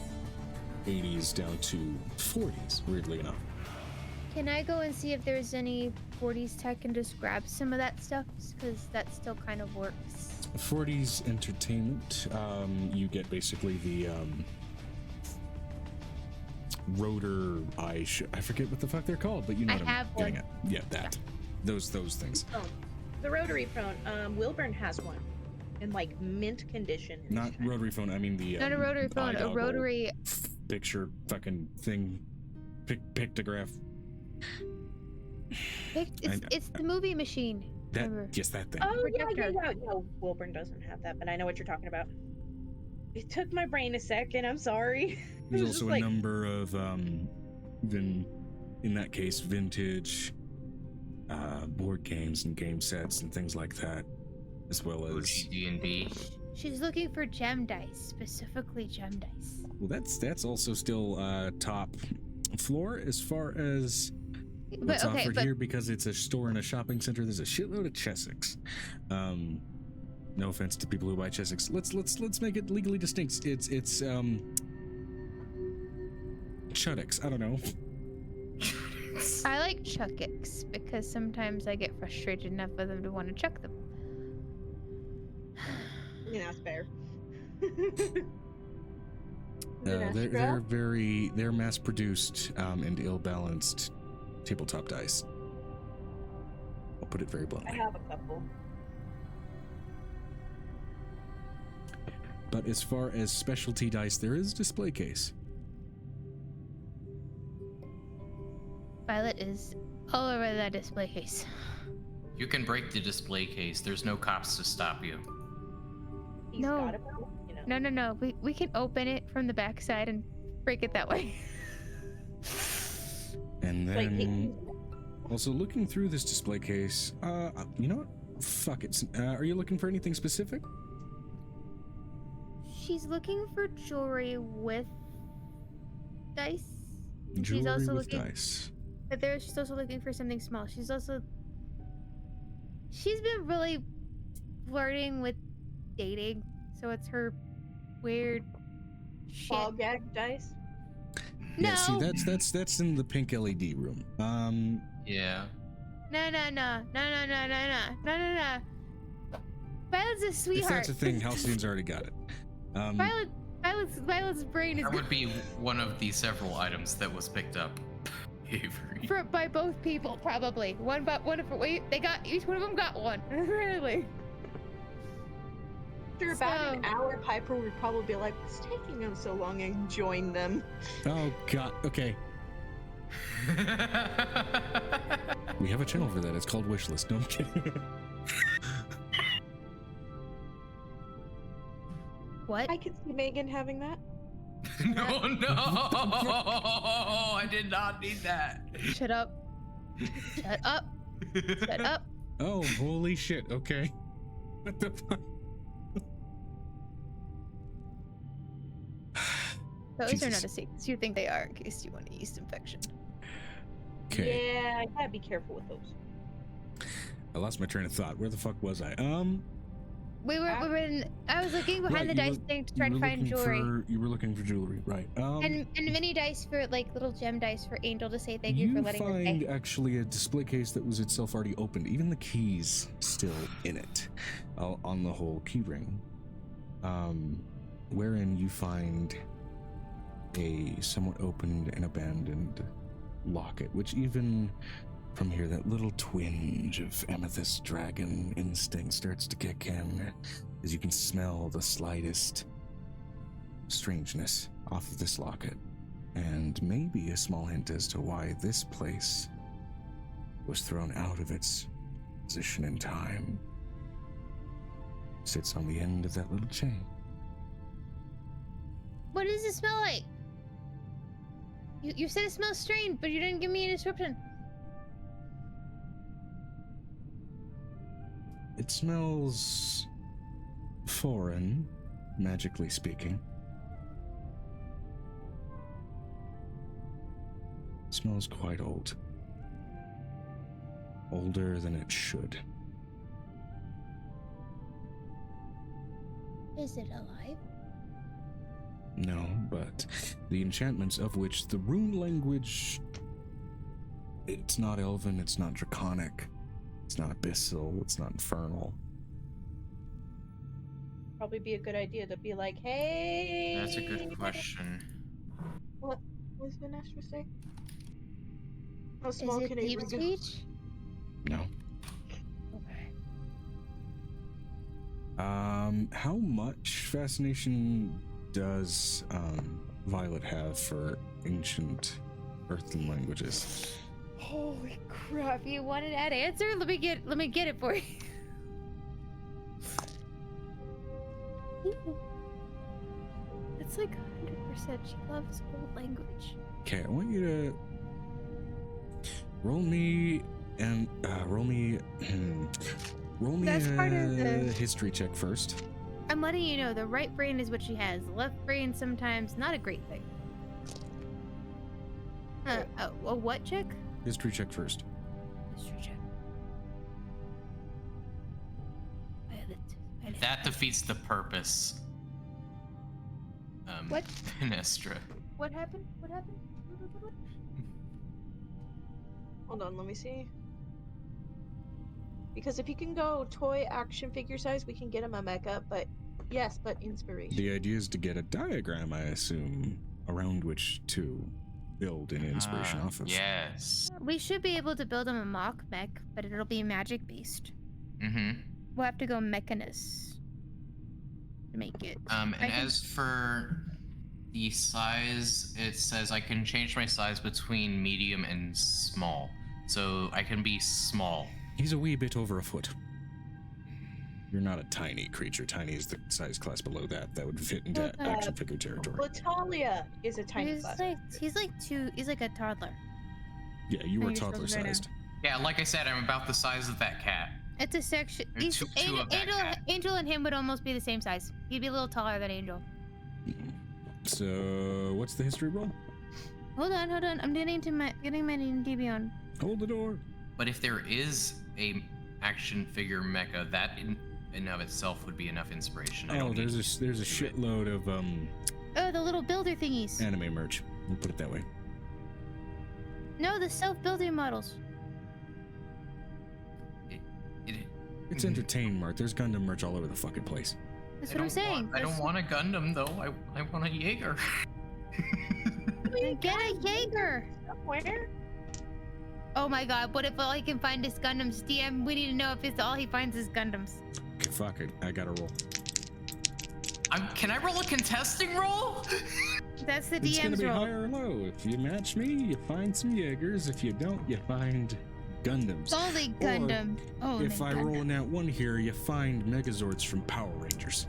80s down to 40s, weirdly enough. Can I go and see if there's any 40s tech and just grab some of that stuff? Because that still kind of works. 40s entertainment, you get basically the rotor I forget what the fuck they're called, but you know I what have I'm getting one. at. Yeah, that. Those things. Phone. The rotary phone. Wilburn has one in like mint condition. Not rotary phone, I mean the Not a rotary phone, a eye-goggle rotary. picture fucking thing, pictograph. It's the movie machine. That remember? yes, that thing. Oh yeah. Projector. No, Wilburn doesn't have that, but I know what you're talking about. It took my brain a second. I'm sorry. There's was also just a like- number of in that case, vintage board games and game sets and things like that, as well as OG D&D. She's looking for gem dice, specifically gem dice. well, that's also still top floor as far as what's offered here, because it's a store and a shopping center. There's a shitload of Chessex. No offense to people who buy Chessex. Let's make it legally distinct. It's Chuddix. I don't know. I like Chuckix because sometimes I get frustrated enough with them to want to chuck them. Yeah, that's fair. They're mass produced and ill balanced tabletop dice. I'll put it very I bluntly. have a couple. But as far as specialty dice, there is a display case. Violet is all over that display case. You can break the display case. There's no cops to stop you. He's No. got it, you know. No. We can open it from the backside and break it that way. And Like, then also looking through this display case, you know what? Fuck it. Are you looking for anything specific? She's looking for jewelry with dice. And Jewelry she's also with looking, dice. but she's also looking for something small. She's been really flirting with dating, so it's her weird shit. Ball gag dice. No. Yeah, see, that's in the pink LED room. Yeah. No. Violet's a sweetheart. If that's a thing, Halcyon's already got it. Violet's brain is That would be one of the several items that was picked up. Avery. by both people, probably. They got each one of them got one. Really. After about an hour, Piper would probably be like, "What's taking them so long?" and join them. Oh god. Okay. We have a channel for that. It's called Wishlist. No, I'm kidding. What? I could see Megan having that. No, I did not need that. Shut up. Shut up. Shut up. Oh, holy shit. Okay. What the fuck? Those Jesus. are not a secret. You think they are in case you want a yeast infection. Okay. Yeah, I gotta be careful with those. I lost my train of thought. Where the fuck was I? I was looking behind the dice thing to try to find jewelry. You were looking for jewelry, right? And mini dice for little gem dice for Angel to say thank you for letting her find stay. actually a display case that was itself already opened, even the keys still in it, on the whole key ring, wherein you find a somewhat opened and abandoned locket, which even from here, that little twinge of amethyst dragon instinct starts to kick in as you can smell the slightest strangeness off of this locket, and maybe a small hint as to why this place was thrown out of its position in time. Sits on the end of that little chain. What does it smell like? You said it smells strange, but you didn't give me a description. It smells foreign, magically speaking. It smells quite old. Older than it should. Is it alive? No, but the enchantments of which the rune language, it's not elven, it's not draconic, it's not abyssal, it's not infernal. Probably be a good idea to be like, "Hey." That's a good question. What was Vanessa say? How small Is it can deep Avery go? speech? No. Okay. How much fascination does Violet have for ancient earthly languages? Holy crap! You wanted that answer? Let me get it for you. It's like 100%. She loves old language. Okay, I want you to roll me That's part of a the- history check first. I'm letting you know the right brain is what she has. The left brain sometimes not a great thing. A what check? History check first. History check. Violet. That defeats the purpose. What? Pinestra. What happened? What happened? What? Hold on, let me see. Because if you can go toy action figure size, we can get him a mecha, but yes, but inspiration. The idea is to get a diagram, I assume, around which to build an inspiration off of. Yes. We should be able to build him a mock mech, but it'll be magic based. Mm-hmm. We'll have to go mechanist to make it. And as for the size, it says I can change my size between medium and small. So I can be small. He's a wee bit over a foot. You're not a tiny creature. Tiny is the size class below that. That would fit into action figure territory. Latalia is a tiny class. He's like a toddler. Yeah, you Oh, were you're toddler supposed to sized. Yeah, like I said, I'm about the size of that cat. It's a section. Or two of that cat. Angel and him would almost be the same size. He'd be a little taller than Angel. So, what's the history roll? Hold on. I'm getting my DB on. Hold the door. But if there is a action figure mecha, that in and of itself would be enough inspiration. I don't there's a shitload of Oh, the little builder thingies. anime merch. We'll put it that way. No, the self-building models. It's entertaining, Mark. There's Gundam merch all over the fucking place. That's what I'm saying. I don't want a Gundam though. I want a Jaeger. Then get a Jaeger. Where? Oh my god, what if all he can find is Gundams? DM, we need to know if it's all he finds is Gundams. Okay, fuck it. I gotta roll. Can I roll a contesting roll? That's the It's gonna DM's be role. high or low. If you match me, you find some Jaegers. If you don't, you find Gundams. Only Or Gundam. Only if I Gundam. roll in that one here, you find Megazords from Power Rangers.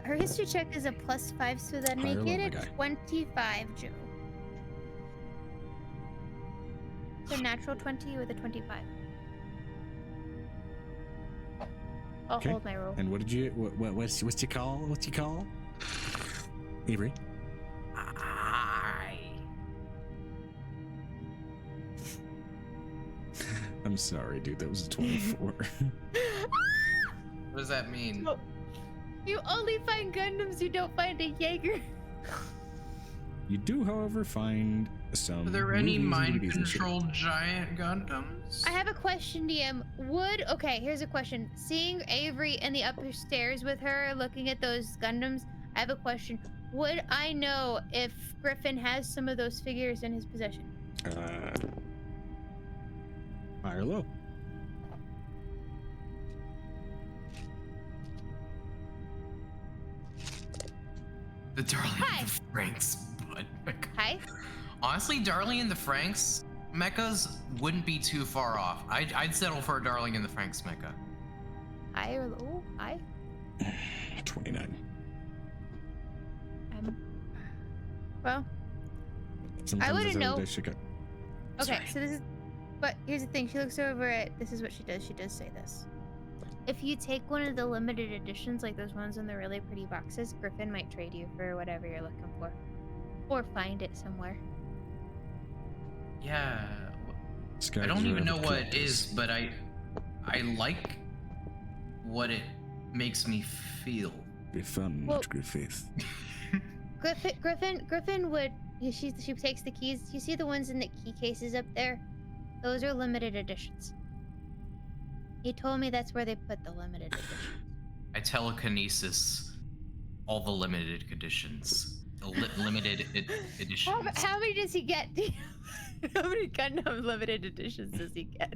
Her history check is a +5, so that High or make low, it my a guy? 25, Joe. So natural 20 with a 25. I'll Okay. hold my roll. And what did you? What's you call? What's you call? Avery. I'm sorry, dude. That was a 24. What does that mean? You only find Gundams, you don't find a Jaeger. You do, however, find some. Are there any movies and mind DVDs and shit. controlled giant Gundams? I have a question, DM. Okay, here's a question. Seeing Avery in the upstairs with her, looking at those Gundams, I have a question. Would I know if Griffin has some of those figures in his possession? High or low? The Darling Hi. in the Franks bud mecha. Hi? Honestly, Darling in the Franks mechas wouldn't be too far off. I'd settle for a Darling in the Franks mecha. Hi or low? Hi? 29. Well, Sometimes wouldn't that's how know. they should go. okay, Sorry. so this is... But here's the thing. She looks over at... This is what she does. She does say this. If you take one of the limited editions, like those ones in the really pretty boxes, Griffin might trade you for whatever you're looking for. Or find it somewhere. Yeah. Sky I don't even know Reserve what it Collectors. is, but I like what it makes me feel. Be fun, Well- Griffith. Griffin would... She takes the keys. You see the ones in the key cases up there? Those are limited editions. He told me that's where they put the limited edition. I telekinesis all the limited editions. The limited editions. How many does he get? How many Gundam limited editions does he get?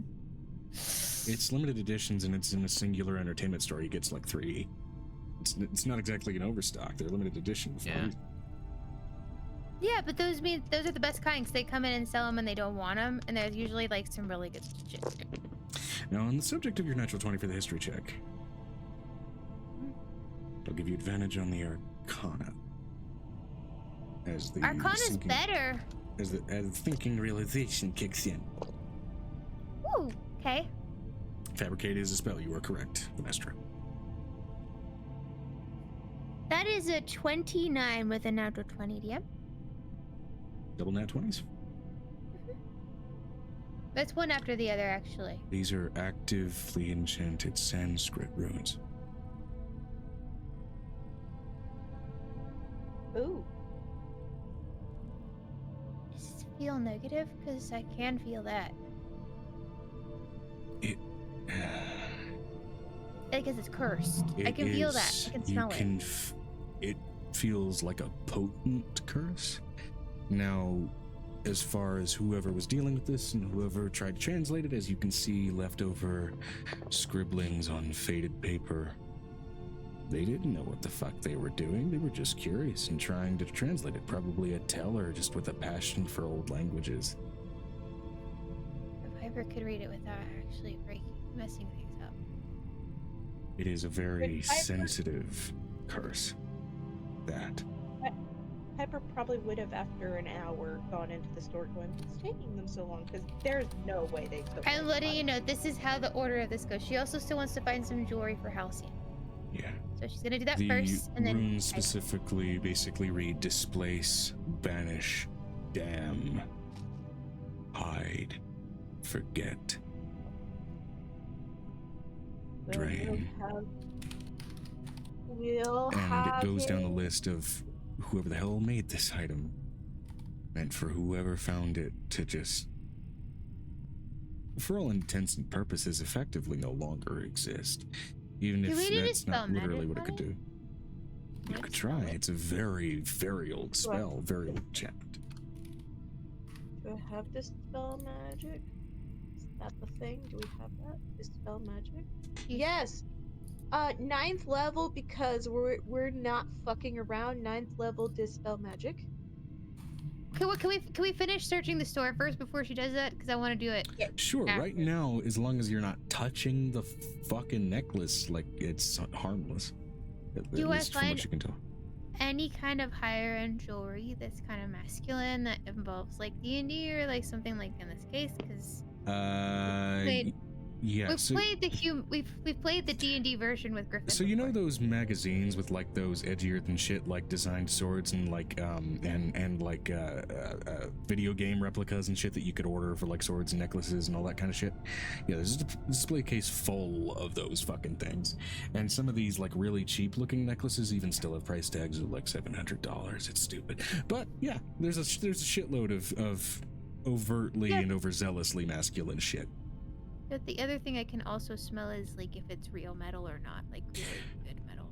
It's limited editions and it's in a singular entertainment store. He gets like 3. it's not exactly an overstock. They're limited edition. Yeah. Yeah, but those are the best kind because they come in and sell them and they don't want them, and there's usually like some really good shit. Now, on the subject of your natural 20 for the history check, I'll give you advantage on the Arcana. As the Arcana's better. As the thinking realization kicks in. Ooh, okay. Fabricate is a spell. You are correct, Maestra. That is a 29 with a natural 20, DM. Double nat 20s. That's one after the other, actually. These are actively enchanted Sanskrit runes. Ooh. Does it feel negative? Because I can feel that. It. Because it's cursed. I can feel that. I can smell it. It feels like a potent curse. Now, as far as whoever was dealing with this and whoever tried to translate it, as you can see leftover scribblings on faded paper, they didn't know what the fuck they were doing. They were just curious and trying to translate it. Probably a teller just with a passion for old languages. The Piper could read it without actually messing things up. It is a very sensitive curse. That. Piper probably would have, after an hour, gone into the store going, "It's taking them so long," because there's no way they could. I'm letting you know, this is how the order of this goes. She also still wants to find some jewelry for Halcyon. Yeah. So she's gonna do that The first, and then runes specifically basically read displace, banish, damn, hide, forget, drain. And it goes down the list of whoever the hell made this item, meant for whoever found it to just, for all intents and purposes, effectively no longer exist. Even if that's not literally what it could do. You could try. It's a very, very old spell, very old enchantment. Do I have Dispel Magic? Is that the thing? Do we have that? Dispel Magic? Yes! 9th level, because we're not fucking around. 9th level Dispel Magic. Can we finish searching the store first before she does that? Because I want to do it. Yeah. Sure, right now, as long as you're not touching the fucking necklace, like, it's harmless. At least from what you can tell. Any kind of higher end jewelry that's kind of masculine that involves like D&D or like something like in this case? Because yeah, we've played the D&D version with Griffin. So you know those magazines with like those edgier than shit like designed swords and like video game replicas and shit that you could order for like swords and necklaces and all that kind of shit. Yeah, there's a display case full of those fucking things, and some of these like really cheap looking necklaces even still have price tags of like $700. It's stupid, but yeah, there's a shitload of overtly and overzealously masculine shit. But the other thing I can also smell is like if it's real metal or not, like really good metal.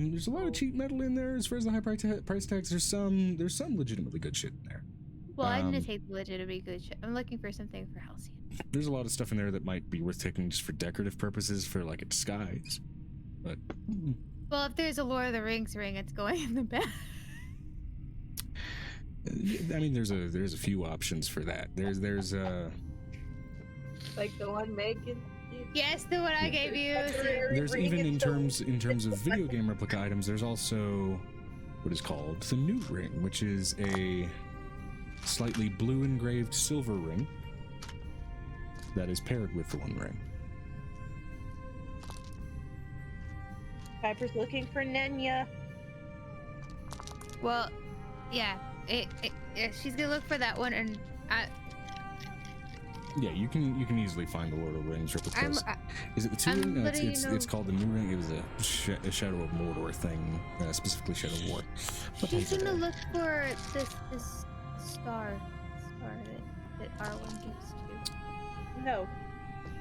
There's a lot of cheap metal in there as far as the high price tags. There's some legitimately good shit in there. Well, I'm gonna take the legitimately good shit. I'm looking for something for Halcyon. There's a lot of stuff in there that might be worth taking just for decorative purposes, for like a disguise. But well, if there's a Lord of the Rings ring, it's going in the bag. I mean, there's a few options for that. There's like the one Megan. Yes, the one I gave you. There's even in terms of video game replica items. There's also what is called the new ring, which is a slightly blue engraved silver ring that is paired with the One Ring. Piper's looking for Nenya. Well, yeah, she's gonna look for that one, and yeah, you can easily find the Lord of the Rings replicas. Is it the two ring? No, it's called the new ring. It was a Shadow of Mordor thing, specifically Shadow of War. She's gonna look for this star that R1 gives to. No.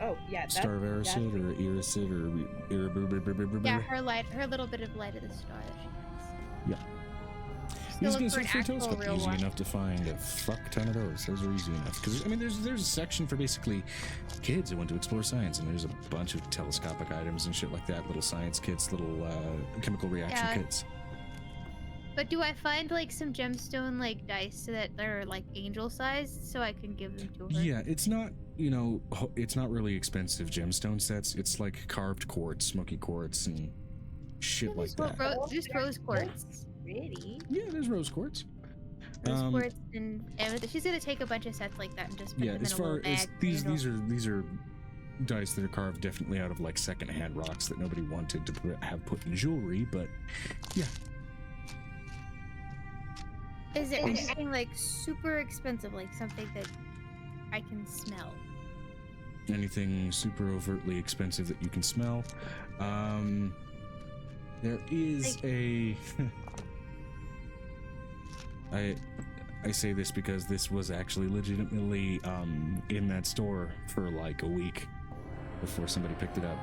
Oh yeah. Star of Erised or Irisid or yeah, her little bit of light of the star that she has. Yeah. just He's go gonna look for an search for a actual telescope. real Easy one. enough to find a fuck ton of those. Those are easy enough. Because I mean, there's a section for basically kids who want to explore science, and there's a bunch of telescopic items and shit like that. Little science kits, little chemical reaction kits. But do I find like some gemstone like dice so that they're like angel sized so I can give them to her? Yeah, it's not, it's not really expensive gemstone sets. It's like carved quartz, smoky quartz, and shit like that. Just rose quartz. Pretty. Yeah, there's rose quartz. Rose quartz and amethyst. She's gonna take a bunch of sets like that and just put them in as a far little bag. as these are dice that are carved definitely out of like secondhand rocks that nobody wanted to have put in jewelry, but yeah. Is there anything like super expensive, like something that I can smell? Anything super overtly expensive that you can smell? There is a I say this because this was actually legitimately in that store for like a week before somebody picked it up.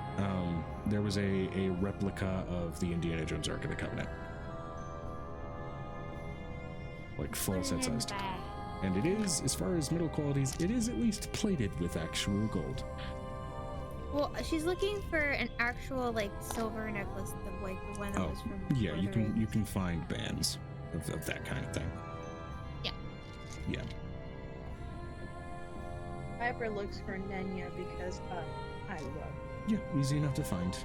There was a replica of the Indiana Jones Ark of the Covenant. Like full set sized. And it is, as far as middle qualities, it is at least plated with actual gold. Well, she's looking for an actual like silver necklace, like the one that was from yeah, Lord of the you Rings. can find bands of that kind of thing. Yeah. Yeah. Piper looks for Nenya because I love. Yeah, easy enough to find.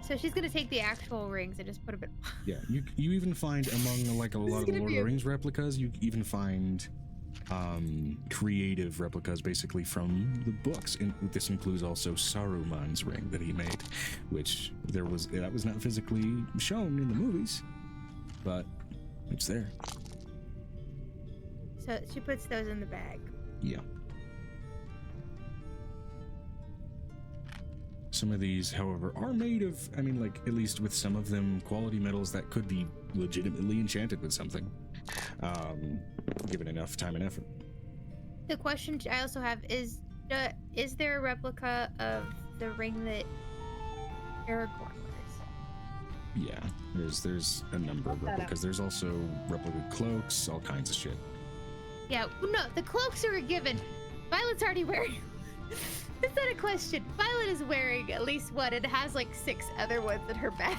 So she's gonna take the actual rings and just put a bit. Yeah, you even find among like a lot of the Lord of the Rings replicas, you even find creative replicas basically from the books. And this includes also Saruman's ring that he made, which that was not physically shown in the movies, but it's there. So she puts those in the bag. Yeah. Some of these, however, are made of, I mean, like, at least with some of them, quality metals that could be legitimately enchanted with something, given enough time and effort. The question I also have is there a replica of the ring that Aragorn wears? Yeah, there's a number of replicas. There's also replica cloaks, all kinds of shit. Yeah, no, the cloaks are a given. Violet's already wearing. It's not a question. Violet is wearing at least one and has like 6 other ones in her bag.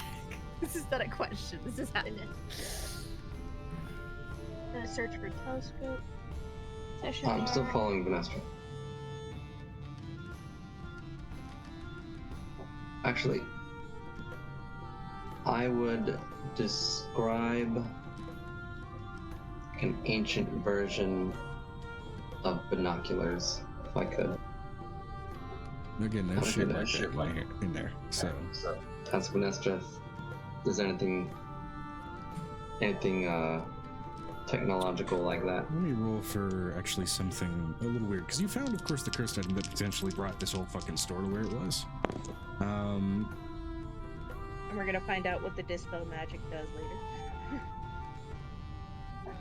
This is not a question. This is happening. Gonna search for telescope. I'm still following Vanessa. Actually, I would describe an ancient version of binoculars, if I could. Again, there's shit like that in there. So ask Vanessa if there's anything technological like that. Let me roll for actually something a little weird, because you found, of course, the cursed item that potentially brought this whole fucking store to where it was. And we're gonna find out what the dispel magic does later.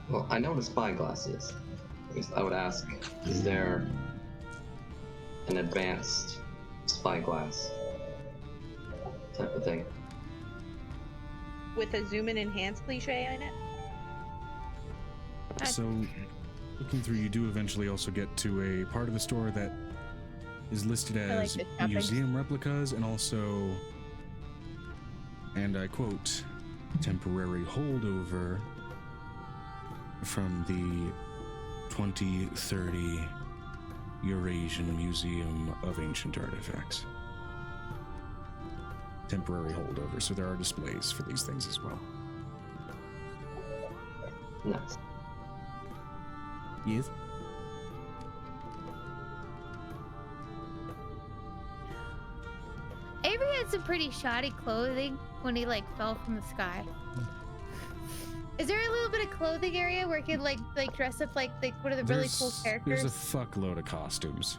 Well, I know what a spyglass is. I guess I would ask, is there an advanced spyglass type of thing? With a zoom and enhance cliche in it? So, looking through, you do eventually also get to a part of the store that is listed as museum replicas and also, and I quote, temporary holdover from the 2030 Eurasian Museum of Ancient Artifacts. Temporary holdover, so there are displays for these things as well. Nice. Yes? Avery had some pretty shoddy clothing when he like fell from the sky. Is there a little bit of clothing area where he could like dress up like one of the really cool characters? There's a fuckload of costumes.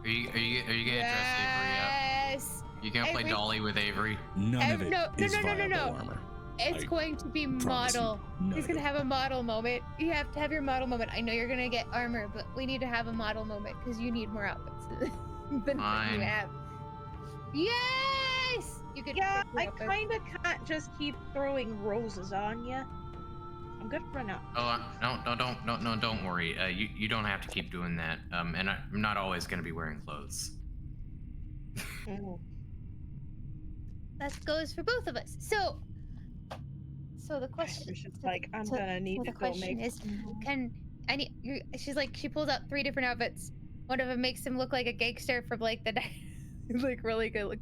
Are you gonna dress Avery up? Yes. You gonna play Dolly with Avery? None of it is viable no. armor. It's going to be model. He's gonna have a model moment. You have to have your model moment. I know you're gonna get armor, but we need to have a model moment because you need more outfits than what you have. Yes! You could. Yeah, I kind of can't. can't just keep throwing roses on you. I'm gonna run out. Oh, no, don't worry. You don't have to keep doing that. And I'm not always gonna be wearing clothes. Mm. That goes for both of us. So the question It's just like, I'm gonna need so to the go question make. is, she's like, she pulls out 3 different outfits. One of them makes him look like a gangster from like the like really good like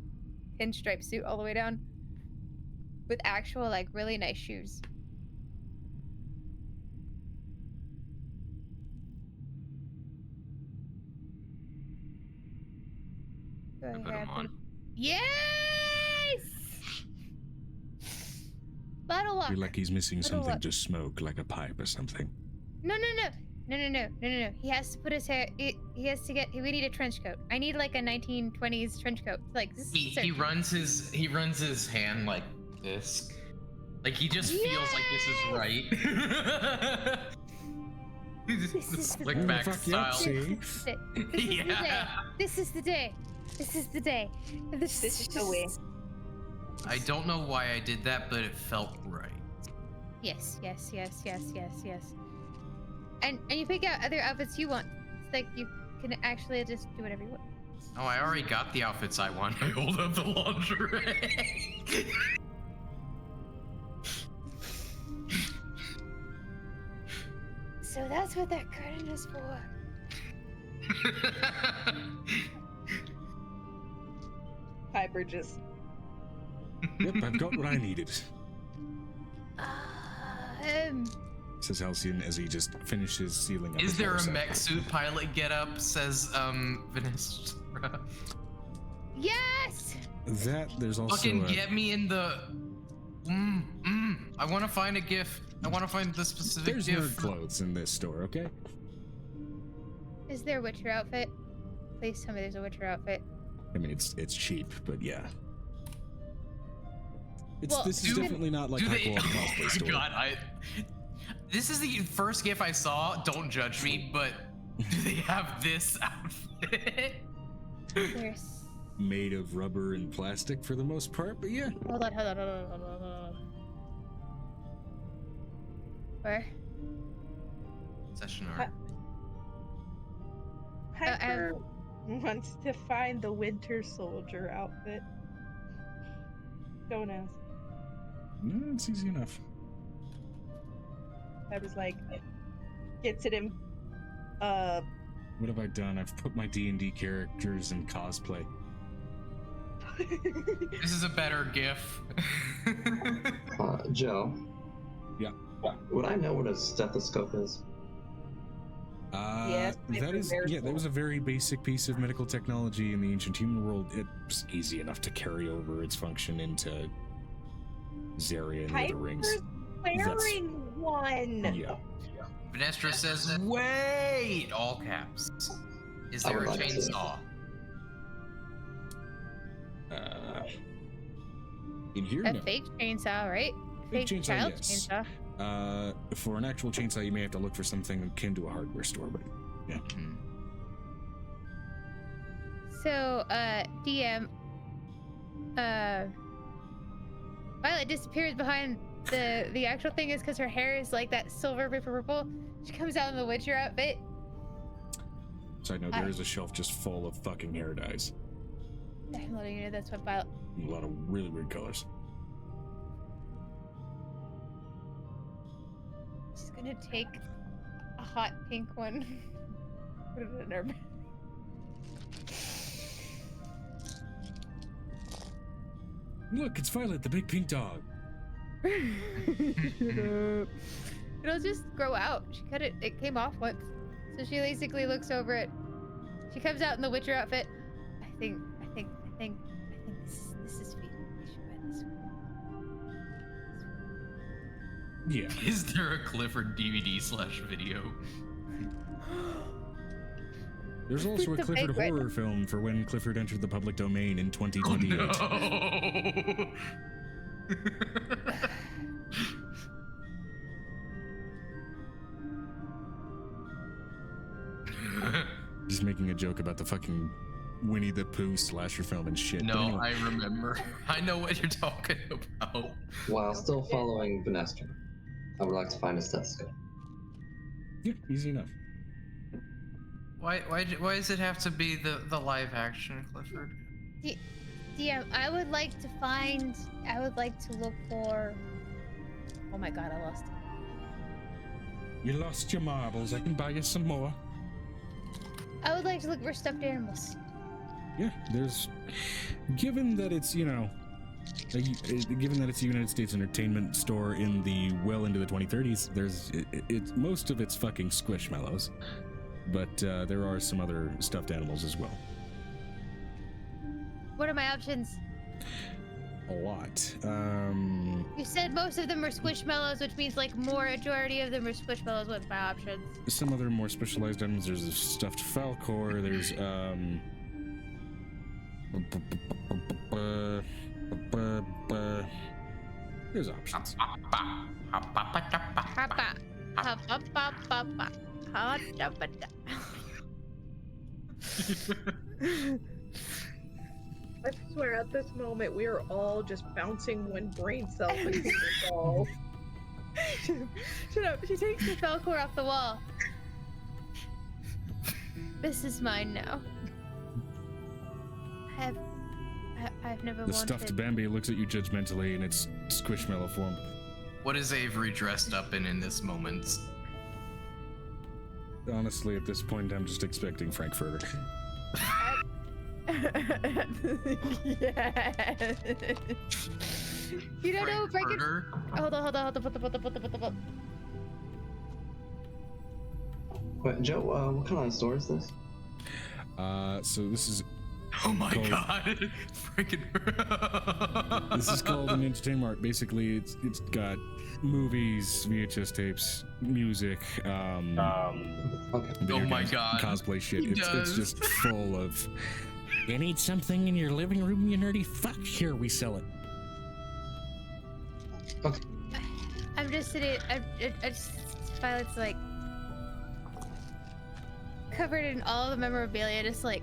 pinstripe suit all the way down with actual like really nice shoes. I put them on. Yes! Bottle walk. You're like he's missing Bottle something walk. to smoke, like a pipe or something. No. He has to put his hair. He has to get. We need a trench coat. I need like a 1920s trench coat. Like this. He runs his hand like this. Like he just feels like this is right. This is the like back style. This is the day. This is the day. This is the way. I don't know why I did that, but it felt right. Yes. And you pick out other outfits you want. It's like you can actually just do whatever you want. Oh, I already got the outfits I want. I hold up the lingerie. So that's what that curtain is for. Piper just. Yep, I've got what I needed. Says Halcyon as he just finishes sealing up. Is his there a motorcycle. mech suit pilot getup? Says Vanessa. Yes. That there's also Fucking get me in the. I want to find a GIF. I want to find the specific there's GIF. nerd clothes in this store, okay? Is there a Witcher outfit? Please tell me there's a Witcher outfit. I mean, it's cheap, but yeah. Well, this is definitely not like do they- Hyperwalk cosplay Oh store. my god, this is the first GIF I saw. Don't judge me, but do they have this outfit? There's. Made of rubber and plastic for the most part, but yeah. Hold on. Where? Session art. Piper wants to find the Winter Soldier outfit. Don't ask. No, it's easy enough. I was like, gets it in. What have I done? I've put my D&D characters in cosplay. This is a better GIF. Joe. Yeah. Would I know what a stethoscope is? Yes, that is that was a very basic piece of medical technology in the ancient human world. It's easy enough to carry over its function into Zaria and the other rings. Wearing one. Yeah. Vanessa says, "Wait!" All caps. Is there a would like to. chainsaw? In here, A no. fake chainsaw, right? Fake chainsaw, child yes. chainsaw. For an actual chainsaw, you may have to look for something akin to a hardware store, but yeah. So, DM, Violet disappears behind the actual thing is because her hair is like that silver purple. She comes out in the Witcher outfit. Side note, there is a shelf just full of fucking hair dyes. I'm letting you know that's what Violet. A lot of really weird colors. She's gonna take a hot pink one. Put it in her bag. Look, it's Violet, the big pink dog. It'll just grow out. She cut it. It came off once, so she basically looks over it. She comes out in the Witcher outfit. I think this is feet. We should wear this one. Yeah. Is there a Clifford DVD/video? There's also a The Clifford big horror film for when Clifford entered the public domain in 2028. Oh, no. Just making a joke about the fucking Winnie the Pooh slasher film and shit. But No, anyway. I remember. I know what you're talking about. While still following Vanessa, I would like to find a stethoscope. Yeah, easy enough. Why does it have to be the live action, Clifford? DM, I would like to look for. Oh my god, I lost it. You lost your marbles. I can buy you some more. I would like to look for stuffed animals. Yeah, there's. Given that it's, given that it's a United States entertainment store in the well into the 2030s, it's most of it's fucking Squishmallows, but there are some other stuffed animals as well. What are my options? A lot. You said most of them are Squishmallows, which means like majority of them are Squishmallows. What's my options? Some other more specialized items. There's a stuffed Falcor. There's there's options. I swear, at this moment, we are all just bouncing one brain cell into the wall. Shut up. She takes the Falcor off the wall. This is mine now. I've never The wanted... stuffed Bambi looks at you judgmentally in its Squishmallow form. What is Avery dressed up in this moment? Honestly, at this point, I'm just expecting Frankfurter. Yeah. You don't know, Frankfurter? Hold on. Wait, Joe, what kind of store is this? So this is Oh my called, god! Freaking. This is called an entertainment mart. Basically, it's got movies, VHS tapes, music, Okay. Oh my games, god. cosplay shit. He It's does. just full of. You need something in your living room, you nerdy fuck? Here, we sell it. Okay. I'm just sitting. Violet's like covered in all the memorabilia, just like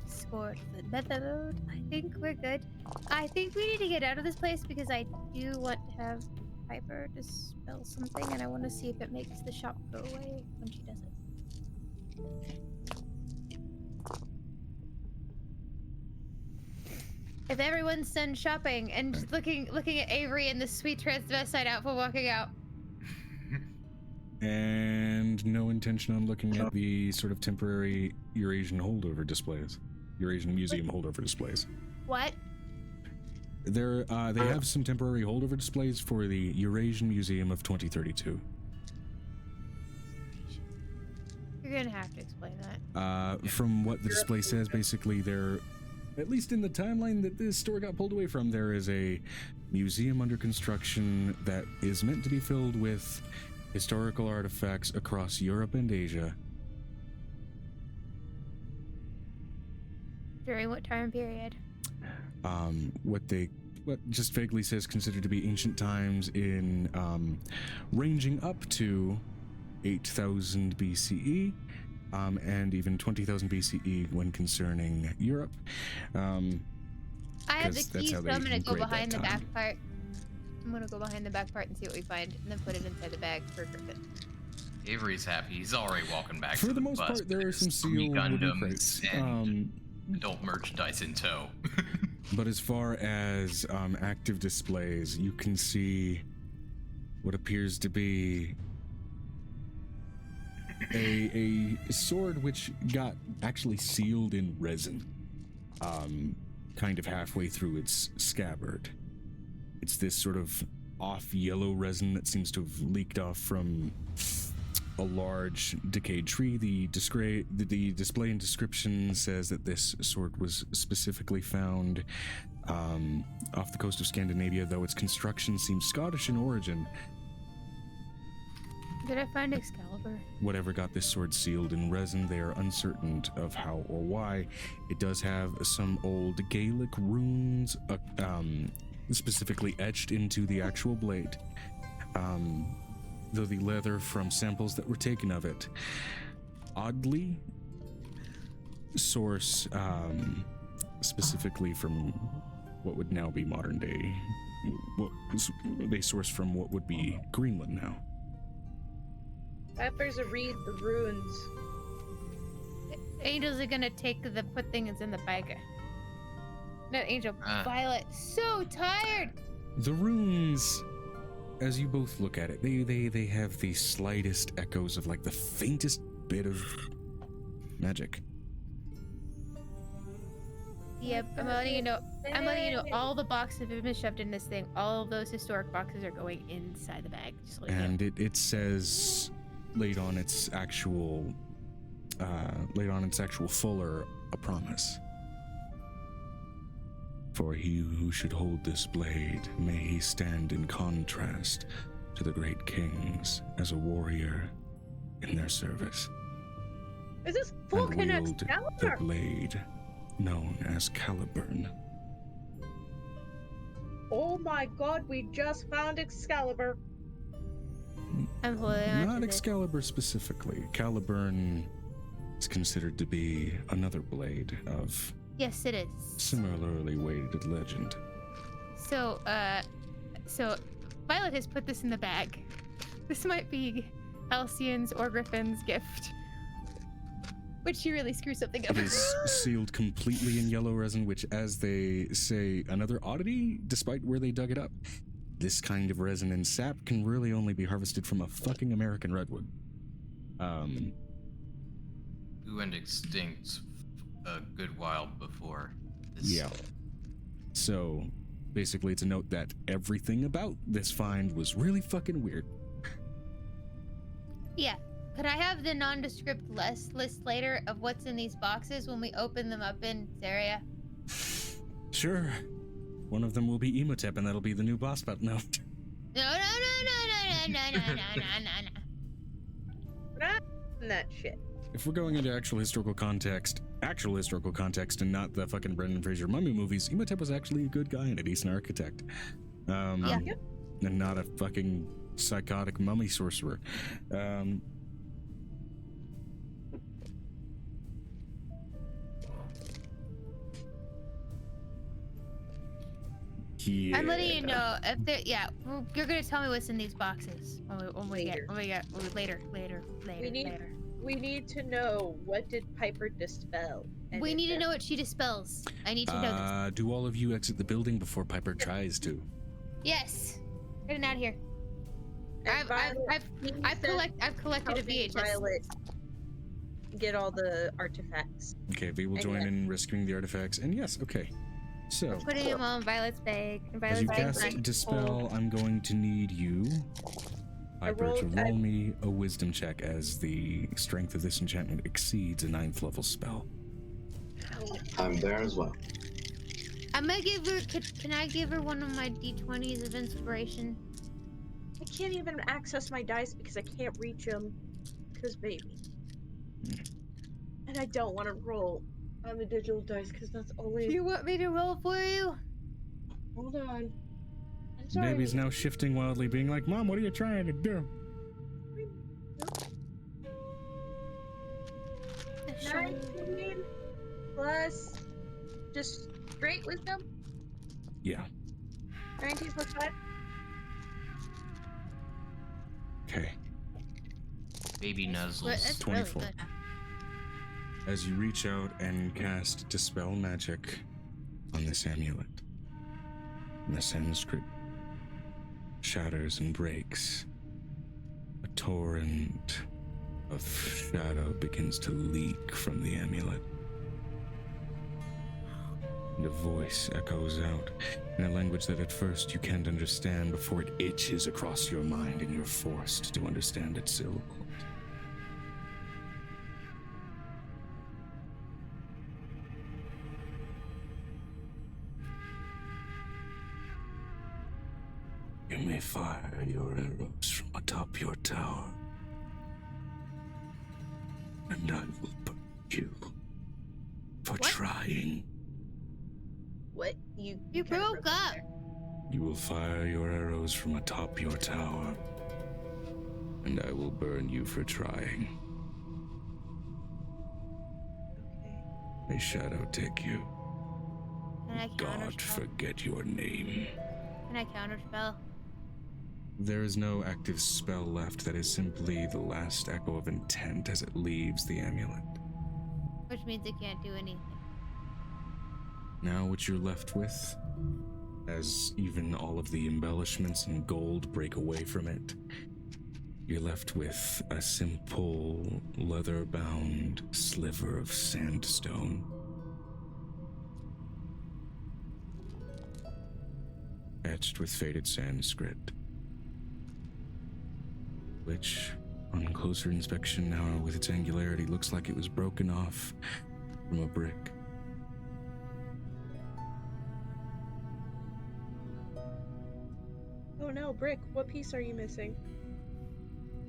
scored the method. I think we're good. I think we need to get out of this place because I do want to have Piper dispel something, and I want to see if it makes the shop go away when she does it. If everyone's done shopping and just looking at Avery and the sweet transvestite outfit walking out. And no intention on looking at the sort of temporary Eurasian holdover displays, Eurasian Museum holdover displays. What? They have some temporary holdover displays for the Eurasian Museum of 2032. You're gonna have to explain that. From what the display says, basically they're, at least in the timeline that this store got pulled away from, there is a museum under construction that is meant to be filled with historical artifacts across Europe and Asia. During what time period? What just vaguely says considered to be ancient times in ranging up to 8,000 BCE. And even 20,000 BCE when concerning Europe. I have the 'cause that's keys, how so they I'm gonna go grade that behind the time. back part. I'm gonna go behind the back part and see what we find, and then put it inside the bag for Griffin. Avery's happy. He's already walking back. For to the most bus part, there are with some his sealed wooden Gundams crates. and adult merchandise in tow. But as far as active displays, you can see what appears to be a sword which got actually sealed in resin, kind of halfway through its scabbard. It's this sort of off yellow resin that seems to have leaked off from a large decayed tree. The display and description says that this sword was specifically found off the coast of Scandinavia, though its construction seems Scottish in origin. Did I find Excalibur? Whatever got this sword sealed in resin, they are uncertain of how or why. It does have some old Gaelic runes specifically etched into the actual blade, though the leather from samples that were taken of it oddly source specifically from what would now be modern day. They source from what would be Greenland now. Peppers read the runes. Angels are gonna put things in the bag. Not Angel, Violet. So tired. The runes, as you both look at it, they have the slightest echoes of like the faintest bit of magic. Yep, I'm letting you know. All the boxes have been shoved in this thing. All of those historic boxes are going inside the bag. Just like And it says laid on its actual fuller a promise. For he who should hold this blade, may he stand in contrast to the great kings as a warrior in their service. Is this And fucking wield the Excalibur? blade known as Caliburn. Oh my god, we just found Excalibur. I'm holding on Not to this. Excalibur specifically. Caliburn is considered to be another blade of Yes, it is. similarly weighted legend. So Violet has put this in the bag. This might be Halcyon's or Griffin's gift. Would she really screw something up? It is sealed completely in yellow resin, which, as they say, another oddity, despite where they dug it up. This kind of resin and sap can really only be harvested from a fucking American redwood. Who went extinct a good while before this. Yeah. So, basically, it's a note that everything about this find was really fucking weird. Yeah. Could I have the nondescript list later of what's in these boxes when we open them up in this area? Sure. One of them will be Emotep, and that'll be the new boss battle. No. No. Not that shit. If we're going into actual historical context, and not the fucking Brendan Fraser mummy movies, Emotep was actually a good guy and a decent architect. Yeah. And not a fucking psychotic mummy sorcerer. Yeah. I'm letting you know if there. Yeah, you're gonna tell me what's in these boxes when we get later. We need to know, what did Piper dispel? And We is need to there- know what she dispels. I need to know this. Do all of you exit the building before Piper tries to? Yes. Getting out of here. and Violet, I've collected a helping VHS. Violet get all the artifacts. Okay, V will And join yes. in rescuing the artifacts. And yes, okay. So, I'm putting them on Violet's bag. And as Violet's you bag's cast like, Dispel, I'm going to need you, Piper, to rolled- roll me a wisdom check as the strength of this enchantment exceeds a 9th level spell. I'm there as well. I'm gonna give her. Can I give her one of my D20s of inspiration? I can't even access my dice because I can't reach them. Because baby. And I don't want to roll on the digital dice because that's always. You want me to roll for you? Hold on. I'm sorry. Baby's now shifting wildly, being like, Mom, what are you trying to do? 19 plus just straight wisdom. Yeah. 19 plus 5. Okay. Baby nuzzles. That's 24. really good. As you reach out and cast Dispel Magic on this amulet, the Sanskrit shatters and breaks. A torrent of shadow begins to leak from the amulet. And a voice echoes out in a language that at first you can't understand before it itches across your mind and you're forced to understand its syllables. You may fire your arrows from atop your tower, and I will put you for trying. What? You You kinda broke up. there. You will fire your arrows from atop your tower, and I will burn you for trying. Okay. May shadow take you. Can I God counterspell? forget your name. Can I counterspell? There is no active spell left. That is simply the last echo of intent as it leaves the amulet. Which means it can't do anything. Now what you're left with, as even all of the embellishments and gold break away from it, you're left with a simple leather-bound sliver of sandstone. Etched with faded Sanskrit, which, on closer inspection now with its angularity, looks like it was broken off from a brick. Oh no, Brick, what piece are you missing?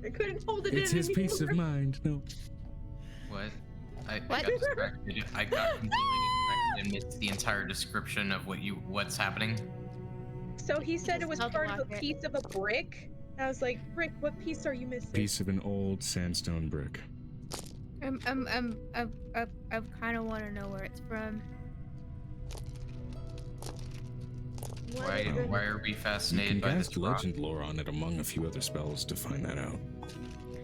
I couldn't hold it It's in his peace of anymore. mind. No. What? I What? got distracted. I got completely distracted and missed the entire description of what's happening. So he said it was Just part of a lock it. piece of a brick. I was like, Brick, what piece are you missing? Piece of an old sandstone brick. I kind of want to know where it's from. What Why is it? why are we You fascinated can by this cast rock? legend lore on it among a few other spells to find that out.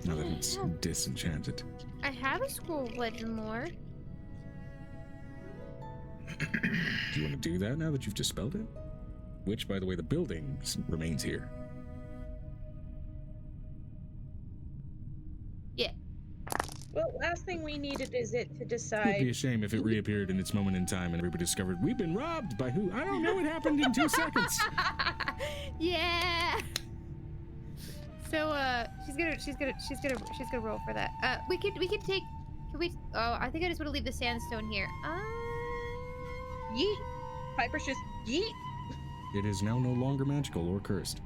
Now that it's disenchanted. I have a scroll of legend lore. Do you want to do that now that you've dispelled it? Which, by the way, the building remains here. Yeah. Well, last thing we needed is it to It would be decide. a shame if it reappeared in its moment in time and everybody discovered we've been robbed by who? I don't know. It happened in 2 seconds. Yeah. So she's gonna roll for that. We could take. Can we? Oh, I think I just want to leave the sandstone here. Yeet. Piper's just yeet. It is now no longer magical or cursed.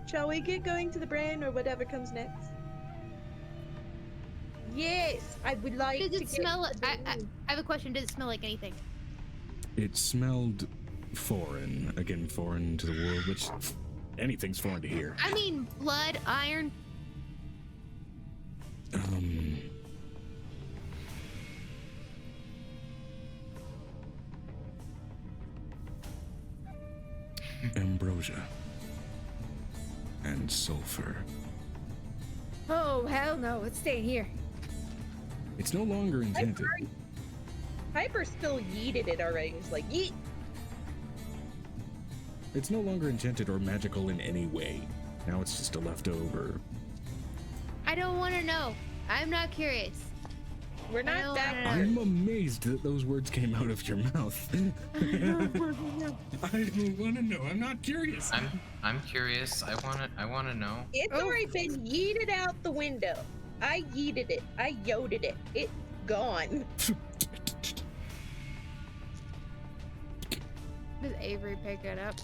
Shall we get going to the brain or whatever comes next? Yes, I would like Does to it get smell? to the I brain. have a question. Does it smell like anything? It smelled foreign. Again, foreign to the world, which anything's foreign to here. I mean, blood, iron. Ambrosia and sulfur. Oh, hell no. It's staying here. It's no longer enchanted. Piper still yeeted it already. He's like, yeet. It's no longer enchanted or magical in any way. Now it's just a leftover. I don't want to know. I'm not curious. We're I not don't that wanna hard. I'm amazed that those words came out of your mouth. I don't want to know. I'm not curious. I'm curious. I wanna know. It's Oh. already been yeeted out the window. I yeeted it. I yoted it. It's gone. Does Avery pick it up?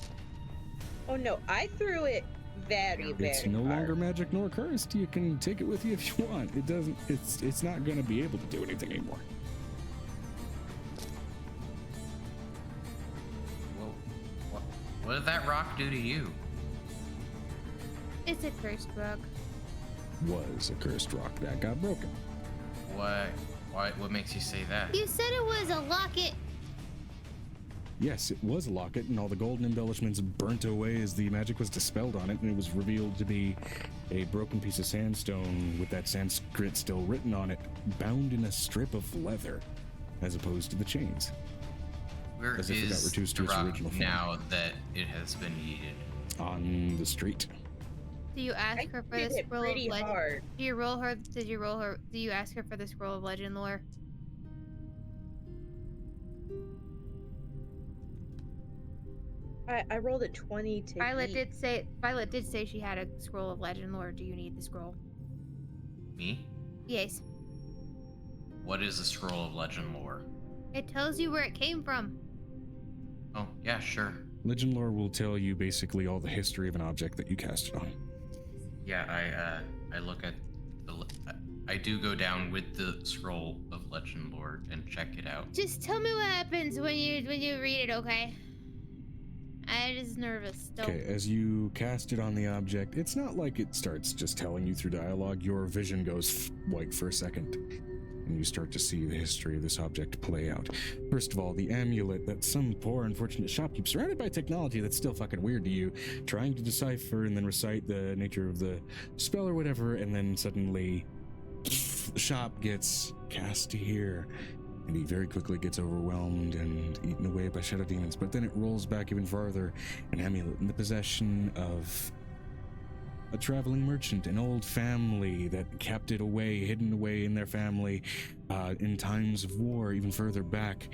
Oh no, I threw it very, very It's no hard. longer magic nor cursed. You can take it with you if you want. It doesn't. It's not going to be able to do anything anymore. Well, what did that rock do to you? It's a cursed rock. Was a cursed rock that got broken. What makes you say that? You said it was a locket. Yes, it was a locket, and all the golden embellishments burnt away as the magic was dispelled on it, and it was revealed to be a broken piece of sandstone with that Sanskrit still written on it, bound in a strip of leather, as opposed to the chains. Where As if it got is reduced the to its rock original form. now that it has been yeeted? On the street. Do you ask I her for did the it scroll pretty of legend? hard. Do you roll her? Did you roll her? Do you ask her for the scroll of legend lore? I rolled a 20 to Violet yeet. did say she had a scroll of legend lore. Do you need the scroll? Me? Yes. What is the scroll of legend lore? It tells you where it came from. Oh, yeah, sure. Legend lore will tell you basically all the history of an object that you cast it on. Yeah, I look at I do go down with the scroll of legend lore and check it out. Just tell me what happens when you read it, okay? I'm just nervous. Don't. Okay, as you cast it on the object, it's not like it starts just telling you through dialogue. Your vision goes white for a second. and you start to see the history of this object play out. First of all, the amulet that some poor unfortunate shopkeep surrounded by technology that's still fucking weird to you, trying to decipher and then recite the nature of the spell or whatever, and then suddenly the shop gets cast to here, and he very quickly gets overwhelmed and eaten away by shadow demons. But then it rolls back even farther, an amulet in the possession of a traveling merchant, an old family that kept it away, hidden away in their family in times of war, even further back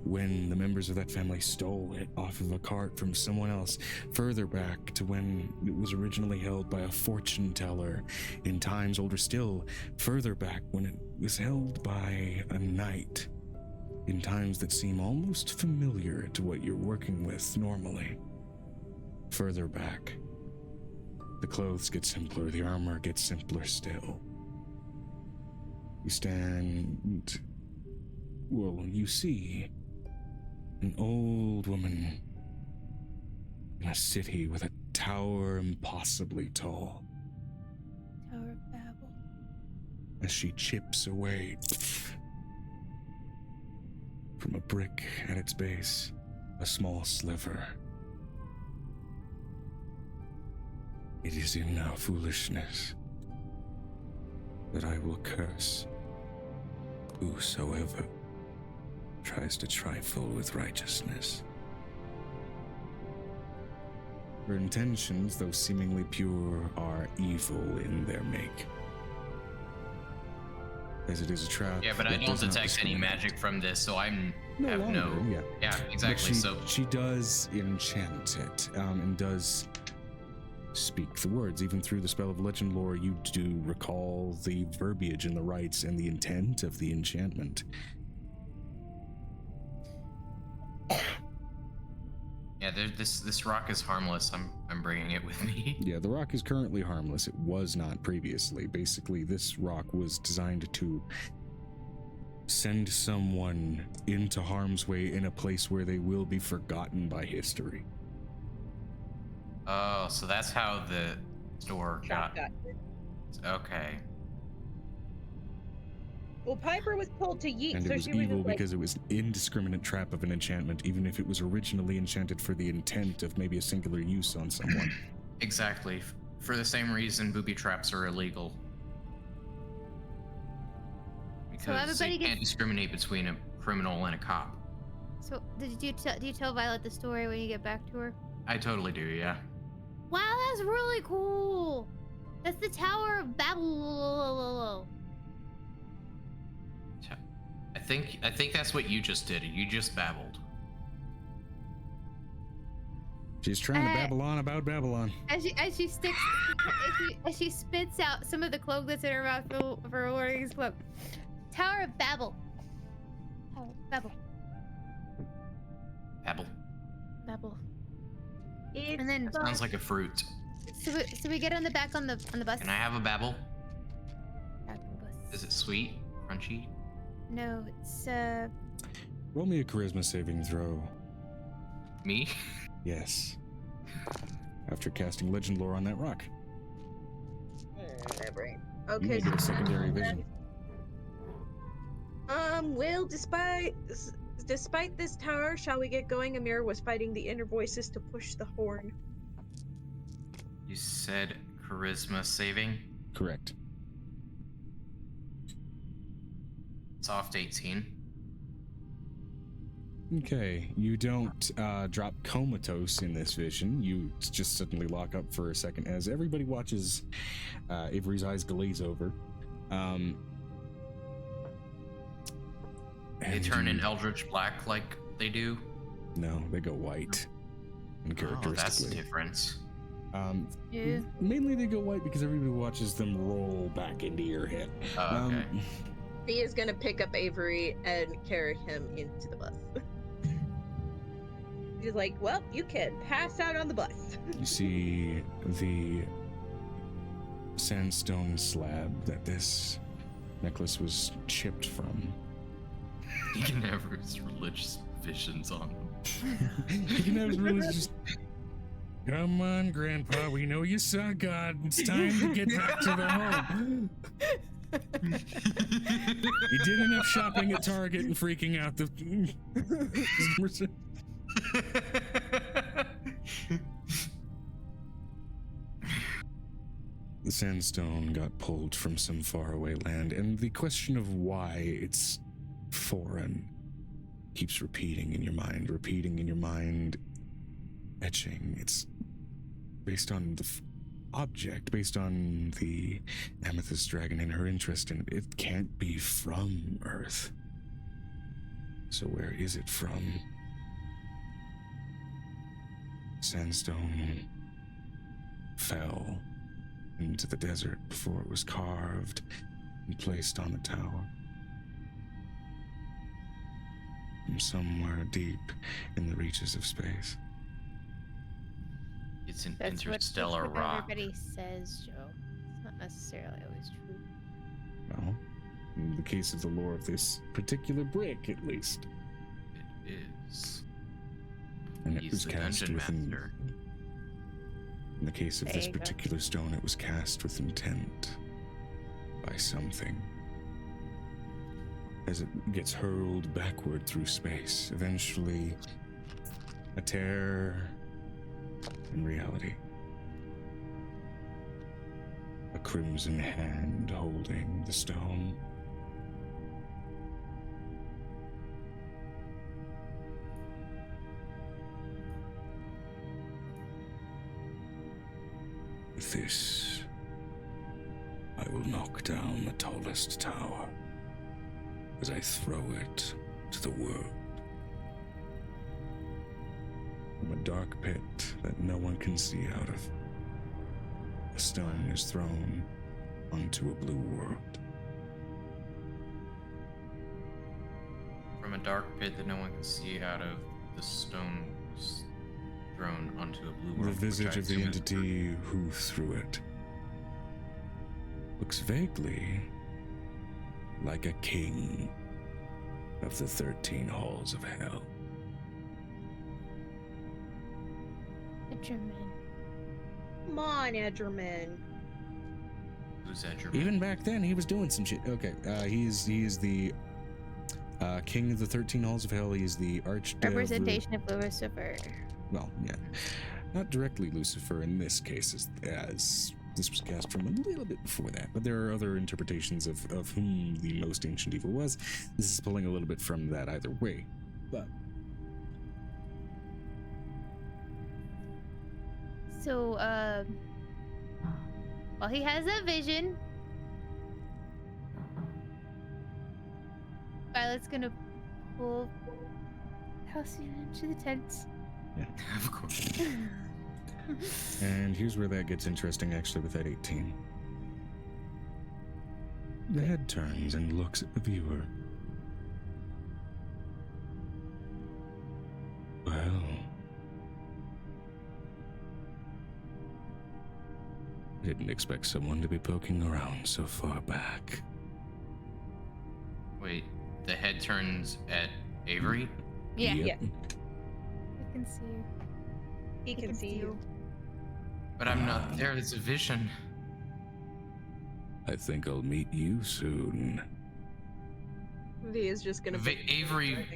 when the members of that family stole it off of a cart from someone else, further back to when it was originally held by a fortune teller, in times older still, further back when it was held by a knight, in times that seem almost familiar to what you're working with normally. Further back, the clothes get simpler, the armor gets simpler still. You stand, well, you see an old woman in a city with a tower impossibly tall. Tower of Babel. As she chips away from a brick at its base, a small sliver. It is in our foolishness that I will curse whosoever tries to trifle with righteousness. Her intentions, though seemingly pure, are evil in their make. As it is a trap. Yeah, but I don't detect any magic from this, so I'm yeah. Yeah, exactly. She does enchant it, and does speak the words. Even through the spell of legend lore, you do recall the verbiage and the rites and the intent of the enchantment. Yeah, this rock is harmless. I'm bringing it with me. Yeah, the rock is currently harmless. It was not previously. Basically, this rock was designed to send someone into harm's way in a place where they will be forgotten by history. Oh, so that's how the store got. Okay. Well, Piper was told to yeet, And so it was she was evil just like, because it was an indiscriminate trap of an enchantment, even if it was originally enchanted for the intent of maybe a singular use on someone. Exactly. For the same reason booby traps are illegal. Because everybody you can't discriminate between a criminal and a cop. So, do you tell Violet the story when you get back to her? I totally do, yeah. Wow, that's really cool. That's the Tower of Babel. I think that's what you just did. You just babbled. She's trying to babble on about Babylon. As she spits out some of the cloak that's in her mouth for wearing his cloak. Tower of Babel. Tower of Babel. Babble. Babel. it's And then Sounds like a fruit. so we get on the back on the bus. Can I have a babble? Back on the bus. Is it sweet? Crunchy? No, it's Roll me a charisma saving throw. Me? Yes. After casting legend lore on that rock. my brain. You Okay. may get a secondary vision. Well, despite this tower, shall we get going? Amir was fighting the inner voices to push the horn. You said charisma saving? Correct. It's off to 18. Okay, you don't drop comatose in this vision. You just suddenly lock up for a second as everybody watches Avery's eyes glaze over. They turn in eldritch black like they do? No, they go white. Oh, that's the Uncharacteristically. difference. yeah. Mainly they go white because everybody watches them roll back into your head. Oh, okay. He is gonna pick up Avery and carry him into the bus. He's like, well, you can pass out on the bus. You see the sandstone slab that this necklace was chipped from. He can have his religious visions on him. You can have really just. Come on, Grandpa. We know you saw God. It's time to get back to the home. You did enough shopping at Target and freaking out the. The sandstone got pulled from some faraway land, and the question of why it's foreign keeps repeating in your mind, etching. It's based on the object, based on the amethyst dragon and her interest in it. It can't be from Earth. So where is it from? Sandstone fell into the desert before it was carved and placed on the tower. From somewhere deep in the reaches of space. It's an That's interstellar what rock. everybody says, Joe. It's not necessarily always true. Well, in the case of the lore of this particular brick, at least. It is. And it He's was the cast dungeon with master. in the case of There this you go. particular stone, it was cast with intent by something. As it gets hurled backward through space, eventually a tear in reality. A crimson hand holding the stone. With this, I will knock down the tallest tower as I throw it to the world. From a dark pit that no one can see out of, a stone is thrown onto a blue world. From a dark pit that no one can see out of, the stone was thrown onto a blue The world. visage of the which I assume is- entity who threw it looks vaguely like a king of the 13 halls of hell. German. Come on, Edgerman. Who's Edgerman? Even back then, he was doing some shit. Okay, he's the king of the 13 halls of hell. He's the Representation of Lucifer. Well, yeah, not directly Lucifer in this case, as this was cast from a little bit before that. But there are other interpretations of whom the most ancient evil was. This is pulling a little bit from that either way. But So, well, he has that vision. Violet's gonna pull Halcyon into the tents. Of course. and here's where that gets interesting, actually, with that 18. The head turns and looks at the viewer. Well, I didn't expect someone to be poking around so far back. Wait, the head turns at Avery? Yeah, Yep. Yeah. I can see you. He can see you. But I'm not there. It's a vision. I think I'll meet you soon. V is just gonna. Avery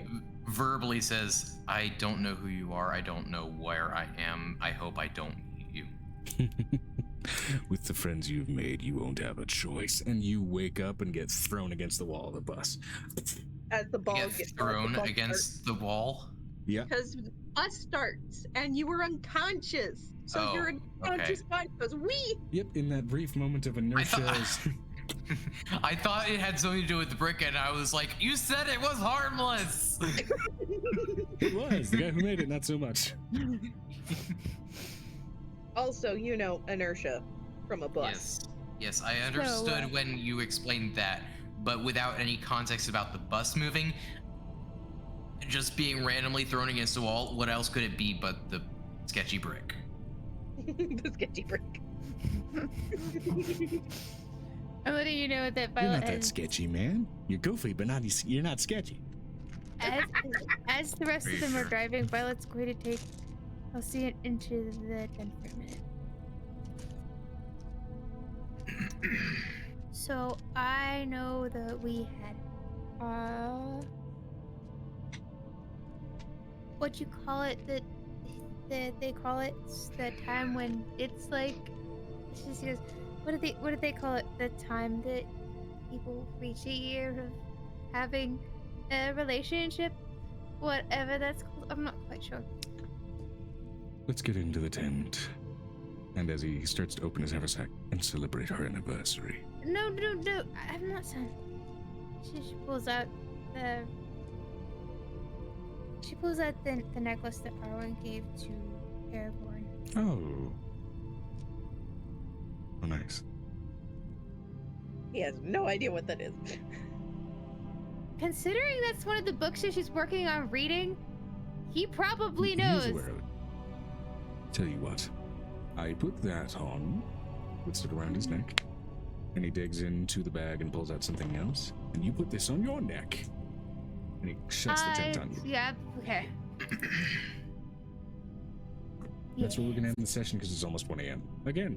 verbally says, I don't know who you are. I don't know where I am. I hope I don't meet you. With the friends you've made, you won't have a choice. And you wake up and get thrown against the wall of the bus. As the ball Get thrown against the wall. Yeah. Because the bus starts and you were unconscious. So Oh, your unconscious body goes, wee! Yep, in that brief moment of inertia. I thought it had something to do with the brick, and I was like, you said it was harmless! It was. The guy who made it, not so much. Also, you know, inertia from a bus. Yes, I understood when you explained that, but without any context about the bus moving, just being randomly thrown against a wall, what else could it be but the sketchy brick? The sketchy brick. I'm letting you know that You're Violet not that sketchy, man. You're goofy, but you're not sketchy. as the rest Are of you them are sure? driving, Violet's going to take Halcyon into the tent for a minute. So I know that we had what you call it, they call it the time when it's like, she goes, what do they call it, the time that people reach a year of having a relationship, whatever that's called, I'm not quite sure. Let's get into the tent. And as he starts to open his haversack and celebrate our anniversary. No, I'm not son. She pulls out the necklace that Arwen gave to Aragorn. Oh. Oh, nice. He has no idea what that is. Considering that's one of the books that she's working on reading, he probably He knows. is aware of it. Tell you what, I put that on, puts it around his neck, and he digs into the bag and pulls out something else, and you put this on your neck. And he shuts the tent on you. Yeah, okay. That's where we're gonna end the session because it's almost 1 a.m. Again.